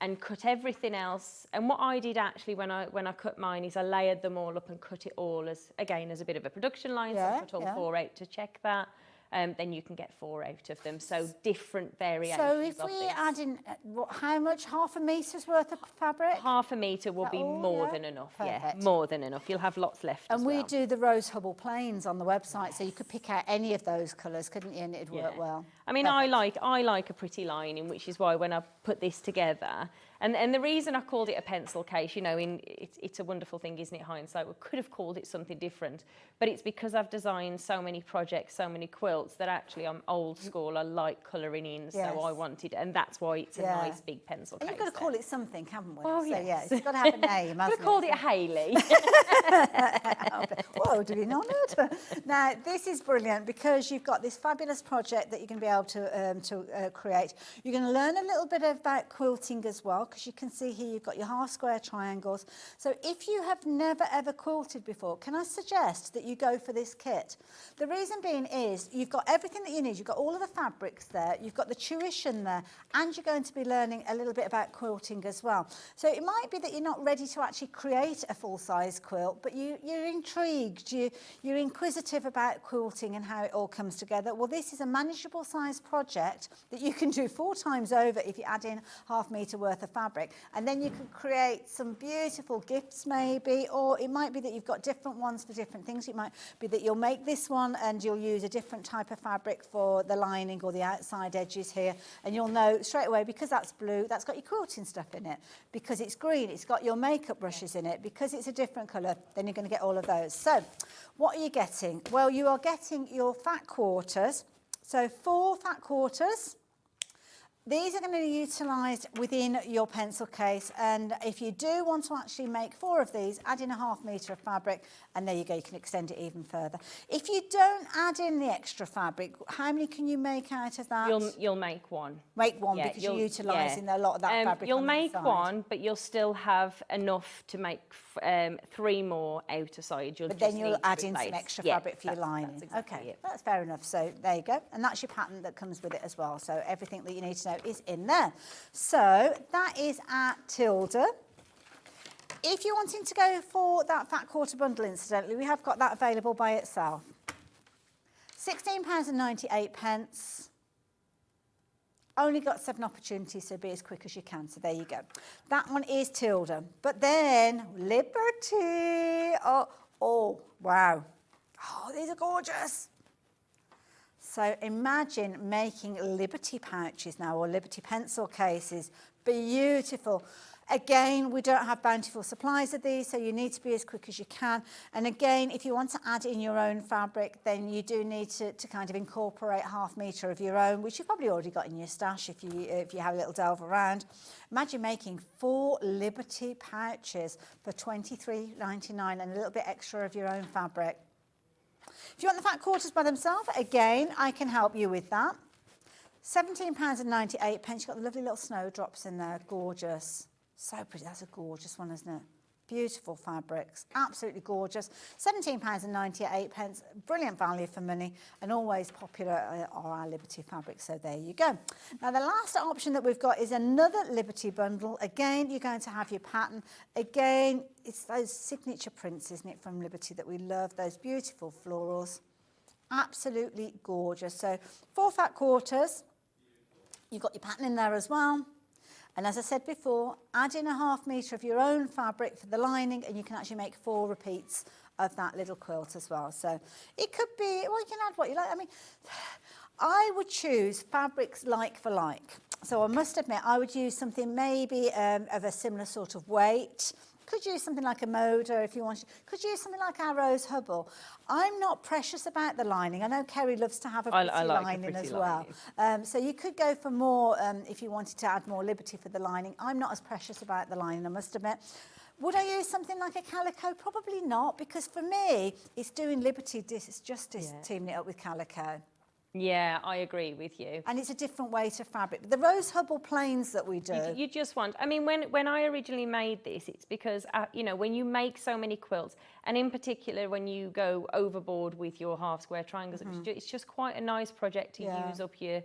and cut everything else. And what I did actually when I cut mine is I layered them all up and cut it all as a bit of a production line. So I cut all 4 out to check that. Then you can get 4 out of them. So different variations. So if we add in, how much? Half a metre's worth of fabric? Half a metre will be more than enough. Yeah, more than enough. You'll have lots left. And we do the Rose Hubble plains on the website, so you could pick out any of those colours, couldn't you? And it'd work well. I mean, I like a pretty lining, which is why when I put this together, and the reason I called it a pencil case, it's a wonderful thing, isn't it? Hindsight, we could have called it something different, but it's because I've designed so many projects, so many quilts that actually I'm old school. I like colouring in, so I wanted, and that's why it's a nice big pencil case. You've got to call it something, haven't we? Oh, so, yes. It's got to have a name, hasn't it? We called it Hayley. Whoa, to be honoured. Now, this is brilliant because you've got this fabulous project that you're going to be able to create. You're going to learn a little bit about quilting as well, as you can see here, you've got your half square triangles. So if you have never ever quilted before, can I suggest that you go for this kit? The reason being is you've got everything that you need. You've got all of the fabrics there, you've got the tuition there, and you're going to be learning a little bit about quilting as well. So it might be that you're not ready to actually create a full-size quilt, but you're intrigued, you're inquisitive about quilting and how it all comes together. Well, this is a manageable size project that you can do 4 times over if you add in ½ metre worth of fabric, and then you can create some beautiful gifts maybe, or it might be that you've got different ones for different things. It might be that you'll make this one and you'll use a different type of fabric for the lining or the outside edges here, and you'll know straight away, because that's blue, that's got your quilting stuff in it. Because it's green, it's got your makeup brushes in it. Because it's a different colour, then you're going to get all of those. So what are you getting? Well, you are getting your fat quarters. So 4 fat quarters. These are going to be utilised within your pencil case, and if you do want to actually make 4 of these, add in ½ metre of fabric, and there you go, you can extend it even further. If you don't add in the extra fabric, how many can you make out of that? You'll make 1. Make 1, because you're utilising a lot of that fabric. You'll on the make side. 1, but you'll still have enough to make 3 more outer side. But then you'll add in some extra fabric for your lining. That's exactly it. That's fair enough. So there you go. And that's your pattern that comes with it as well. So everything that you need to know is in there. So that is at Tilda. If you're wanting to go for that fat quarter bundle, incidentally, we have got that available by itself. £16.98. Only got 7 opportunities, so be as quick as you can. So there you go. That one is Tilda. But then Liberty. Oh, wow. Oh, these are gorgeous. So imagine making Liberty pouches now, or Liberty pencil cases. Beautiful. Again, we don't have bountiful supplies of these, so you need to be as quick as you can. And again, if you want to add in your own fabric, then you do need to kind of incorporate ½ metre of your own, which you've probably already got in your stash if you have a little delve around. Imagine making 4 Liberty pouches for £23.99 and a little bit extra of your own fabric. If you want the fat quarters by themselves, again, I can help you with that. £17.98. You've got the lovely little snowdrops in there, gorgeous. So pretty, that's a gorgeous one, isn't it? Beautiful fabrics, absolutely gorgeous. £17.98, brilliant value for money, and always popular are our Liberty fabrics, so there you go. Now the last option that we've got is another Liberty bundle. Again, you're going to have your pattern. Again, it's those signature prints, isn't it, from Liberty that we love, those beautiful florals. Absolutely gorgeous. So 4 fat quarters, you've got your pattern in there as well. And as I said before, add in ½ metre of your own fabric for the lining, and you can actually make 4 repeats of that little quilt as well. So it could be, well, you can add what you like. I mean, I would choose fabrics like for like. So I must admit, I would use something maybe of a similar sort of weight. Could use something like a Moda if you want. Could use something like our Rose Hubble. I'm not precious about the lining. I know Kerrie loves to have a pretty lining as well. So you could go for more if you wanted to add more Liberty for the lining. I'm not as precious about the lining, I must admit. Would I use something like a calico? Probably not, because for me, it's doing Liberty justice teaming it up with calico. Yeah, I agree with you. And it's a different way to fabric. The Rose Hubble plains that we do. You just want, I mean, when I originally made this, it's because, you know, when you make so many quilts, and in particular when you go overboard with your half square triangles, it's just quite a nice project to use up your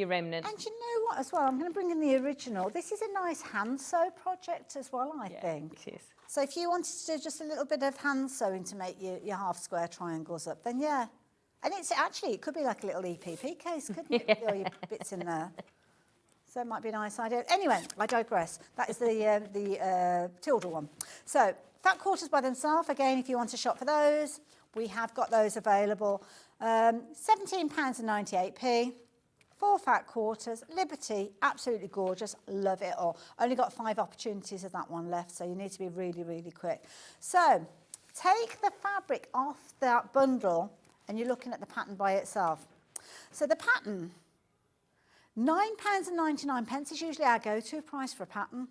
remnant. And you know what as well, I'm going to bring in the original. This is a nice hand sew project as well, I think. It is. So if you wanted to do just a little bit of hand sewing to make your half square triangles up, then yeah. And it's actually, it could be like a little EPP case, couldn't it? With all your bits in there. So it might be a nice idea. Anyway, I digress. That is the Tilda one. So fat quarters by themselves, again, if you want to shop for those, we have got those available. £17.98. 4 fat quarters, Liberty, absolutely gorgeous, love it all. Only got 5 opportunities of that one left, so you need to be really, really quick. So take the fabric off that bundle, and you're looking at the pattern by itself. So the pattern, £9.99 is usually our go-to price for a pattern.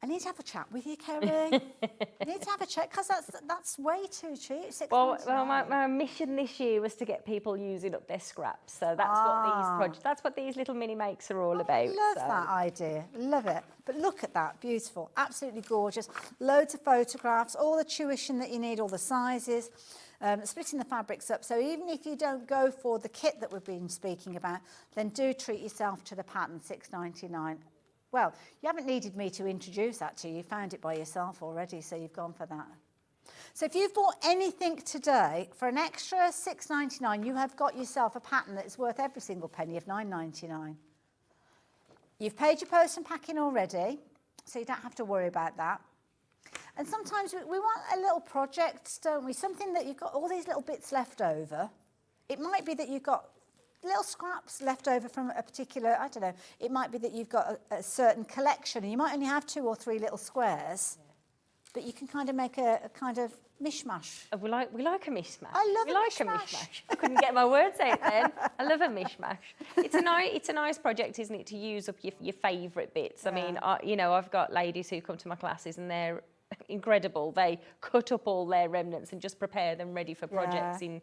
I need to have a chat with you, Kerrie. I need to have a chat because that's way too cheap. Well, my mission this year was to get people using up their scraps. So that's what these little mini makes are all about. Love that idea. Love it. But look at that, beautiful, absolutely gorgeous. Loads of photographs, all the tuition that you need, all the sizes. Splitting the fabrics up. So even if you don't go for the kit that we've been speaking about, then do treat yourself to the pattern, $6.99. Well, you haven't needed me to introduce that to you. You found it by yourself already, so you've gone for that. So if you've bought anything today, for an extra $6.99, you have got yourself a pattern that's worth every single penny of $9.99. You've paid your post and packing already, so you don't have to worry about that. And sometimes we want a little project, don't we? Something that you've got all these little bits left over. It might be that you've got little scraps left over from a particular, I don't know, it might be that you've got a certain collection and you might only have 2 or 3 little squares, but you can kind of make a kind of mishmash. Oh, we like a mishmash. I love a mishmash. I couldn't get my words out then. I love a mishmash. It's a nice project, isn't it, to use up your favourite bits. Yeah. I mean, I've got ladies who come to my classes and they're incredible. They cut up all their remnants and just prepare them ready for projects in,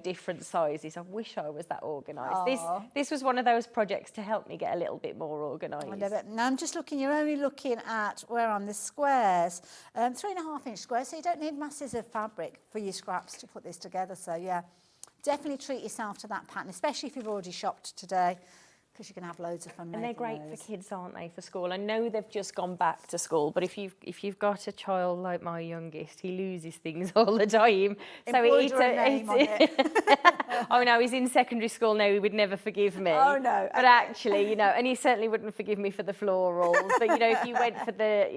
different sizes. I wish I was that organised. This was one of those projects to help me get a little bit more organised. I love it. Now I'm just looking, you're only looking at, where on the squares, 3.5-inch squares, so you don't need masses of fabric for your scraps to put this together. So yeah, definitely treat yourself to that pattern, especially if you've already shopped today, because you're going to have loads of fun making And they're great those. for kids, aren't they, for school? I know they've just gone back to school, but if you've got a child like my youngest, he loses things all the time. Oh no, he's in secondary school now. He would never forgive me. Oh no! But actually, and he certainly wouldn't forgive me for the florals. But if you went for the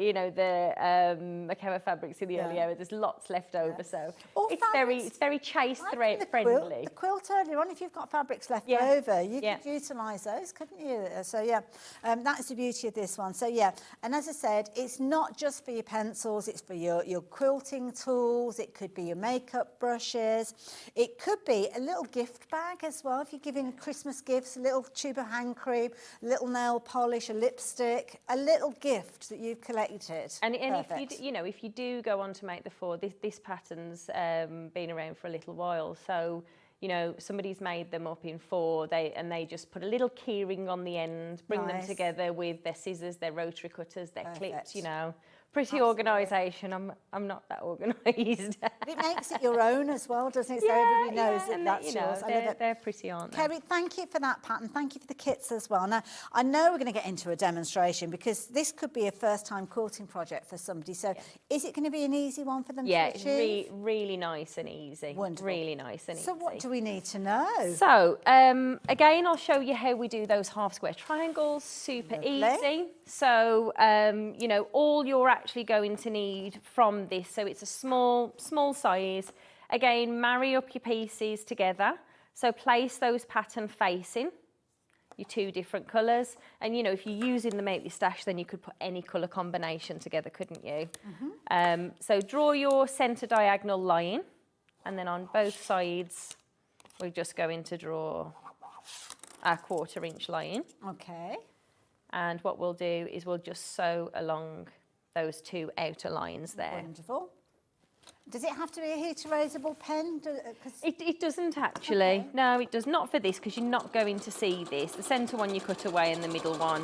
Makema fabrics in the early hour, there's lots left over. So it's very chase thread friendly. The quilt earlier on, if you've got fabrics left over, you could utilise those, couldn't you? So yeah, that's the beauty of this one. So yeah, and as I said, it's not just for your pencils, it's for your quilting tools, it could be your makeup brushes, it could be a little gift bag as well. If you're giving Christmas gifts, a little tube of hand cream, a little nail polish, a lipstick, a little gift that you've collected. And if you do go on to make the 4, this pattern's been around for a little while, so somebody's made them up in 4, they just put a little keyring on the end, bring them together with their scissors, their rotary cutters, their clips, Pretty organisation. I'm not that organised. It makes it your own as well, doesn't it? So everybody knows that's yours. They're pretty, aren't they? Kerrie, thank you for that pattern. Thank you for the kits as well. Now, I know we're going to get into a demonstration because this could be a first-time quilting project for somebody. So is it going to be an easy one for them to achieve? Really nice and easy. Wonderful. Really nice and easy. So what do we need to know? So, again, I'll show you how we do those half-square triangles. Super easy. So, all you're actually going to need from this, so it's a small size. Again, marry up your pieces together. So place those pattern facing your 2 different colours. And, if you're using the Make Your Stash, then you could put any colour combination together, couldn't you? So draw your centre diagonal line, and then on both sides, we're just going to draw our 1/4-inch line. Okay. And what we'll do is we'll just sew along those 2 outer lines there. Wonderful. Does it have to be a heat erasable pen? It doesn't actually. Okay. No, it does not for this because you're not going to see this. The centre one you cut away and the middle one,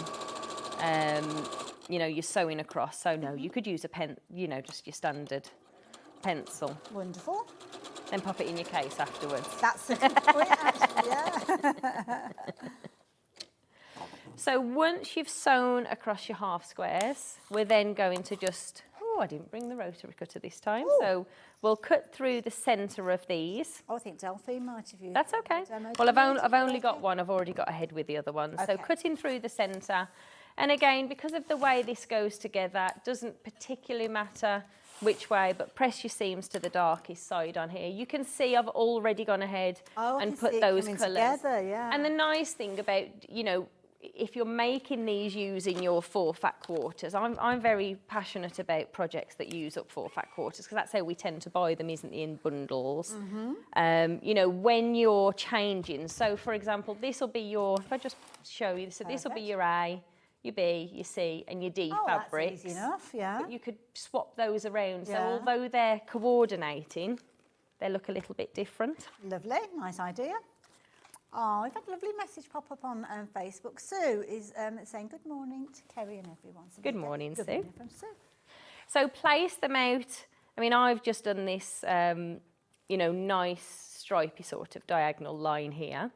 you're sewing across. So no, you could use a pen, just your standard pencil. Wonderful. Then pop it in your case afterwards. That's a good point, actually, yeah. So once you've sewn across your half squares, we're then going to just, I didn't bring the rotary cutter this time. Ooh. So we'll cut through the centre of these. I think Delphine might have used. That's okay. Well, I've only got one. I've already got ahead with the other one. Okay. So cutting through the centre. And again, because of the way this goes together, it doesn't particularly matter which way, but press your seams to the darkest side on here. You can see I've already gone ahead and put those colours. And the nice thing about, if you're making these using your 4 fat quarters, I'm very passionate about projects that use up 4 fat quarters because that's how we tend to buy them, isn't it, in bundles. When you're changing. So, for example, this will be your, if I just show you, so this will be your A, your B, your C and your D Oh, fabrics. that's easy enough, yeah. But you could swap those around. So Yeah. although they're coordinating, they look a little bit different. Lovely, nice idea. Oh, we've had a lovely message pop up on Facebook. Sue is saying good morning to Kerrie and everyone. So Good morning, good Sue. morning from Sue. So place them out. I mean, I've just done this, you know, nice stripy sort of diagonal line here.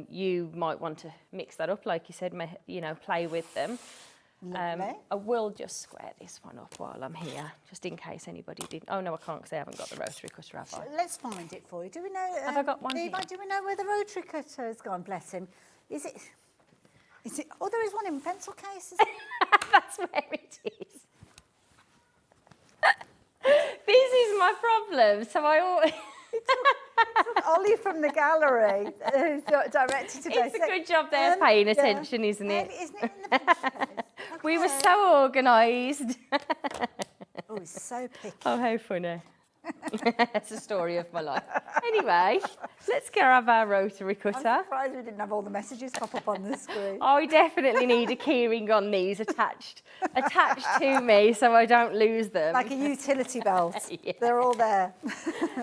You might want to mix that up, like you said, you know, play with them. Lovely. I will just square this one up while I'm here, just in case anybody didn't. Oh, no, I can't because I haven't got the rotary cutter, have I? Let's find it for you. Do we know? Have I got one Levi, here? do we know where the rotary cutter has gone? Bless him. Is it? Oh, there is one in pencil cases. That's where it is. This is my problem. So I always... Ollie from the gallery, who's directed today. It's a good job they're paying attention, isn't it? Isn't it in the pencil case? We were so organised. Oh, he's so picky. Oh, how funny. It's the story of my life. Anyway, let's go have our rotary I'm cutter. surprised we didn't have all the messages pop up on the screen. I definitely need a keyring on these attached to me so I don't lose them. Like a utility belt. Yeah. They're all there.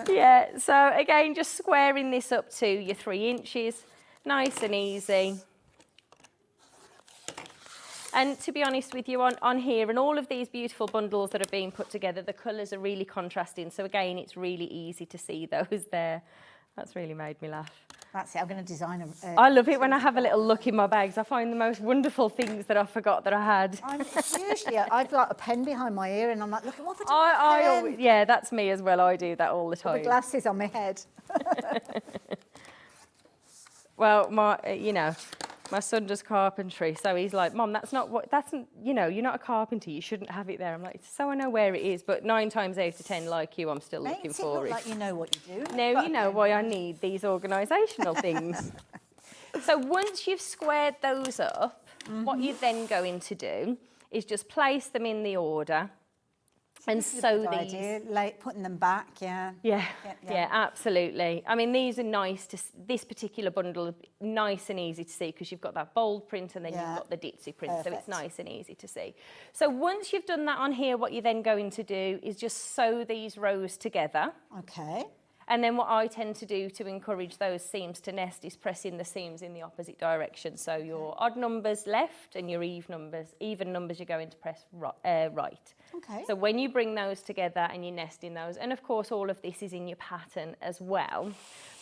Yeah, so again, just squaring this up to your 3 inches, nice and easy. And to be honest with you, on here and all of these beautiful bundles that are being put together, the colours are really contrasting. So again, it's really easy to see those there. That's really made me laugh. That's it, I'm going to design them. I love it when I have a little look in my bags. I find the most wonderful things that I forgot that I had. Usually, I've got a pen behind my ear and I'm like, look, what have I done with a pen? Yeah, that's me as well. I do that all the time. With glasses on my head. Well, my son does carpentry, so he's like, Mom, you know, you're not a carpenter, you shouldn't have it there. I'm like, so I know where it is, but 9 times out of 10, like you, I'm still looking for Look it. like you know what you do. Now you know why I need these organisational things. So once you've squared those up, what you're then going to do is just place them in the order and sew these. Like putting them back, yeah. Yeah, absolutely. I mean, these are nice this particular bundle, nice and easy to see because you've got that bold print and then you've got the ditzy print, so it's nice and easy to see. So once you've done that on here, what you're then going to do is just sew these rows together. Okay. And then what I tend to do to encourage those seams to nest is press in the seams in the opposite direction. So your odd numbers left and your even numbers you're going to press right. Okay. So when you bring those together and you nest in those, and of course all of this is in your pattern as well.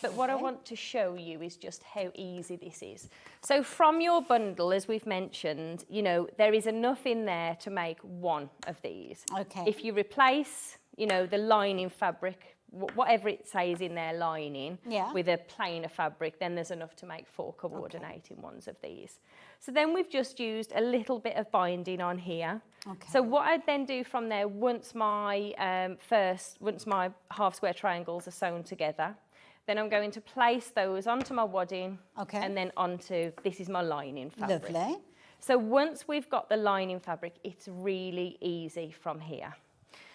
But what I want to show you is just how easy this is. So from your bundle, as we've mentioned, you know, there is enough in there to make 1 of these. Okay. If you replace, you know, the lining fabric, whatever it says in their lining, with a plainer fabric, then there's enough to make 4 coordinating ones of these. So then we've just used a little bit of binding on here. Okay. So what I then do from there, once my half square triangles are sewn together, then I'm going to place those onto my wadding, and then onto, this is my lining fabric. Lovely. So once we've got the lining fabric, it's really easy from here.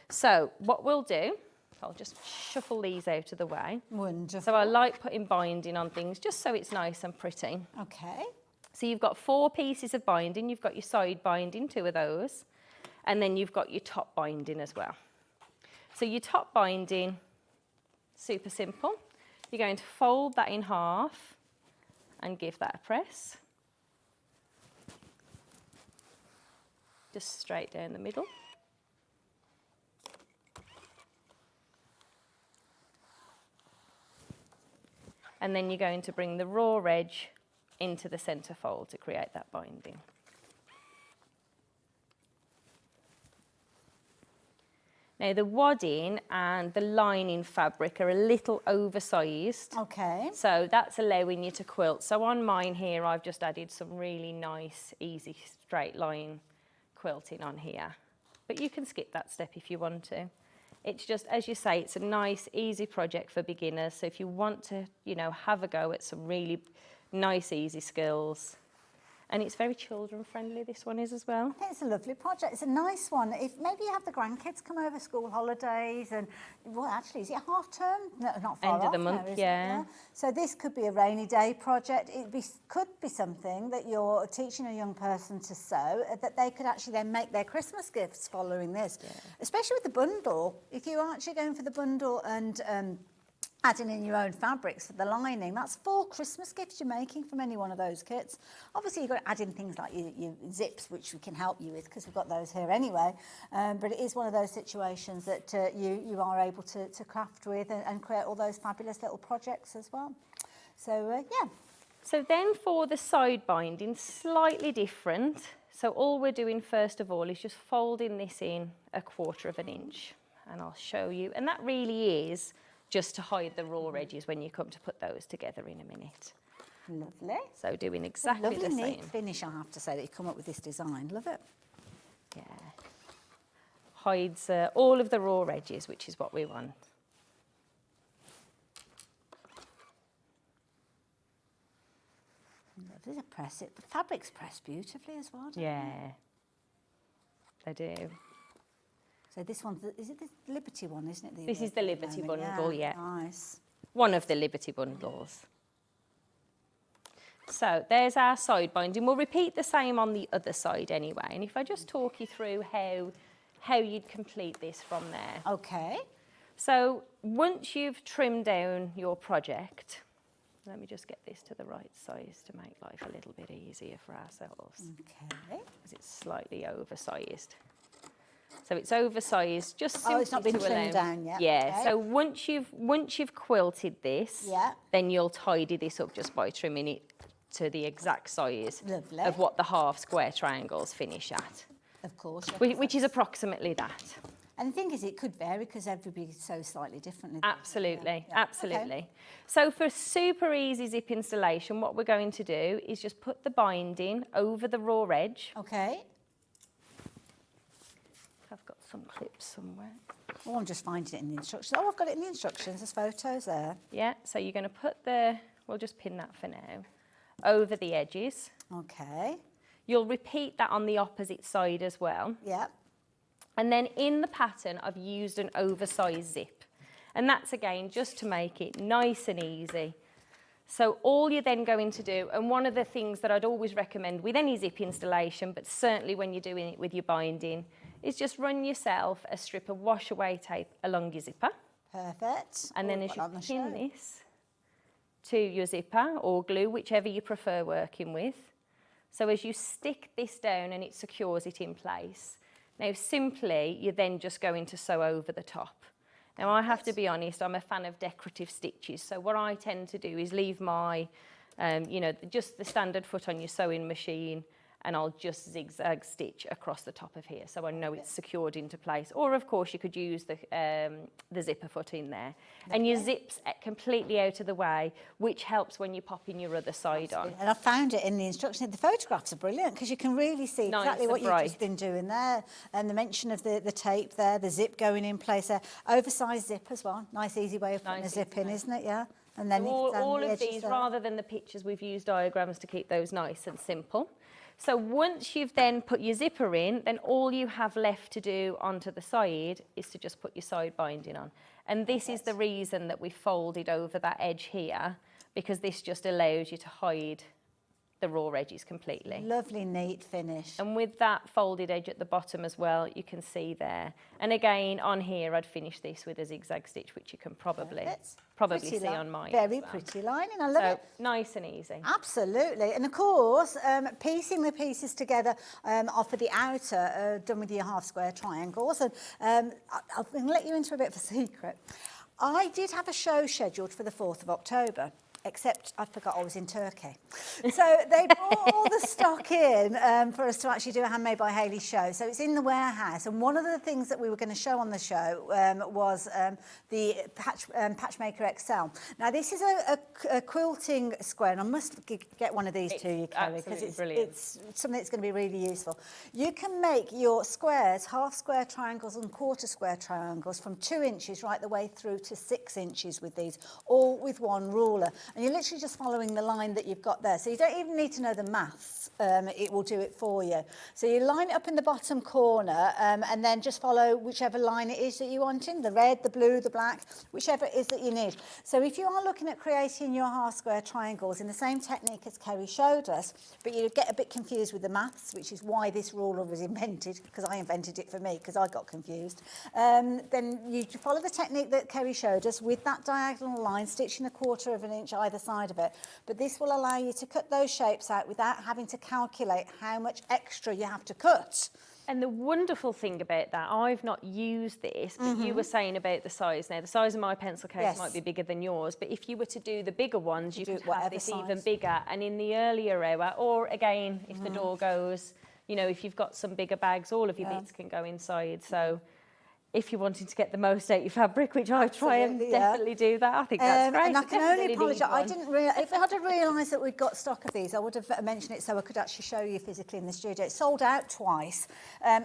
So what we'll do, I'll just shuffle these out of the way. Wonderful. So I like putting binding on things just so it's nice and pretty. Okay. So you've got 4 pieces of binding. You've got your side binding, 2 of those. And then you've got your top binding as well. So your top binding, super simple. You're going to fold that in half and give that a press. Just straight down the middle. And then you're going to bring the raw edge into the centre fold to create that binding. Now the wadding and the lining fabric are a little oversized. Okay. So that's allowing you to quilt. So on mine here, I've just added some really nice, easy, straight line quilting on here. But you can skip that step if you want to. It's just, as you say, it's a nice, easy project for beginners. So if you want to, you know, have a go at some really nice, easy skills, And it's very children friendly, this one is as well. I think it's a lovely project. It's a nice one. If maybe you have the grandkids come over school holidays and, well, actually, is it half term? No, not far End of the off month, now, is it? yeah. So this could be a rainy day project. Could be something that you're teaching a young person to sew, that they could actually then make their Christmas gifts following this. Yeah. Especially with the bundle. If you're actually going for the bundle and adding in your own fabrics for the lining, that's 4 Christmas gifts you're making from any one of those kits. Obviously, you've got to add in things like your zips, which we can help you with because we've got those here anyway. But it is one of those situations that you are able to craft with and create all those fabulous little projects as well. So, yeah. So then for the side binding, slightly different. So all we're doing first of all is just folding this in 1/4 inch. And I'll show you. And that really is just to hide the raw edges when you come to put those together in a minute. Lovely. So doing exactly the same. Lovely neat finish, I have to say, that you come up with this design. Love it. Yeah. Hides all of the raw edges, which is what we want. Lovely to press it. The fabric's pressed beautifully as well, Yeah, they do. So this one, is it the Liberty one, isn't it? This is the Liberty bundle, yeah. Nice. One of the Liberty bundles. So there's our side binding. We'll repeat the same on the other side anyway. And if I just talk you through how you'd complete this from there. Okay. So once you've trimmed down your project, let me just get this to the right size to make life a little bit easier for ourselves. Okay. Because it's slightly oversized. So it's oversized, just simply it's not been trimmed down yet. Yeah. Okay. So once you've quilted this, then you'll tidy this up just by trimming it to the exact size Lovely. of what the half square triangles finish at. Of course. Which is approximately that. And the thing is, it could vary because everybody sews slightly differently. Absolutely, Yeah. absolutely. Okay. So for super easy zip installation, what we're going to do is just put the binding over the raw edge. Okay. I've got some clips somewhere. Oh, I'm just finding it in the instructions. Oh, I've got it in the instructions. There's photos there. Yeah, so you're going to put we'll just pin that for now, over the edges. Okay. You'll repeat that on the opposite side as well. Yeah. And then in the pattern, I've used an oversized zip. And that's, again, just to make it nice and easy. So all you're then going to do, and one of the things that I'd always recommend with any zip installation, but certainly when you're doing it with your binding, is just run yourself a strip of wash away tape along your zipper. Perfect. And then as you pin this to your zipper or glue, whichever you prefer working with. So as you stick this down and it secures it in place, now simply you're then just going to sew over the top. Now I have to be honest, I'm a fan of decorative stitches. So what I tend to do is leave my, just the standard foot on your sewing machine, and I'll just zigzag stitch across the top of here so I know it's secured into place. Or of course you could use the zipper foot in there. Okay. And your zip's completely out of the way, which helps when you're popping your other side on. And I found it in the instructions. The photographs are brilliant because you can really see exactly what you've just been doing there. And the mention of the tape there, the zip going in place there. Oversized zip as well. Nice easy way of putting a zip in, isn't it? Yeah. And then so all of these, rather than the pictures, we've used diagrams to keep those nice and simple. So once you've then put your zipper in, then all you have left to do onto the side is to just put your side binding on. And this is the reason that we folded over that edge here, because this just allows you to hide the raw edges completely. Lovely, neat finish. And with that folded edge at the bottom as well, you can see there. And again, on here, I'd finish this with a zigzag stitch, which you can probably see on mine. Very pretty lining, I love it. Nice and easy. Absolutely. And of course, piecing the pieces together for the outer, done with your half square triangles. And I'm going to let you into a bit of a secret. I did have a show scheduled for the 4th of October. Except I forgot I was in Turkey. So they brought all the stock in for us to actually do a Handmade by Hayley show. So it's in the warehouse. And one of the things that we were going to show on the show was the Patchmaker XL. Now, this is a quilting square, and I must get one of these to you, Kerrie, because it's something that's going to be really useful. You can make your squares, half square triangles and quarter square triangles from 2 inches right the way through to 6 inches with these, all with one ruler. And you're literally just following the line that you've got there. So you don't even need to know the maths. It will do it for you. So you line it up in the bottom corner and then just follow whichever line it is that you want in, the red, the blue, the black, whichever it is that you need. So if you are looking at creating your half square triangles in the same technique as Kerrie showed us, but you get a bit confused with the maths, which is why this ruler was invented, because I invented it for me, because I got confused, then you follow the technique that Kerrie showed us with that diagonal line, stitching 1/4 of an inch either side of it. But this will allow you to cut those shapes out without having to calculate how much extra you have to cut. And the wonderful thing about that, I've not used this, but you were saying about the size. Now, the size of my pencil case might be bigger than yours, but if you were to do the bigger ones, you could have this even bigger. And in the earlier hour, or again, if the door goes, you know, if you've got some bigger bags, all of your bits can go inside. So if you're wanting to get the most out your fabric, which I try and definitely do that, I think that's great. And I can only apologise, I didn't realise, if I had realised that we'd got stock of these, I would have mentioned it so I could actually show you physically in the studio. It sold out twice.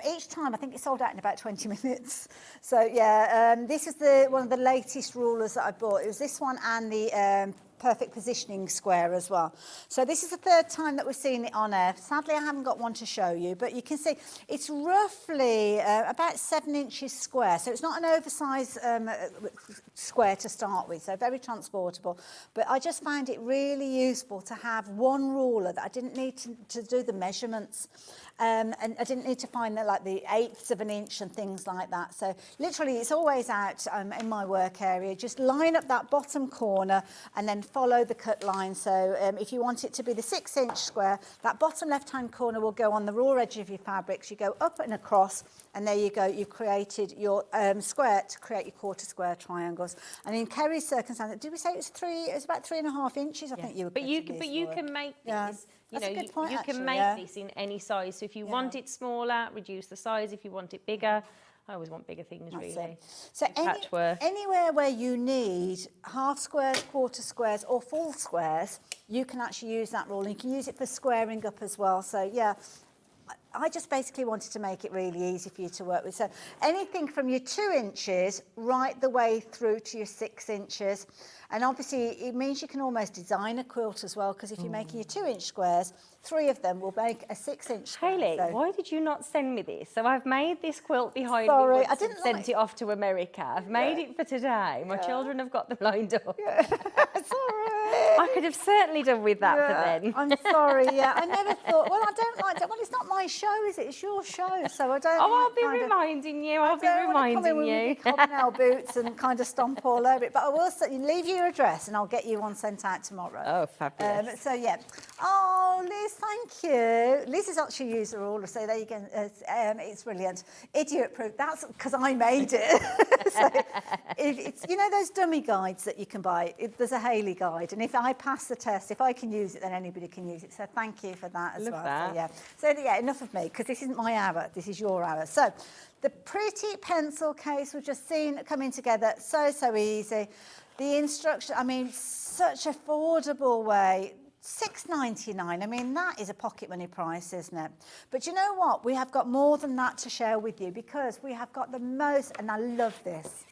Each time, I think it sold out in about 20 minutes. So yeah, this is one of the latest rulers that I bought. It was this one and the perfect positioning square as well. So this is the third time that we've seen it on air. Sadly, I haven't got one to show you, but you can see it's roughly about 7 inches square. So it's not an oversized square to start with, so very transportable. But I just found it really useful to have one ruler that I didn't need to do the measurements. And I didn't need to find the 1/8 of an inch and things like that. So literally it's always out in my work area. Just line up that bottom corner and then follow the cut line. So if you want it to be the 6-inch square, that bottom left-hand corner will go on the raw edge of your fabrics. You go up and across, and there you go. You've created your square to create your 1/4 square triangles. And in Kerrie's circumstance, did we say it was 3? It was about 3.5 inches. I think you were. But you can make this. Yeah. You That's know, a good point, you actually, can make this in any size. So if you want it smaller, reduce the size. If you want it bigger, I always want bigger things, really. So Patchwork. Anywhere where you need half squares, 1/4 squares, or full squares, you can actually use that rule. You can use it for squaring up as well. So yeah, I just basically wanted to make it really easy for you to work with. So anything from your 2 inches right the way through to your 6 inches. And obviously it means you can almost design a quilt as well, because if you're making your 2-inch squares, 3 of them will make a 6-inch square. Hayley, why did you not send me this? So I've made this quilt behind me Sorry, once and sent it off to America. I've made it for today. My children have got them lined up. Sorry. I could have certainly done with that for then. I'm sorry, I never thought, well, I don't like that. Well, it's not my show, is it? It's your show, so I don't... Oh, I'll be reminding you. I'll be reminding you. Hobnail boots and kind of stomp all over it. But I will leave your address and I'll get you one sent out tomorrow. Oh, fabulous. So, yeah. Oh, Liz, thank you. Liz has actually used the ruler, so there you go. It's brilliant. Idiot-proof. That's because I made it. So it's, you know those dummy guides that you can buy? There's a Hayley guide, and if I pass the test, if I can use it, then anybody can use it. So thank you for that as well. That. So yeah, enough of me, because this isn't my hour. This is your hour. So the pretty pencil case we've just seen coming together, so easy. The instruction, I mean, such affordable way. $6.99. I mean, that is a pocket money price, isn't it? But you know what? We have got more than that to share with you, because we have got the most, and I love this.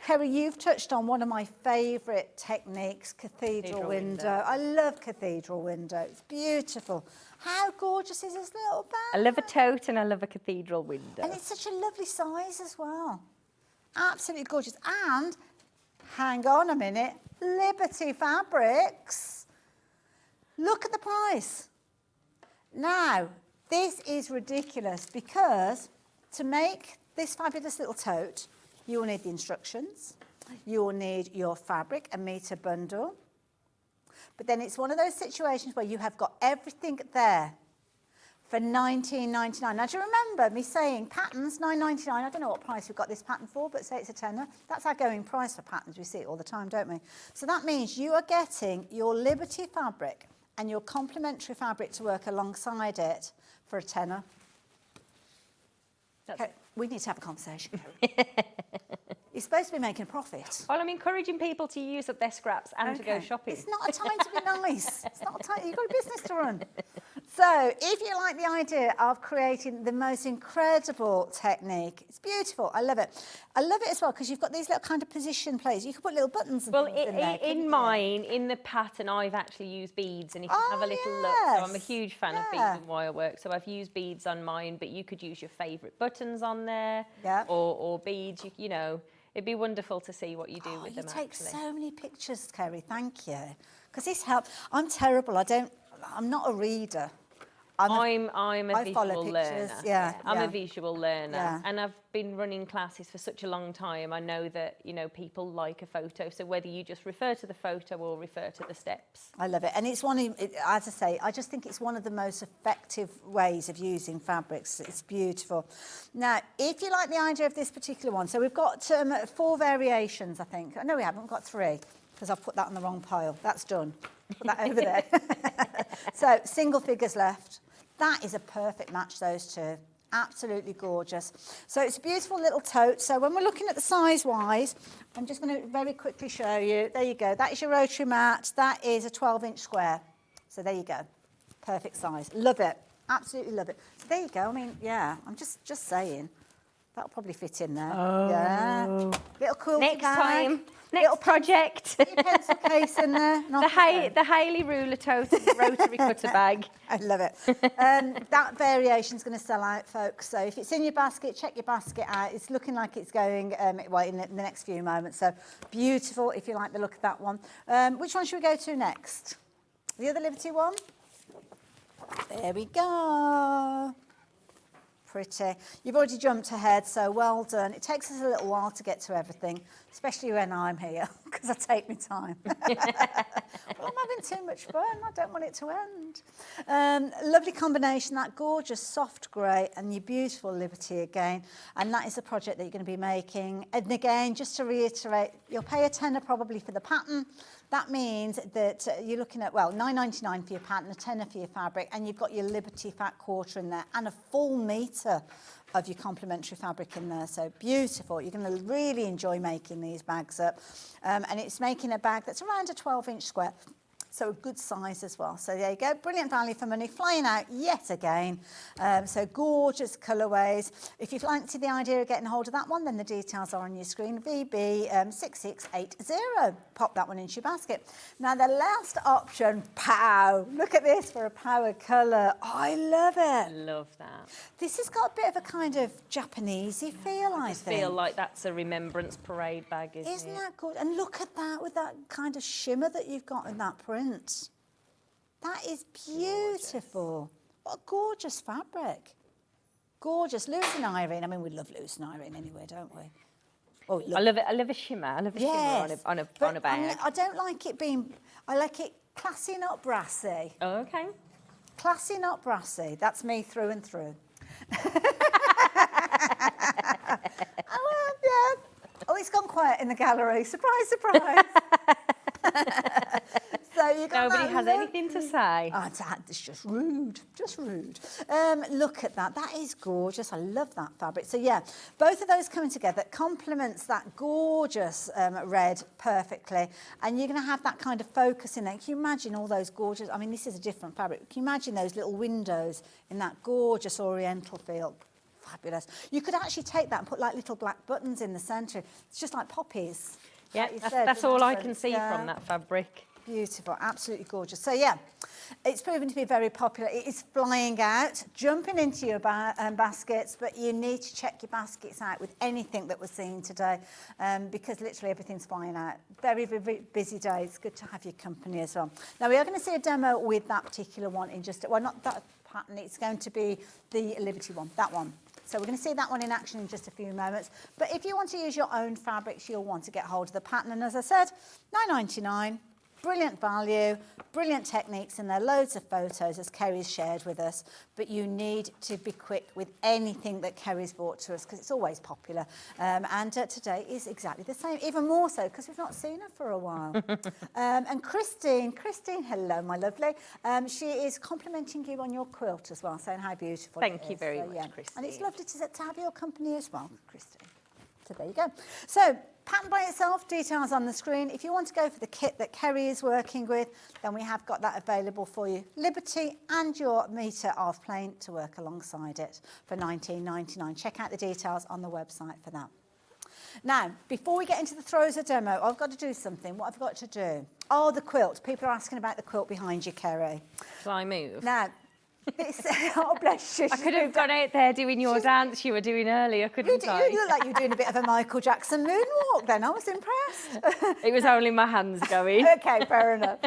Kerrie, you've touched on one of my favourite techniques, Cathedral window. I love Cathedral window. It's beautiful. How gorgeous is this little bag? I love a tote and I love a Cathedral window. And it's such a lovely size as well. Absolutely gorgeous. And, hang on a minute, Liberty Fabrics. Look at the price. Now, this is ridiculous, because to make this fabulous little tote, you will need the instructions, you will need your fabric, a metre bundle. But then it's one of those situations where you have got everything there for $19.99. Now, do you remember me saying patterns, $9.99? I don't know what price we've got this pattern for, but say it's a tenner. That's our going price for patterns. We see it all the time, don't we? So that means you are getting your Liberty fabric and your complementary fabric to work alongside it for a tenner. Okay, we need to have a conversation. You're supposed to be making a profit. Well, I'm encouraging people to use up their scraps and to go shopping. It's not a time to be nice. It's not a time. You've got a business to run. So if you like the idea of creating the most incredible technique, it's beautiful. I love it. I love it as well because you've got these little kind of position plays. You can put little buttons and things in there. In mine, in the pattern, I've actually used beads, and if you have a little look, so I'm a huge fan of beads and wire work, so I've used beads on mine, but you could use your favourite buttons on there, or beads, you know. It'd be wonderful to see what you do with them. You take so many pictures, Kerrie, thank you. Because this helps. I'm terrible, I'm not a reader. I'm a visual learner. I'm a visual learner, and I've been running classes for such a long time. I know that, you know, people like a photo, so whether you just refer to the photo or refer to the steps. I love it, and it's as I say, I just think it's one of the most effective ways of using fabrics. It's beautiful. Now, if you like the idea of this particular one, so we've got 4 variations, I think. No, we haven't. We've got 3 because I've put that on the wrong pile. That's done. Put that over there. So single figures left. That is a perfect match, those two. Absolutely gorgeous. So it's a beautiful little tote. So when we're looking at the size-wise, I'm just going to very quickly show you. There you go. That is your rotary mat. That is a 12-inch square. So there you go. Perfect size. Love it. Absolutely love it. So there you go. I mean, yeah, I'm just saying. That'll probably fit in there. Oh. Yeah. Little cool Next bag. time. Next project. Put your pencil case in there. The Hayley ruler tote and the rotary cutter bag. I love it. That variation's going to sell out, folks. So if it's in your basket, check your basket out. It's looking like it's going in the next few moments. So beautiful if you like the look of that one. Which one should we go to next? The other Liberty one? There we go. Pretty. You've already jumped ahead, so well done. It takes us a little while to get to everything, especially when I'm here, because I take my time. Well, I'm having too much fun. I don't want it to end. Lovely combination, that gorgeous soft grey and your beautiful Liberty again. And that is the project that you're going to be making. And again, just to reiterate, you'll pay a tenner probably for the pattern. That means that you're looking at, well, $9.99 for your pattern, a tenner for your fabric, and you've got your Liberty fat quarter in there and a full metre of your complementary fabric in there. So beautiful. You're going to really enjoy making these bags up. And it's making a bag that's around a 12-inch square. So a good size as well. So there you go, brilliant value for money, flying out yet again. So gorgeous colourways. If you fancied the idea of getting hold of that one, then the details are on your screen, VB6680. Pop that one into your basket. Now the last option, pow, look at this for a power colour. Oh, I love it. Love that. This has got a bit of a kind of Japanesey feel, I think. I feel like that's a Remembrance Parade bag, isn't it? Isn't that good? And look at that with that kind of shimmer that you've got in that print. That is beautiful. What a gorgeous fabric. Gorgeous. Losing Irene. I mean, we love losing Irene anyway, don't we? Oh, look. I love it. I love a shimmer. I love a shimmer on a bag. I don't like it being... I like it classy, not brassy. Oh, okay. Classy, not brassy. That's me through and through. Oh, it's gone quiet in the gallery. Surprise, surprise. So you got Nobody has anything to say. Oh, it's just rude, just rude. Look at that. That is gorgeous. I love that fabric. So yeah, both of those coming together complements that gorgeous red perfectly. And you're going to have that kind of focus in there. Can you imagine all those gorgeous, I mean, this is a different fabric. Can you imagine those little windows in that gorgeous oriental feel? Fabulous. You could actually take that and put like little black buttons in the centre. It's just like poppies. Yeah, that's all I can see from that fabric. Beautiful, absolutely gorgeous. So yeah, it's proven to be very popular. It is flying out, jumping into your baskets, but you need to check your baskets out with anything that we're seeing today, because literally everything's flying out. Very, very busy day. It's good to have your company as well. Now we are going to see a demo with that particular one in just, well, not that pattern, it's going to be the Liberty one, that one. So we're going to see that one in action in just a few moments. But if you want to use your own fabrics, you'll want to get hold of the pattern. And as I said, $9.99. Brilliant value, brilliant techniques, and there are loads of photos, as Kerrie's shared with us. But you need to be quick with anything that Kerrie's brought to us, because it's always popular. And today is exactly the same, even more so, because we've not seen her for a while. And Christine, hello, my lovely. She is complimenting you on your quilt as well, saying how beautiful it is. Thank you very much, Christine. And it's lovely to have your company as well, Christine. So there you go. So Pattern by itself, details on the screen. If you want to go for the kit that Kerrie is working with, then we have got that available for you. Liberty and your metre of plain to work alongside it for $19.99. Check out the details on the website for that. Now, before we get into the throws of demo, I've got to do something. What have I got to do? Oh, the quilt. People are asking about the quilt behind you, Kerrie. Shall I move? Now, oh, bless you. I could have gone out there doing your dance you were doing earlier, couldn't I? You look like you were doing a bit of a Michael Jackson moonwalk then. I was impressed. It was only my hands going. Okay, fair enough.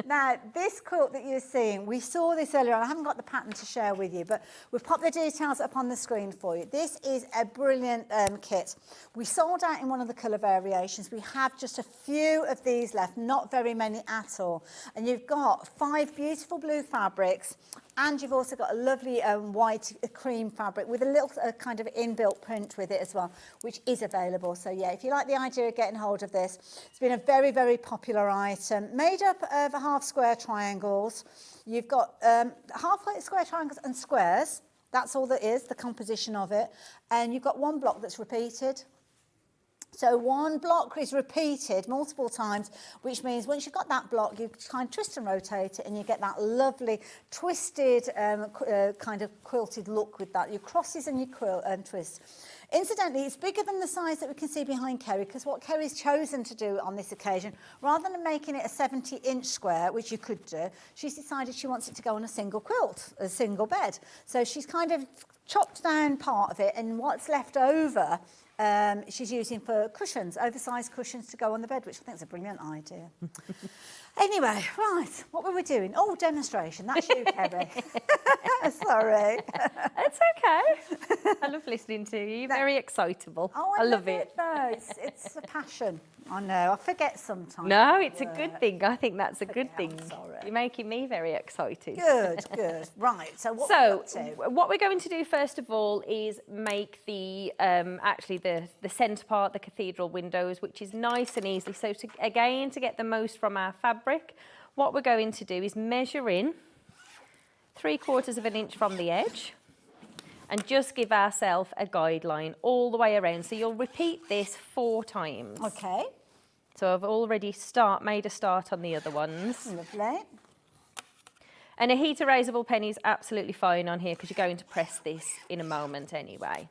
Now, this quilt that you're seeing, we saw this earlier on. I haven't got the pattern to share with you, but we've popped the details up on the screen for you. This is a brilliant kit. We sold out in one of the colour variations. We have just a few of these left, not very many at all. And you've got 5 beautiful blue fabrics, and you've also got a lovely white cream fabric with a little kind of inbuilt print with it as well, which is available. So yeah, if you like the idea of getting hold of this, it's been a very, very popular item. Made up of half square triangles. You've got half square triangles and squares. That's all there is, the composition of it. And you've got one block that's repeated. So one block is repeated multiple times, which means once you've got that block, you kind of twist and rotate it and you get that lovely twisted kind of quilted look with that. Your crosses and your quilt and twists. Incidentally, it's bigger than the size that we can see behind Kerrie, because what Kerrie's chosen to do on this occasion, rather than making it a 70-inch square, which you could do, she's decided she wants it to go on a single quilt, a single bed. So she's kind of chopped down part of it, and what's left over she's using for cushions, oversized cushions to go on the bed, which I think is a brilliant idea. Anyway, right, what were we doing? Oh, demonstration. That's you, Kerrie. Sorry. It's okay. I love listening to you. You're very excitable. Oh, I love it. No, it's a passion. I know. I forget sometimes. No, it's a good thing. I think that's a good thing. Sorry. You're making me very excited. Good, good. Right. So what we're going to do first of all is make the actually the centre part, the cathedral windows, which is nice and easy. So to get the most from our fabric, what we're going to do is measure in 3/4 of an inch from the edge, and just give ourselves a guideline all the way around. So you'll repeat this 4 times. Okay. So I've already made a start on the other ones. Lovely. And a heat erasable pen is absolutely fine on here because you're going to press this in a moment anyway.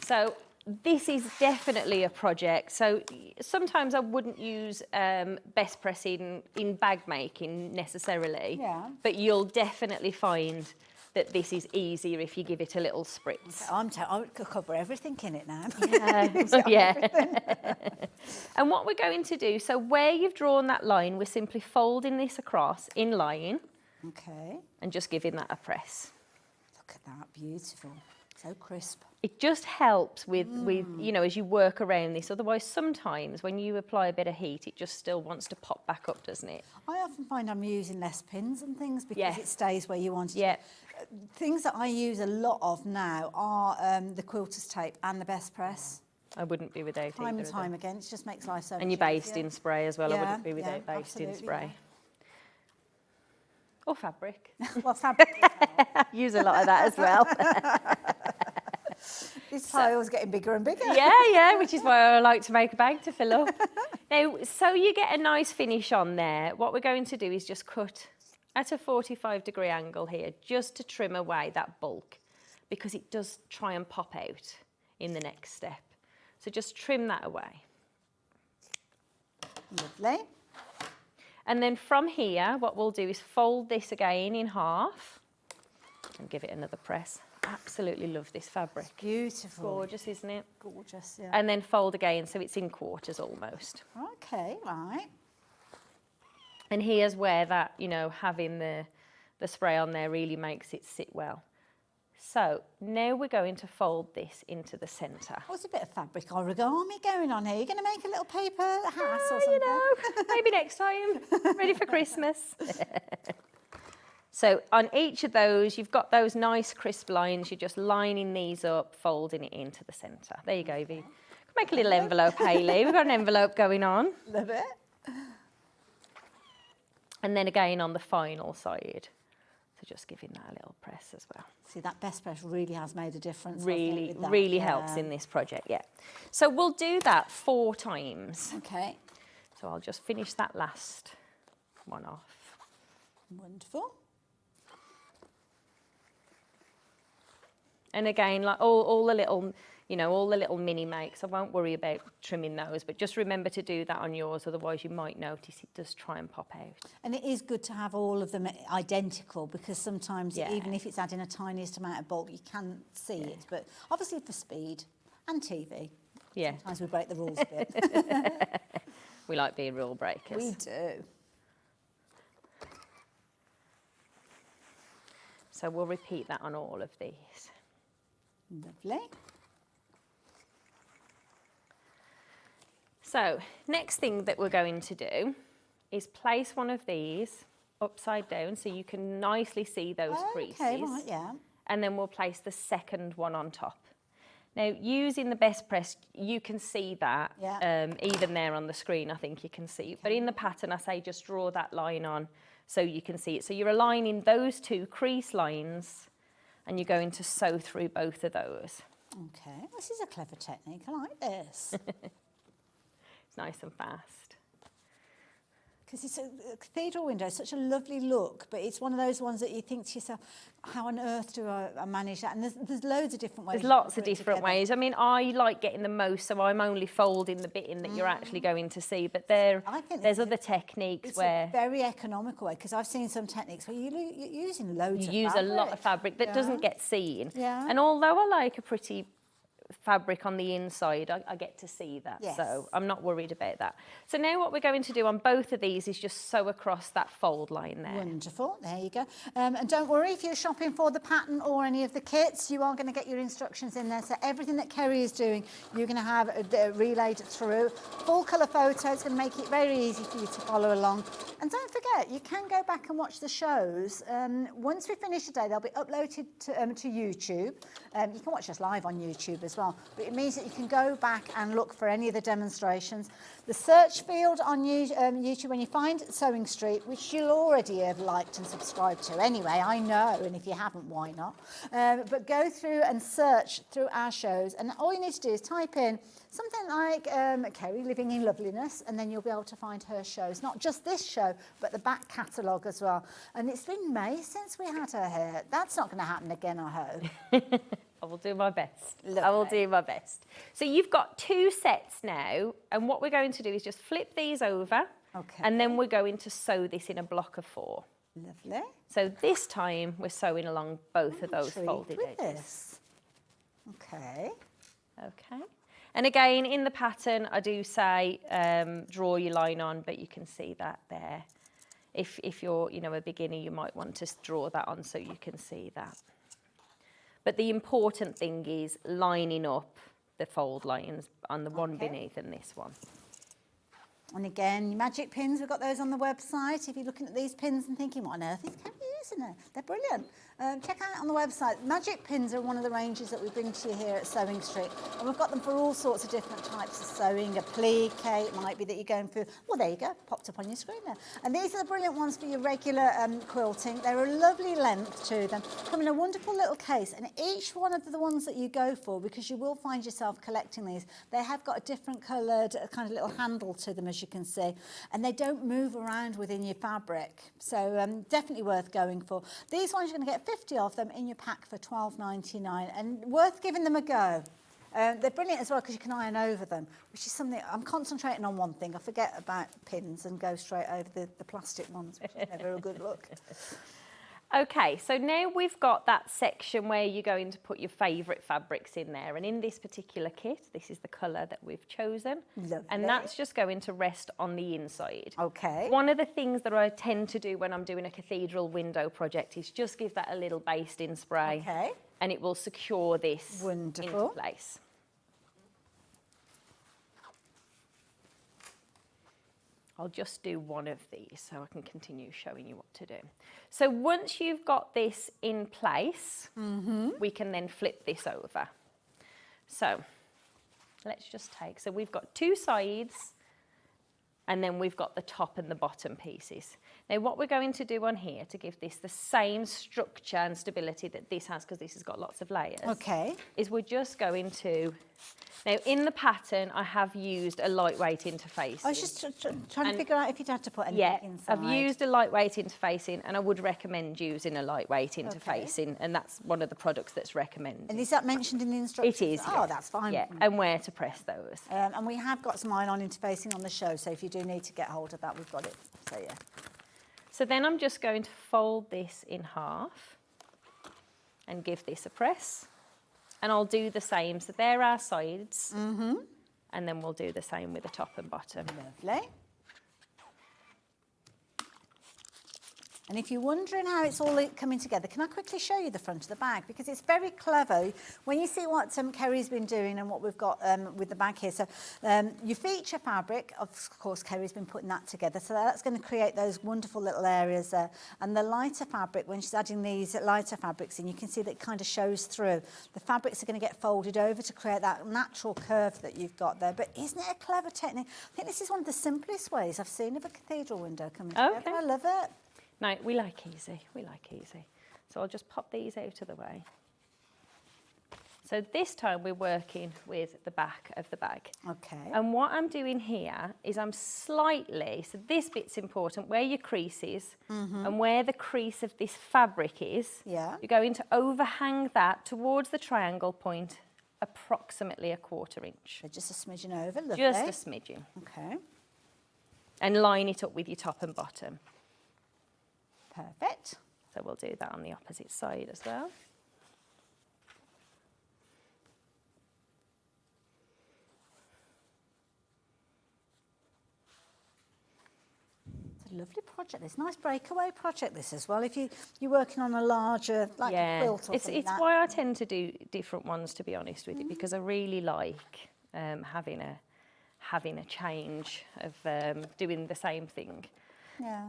So this is definitely a project. So sometimes I wouldn't use best pressing in bag making necessarily, but you'll definitely find that this is easier if you give it a little spritz. Okay, I could cover everything in it now. Yeah. And what we're going to do, so where you've drawn that line, we're simply folding this across in line. Okay. And just giving that a press. Look at that, beautiful. So crisp. It just helps with you know, as you work around this. Otherwise, sometimes when you apply a bit of heat, it just still wants to pop back up, doesn't it? I often find I'm using less pins and things because it stays where you want it. Yeah. Things that I use a lot of now are the quilter's tape and the best press. I wouldn't be without time and time again. It just makes life so much And your basting spray as well. I wouldn't be without basting spray. Yeah. Or fabric. Well, fabric. Use a lot of that as well. This pile's getting bigger and bigger. Yeah, which is why I like to make a bag to fill up. Now, so you get a nice finish on there, what we're going to do is just cut at a 45-degree angle here, just to trim away that bulk, because it does try and pop out in the next step. So just trim that away. Lovely. And then from here, what we'll do is fold this again in half and give it another press. Absolutely love this fabric. Beautiful. Gorgeous, isn't it? Gorgeous, yeah. And then fold again, so it's in quarters almost. Okay, right. And here's where that, you know, having the spray on there really makes it sit well. So now we're going to fold this into the centre. What's a bit of fabric origami going on here? You're going to make a little paper hat or something? You know, maybe next time. Ready for Christmas. So on each of those, you've got those nice crisp lines. You're just lining these up, folding it into the centre. There you go, Evie. Make a little envelope, Hayley. We've got an envelope going on. Love it. And then again on the final side. So just giving that a little press as well. See, that best press really has made a difference. Really, really helps in this project, yeah. So we'll do that 4 times. Okay. So I'll just finish that last one off. Wonderful. And again, like all the little, you know, all the little mini makes, I won't worry about trimming those, but just remember to do that on yours, otherwise you might notice it does try and pop out. And it is good to have all of them identical, because sometimes even if it's adding a tiniest amount of bulk, you can see it. But obviously for speed and TV, sometimes we break the rules a bit. We like being rule breakers. We do. So we'll repeat that on all of these. Lovely. So next thing that we're going to do is place one of these upside down so you can nicely see those creases. Okay, right, yeah. And then we'll place the second one on top. Now, using the best press, you can see that, even there on the screen, I think you can see. But in the pattern, I say just draw that line on so you can see it. So you're aligning those 2 crease lines and you're going to sew through both of those. Okay, this is a clever technique. I like this. It's nice and fast. Because it's a cathedral window, it's such a lovely look, but it's one of those ones that you think to yourself, how on earth do I manage that? And there's loads of different ways. There's lots of different ways. I mean, I like getting the most, so I'm only folding the bit in that you're actually going to see, but there's other techniques it's where... It's a very economical way, because I've seen some techniques where you're using loads of You use fabric. a lot of fabric that doesn't get seen. Yeah. And although I like a pretty fabric on the inside, I get to see that, so I'm not worried about that. So now what we're going to do on both of these is just sew across that fold line there. Wonderful, there you go. And don't worry, if you're shopping for the pattern or any of the kits, you are going to get your instructions in there. So everything that Kerrie is doing, you're going to have relayed through. Full colour photos, going to make it very easy for you to follow along. And don't forget, you can go back and watch the shows. Once we finish today, they'll be uploaded to YouTube. You can watch us live on YouTube as well. But it means that you can go back and look for any of the demonstrations. The search field on YouTube, when you find Sewing Street, which you'll already have liked and subscribed to anyway, I know, and if you haven't, why not? But go through and search through our shows, and all you need to do is type in something like Kerrie, Living In Loveliness, and then you'll be able to find her shows. Not just this show, but the back catalogue as well. And it's been May since we had her here. That's not going to happen again, I hope. I will do my best. Lovely. I will do my best. So you've got 2 sets now, and what we're going to do is just flip these over, and then we're going to sew this in a block of 4. Lovely. So this time we're sewing along both of those folded edges. This. Okay. Okay. And again, in the pattern, I do say draw your line on, but you can see that there. If you're, you know, a beginner, you might want to draw that on so you can see that. But the important thing is lining up the fold lines on the one beneath and this one. And again, magic pins, we've got those on the website. If you're looking at these pins and thinking, what on earth is Kerrie using there? They're brilliant. Check out on the website. Magic pins are one of the ranges that we bring to you here at Sewing Street. And we've got them for all sorts of different types of sewing. A plique, it might be that you're going through. Well, there you go, popped up on your screen there. And these are the brilliant ones for your regular quilting. They're a lovely length to them. Come in a wonderful little case. And each one of the ones that you go for, because you will find yourself collecting these, they have got a different coloured kind of little handle to them, as you can see. And they don't move around within your fabric. So definitely worth going for. These ones, you're going to get 50 of them in your pack for $12.99, and worth giving them a go. They're brilliant as well because you can iron over them, which is something I'm concentrating on. One thing I forget about pins and go straight over the plastic ones, which is never a good look. Okay, so now we've got that section where you're going to put your favourite fabrics in there, and in this particular kit, this is the colour that we've chosen. Lovely. And that's just going to rest on the inside. Okay. One of the things that I tend to do when I'm doing a cathedral window project is just give that a little basting spray. Okay. And it will secure this Wonderful. into place. I'll just do one of these so I can continue showing you what to do. So once you've got this in place, we can then flip this over. So let's just take, so we've got 2 sides and then we've got the top and the bottom pieces. Now what we're going to do on here to give this the same structure and stability that this has, because this has got lots of layers, is we're just going to, now in the pattern I have used a lightweight interfacing. I was just trying to figure out if you'd had to put anything inside. I've used a lightweight interfacing, and I would recommend using a lightweight interfacing, and that's one of the products that's recommended. And is that mentioned in the instructions? It is. Oh, that's fine. Yeah, and where to press those. And we have got some iron-on interfacing on the show, so if you do need to get hold of that, we've got it. So yeah. So then I'm just going to fold this in half and give this a press. And I'll do the same. So there are sides. And then we'll do the same with the top and bottom. Lovely. And if you're wondering how it's all coming together, can I quickly show you the front of the bag? Because it's very clever. When you see what Kerrie's been doing and what we've got with the bag here. So your feature fabric, of course, Kerrie's been putting that together. So that's going to create those wonderful little areas there. And the lighter fabric, when she's adding these lighter fabrics in, you can see that it kind of shows through. The fabrics are going to get folded over to create that natural curve that you've got there. But isn't it a clever technique? I think this is one of the simplest ways I've seen of a cathedral window coming together. I love it. No, we like easy, So I'll just pop these out of the way. So this time we're working with the back of the bag. Okay. And what I'm doing here is I'm slightly, so this bit's important, where your crease is and where the crease of this fabric is. Yeah. You're going to overhang that towards the triangle point approximately 1/4 inch. So just a smidgen over, lovely. Just a smidgen. Okay. And line it up with your top and bottom. Perfect. So we'll do that on the opposite side as well. It's a lovely project. This nice breakaway project. This as well. If you're working on a larger like a quilt or something. It's why I tend to do different ones, to be honest with you, because I really like having a change of doing the same thing. Yeah.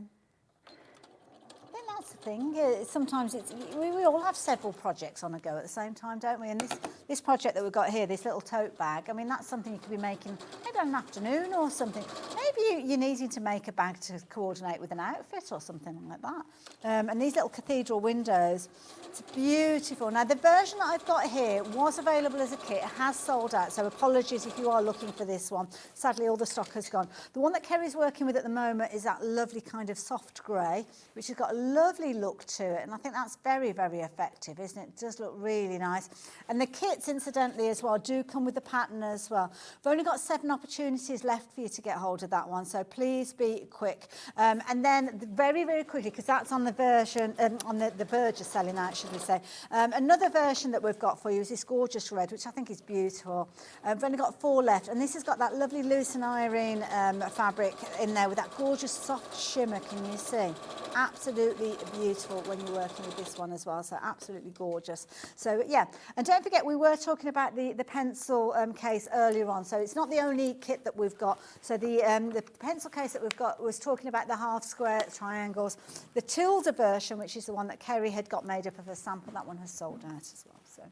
That's the thing. Sometimes we all have several projects on a go at the same time, don't we? And this project that we've got here, this little tote bag, I mean, that's something you could be making maybe on an afternoon or something. Maybe you're needing to make a bag to coordinate with an outfit or something like that. And these little cathedral windows, it's beautiful. Now, the version that I've got here was available as a kit. It has sold out, so apologies if you are looking for this one. Sadly, all the stock has gone. The one that Kerrie's working with at the moment is that lovely kind of soft grey, which has got a lovely look to it, and I think that's very, very effective, isn't it? It does look really nice. And the kits, incidentally, as well, do come with the pattern as well. We've only got 7 opportunities left for you to get hold of that one, so please be quick. And then very, very quickly, because that's on the version, on the verge of selling out, should we say. Another version that we've got for you is this gorgeous red, which I think is beautiful. We've only got 4 left, and this has got that lovely loose and irene fabric in there with that gorgeous soft shimmer, can you see? Absolutely beautiful when you're working with this one as well, so absolutely gorgeous. So yeah, and don't forget we were talking about the pencil case earlier on, so it's not the only kit that we've got. So the pencil case that we've got was talking about the half square triangles. The Tilda version, which is the one that Kerrie had got made up of a sample, that one has sold out as well. So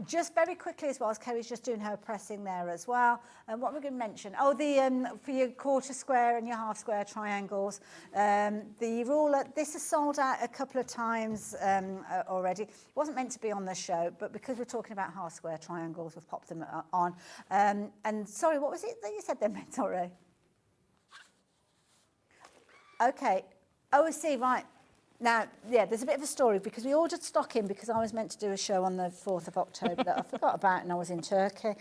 just very quickly as well, as Kerrie's just doing her pressing there as well. And what we're going to mention, for your 1/4 square and your half square triangles, the ruler, this has sold out a couple of times already. It wasn't meant to be on the show, but because we're talking about half square triangles, we've popped them on. And sorry, what was it that you said then, sorry? Okay. Oh, I see, right. Now, yeah, there's a bit of a story because we ordered stock in because I was meant to do a show on the 4th of October that I forgot about and I was in Turkey.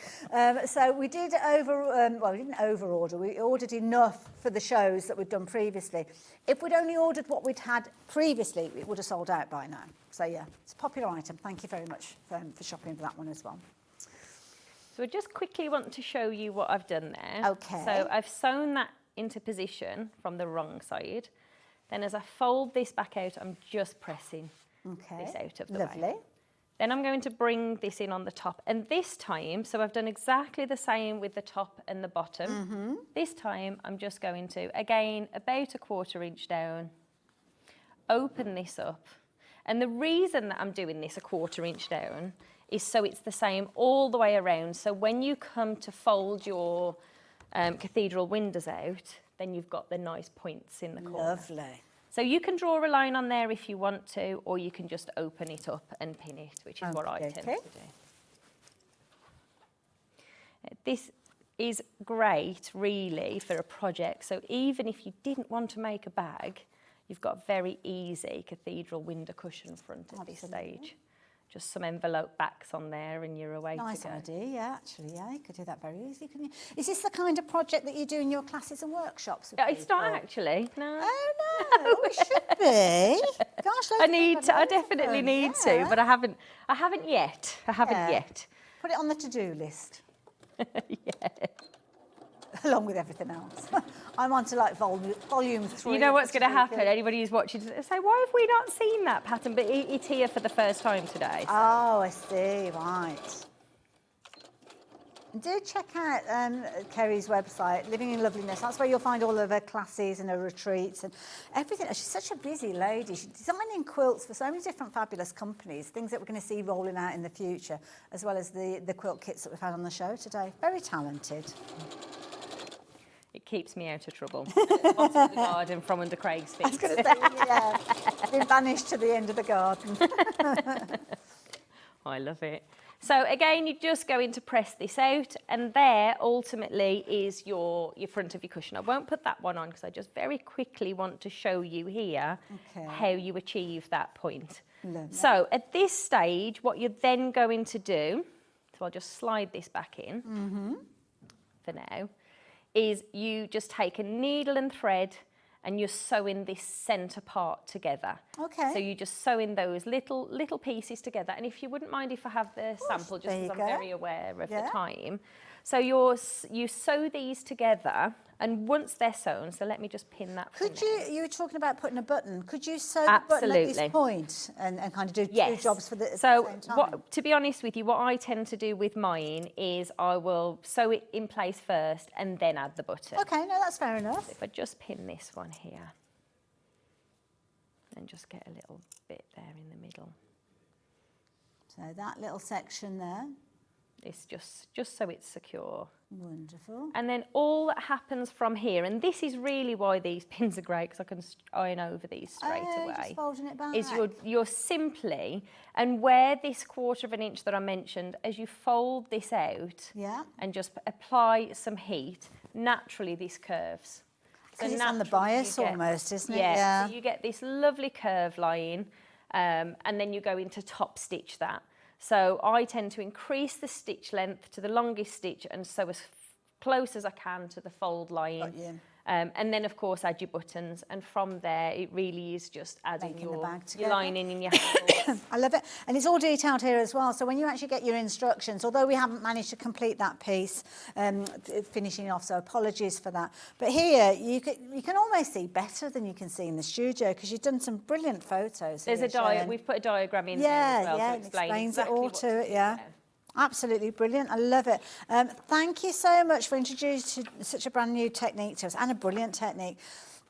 So we did we didn't over-order. We ordered enough for the shows that we'd done previously. If we'd only ordered what we'd had previously, it would have sold out by now. So, yeah, it's a popular item. Thank you very much for shopping for that one as well. So I just quickly want to show you what I've done there. Okay. So I've sewn that into position from the wrong side. Then as I fold this back out, I'm just pressing this out of the way. Then I'm going to bring this in on the top. And this time, so I've done exactly the same with the top and the bottom. This time, I'm just going to, again, about 1/4 inch down, open this up. And the reason that I'm doing this 1/4 inch down is so it's the same all the way around. So when you come to fold your cathedral windows out, then you've got the nice points in the corner. Lovely. So you can draw a line on there if you want to, or you can just open it up and pin it, which is what I tend to do. This is great, really, for a project. So even if you didn't want to make a bag, you've got a very easy Cathedral window cushion front at this stage. Just some envelope backs on there and you're away to go. Nice idea, yeah, actually, yeah. You could do that very easily, couldn't you? Is this the kind of project that you do in your classes and workshops? It's not actually, no. Oh, no, it should be. Gosh, I definitely need to, but I haven't yet. I haven't yet. Put it on the to-do list. Yeah. Along with everything else. I'm on to like volume 3. You know what's going to happen? Anybody who's watching say, why have we not seen that pattern? But it's here for the first time today. So. Oh, I see, right. Do check out Kerrie's website, Living In Loveliness. That's where you'll find all of her classes and her retreats and everything. She's such a busy lady. She's designing quilts for so many different fabulous companies, things that we're going to see rolling out in the future, as well as the quilt kits that we've had on the show today. Very talented. It keeps me out of trouble. Bottom of the garden from under Craig's feet. I was going to say, yeah. Been banished to the end of the garden. I love it. So again, you're just going to press this out, and there ultimately is your front of your cushion. I won't put that one on because I just very quickly want to show you here how you achieve that point. Lovely. So at this stage, what you're then going to do, so I'll just slide this back in for now, is you just take a needle and thread and you're sewing this centre part together. Okay. So you just sew in those little pieces together. And if you wouldn't mind if I have the sample, just because I'm very aware of the time. So you sew these together, and once they're sewn, so let me just pin that. Could you were talking about putting a button. Could you sew the button at this point and kind of do two jobs for the same time? To be honest with you, what I tend to do with mine is I will sew it in place first and then add the button. Okay, no, that's fair enough. So if I just pin this one here and just get a little bit there in the middle. So that little section there. It's just so it's secure. Wonderful. And then all that happens from here, and this is really why these pins are great, because I can iron over these straight away. Just folding it back. Is you're simply, and where this 1/4 of an inch that I mentioned, as you fold this out and just apply some heat, naturally this curves. Because it's on the bias almost, isn't it? Yeah, so you get this lovely curve line, and then you go into top stitch that. So I tend to increase the stitch length to the longest stitch and sew as close as I can to the fold line. And then, of course, add your buttons. And from there, it really is just adding your lining in your handles. I love it. And it's all detailed here as well. So when you actually get your instructions, although we haven't managed to complete that piece, finishing off, so apologies for that. But here, you can almost see better than you can see in the studio because you've done some brilliant photos. There's we've put a diagram in there as well to explain explains it all to it, yeah. Absolutely brilliant. I love it. Thank you so much for introducing such a brand new technique to us and a brilliant technique.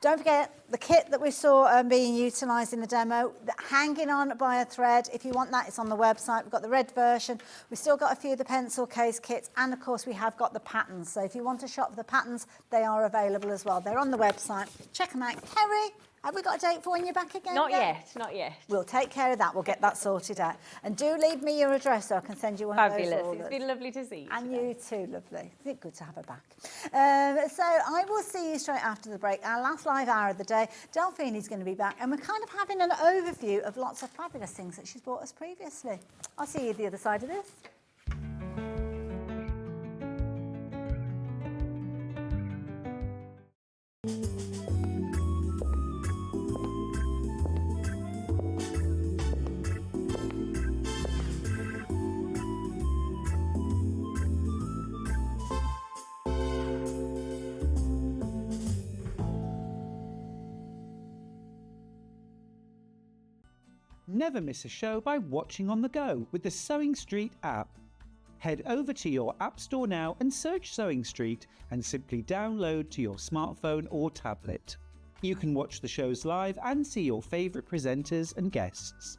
Don't forget the kit that we saw being utilised in the demo, hanging on by a thread. If you want that, it's on the website. We've got the red version. We've still got a few of the pencil case kits, and of course we have got the patterns. So if you want to shop for the patterns, they are available as well. They're on the website. Check them out. Kerrie, have we got a date for when you're back again? Not yet, not yet. We'll take care of that. We'll get that sorted out. And do leave me your address so I can send you one of those orders. Fabulous. It's been lovely to see you. And you too, lovely. It's good to have her back. So I will see you straight after the break. Our last live hour of the day. Delphine is going to be back, and we're kind of having an overview of lots of fabulous things that she's brought us previously. I'll see you the other side of this. Never miss a show by watching on the go with the Sewing Street app. Head over to your App Store now and search Sewing Street and simply download to your smartphone or tablet. You can watch the shows live and see your favourite presenters and guests.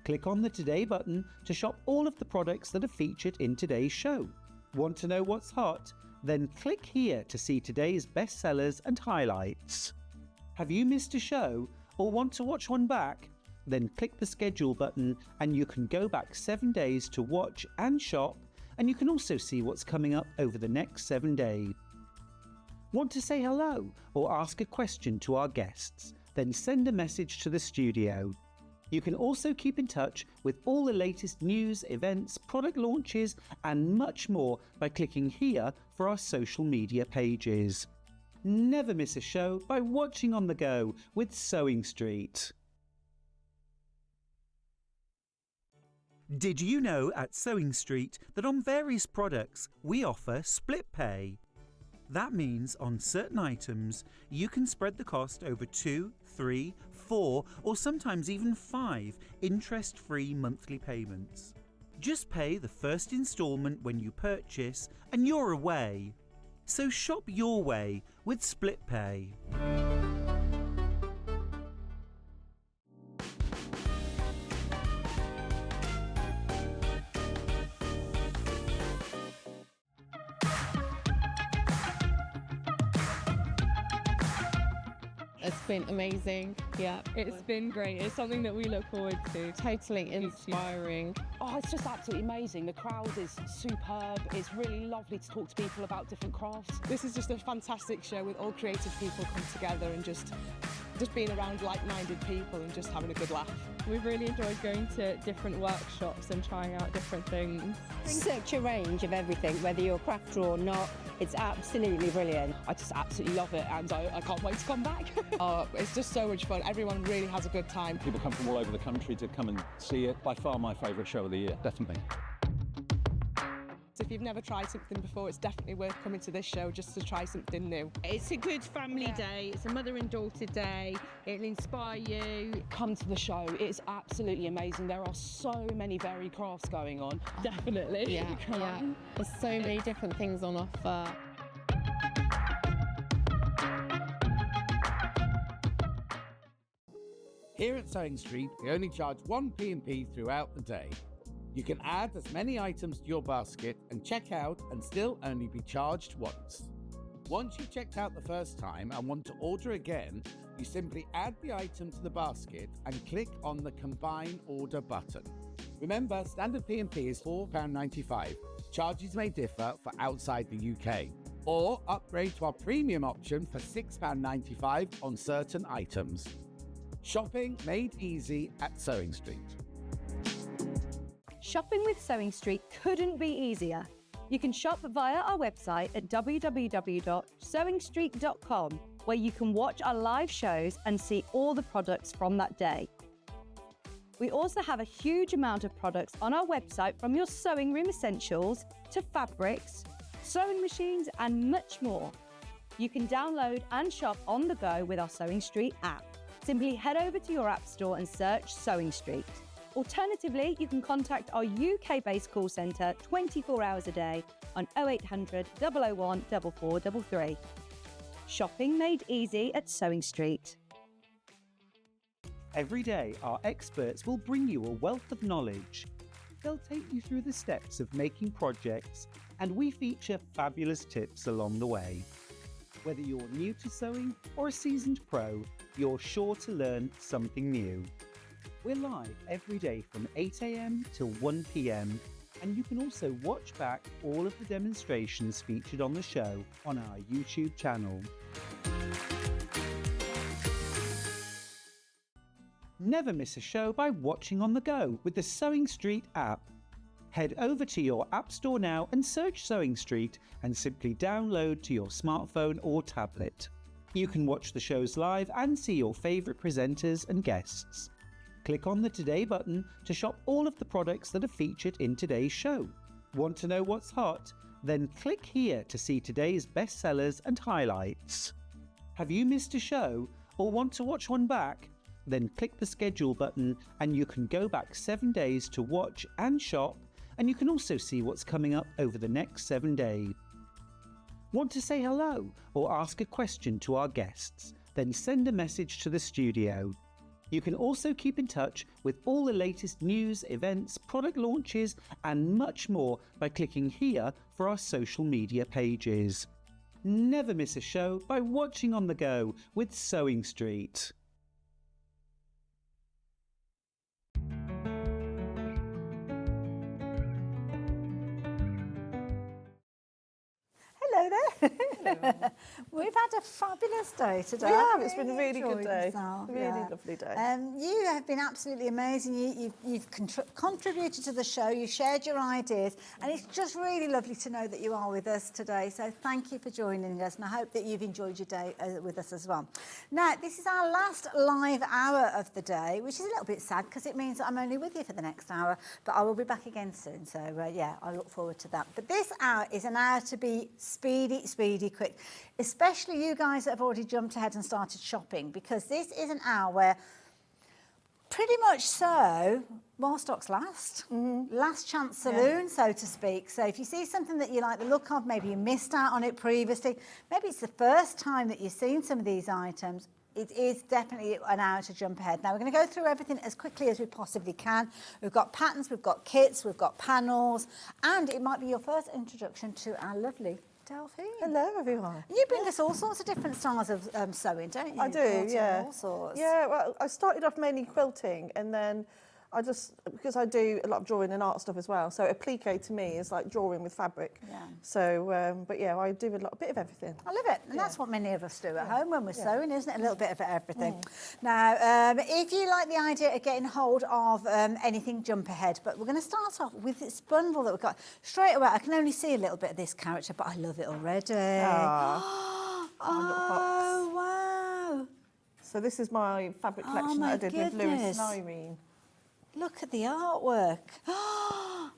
Click on the Today button to shop all of the products that are featured in today's show. Want to know what's hot? Then click here to see today's bestsellers and highlights. Have you missed a show or want to watch one back? Then click the schedule button and you can go back 7 days to watch and shop, and you can also see what's coming up over the next 7 days. Want to say hello or ask a question to our guests? Then send a message to the studio. You can also keep in touch with all the latest news, events, product launches and much more by clicking here for our social media pages. Never miss a show by watching on the go with Sewing Street. Did you know at Sewing Street that on various products we offer split pay? That means on certain items you can spread the cost over 2, 3, 4 or sometimes even 5 interest-free monthly payments. Just pay the first instalment when you purchase and you're away. So shop your way with split pay. It's been amazing. Yeah, It's been great. It's something that we look forward to. totally inspiring. Oh, it's just absolutely amazing. The crowd is superb. It's really lovely to talk to people about different crafts. This is just a fantastic show with all creative people come together and just being around like-minded people and just having a good laugh. We've really enjoyed going to different workshops and trying out different things. Such a range of everything, whether you're a crafter or not. It's absolutely brilliant. I just absolutely love it, and I can't wait to come back. It's just so much fun. Everyone really has a good time. People come from all over the country to come and see it. By far my favourite show of the year, definitely. So if you've never tried something before, it's definitely worth coming to this show just to try something new. It's a good family day. It's a mother and daughter day. It'll inspire you. Come to the show. It's absolutely amazing. There are so many varied crafts going on. Definitely. Yeah, yeah. There's so many different things on offer. Here at Sewing Street, we only charge one P&P throughout the day. You can add as many items to your basket and check out and still only be charged once. Once you've checked out the first time and want to order again, you simply add the item to the basket and click on the Combine Order button. Remember, standard P&P is £4.95. Charges may differ for outside the UK. Or upgrade to our premium option for £6.95 on certain items. Shopping made easy at Sewing Street. Shopping with Sewing Street couldn't be easier. You can shop via our website at www.sewingstreet.com, where you can watch our live shows and see all the products from that day. We also have a huge amount of products on our website, from your sewing room essentials to fabrics, sewing machines and much more. You can download and shop on the go with our Sewing Street app. Simply head over to your app store and search Sewing Street. Alternatively, you can contact our UK-based call centre 24 hours a day on 0800 001 4433. Shopping made easy at Sewing Street. Every day, our experts will bring you a wealth of knowledge. They'll take you through the steps of making projects, and we feature fabulous tips along the way. Whether you're new to sewing or a seasoned pro, you're sure to learn something new. We're live every day from 8 AM till 1 PM, and you can also watch back all of the demonstrations featured on the show on our YouTube channel. Never miss a show by watching on the go with the Sewing Street app. Head over to your app store now and search Sewing Street and simply download to your smartphone or tablet. You can watch the shows live and see your favourite presenters and guests. Click on the Today button to shop all of the products that are featured in today's show. Want to know what's hot? Then click here to see today's bestsellers and highlights. Have you missed a show or want to watch one back? Then click the schedule button and you can go back 7 days to watch and shop, and you can also see what's coming up over the next 7 days. Want to say hello or ask a question to our guests? Then send a message to the studio. You can also keep in touch with all the latest news, events, product launches, and much more by clicking here for our social media pages. Never miss a show by watching on the go with Sewing Street. Hello there. Hello. We've had a fabulous day today. We have. It's been a really good day. Really lovely day. You have been absolutely amazing. You've contributed to the show. You shared your ideas, and it's just really lovely to know that you are with us today. So thank you for joining us, and I hope that you've enjoyed your day with us as well. Now, this is our last live hour of the day, which is a little bit sad because it means that I'm only with you for the next hour, but I will be back again soon. So yeah, I look forward to that. But this hour is an hour to be speedy, quick, especially you guys that have already jumped ahead and started shopping, because this is an hour where pretty much so while stocks last, last chance saloon, so to speak. So if you see something that you like the look of, maybe you missed out on it previously, maybe it's the first time that you've seen some of these items, it is definitely an hour to jump ahead. Now, we're going to go through everything as quickly as we possibly can. We've got patterns, we've got kits, we've got panels, and it might be your first introduction to our lovely Delphine. Hello, everyone. You bring us all sorts of different styles of sewing, don't you? I do, Quilting, yeah. all sorts. Yeah, well, I started off mainly quilting, and then I just, because I do a lot of drawing and art stuff as well, so applique to me is like drawing with fabric. Yeah. So, but yeah, I do a bit of everything. I love it, and that's what many of us do at home when we're sewing, isn't it? A little bit of everything. Now, if you like the idea of getting hold of anything, jump ahead. But we're going to start off with this bundle that we've got. Straight away, I can only see a little bit of this character, but I love it already. Oh, wow. So this is my fabric collection that I did with Lewis and Irene. Look at the artwork. Oh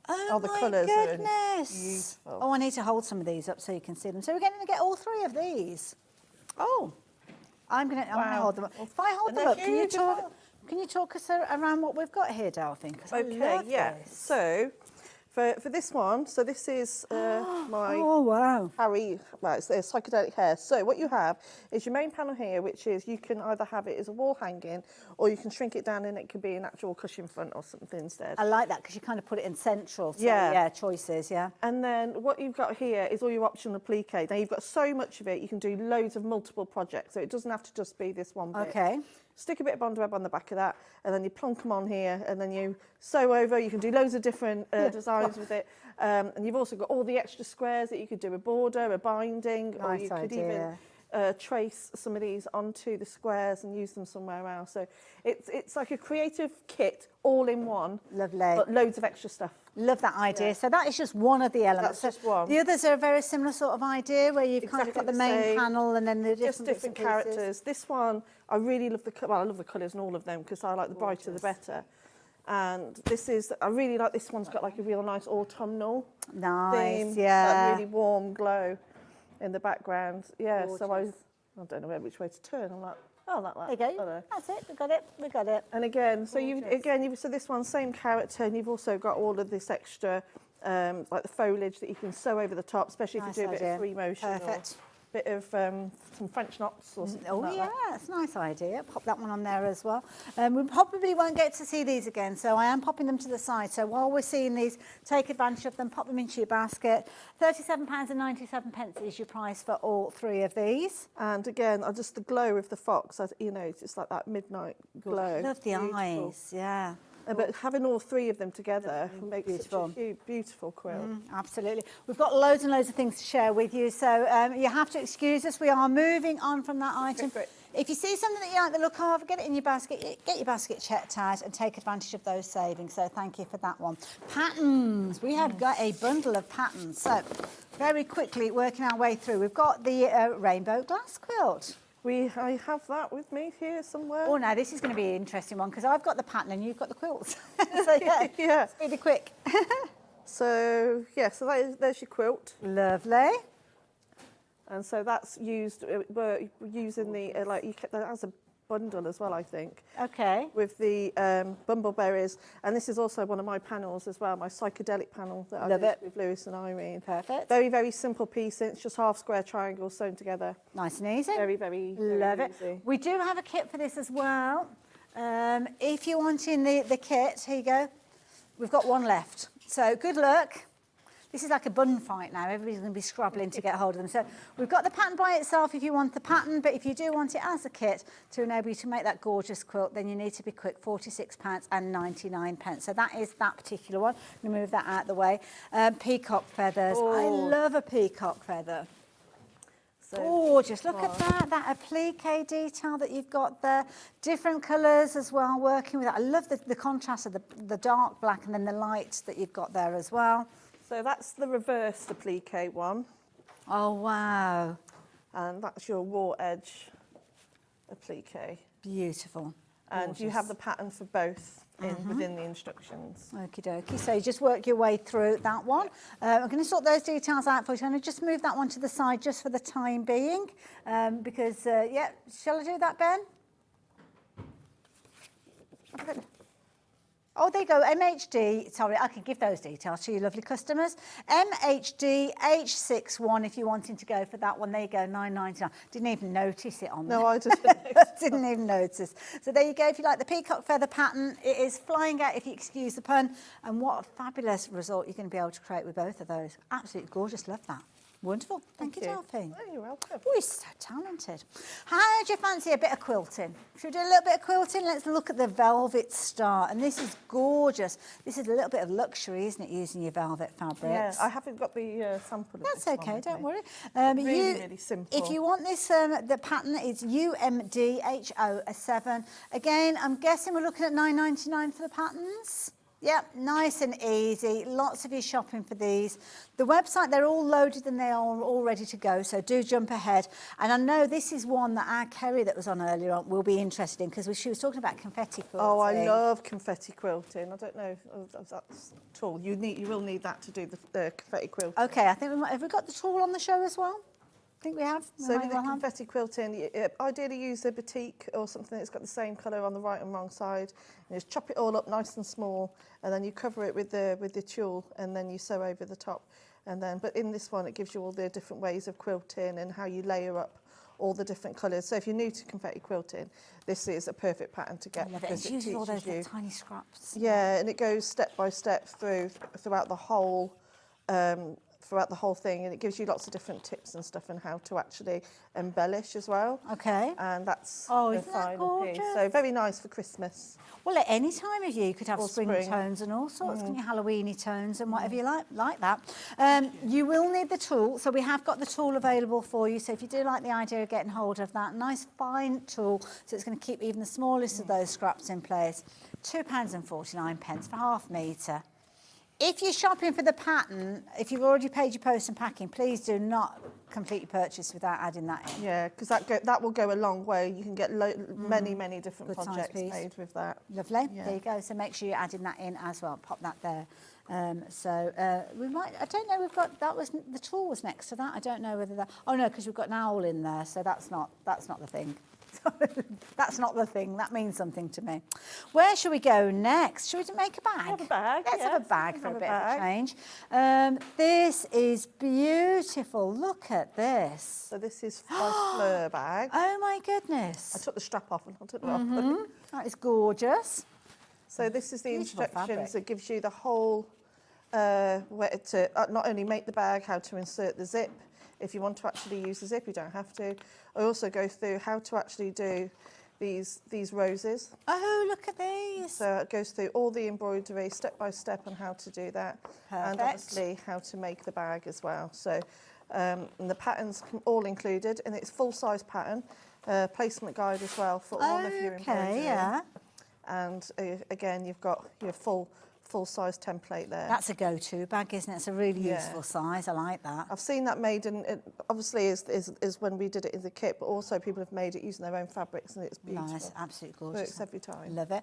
the my colours goodness. are beautiful. Oh, I need to hold some of these up so you can see them. So we're going to get all three of these. Oh, I'm going to hold them up. If I hold them up, can you talk us around what we've got here, Delphine? Okay, yeah. This. So for this one, so this is my Harry, well, it's psychedelic hair. So what you have is your main panel here, which is you can either have it as a wall hanging, or you can shrink it down and it could be an actual cushion front or something instead. I like that because you kind of put it in central. So yeah, choices, yeah. And then what you've got here is all your optional applique. Now you've got so much of it, you can do loads of multiple projects. So it doesn't have to just be this one bit. Okay. Stick a bit of bond web on the back of that, and then you plonk them on here, and then you sew over. You can do loads of different designs with it. And you've also got all the extra squares that you could do a border, a binding, or you could even trace some of these onto the squares and use them somewhere else. So it's like a creative kit all in one. Lovely. But loads of extra stuff. Love that idea. Yeah. So that is just one of the elements. That's just one. The others are a very similar sort of idea where you've kind of got the main panel and then the different characters. This one, I really love I love the colours in all of them because I like the brighter the better. And this is, I really like this one's got like a real nice autumnal theme. That really warm glow in the background. Yeah, gorgeous. So I don't know which way to turn. I'm like, oh, like that. There you go. That's it. We got it. And again, so so this one, same character, and you've also got all of this extra, like the foliage that you can sew over the top, especially if you do a bit of free motion. Perfect. Bit of some French knots or something like that. That's a nice idea. Pop that one on there as well. We probably won't get to see these again, so I am popping them to the side. So while we're seeing these, take advantage of them, pop them into your basket. £37.97 is your price for all three of these. And again, just the glow of the fox, you know, it's just like that midnight glow. Love the eyes, yeah. But having all three of them together makes such a beautiful quilt. Absolutely. We've got loads and loads of things to share with you, so you have to excuse us. We are moving on from that item. If you see something that you like the look of, get it in your basket, get your basket checked out and take advantage of those savings. So thank you for that one. Patterns. We have got a bundle of patterns. So very quickly working our way through. We've got the rainbow glass quilt. I have that with me here somewhere. Oh, now this is going to be an interesting one because I've got the pattern and you've got the quilts. So yeah, it's really quick. So there's your quilt. Lovely. And so that's used. We're using the you kept that as a bundle as well, I think. Okay. With the bumbleberries, and this is also one of my panels as well, my psychedelic panel that I did with Lewis and Irene. Perfect. Very, very simple piece. It's just half square triangles sewn together. Nice and easy. Very, very love easy. it. We do have a kit for this as well. If you're wanting the kit, here you go. We've got one left. So good luck. This is like a bun fight now. Everybody's going to be scrabbling to get hold of them. So we've got the pattern by itself if you want the pattern, but if you do want it as a kit to enable you to make that gorgeous quilt, then you need to be quick, £46.99. So that is that particular one. I'm going to move that out of the way. Peacock feathers. Oh. I love a peacock feather. So gorgeous. Look at that applique detail that you've got there. Different colours as well, working with that. I love the contrast of the dark black and then the light that you've got there as well. So that's the reversed applique one. Oh, wow. And that's your raw edge applique. Beautiful. And gorgeous. you have the pattern for both within the instructions. Okie dokie. So you just work your way through that one. I'm going to sort those details out for you. I'm going to just move that one to the side just for the time being. Because, yeah, shall I do that, Ben? Oh, there you go, MHD, sorry, I can give those details to you lovely customers. MHD H61 if you're wanting to go for that one. There you go, £9.99. Didn't even notice it on there. No, I didn't. Didn't even notice. So there you go, if you like the peacock feather pattern, it is flying out if you excuse the pun. And what a fabulous result you're going to be able to create with both of those. Absolutely gorgeous, love that. Wonderful. Thank you, Delphine. Oh, you're welcome. Oh, you're so talented. How do you fancy a bit of quilting? Should we do a little bit of quilting? Let's look at the velvet start. And this is gorgeous. This is a little bit of luxury, isn't it, using your velvet fabrics? Yeah, I haven't got the sample of That's this okay, one, don't worry. really simple. If you want this, the pattern is UMDHO7. Again, I'm guessing we're looking at £9.99 for the patterns. Yep, nice and easy. Lots of you shopping for these. The website, they're all loaded and they are all ready to go, so do jump ahead. And I know this is one that our Kerrie that was on earlier on will be interested in because she was talking about confetti quilting. Oh, I love confetti quilting. I don't know if that's at all. You will need that to do the confetti quilting. Okay, I think have we got the tool on the show as well? I think we have. So with the confetti quilting, ideally use a batik or something that's got the same colour on the right and wrong side. And just chop it all up nice and small, and then you cover it with the tulle, and then you sew over the top. And then, but in this one, it gives you all the different ways of quilting and how you layer up all the different colours. So if you're new to confetti quilting, this is a perfect pattern to get. I love it. It uses all those little tiny scraps. Yeah, and it goes step by step throughout the whole. Throughout the whole thing, and it gives you lots of different tips and stuff and how to actually embellish as well. Okay. And that's the final piece. So very nice for Christmas. Well, at any time of year, you could have spring tones and all sorts, can you, Halloweeny tones and whatever you like that. You will need the tool, so we have got the tool available for you. So if you do like the idea of getting hold of that, nice fine tool, so it's going to keep even the smallest of those scraps in place. £2.49 for half metre. If you're shopping for the pattern, if you've already paid your post and packing, please do not complete your purchase without adding that in. Yeah, because that will go a long way. You can get many different projects made with that. Lovely. Yeah. There you go. So make sure you're adding that in as well. Pop that there. We might. I don't know. We've got the tool was next to that. I don't know whether that. Oh no, because we've got an owl in there. So that's not the thing. That's not the thing. That means something to me. Where should we go next? Should we make a bag? Have a bag. Let's have a bag for a bit of a change. This is beautiful. Look at this. So this is my fleur bag. Oh my goodness. I took the strap off and I took it off. That is gorgeous. So this is the Beautiful instructions fabric. that gives you the whole where to not only make the bag, how to insert the zip. If you want to actually use the zip, you don't have to. I also go through how to actually do these roses. Oh, look at these. So it goes through all the embroidery step by step on how to do that. Perfect. And obviously how to make the bag as well. So and the patterns all included, and it's full-size pattern, placement guide as well for all of your embroidery. Okay, yeah. And again, you've got your full-size template there. That's a go-to bag, isn't it? It's a really useful size. I like that. I've seen that made, and it obviously is when we did it in the kit, but also people have made it using their own fabrics, and it's beautiful. Nice, absolutely gorgeous. Works every time. Love it.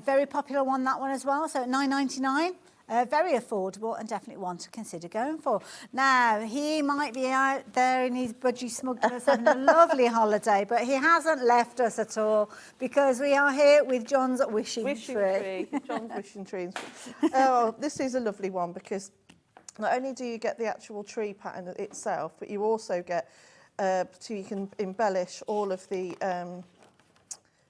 Very popular one, that one as well. So at £9.99. Very affordable and definitely one to consider going for. Now, he might be out there in his budgie smugness having a lovely holiday, but he hasn't left us at all because we are here with John's wishing tree. John's wishing tree. Oh, this is a lovely one because not only do you get the actual tree pattern itself, but you also get, so you can embellish all of the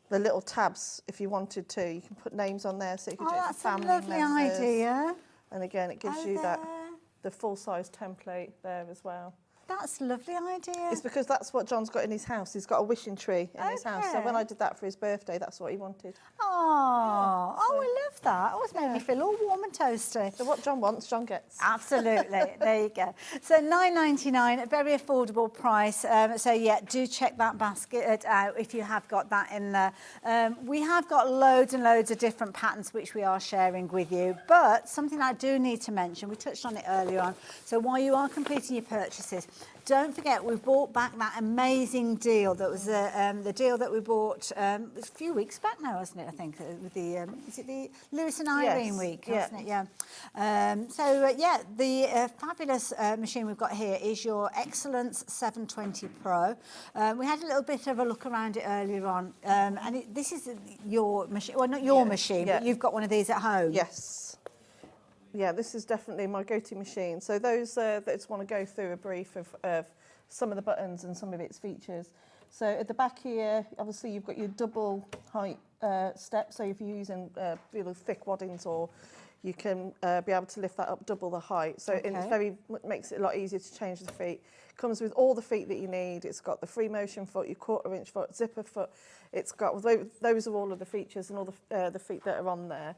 the little tabs if you wanted to. You can put names on there, so you can do it for that's family a lovely members. idea. And again, it gives you the full-size template there as well. That's a lovely idea. It's because that's what John's got in his house. He's got a wishing tree in his house. So when I did that for his birthday, that's what he wanted. Oh, I love that. Always made me feel all warm and toasty. So what John wants, John gets. Absolutely. There you go. So £9.99, a very affordable price. So yeah, do check that basket out if you have got that in there. We have got loads and loads of different patterns which we are sharing with you. But something I do need to mention, we touched on it earlier on. So while you are completing your purchases, don't forget, we've brought back that amazing deal that was the deal that we bought a few weeks back now, wasn't it, I think, with the, is it the Lewis and Irene week, wasn't it? Yeah. Yeah, the fabulous machine we've got here is your Excellence 720 Pro. We had a little bit of a look around it earlier on, and this is your machine, well, not your machine, but you've got one of these at home. Yes. Yeah, this is definitely my go-to machine. So those that just want to go through a brief of some of the buttons and some of its features. So at the back here, obviously you've got your double height step. So if you're using really thick waddings, or you can be able to lift that up double the height. So it's makes it a lot easier to change the feet. Comes with all the feet that you need. It's got the free motion foot, your 1/4 inch foot, zipper foot. It's got those are all of the features and all the feet that are on there.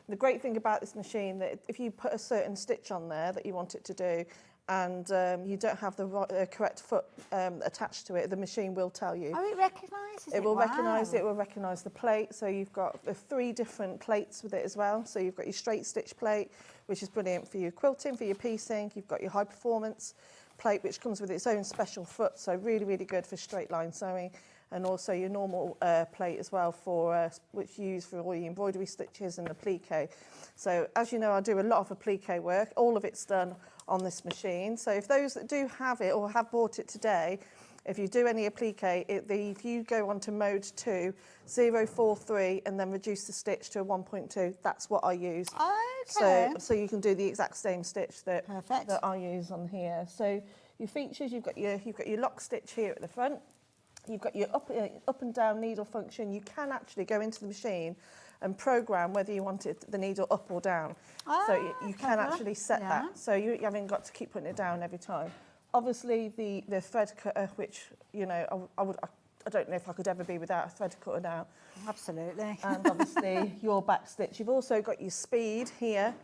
The great thing about this machine, that if you put a certain stitch on there that you want it to do, and you don't have the correct foot attached to it, the machine will tell you. Oh, it recognises it? It will recognise it. It will recognise the plate. So you've got the 3 different plates with it as well. So you've got your straight stitch plate, which is brilliant for your quilting, for your piecing. You've got your high performance plate, which comes with its own special foot. So really, really good for straight line sewing. And also your normal plate as well, for which you use for all your embroidery stitches and applique. So as you know, I do a lot of applique work. All of it's done on this machine. So if those that do have it or have bought it today, if you do any applique, if you go on to mode 2, 043, and then reduce the stitch to a 1.2, that's what I use. Okay. So you can do the exact same stitch that I use on here. So your features, you've got your lock stitch here at the front. You've got your up and down needle function. You can actually go into the machine and program whether you want the needle up or down. So you can actually set that. So you haven't got to keep putting it down every time. Obviously, the thread cutter, which, you know, I don't know if I could ever be without a thread cutter now. Absolutely. And obviously your back stitch. You've also got your speed here.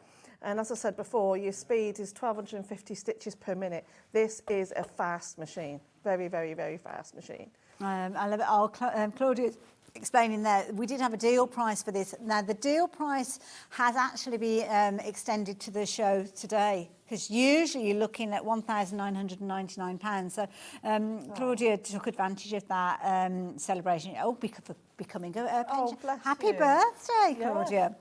And as I said before, your speed is 1,250 stitches per minute. This is a fast machine. Very, very, very fast machine. I love it. Claudia's explaining there, we did have a deal price for this. Now, the deal price has actually been extended to the show today, because usually you're looking at £1,999. So Claudia took advantage of that celebration. Becoming a pension. Happy birthday, Claudia.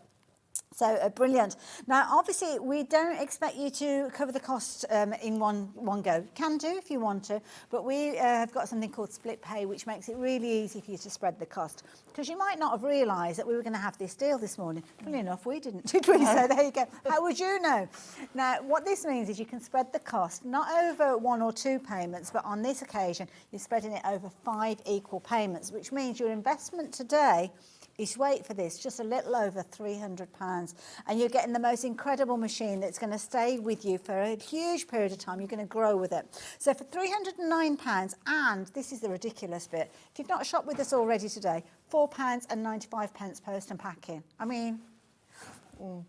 So brilliant. Now, obviously, we don't expect you to cover the cost in one go. You can do if you want to, but we have got something called split pay, which makes it really easy for you to spread the cost. Because you might not have realised that we were going to have this deal this morning. Funny enough, we didn't, did we? So there you go. How would you know? Now, what this means is you can spread the cost not over 1 or 2 payments, but on this occasion, you're spreading it over 5 equal payments, which means your investment today is, wait for this, just a little over £300, and you're getting the most incredible machine that's going to stay with you for a huge period of time. You're going to grow with it. So for £309, and this is the ridiculous bit, if you've not shopped with us already today, £4.95 post and packing. I mean,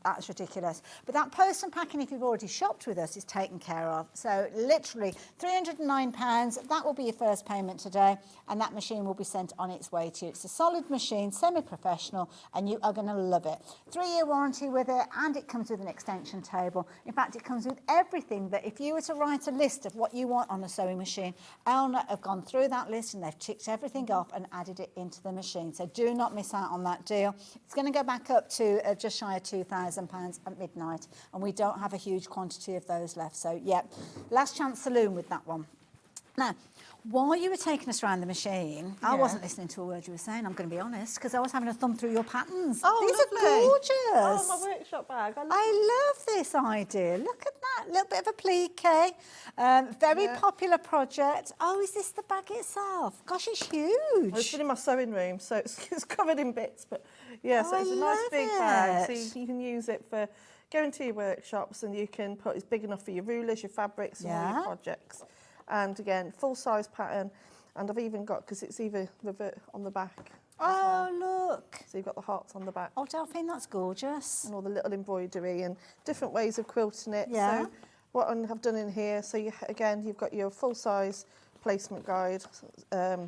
that's ridiculous. But that post and packing, if you've already shopped with us, is taken care of. So literally £309, that will be your first payment today, and that machine will be sent on its way to you. It's a solid machine, semi-professional, and you are going to love it. 3-year warranty with it, and it comes with an extension table. In fact, it comes with everything that if you were to write a list of what you want on a sewing machine, Elna have gone through that list and they've ticked everything off and added it into the machine. So do not miss out on that deal. It's going to go back up to just shy of £2,000 at midnight, and we don't have a huge quantity of those left. So yeah, last chance saloon with that one. Now, While you were taking us around the machine, I wasn't listening to a word you were saying, I'm going to be honest, because I was having a thumb through your patterns. These are gorgeous. Oh, my workshop bag. I love this idea. Look at that. A little bit of a plique. Very popular project. Oh, is this the bag itself? Gosh, it's huge. Well, it's been in my sewing room, so it's covered in bits. But yeah, so it's a nice big bag. So you can use it for going to your workshops, and you can put, it's big enough for your rulers, your fabrics, and all your projects. And again, full-size pattern. And I've even got, because it's even revert on the back. Oh, look. So you've got the hearts on the back. Oh, Delphine, that's gorgeous. And all the little embroidery and different ways of quilting it. Yeah. So what I've done in here, so again, you've got your full-size placement guide.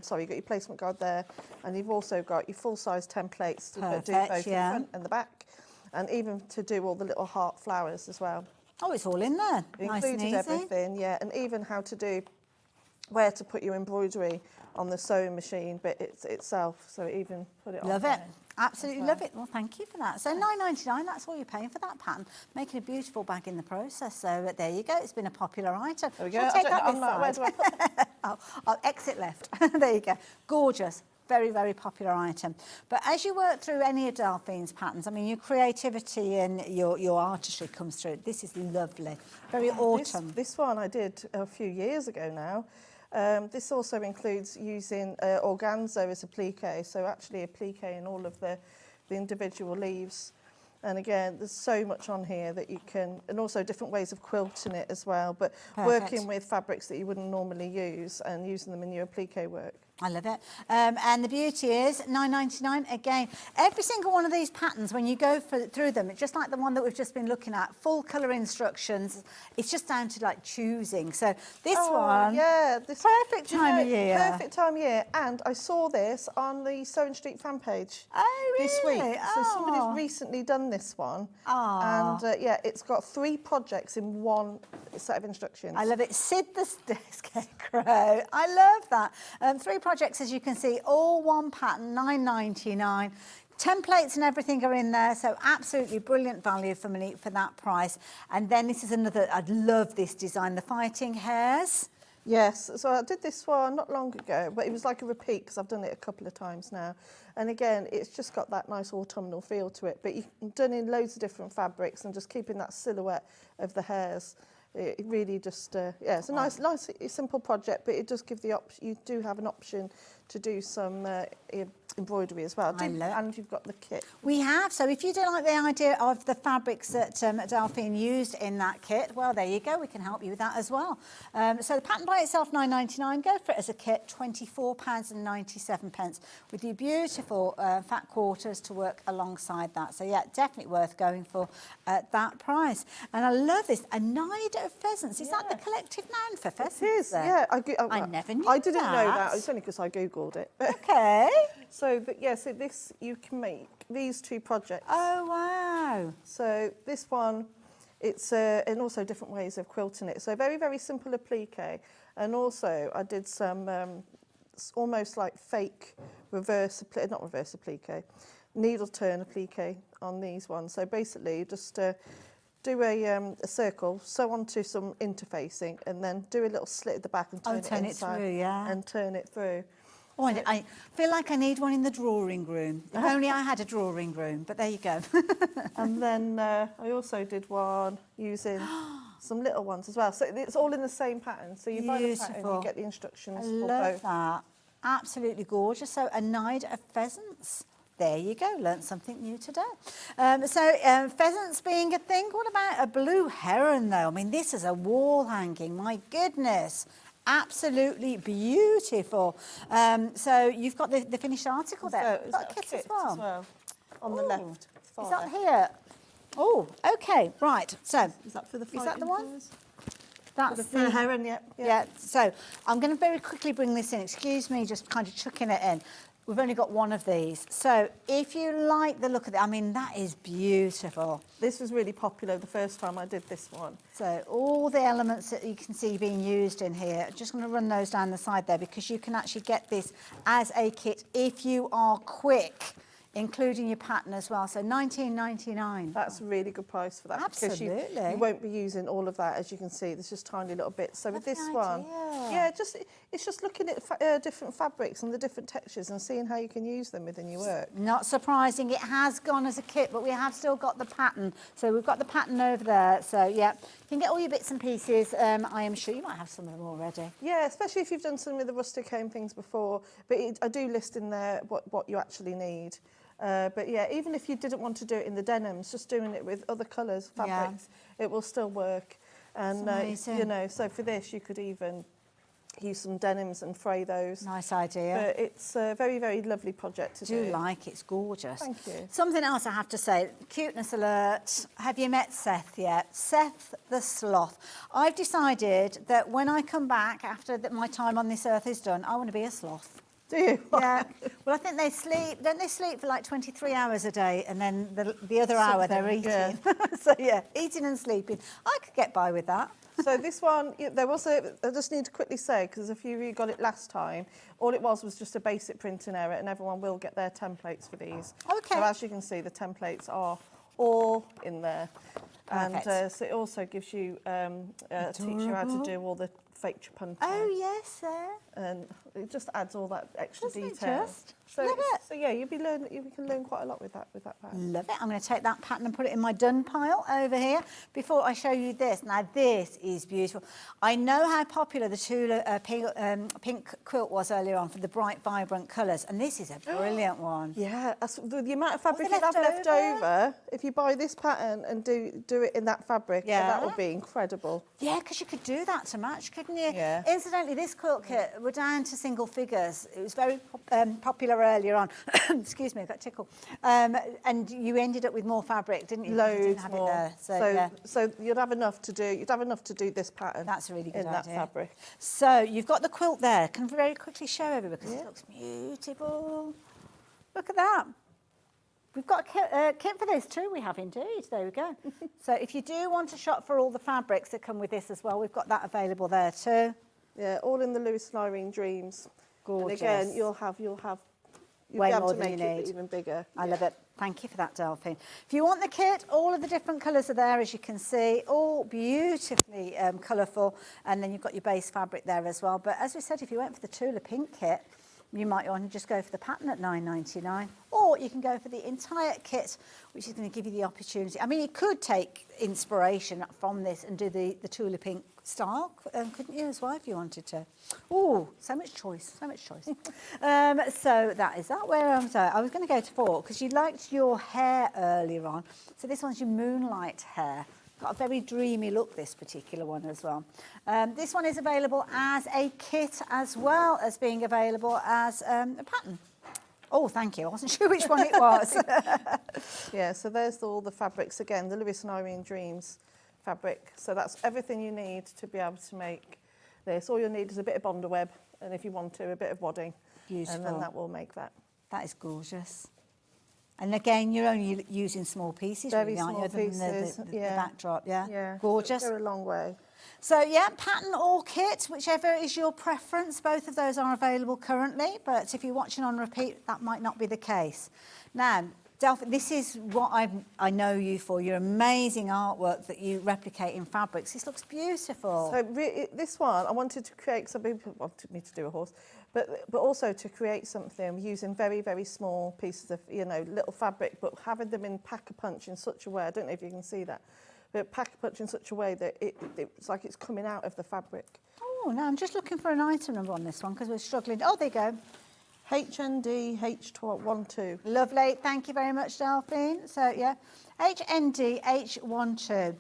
Sorry, you've got your placement guide there. And you've also got your full-size templates to do both the front and the back. And even to do all the little heart flowers as well. Oh, it's all in there. It Nice and included easy. everything, yeah. And even how to do, where to put your embroidery on the sewing machine bit itself. So even put it on Love it. there. Absolutely love it. Well, thank you for that. So £9.99, that's all you're paying for that pattern. Making a beautiful bag in the process. So there you go. It's been a popular item. There we go. Shall I take that this Where do I side? put that? I'll exit left. There you go. Gorgeous. Very, very popular item. But as you work through any of Delphine's patterns, I mean, your creativity and your artistry comes through. This is lovely. Very autumn. This one I did a few years ago now. This also includes using organza as a plique, so actually a plique in all of the individual leaves. And again, there's so much on here that you can, and also different ways of quilting it as well, but working with fabrics that you wouldn't normally use and using them in your applique work. I love it. And the beauty is £9.99 again. Every single one of these patterns, when you go through them, it's just like the one that we've just been looking at, full colour instructions. It's just down to like choosing. So this one, this perfect time of year. Perfect time of year. And I saw this on the Sewing Street fan page this week. So somebody's recently done this one. And yeah, it's got 3 projects in one set of instructions. I love it. Sid the Scarecrow. I love that. 3 projects, as you can see, all one pattern, £9.99. Templates and everything are in there, so absolutely brilliant value for money for that price. And then this is another, I love this design, the Fighting Hares. Yes, so I did this one not long ago, but it was like a repeat because I've done it a couple of times now. And again, it's just got that nice autumnal feel to it, but you've done in loads of different fabrics and just keeping that silhouette of the hares. It really just, yeah, it's a nice, simple project, but it does give the option, you do have an option to do some embroidery as well. And you've got the kit. We have, so if you do like the idea of the fabrics that Delphine used in that kit, well, there you go, we can help you with that as well. So the pattern by itself, £9.99, go for it as a kit, £24.97, with your beautiful fat quarters to work alongside that. So yeah, definitely worth going for at that price. And I love this, a nide of pheasants. Is that the collective noun for pheasants? It is, yeah. I never knew I didn't know that, it's only because I Googled it. Okay. So this, you can make these 2 projects. Oh, wow. So this one, it's, and also different ways of quilting it. So very, very simple applique. And also I did some almost like fake not reverse applique, needle turn applique on these ones. So basically just do a circle, sew onto some interfacing, and then do a little slit at the back and turn it inside through, yeah. and turn it through. Oh, I feel like I need one in the drawing room. If only I had a drawing room, but there you go. And then I also did one using some little ones as well. So it's all in the same pattern. So you buy the pattern, you get the instructions for both. I love that. Absolutely gorgeous. So a nide of pheasants. There you go, learnt something new today. Pheasants being a thing, what about a blue heron though? I mean, this is a wall hanging, my goodness. Absolutely beautiful. So you've got the finished article there. So You've got a kit as well. On the left. Is that here? Oh, okay, right. So is that for the Is that the one? Pairs? That's the heron, yeah. So I'm going to very quickly bring this in. Excuse me, just kind of chucking it in. We've only got one of these. So if you like the look of it, I mean, that is beautiful. This was really popular the first time I did this one. So all the elements that you can see being used in here, just going to run those down the side there because you can actually get this as a kit if you are quick. Including your pattern as well, so £19.99. That's a really good price for that. Absolutely. Because you won't be using all of that, as you can see. There's just tiny little bits. So with this one, it's just looking at different fabrics and the different textures and seeing how you can use them within your work. Not surprising, it has gone as a kit, but we have still got the pattern. So we've got the pattern over there. So yeah, you can get all your bits and pieces. I am sure you might have some of them already. Yeah, especially if you've done some of the rustic home things before. But I do list in there what you actually need. But yeah, even if you didn't want to do it in the denims, just doing it with other colours, fabrics, it will still work. And you know, so for this, you could even use some denims and fray those. Nice idea. But it's a very, very lovely project to do. I do like it, it's gorgeous. Thank you. Something else I have to say, cuteness alert. Have you met Seth yet? Seth the sloth. I've decided that when I come back after my time on this earth is done, I want to be a sloth. Do you? Yeah. Well, I think they sleep, don't they sleep for like 23 hours a day, and then the other hour they're eating. Yeah. So yeah, eating and sleeping. I could get by with that. So this one, there was I just need to quickly say, because a few of you got it last time, all it was just a basic printing error, and everyone will get their templates for these. Okay. So as you can see, the templates are all in there. Perfect. And so it also gives you, teach you how to do all the fake punting. Oh yes, sir. And it just adds all that extra Doesn't detail. it just? Love it. So yeah, you can learn quite a lot with that pattern. Love it. I'm going to take that pattern and put it in my done pile over here before I show you this. Now this is beautiful. I know how popular the Tula Pink Quilt was earlier on for the bright, vibrant colours, and this is a brilliant one. Yeah, the amount of fabric you have left over, if you buy this pattern and do it in that fabric, that would be incredible. Yeah, because you could do that to match, couldn't you? Yeah. Incidentally, this quilt kit, we're down to single figures. It was very popular earlier on. Excuse me, I got tickled. And you ended up with more fabric, didn't you? Loads you didn't have more. It there. So you'd have enough to do. You'd have enough to do this pattern. That's a really good in idea. that fabric. So you've got the quilt there. Can I very quickly show everybody because it looks beautiful. Look at that. We've got a kit for this too, we have indeed. There we go. So if you do want to shop for all the fabrics that come with this as well, we've got that available there too. Yeah, all in the Lewis and Irene Dreams. Gorgeous. And again, you'll way be able more to than make you it need. even bigger. I love it. Thank you for that, Delphine. If you want the kit, all of the different colours are there, as you can see, all beautifully colourful. And then you've got your base fabric there as well. But as we said, if you went for the Tula Pink kit, you might want to just go for the pattern at £9.99, or you can go for the entire kit, which is going to give you the opportunity. I mean, you could take inspiration from this and do the Tula Pink style, couldn't you, as well, if you wanted to? Oh, so much choice, so much choice. So that is that. Where am I? I was going to go to 4 because you liked your hair earlier on. So this one's your moonlight hair. Got a very dreamy look, this particular one as well. This one is available as a kit as well as being available as a pattern. Oh, thank you. I wasn't sure which one it was. Yeah, so there's all the fabrics again, the Lewis and Irene Dreams fabric. So that's everything you need to be able to make this. All you'll need is a bit of Bonder web, and if you want to, a bit of wadding. Beautiful. And then that will make that. That is gorgeous. And again, you're only using small pieces, Very really, aren't you? small pieces, The backdrop, yeah? Yeah. Gorgeous. Go a long way. So, yeah, pattern or kit, whichever is your preference. Both of those are available currently, but if you're watching on repeat, that might not be the case. Now, Delphine, this is what I know you for, your amazing artwork that you replicate in fabrics. This looks beautiful. So this one, I wanted to create, some people wanted me to do a horse, but also to create something using very, very small pieces of, little fabric, but having them in pack-a-punch in such a way, I don't know if you can see that, but pack-a-punch in such a way that it's like it's coming out of the fabric. Oh, no, I'm just looking for an item number on this one because we're struggling. Oh, there you go. HND H12. Lovely. Thank you very much, Delphine. So, yeah, HND H12.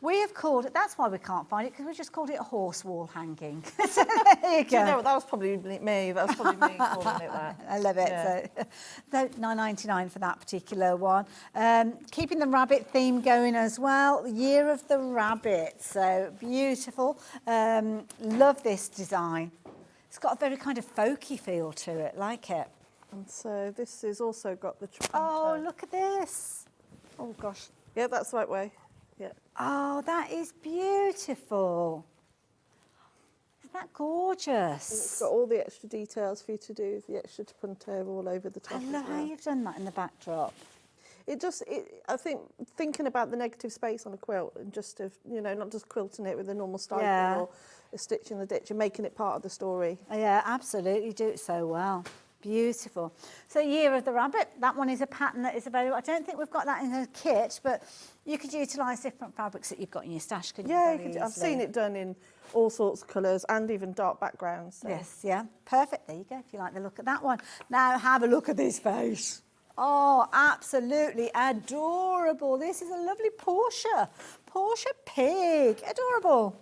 We have called it, that's why we can't find it, because we just called it a horse wall hanging. So there you go. Do you know, that was probably me. That was probably me calling it that. I love it. Yeah. So, £9.99 for that particular one. Keeping the rabbit theme going as well. Year of the Rabbit. So beautiful. Love this design. It's got a very kind of folky feel to it, like it. And so this has also got the... Oh, look at this. Oh, gosh. Yeah, that's the right way. Yeah. Oh, that is beautiful. that gorgeous? And it's got all the extra details for you to do, the extra punter all over the top. I love how you've done that in the backdrop. I think thinking about the negative space on a quilt and just not just quilting it with a normal stipling or a stitch in the ditch and making it part of the story. Yeah, absolutely, you do it so well. Beautiful. So Year of the Rabbit, that one is a pattern that is available. I don't think we've got that in a kit, but you could utilise different fabrics that you've got in your stash, couldn't you? Yeah, I've seen it done in all sorts of colours and even dark backgrounds. So. Yes, yeah, perfect. There you go, if you like the look of that one. Now have a look at this face. Oh, absolutely adorable. This is a lovely Portia pig. Adorable.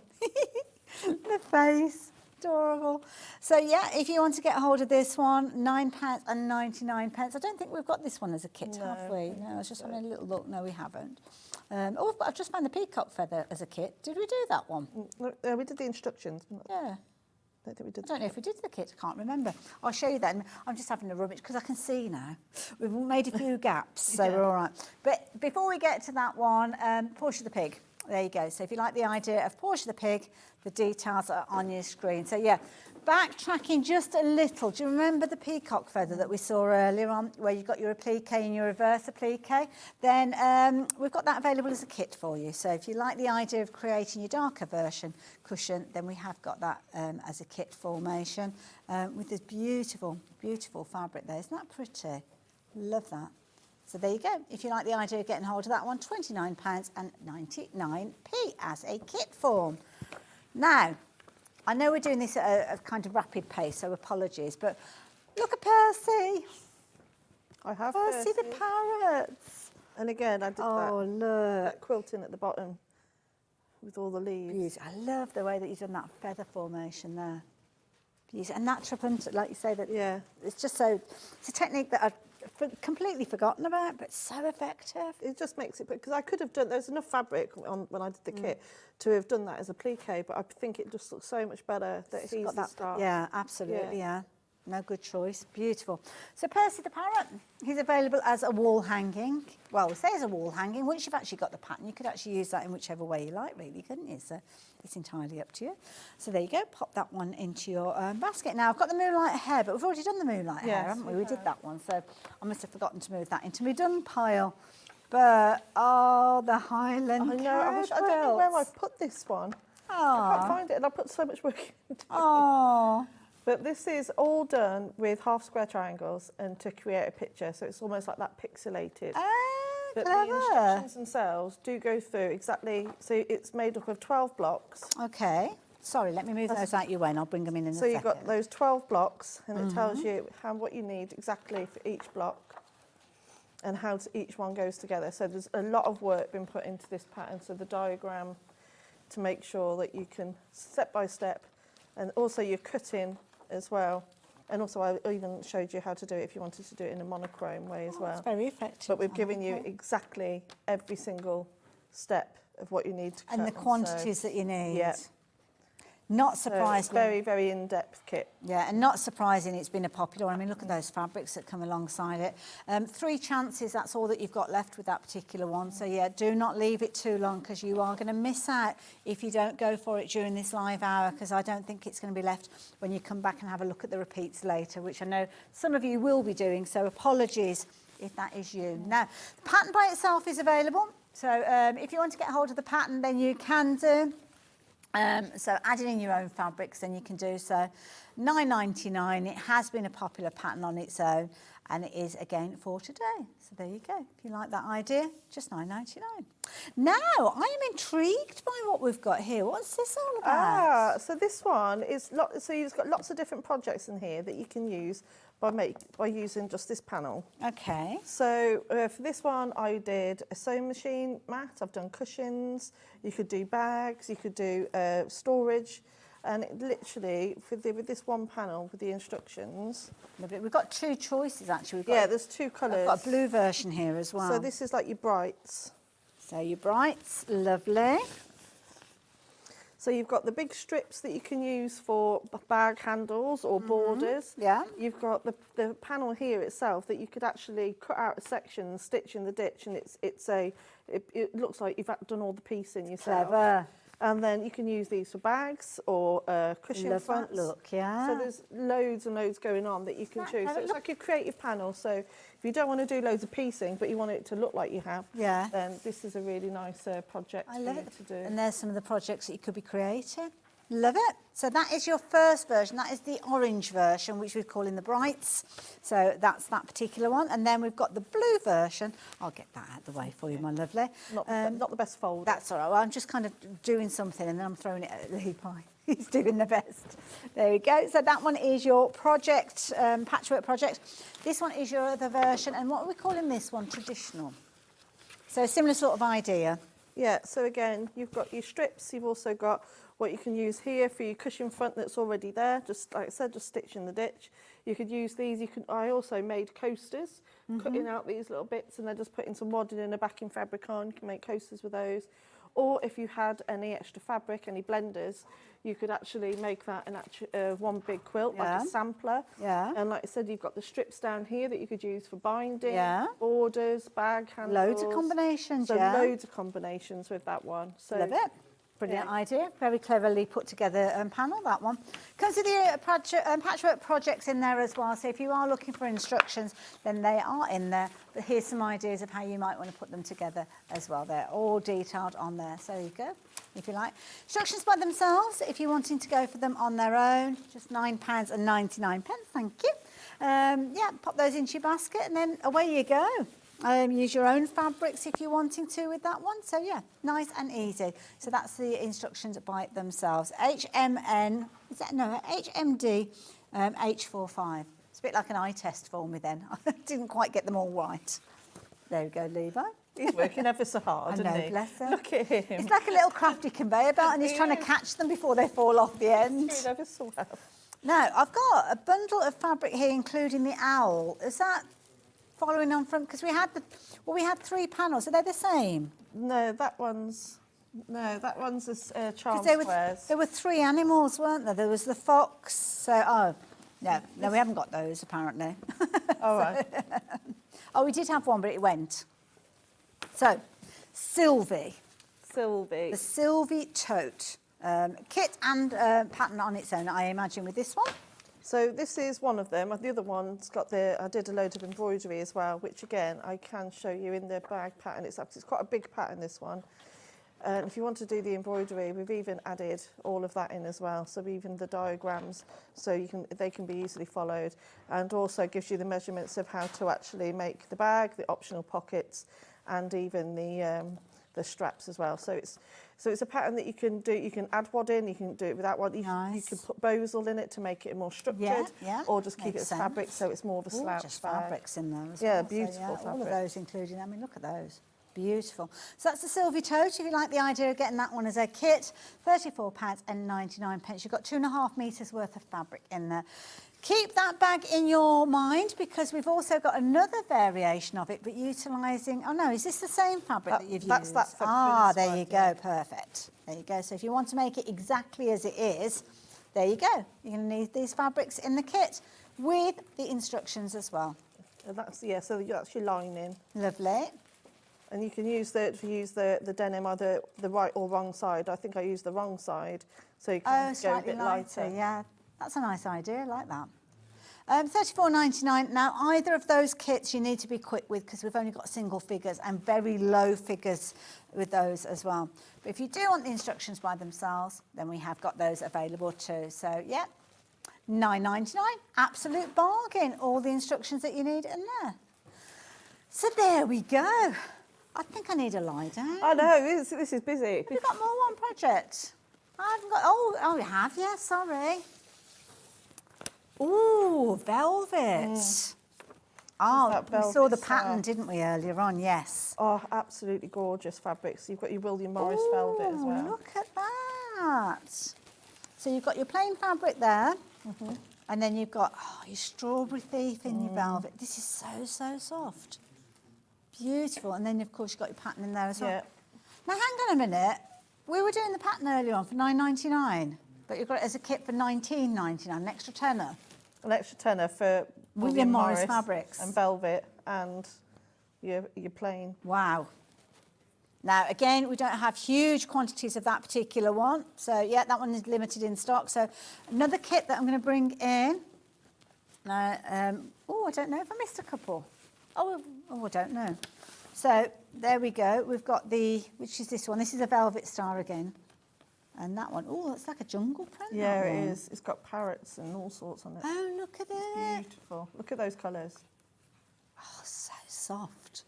The face. Adorable. So yeah, if you want to get hold of this one, £9.99. I don't think we've got this one as a kit, have we? No, I was just having a little look. No, we haven't. I've just found the peacock feather as a kit. Did we do that one? We did the instructions. Yeah. I don't think we did. I don't know if we did the kit. I can't remember. I'll show you that. I'm just having a rummage because I can see now. We've made a few gaps, so we're all right. But before we get to that one, Portia the pig. There you go. So if you like the idea of Portia the pig, the details are on your screen. So yeah, backtracking just a little. Do you remember the peacock feather that we saw earlier on, where you've got your applique and your reverse applique? Then we've got that available as a kit for you. So if you like the idea of creating your darker version cushion, then we have got that as a kit formation with this beautiful, beautiful fabric there. Isn't that pretty? Love that. So there you go. If you like the idea of getting hold of that one, £29.99 as a kit form. Now, I know we're doing this at a kind of rapid pace, so apologies, but look at Percy. I have Percy the parrots. And again, I did that quilting at the bottom with all the leaves. I love the way that you've done that feather formation there. And natural punter, like you say, that it's just so, it's a technique that I've completely forgotten about, but so effective. It just makes it, because I could have done, there's enough fabric when I did the kit to have done that as a plique, but I think it just looks so much better that he's got that start. Yeah, absolutely, yeah. No, good choice. Beautiful. So Percy the parrot, he's available as a wall hanging. Well, we say as a wall hanging. Once you've actually got the pattern, you could actually use that in whichever way you like, really, couldn't you? So it's entirely up to you. So there you go. Pop that one into your basket. Now, I've got the moonlight hair, but we've already done the moonlight hair, haven't we? We did that one. So I must have forgotten to move that into my done pile. But, the Highland I know. I don't know where I put this one. I can't find it, and I put so much work into it. But this is all done with half square triangles and to create a picture, so it's almost like that pixelated. But the instructions themselves do go through exactly, so it's made up of 12 blocks. Okay. Sorry, let me move those out your way and I'll bring them in a second. So you've got those 12 blocks and it tells you what you need exactly for each block and how each one goes together. So there's a lot of work been put into this pattern, so the diagram to make sure that you can step by step, and also you're cutting as well. And also I even showed you how to do it if you wanted to do it in a monochrome way as well. It's very effective. But we've given you exactly every single step of what you need to cut. And the quantities that you need. Yeah. Not So surprising. it's very, very in-depth kit. Yeah, and not surprising it's been a popular one. I mean, look at those fabrics that come alongside it. 3 chances, that's all that you've got left with that particular one. So, yeah, do not leave it too long because you are going to miss out if you don't go for it during this live hour, because I don't think it's going to be left when you come back and have a look at the repeats later, which I know some of you will be doing, so apologies if that is you. Now, the pattern by itself is available. So if you want to get hold of the pattern, then you can do. So adding in your own fabrics, then you can do so. £9.99. It has been a popular pattern on its own, and it is again for today. So there you go. If you like that idea, just £9.99. Now I am intrigued by what we've got here. What's this all about? So this one is so you've got lots of different projects in here that you can use by using just this panel. Okay. So for this one, I did a sewing machine mat. I've done cushions. You could do bags. You could do storage. And it literally, with this one panel, with the instructions. We've got 2 choices, actually. There's 2 colours. I've got a blue version here as well. So this is like your brights. So your brights, lovely. So you've got the big strips that you can use for bag handles or borders. Yeah. You've got the panel here itself that you could actually cut out a section and stitch in the ditch, and it looks like you've done all the piecing yourself. Clever. And then you can use these for bags or cushion Love that fronts. look, yeah. So there's loads and loads going on that you can choose. So it's like a creative panel. So if you don't want to do loads of piecing, but you want it to look like you have, then this is a really nice project I love it to do. And there's some of the projects that you could be creating. Love it. So that is your first version. That is the orange version, which we're calling the Brights. So that's that particular one. And then we've got the blue version. I'll get that out of the way for you, my lovely. Not the best fold. That's all right. Well, I'm just kind of doing something and then I'm throwing it at Levi. He's doing the best. There we go. So that one is your project, patchwork project. This one is your other version. And what are we calling this one? Traditional. So a similar sort of idea. Yeah, so again, you've got your strips. You've also got what you can use here for your cushion front that's already there. Just like I said, just stitch in the ditch. You could use these. I also made coasters, cutting out these little bits and then just putting some wadding and a backing fabric on. You can make coasters with those. Or if you had any extra fabric, any blenders, you could actually make that one big quilt, like a sampler. Yeah. And like I said, you've got the strips down here that you could use for binding, borders, bag handles. Loads of combinations, so loads of combinations with that one. So love it. Brilliant idea. Very cleverly put together panel, that one. Comes with the patchwork projects in there as well. So if you are looking for instructions, then they are in there. But here's some ideas of how you might want to put them together as well. They're all detailed on there. So there you go, if you like. Instructions by themselves, if you're wanting to go for them on their own, just £9.99. Thank you. Yeah, pop those into your basket and then away you go. Use your own fabrics if you're wanting to with that one. So yeah, nice and easy. So that's the instructions by themselves. HMD H45. It's a bit like an eye test for me then. I didn't quite get them all right. There we go, Levi. He's working ever so hard, I know, isn't he? bless him. Look at him. It's like a little crafty conveyor belt and he's trying to catch them before they fall off the end. He's doing ever so well. Now, I've got a bundle of fabric here, including the owl. Is that following on from, because we had three panels. Are they the same? No, that one's a charm squares. There were three animals, weren't there? There was the fox. So no, we haven't got those apparently. All right. Oh, we did have one, but it went. So, Sylvie. The Sylvie Tote. Kit and pattern on its own, I imagine, with this one. So this is one of them. The other one's got I did a load of embroidery as well, which again, I can show you in the bag pattern. It's quite a big pattern, this one. And if you want to do the embroidery, we've even added all of that in as well. So even the diagrams, so they can be easily followed. And also gives you the measurements of how to actually make the bag, the optional pockets, and even the straps as well. So it's a pattern that you can do. You can add wadding, you can do it without wadding. You can put bows all in it to make it more structured, or just keep it as fabric, so it's more of a slouch just bag. fabrics in there as well. Yeah, beautiful fabric. All of those included. I mean, look at those. Beautiful. So that's the Sylvie Tote. If you like the idea of getting that one as a kit, £34.99. You've got 2.5 metres worth of fabric in there. Keep that bag in your mind because we've also got another variation of it, but utilising... Oh, no, is this the same fabric that you've used? That's that fabric. There you go. Perfect. There you go. So if you want to make it exactly as it is, there you go. You're going to need these fabrics in the kit with the instructions as well. So that's your lining. Lovely. And you can use the denim either the right or wrong side. I think I used the wrong side, so you can go a bit lighter. Yeah, that's a nice idea. I like that. £34.99. Now, either of those kits you need to be quick with because we've only got single figures and very low figures with those as well. But if you do want the instructions by themselves, then we have got those available too. So, yeah, £9.99. Absolute bargain. All the instructions that you need in there. So there we go. I think I need a lie down. I know, this is busy. Have you got more one project? I haven't got... Oh, you have, yeah, sorry. Ooh, velvet. Oh, we saw the pattern, didn't we, earlier on? Yes. Oh, absolutely gorgeous fabrics. You've got your William Morris velvet as well. Look at that. So you've got your plain fabric there, and then you've got your strawberry thief in your velvet. This is so soft. Beautiful. And then, of course, you've got your pattern in there as well. Yeah. Now, hang on a minute. We were doing the pattern earlier on for £9.99, but you've got it as a kit for £19.99, an extra tenner. An extra tenner for William Morris fabrics. And velvet and your plain. Wow. Now, again, we don't have huge quantities of that particular one. So, yeah, that one is limited in stock. So, another kit that I'm going to bring in. Now, oh, I don't know if I missed a couple. Oh, I don't know. So, there we go. We've got which is this one. This is a Velvet Star again. And that one, oh, it's like a jungle print. Yeah, it is. It's got parrots and all sorts on it. Oh, look at it. Beautiful. Look at those colours. Oh, so soft.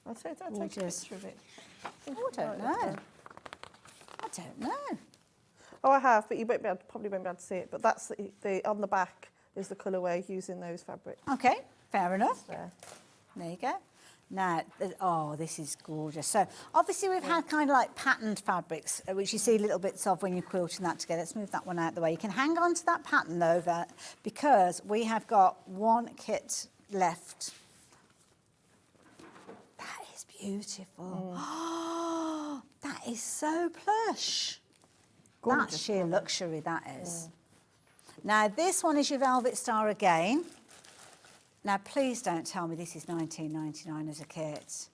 I'll take a picture of it. Oh, I don't know. I don't know. Oh, I have, but you probably won't be able to see it. But that's the on the back is the colourway using those fabrics. Okay, fair enough. There you go. Now, oh, this is gorgeous. So, obviously, we've had kind of like patterned fabrics, which you see little bits of when you're quilting that together. Let's move that one out of the way. You can hang on to that pattern, though, because we have got one kit left. That is beautiful. Oh, that is so plush. Gorgeous. That's sheer luxury, that is. Now, this one is your Velvet Star again. Now, please don't tell me this is $19.99 as a kit.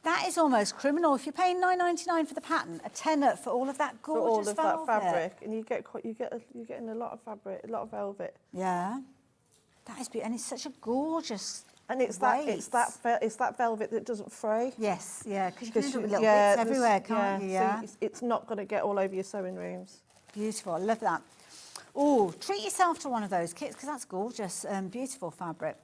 That is almost criminal. If you're paying $9.99 for the pattern, a tenner for all of that gorgeous velvet. For all of that fabric, and you're getting a lot of fabric, a lot of velvet. Yeah, that is beautiful, and it's such a gorgeous. And it's that velvet that doesn't fray. Yes, yeah, because you can end up with little bits everywhere, can't you? Yeah, so it's not going to get all over your sewing rooms. Beautiful, I love that. Oh, treat yourself to one of those kits because that's gorgeous, beautiful fabric.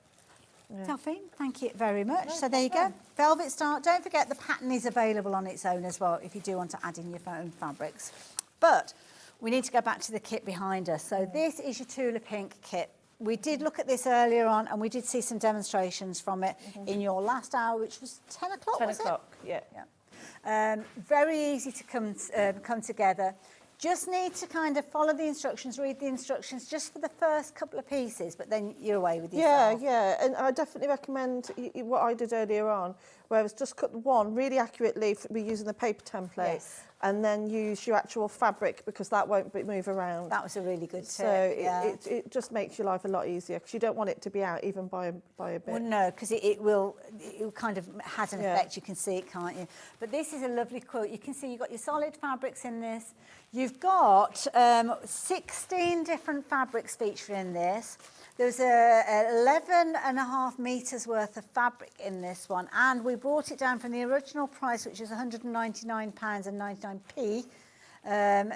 Yeah. Delphine, thank you very much. No, so there you go, Velvet Star. Don't forget the pattern is available on its own as well if you do want to add in your own fabrics. But we need to go back to the kit behind us. So this is your Tula Pink kit. We did look at this earlier on and we did see some demonstrations from it in your last hour, which was 10 o'clock, 10 o'clock, yeah. Very easy to come together. Just need to kind of follow the instructions, read the instructions just for the first couple of pieces, but then you're away with yourself. Yeah, and I definitely recommend what I did earlier on, where I was just cut one really accurately, we're using the paper template, and then use your actual fabric because that won't move around. That was a really good tip. So it just makes your life a lot easier because you don't want it to be out even by a bit. Well, no, because it will kind of has an effect. You can see it, can't you? But this is a lovely quilt. You can see you've got your solid fabrics in this. You've got 16 different fabrics featured in this. There's 11.5 metres worth of fabric in this one, and we brought it down from the original price, which is £199.99p,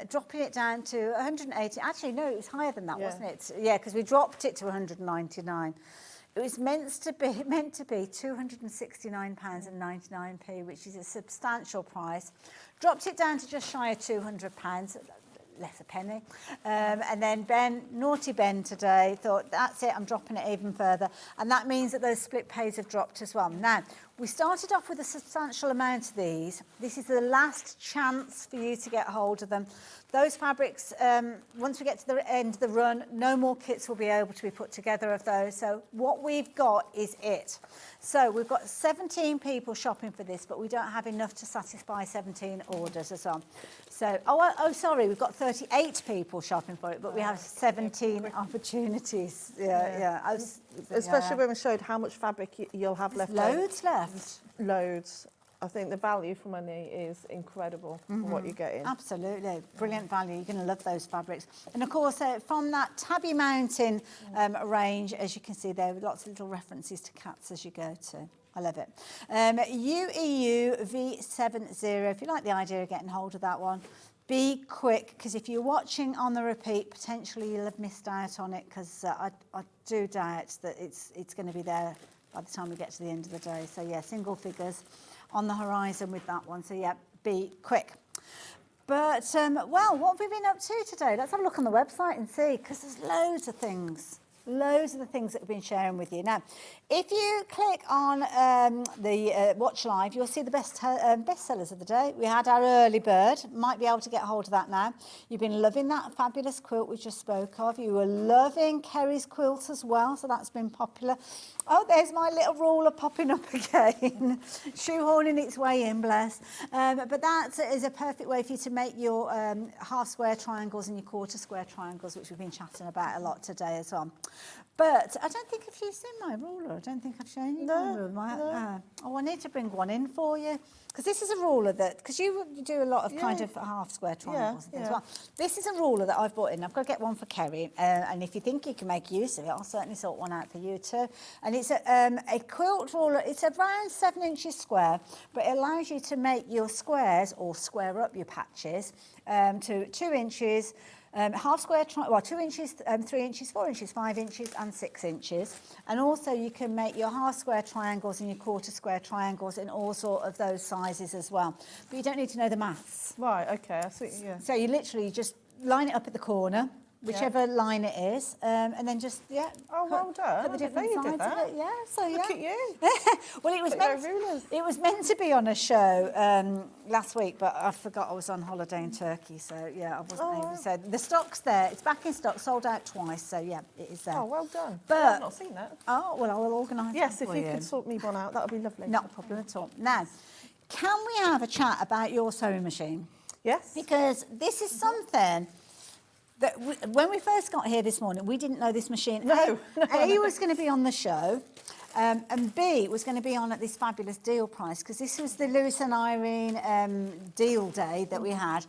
dropping it down to 180. Actually, no, it was higher than that, wasn't it? Yeah, because we dropped it to 199. It was meant to be £269.99p, which is a substantial price. Dropped it down to just shy of £200. Less a penny. And then naughty Ben today thought, that's it, I'm dropping it even further. And that means that those split pays have dropped as well. Now, we started off with a substantial amount of these. This is the last chance for you to get hold of them. Those fabrics, once we get to the end of the run, no more kits will be able to be put together of those. So what we've got is it. So we've got 17 people shopping for this, but we don't have enough to satisfy 17 orders as well. So, sorry, we've got 38 people shopping for it, but we have 17 opportunities. Especially when we showed how much fabric you'll have left. Loads left. Loads. I think the value for money is incredible for what you're getting. Absolutely. Brilliant value. You're going to love those fabrics. And of course, from that Tabby Mountain range, as you can see there, with lots of little references to cats as you go to. I love it. UEU V70, if you like the idea of getting hold of that one, be quick, because if you're watching on the repeat, potentially you'll have missed out on it, because I do doubt that it's going to be there by the time we get to the end of the day. So yeah, single figures on the horizon with that one. So yeah, be quick. But, well, what have we been up to today? Let's have a look on the website and see, because there's loads of things. Loads of the things that we've been sharing with you. Now, if you click on the Watch Live, you'll see the best bestsellers of the day. We had our early bird. Might be able to get hold of that now. You've been loving that fabulous quilt we just spoke of. You were loving Kerrie's quilt as well, so that's been popular. Oh, there's my little ruler popping up again. Shoehorning its way in, bless. But that is a perfect way for you to make your half square triangles and your quarter square triangles, which we've been chatting about a lot today as well. But I don't think I've seen my ruler. I don't think I've shown you my ruler. Oh, Oh, I need to bring one in for you. Because this is a ruler that, because you do a lot of kind of half square triangles and things as well. This is a ruler that I've brought in. I've got to get one for Kerrie. And if you think you can make use of it, I'll certainly sort one out for you too. And it's a quilt ruler. It's around 7 inches square, but it allows you to make your squares or square up your patches to 2 inches, half square, 2 inches, 3 inches, 4 inches, 5 inches and 6 inches. And also you can make your half square triangles and your quarter square triangles in all sort of those sizes as well. But you don't need to know the maths. Right, okay, I see, yeah. So you literally just line it up at the corner, whichever line it is, and then just, Oh, well done. Put the different I didn't know sides you did that. of it. Yeah, so yeah. Look at you. Well, it was meant to be on a show last week, but I forgot I was on holiday in Turkey, so yeah, I wasn't able to. So the stock's there. It's back in stock, sold out twice, so yeah, it is there. Oh, well done. But I've not seen that. Oh, well, I will organise Yes, it if for you could sort me one out, that would be lovely. Not a problem at all. Now, can we have a chat about your sewing machine? Yes. Because this is something that when we first got here this morning, we didn't know this machine. No. A was going to be on the show, and B was going to be on at this fabulous deal price, because this was the Lewis and Irene deal day that we had.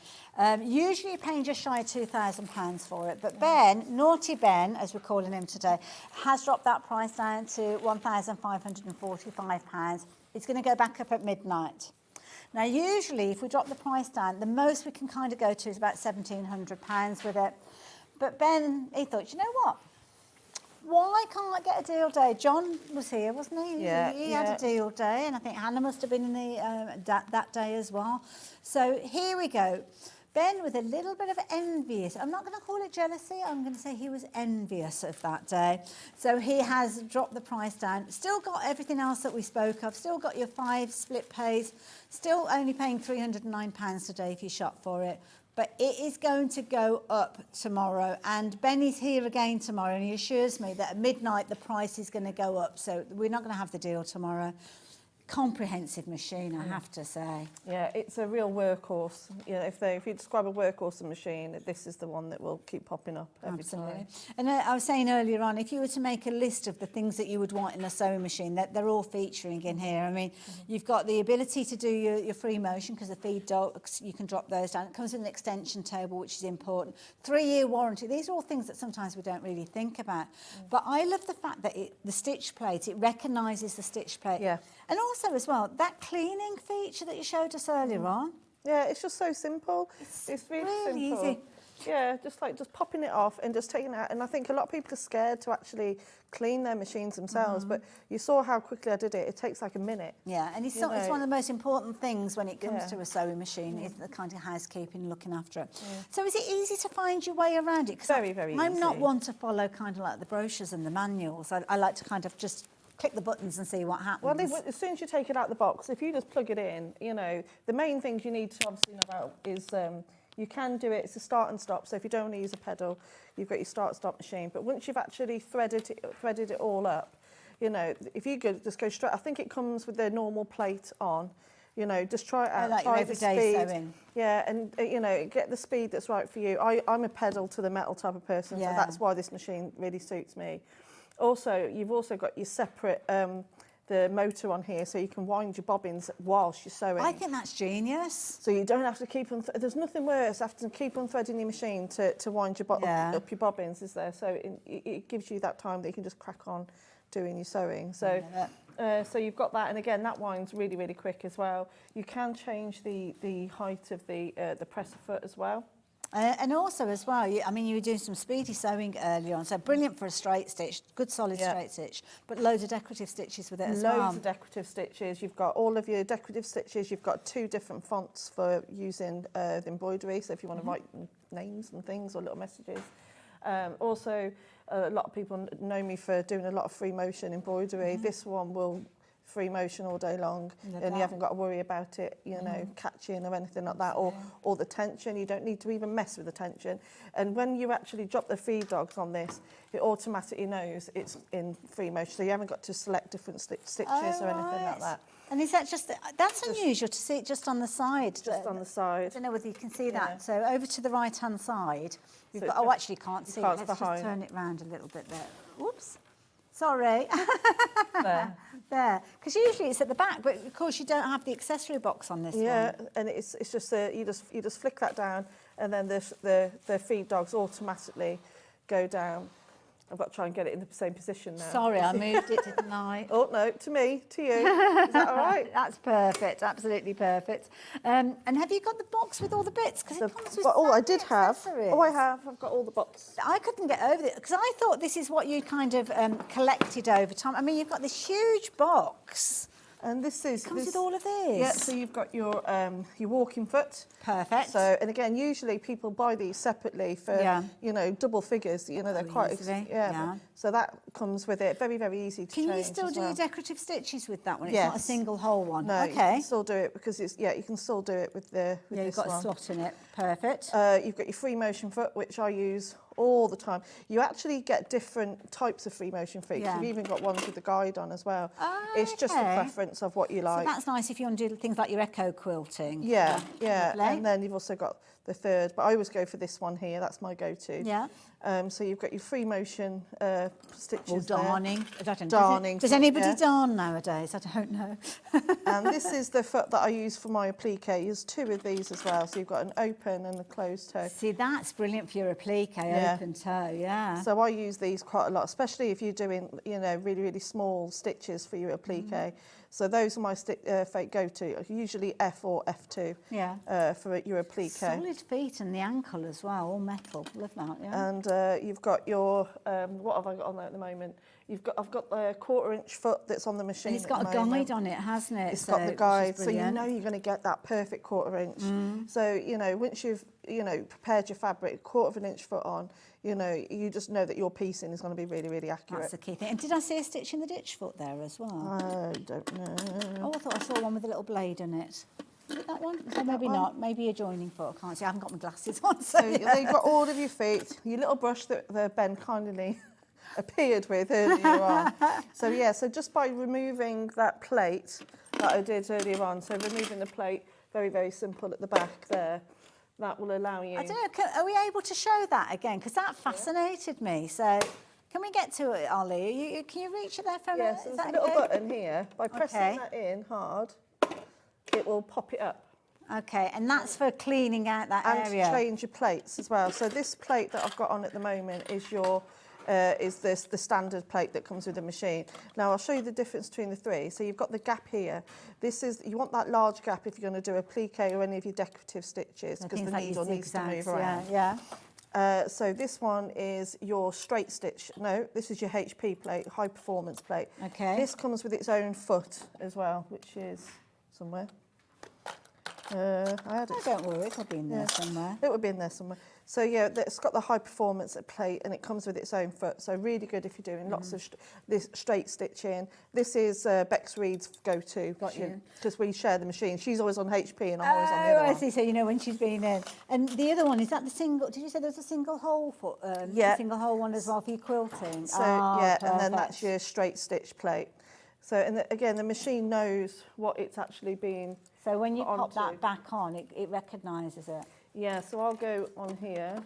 Usually you're paying just shy of £2,000 for it, but Ben, naughty Ben, as we're calling him today, has dropped that price down to £1,545. It's going to go back up at midnight. Now, usually, if we drop the price down, the most we can kind of go to is about £1,700 with it. But Ben, he thought, you know what? Why can't I get a deal day? John was here, wasn't he? Yeah, he had a deal day, and I think Hannah must have been in the that day as well. So here we go. Ben, with a little bit of envious, I'm not going to call it jealousy, I'm going to say he was envious of that day. So he has dropped the price down, still got everything else that we spoke of, still got your 5 split pays, still only paying £309 today if you shop for it. But it is going to go up tomorrow, and Ben is here again tomorrow, and he assures me that at midnight the price is going to go up, so we're not going to have the deal tomorrow. Comprehensive machine, I have to say. Yeah, it's a real workhorse. You know, if you describe a workhorse machine, this is the one that will keep popping up every time. And I was saying earlier on, if you were to make a list of the things that you would want in a sewing machine, they're all featuring in here. I mean, you've got the ability to do your free motion, because the feed dogs, you can drop those down. It comes with an extension table, which is important. 3-year warranty. These are all things that sometimes we don't really think about. But I love the fact that the stitch plate, it recognises the stitch plate. Yeah. And also as well, that cleaning feature that you showed us earlier on. Yeah, it's just so simple. It's really simple. Easy. Yeah, just popping it off and just taking it out. And I think a lot of people are scared to actually clean their machines themselves, but you saw how quickly I did it. It takes like a minute. Yeah, and it's one of the most important things when it comes to a sewing machine, is the kind of housekeeping, looking after it. Yeah. So is it easy to find your way around it? Very, very easy. I'm not one to follow kind of like the brochures and the manuals. I like to kind of just click the buttons and see what happens. Well, as soon as you take it out of the box, if you just plug it in, you know, the main things you need to obviously know about is you can do it, it's a start and stop. So if you don't want to use a pedal, you've got your start-stop machine. But once you've actually threaded it all up, you know, if you just go straight, I think it comes with the normal plate on. You know, just try it out, like try your the everyday speed. sewing. Yeah, and you know, get the speed that's right for you. I'm a pedal to the metal type of person, so that's why this machine really suits me. Also, you've also got your separate the motor on here, so you can wind your bobbins whilst you're sewing. I think that's genius. So you don't have to keep on. There's nothing worse after keep on threading your machine to wind your up your bobbins, is there? So it gives you that time that you can just crack on doing your sewing. So. So you've got that, and again, that winds really, really quick as well. You can change the height of the presser foot as well. And also as well, you were doing some speedy sewing earlier on, so brilliant for a straight stitch, good solid straight stitch, but loads of decorative stitches with it as well. Loads of decorative stitches. You've got all of your decorative stitches. You've got 2 different fonts for using the embroidery, so if you want to write names and things or little messages. Also, a lot of people know me for doing a lot of free motion embroidery. This one will free motion all day long, and you haven't got to worry about it, you know, catching or anything like that, or the tension. You don't need to even mess with the tension. And when you actually drop the feed dogs on this, it automatically knows it's in free motion, so you haven't got to select different stitches or anything like that. And is that that's unusual to see it just on the side? Just on the side. I don't know whether you can see that. So over to the right-hand side, you've got, actually can't see it. Let's just turn it round a little bit there. Oops. Sorry. There. There. Because usually it's at the back, but of course you don't have the accessory box on this one. Yeah, and it's just you just flick that down, and then the feed dogs automatically go down. I've got to try and get it in the same position now. Sorry, I moved it, didn't I? Oh, no, to me, to you. Is that all right? That's perfect, absolutely perfect. And have you got the box with all the bits? Because it comes with I did have. accessories. Oh, I have. I've got all the box. I couldn't get over it because I thought this is what you kind of collected over time. I mean, you've got this huge box. And this is... Comes with all of this? Yeah, so you've got your walking foot. Perfect. So, and again, usually people buy these separately for, you know, double figures. You know, they're quite... easily, yeah. So that comes with it. Very, very easy to change. Can you still do well. your decorative stitches with that one? It's Yes. not a single hole one. No, Okay. you can still do it because it's... Yeah, you can still do it with the with You've this got one. a slot in it. Perfect. You've got your free motion foot, which I use all the time. You actually get different types of free motion feet. Yeah. You've even got ones with the guide on as well. Oh, it's just a okay. preference of what you like. So that's nice if you want to do things like your echo quilting. Yeah, yeah. Lovely. And then you've also got the third, but I always go for this one here. That's my go-to. Yeah. So you've got your free motion stitches Or darning. there. I don't know. Darning. Does anybody yeah. darn nowadays? I don't know. And this is the foot that I use for my applique. There's two of these as well. So you've got an open and a closed toe. See, that's brilliant for your applique, open toe, yeah. So I use these quite a lot, especially if you're doing, you know, really, really small stitches for your applique. So those are my fake go-to, usually F or F2 for your applique. Solid feet and the ankle as well, all metal. Love that, yeah. And you've got your, what have I got on there at the moment? I've got the 1/4-inch foot that's on the machine. And it's got a guide on it, hasn't it? It's got the guide, so you know you're going to get that perfect 1/4-inch. So, you know, once you've, you know, prepared your fabric, 1/4-inch foot on, you know, you just know that your piecing is going to be really, really accurate. That's the key thing. And did I see a stitch in the ditch foot there as well? I don't know. Oh, I thought I saw one with a little blade in it. Is it that one? Or maybe not. Maybe a joining foot. I can't see. I haven't got my glasses on. So yeah. You've got all of your feet, your little brush that Ben kindly appeared with earlier on. So yeah, so just by removing that plate that I did earlier on, so removing the plate, very, very simple at the back there, that will allow you... I don't know, are we able to show that again? Because that fascinated me. So can we get to it, Ollie? Can you reach it there for a minute? Yes, there's a little button here. By pressing that in hard, it will pop it up. Okay, and that's for cleaning out that area. And to change your plates as well. So this plate that I've got on at the moment is your... the standard plate that comes with the machine. Now I'll show you the difference between the three. So you've got the gap here. This is, you want that large gap if you're going to do a applique or any of your decorative stitches because the needle needs to move around. Yeah. So this one is your straight stitch. No, this is your HP plate, high performance plate. Okay. This comes with its own foot as well, which is somewhere. I had it. Oh, don't worry, it'll be in there somewhere. It would be in there somewhere. So yeah, it's got the high performance plate and it comes with its own foot. So really good if you're doing lots of this straight stitching. This is Bex Reed's go-to because we share the machine. She's always on HP and I'm always on the other I one. see. So you know when she's been in. And the other one, is that the single? Did you say there's a single hole foot? Yeah. Single hole one as well for your quilting. So yeah, and then that's your straight stitch plate. So and again, the machine knows what it's actually been. So when you pop that back on, it recognises it. Yeah, so I'll go on here.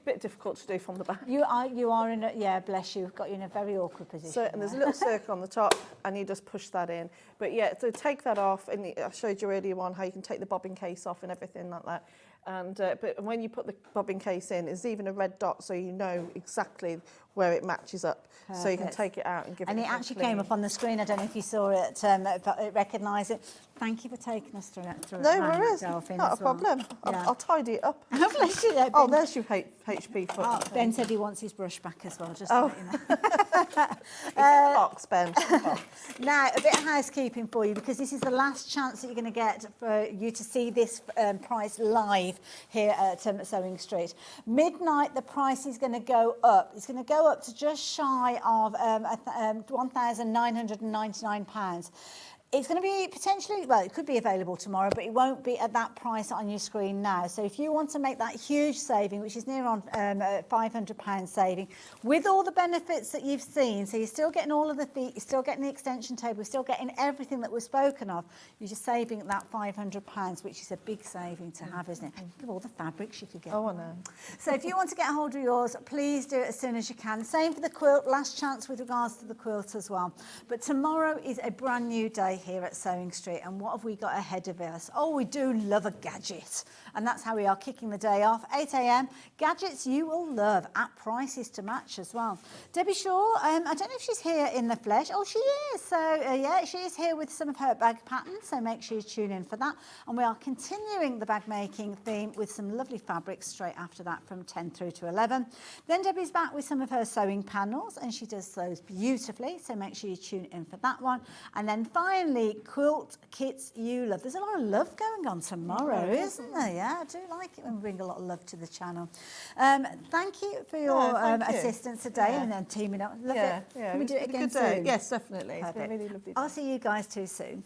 Bit difficult to do from the back. You are in a, yeah, bless you, got you in a very awkward position. So, and there's a little circle on the top and you just push that in. But yeah, so take that off, and I showed you earlier on how you can take the bobbin case off and everything like that. And but when you put the bobbin case in, there's even a red dot so you know exactly where it matches up. Perfect. So you can take it out and give it a And it actually came up on the screen. I don't know if you saw it, it recognised it. Thank you for taking us through it. No worries, not a problem. Yeah. I'll tidy it up. Bless you there, Oh, there's your HP foot. Oh, Ben said he wants his brush back as well, just to let you know. It's a box, Ben. Now, a bit of housekeeping for you, because this is the last chance that you're going to get for you to see this price live here at Sewing Street. Midnight, the price is going to go up. It's going to go up to just shy of £1,999. It's going to be potentially, well, it could be available tomorrow, but it won't be at that price on your screen now. So if you want to make that huge saving, which is near on £500 saving, with all the benefits that you've seen, so you're still getting all of the feet, you're still getting the extension table, you're still getting everything that was spoken of, you're just saving that £500, which is a big saving to have, isn't it? Think of all the fabrics you could get. Oh, I know. So if you want to get hold of yours, please do it as soon as you can. Same for the quilt, last chance with regards to the quilt as well. But tomorrow is a brand new day here at Sewing Street, and what have we got ahead of us? Oh, we do love a gadget, and that's how we are kicking the day off. 8 a.m. gadgets you will love at prices to match as well. Debbie Shaw, I don't know if she's here in the flesh. Oh, she is. So yeah, she is here with some of her bag patterns, so make sure you tune in for that. And we are continuing the bag making theme with some lovely fabrics straight after that from 10 through to 11. Then Debbie's back with some of her sewing panels, and she does those beautifully, so make sure you tune in for that one. And then finally, quilt kits you love. There's a lot of love going on tomorrow, isn't there? Yeah, I do like it when we bring a lot of love to the channel. Thank you for your assistance today and then teaming up. Love it. Yeah, Can we do it again good day. soon? Yes, definitely. Perfect. It's been really lovely. I'll see you guys too soon.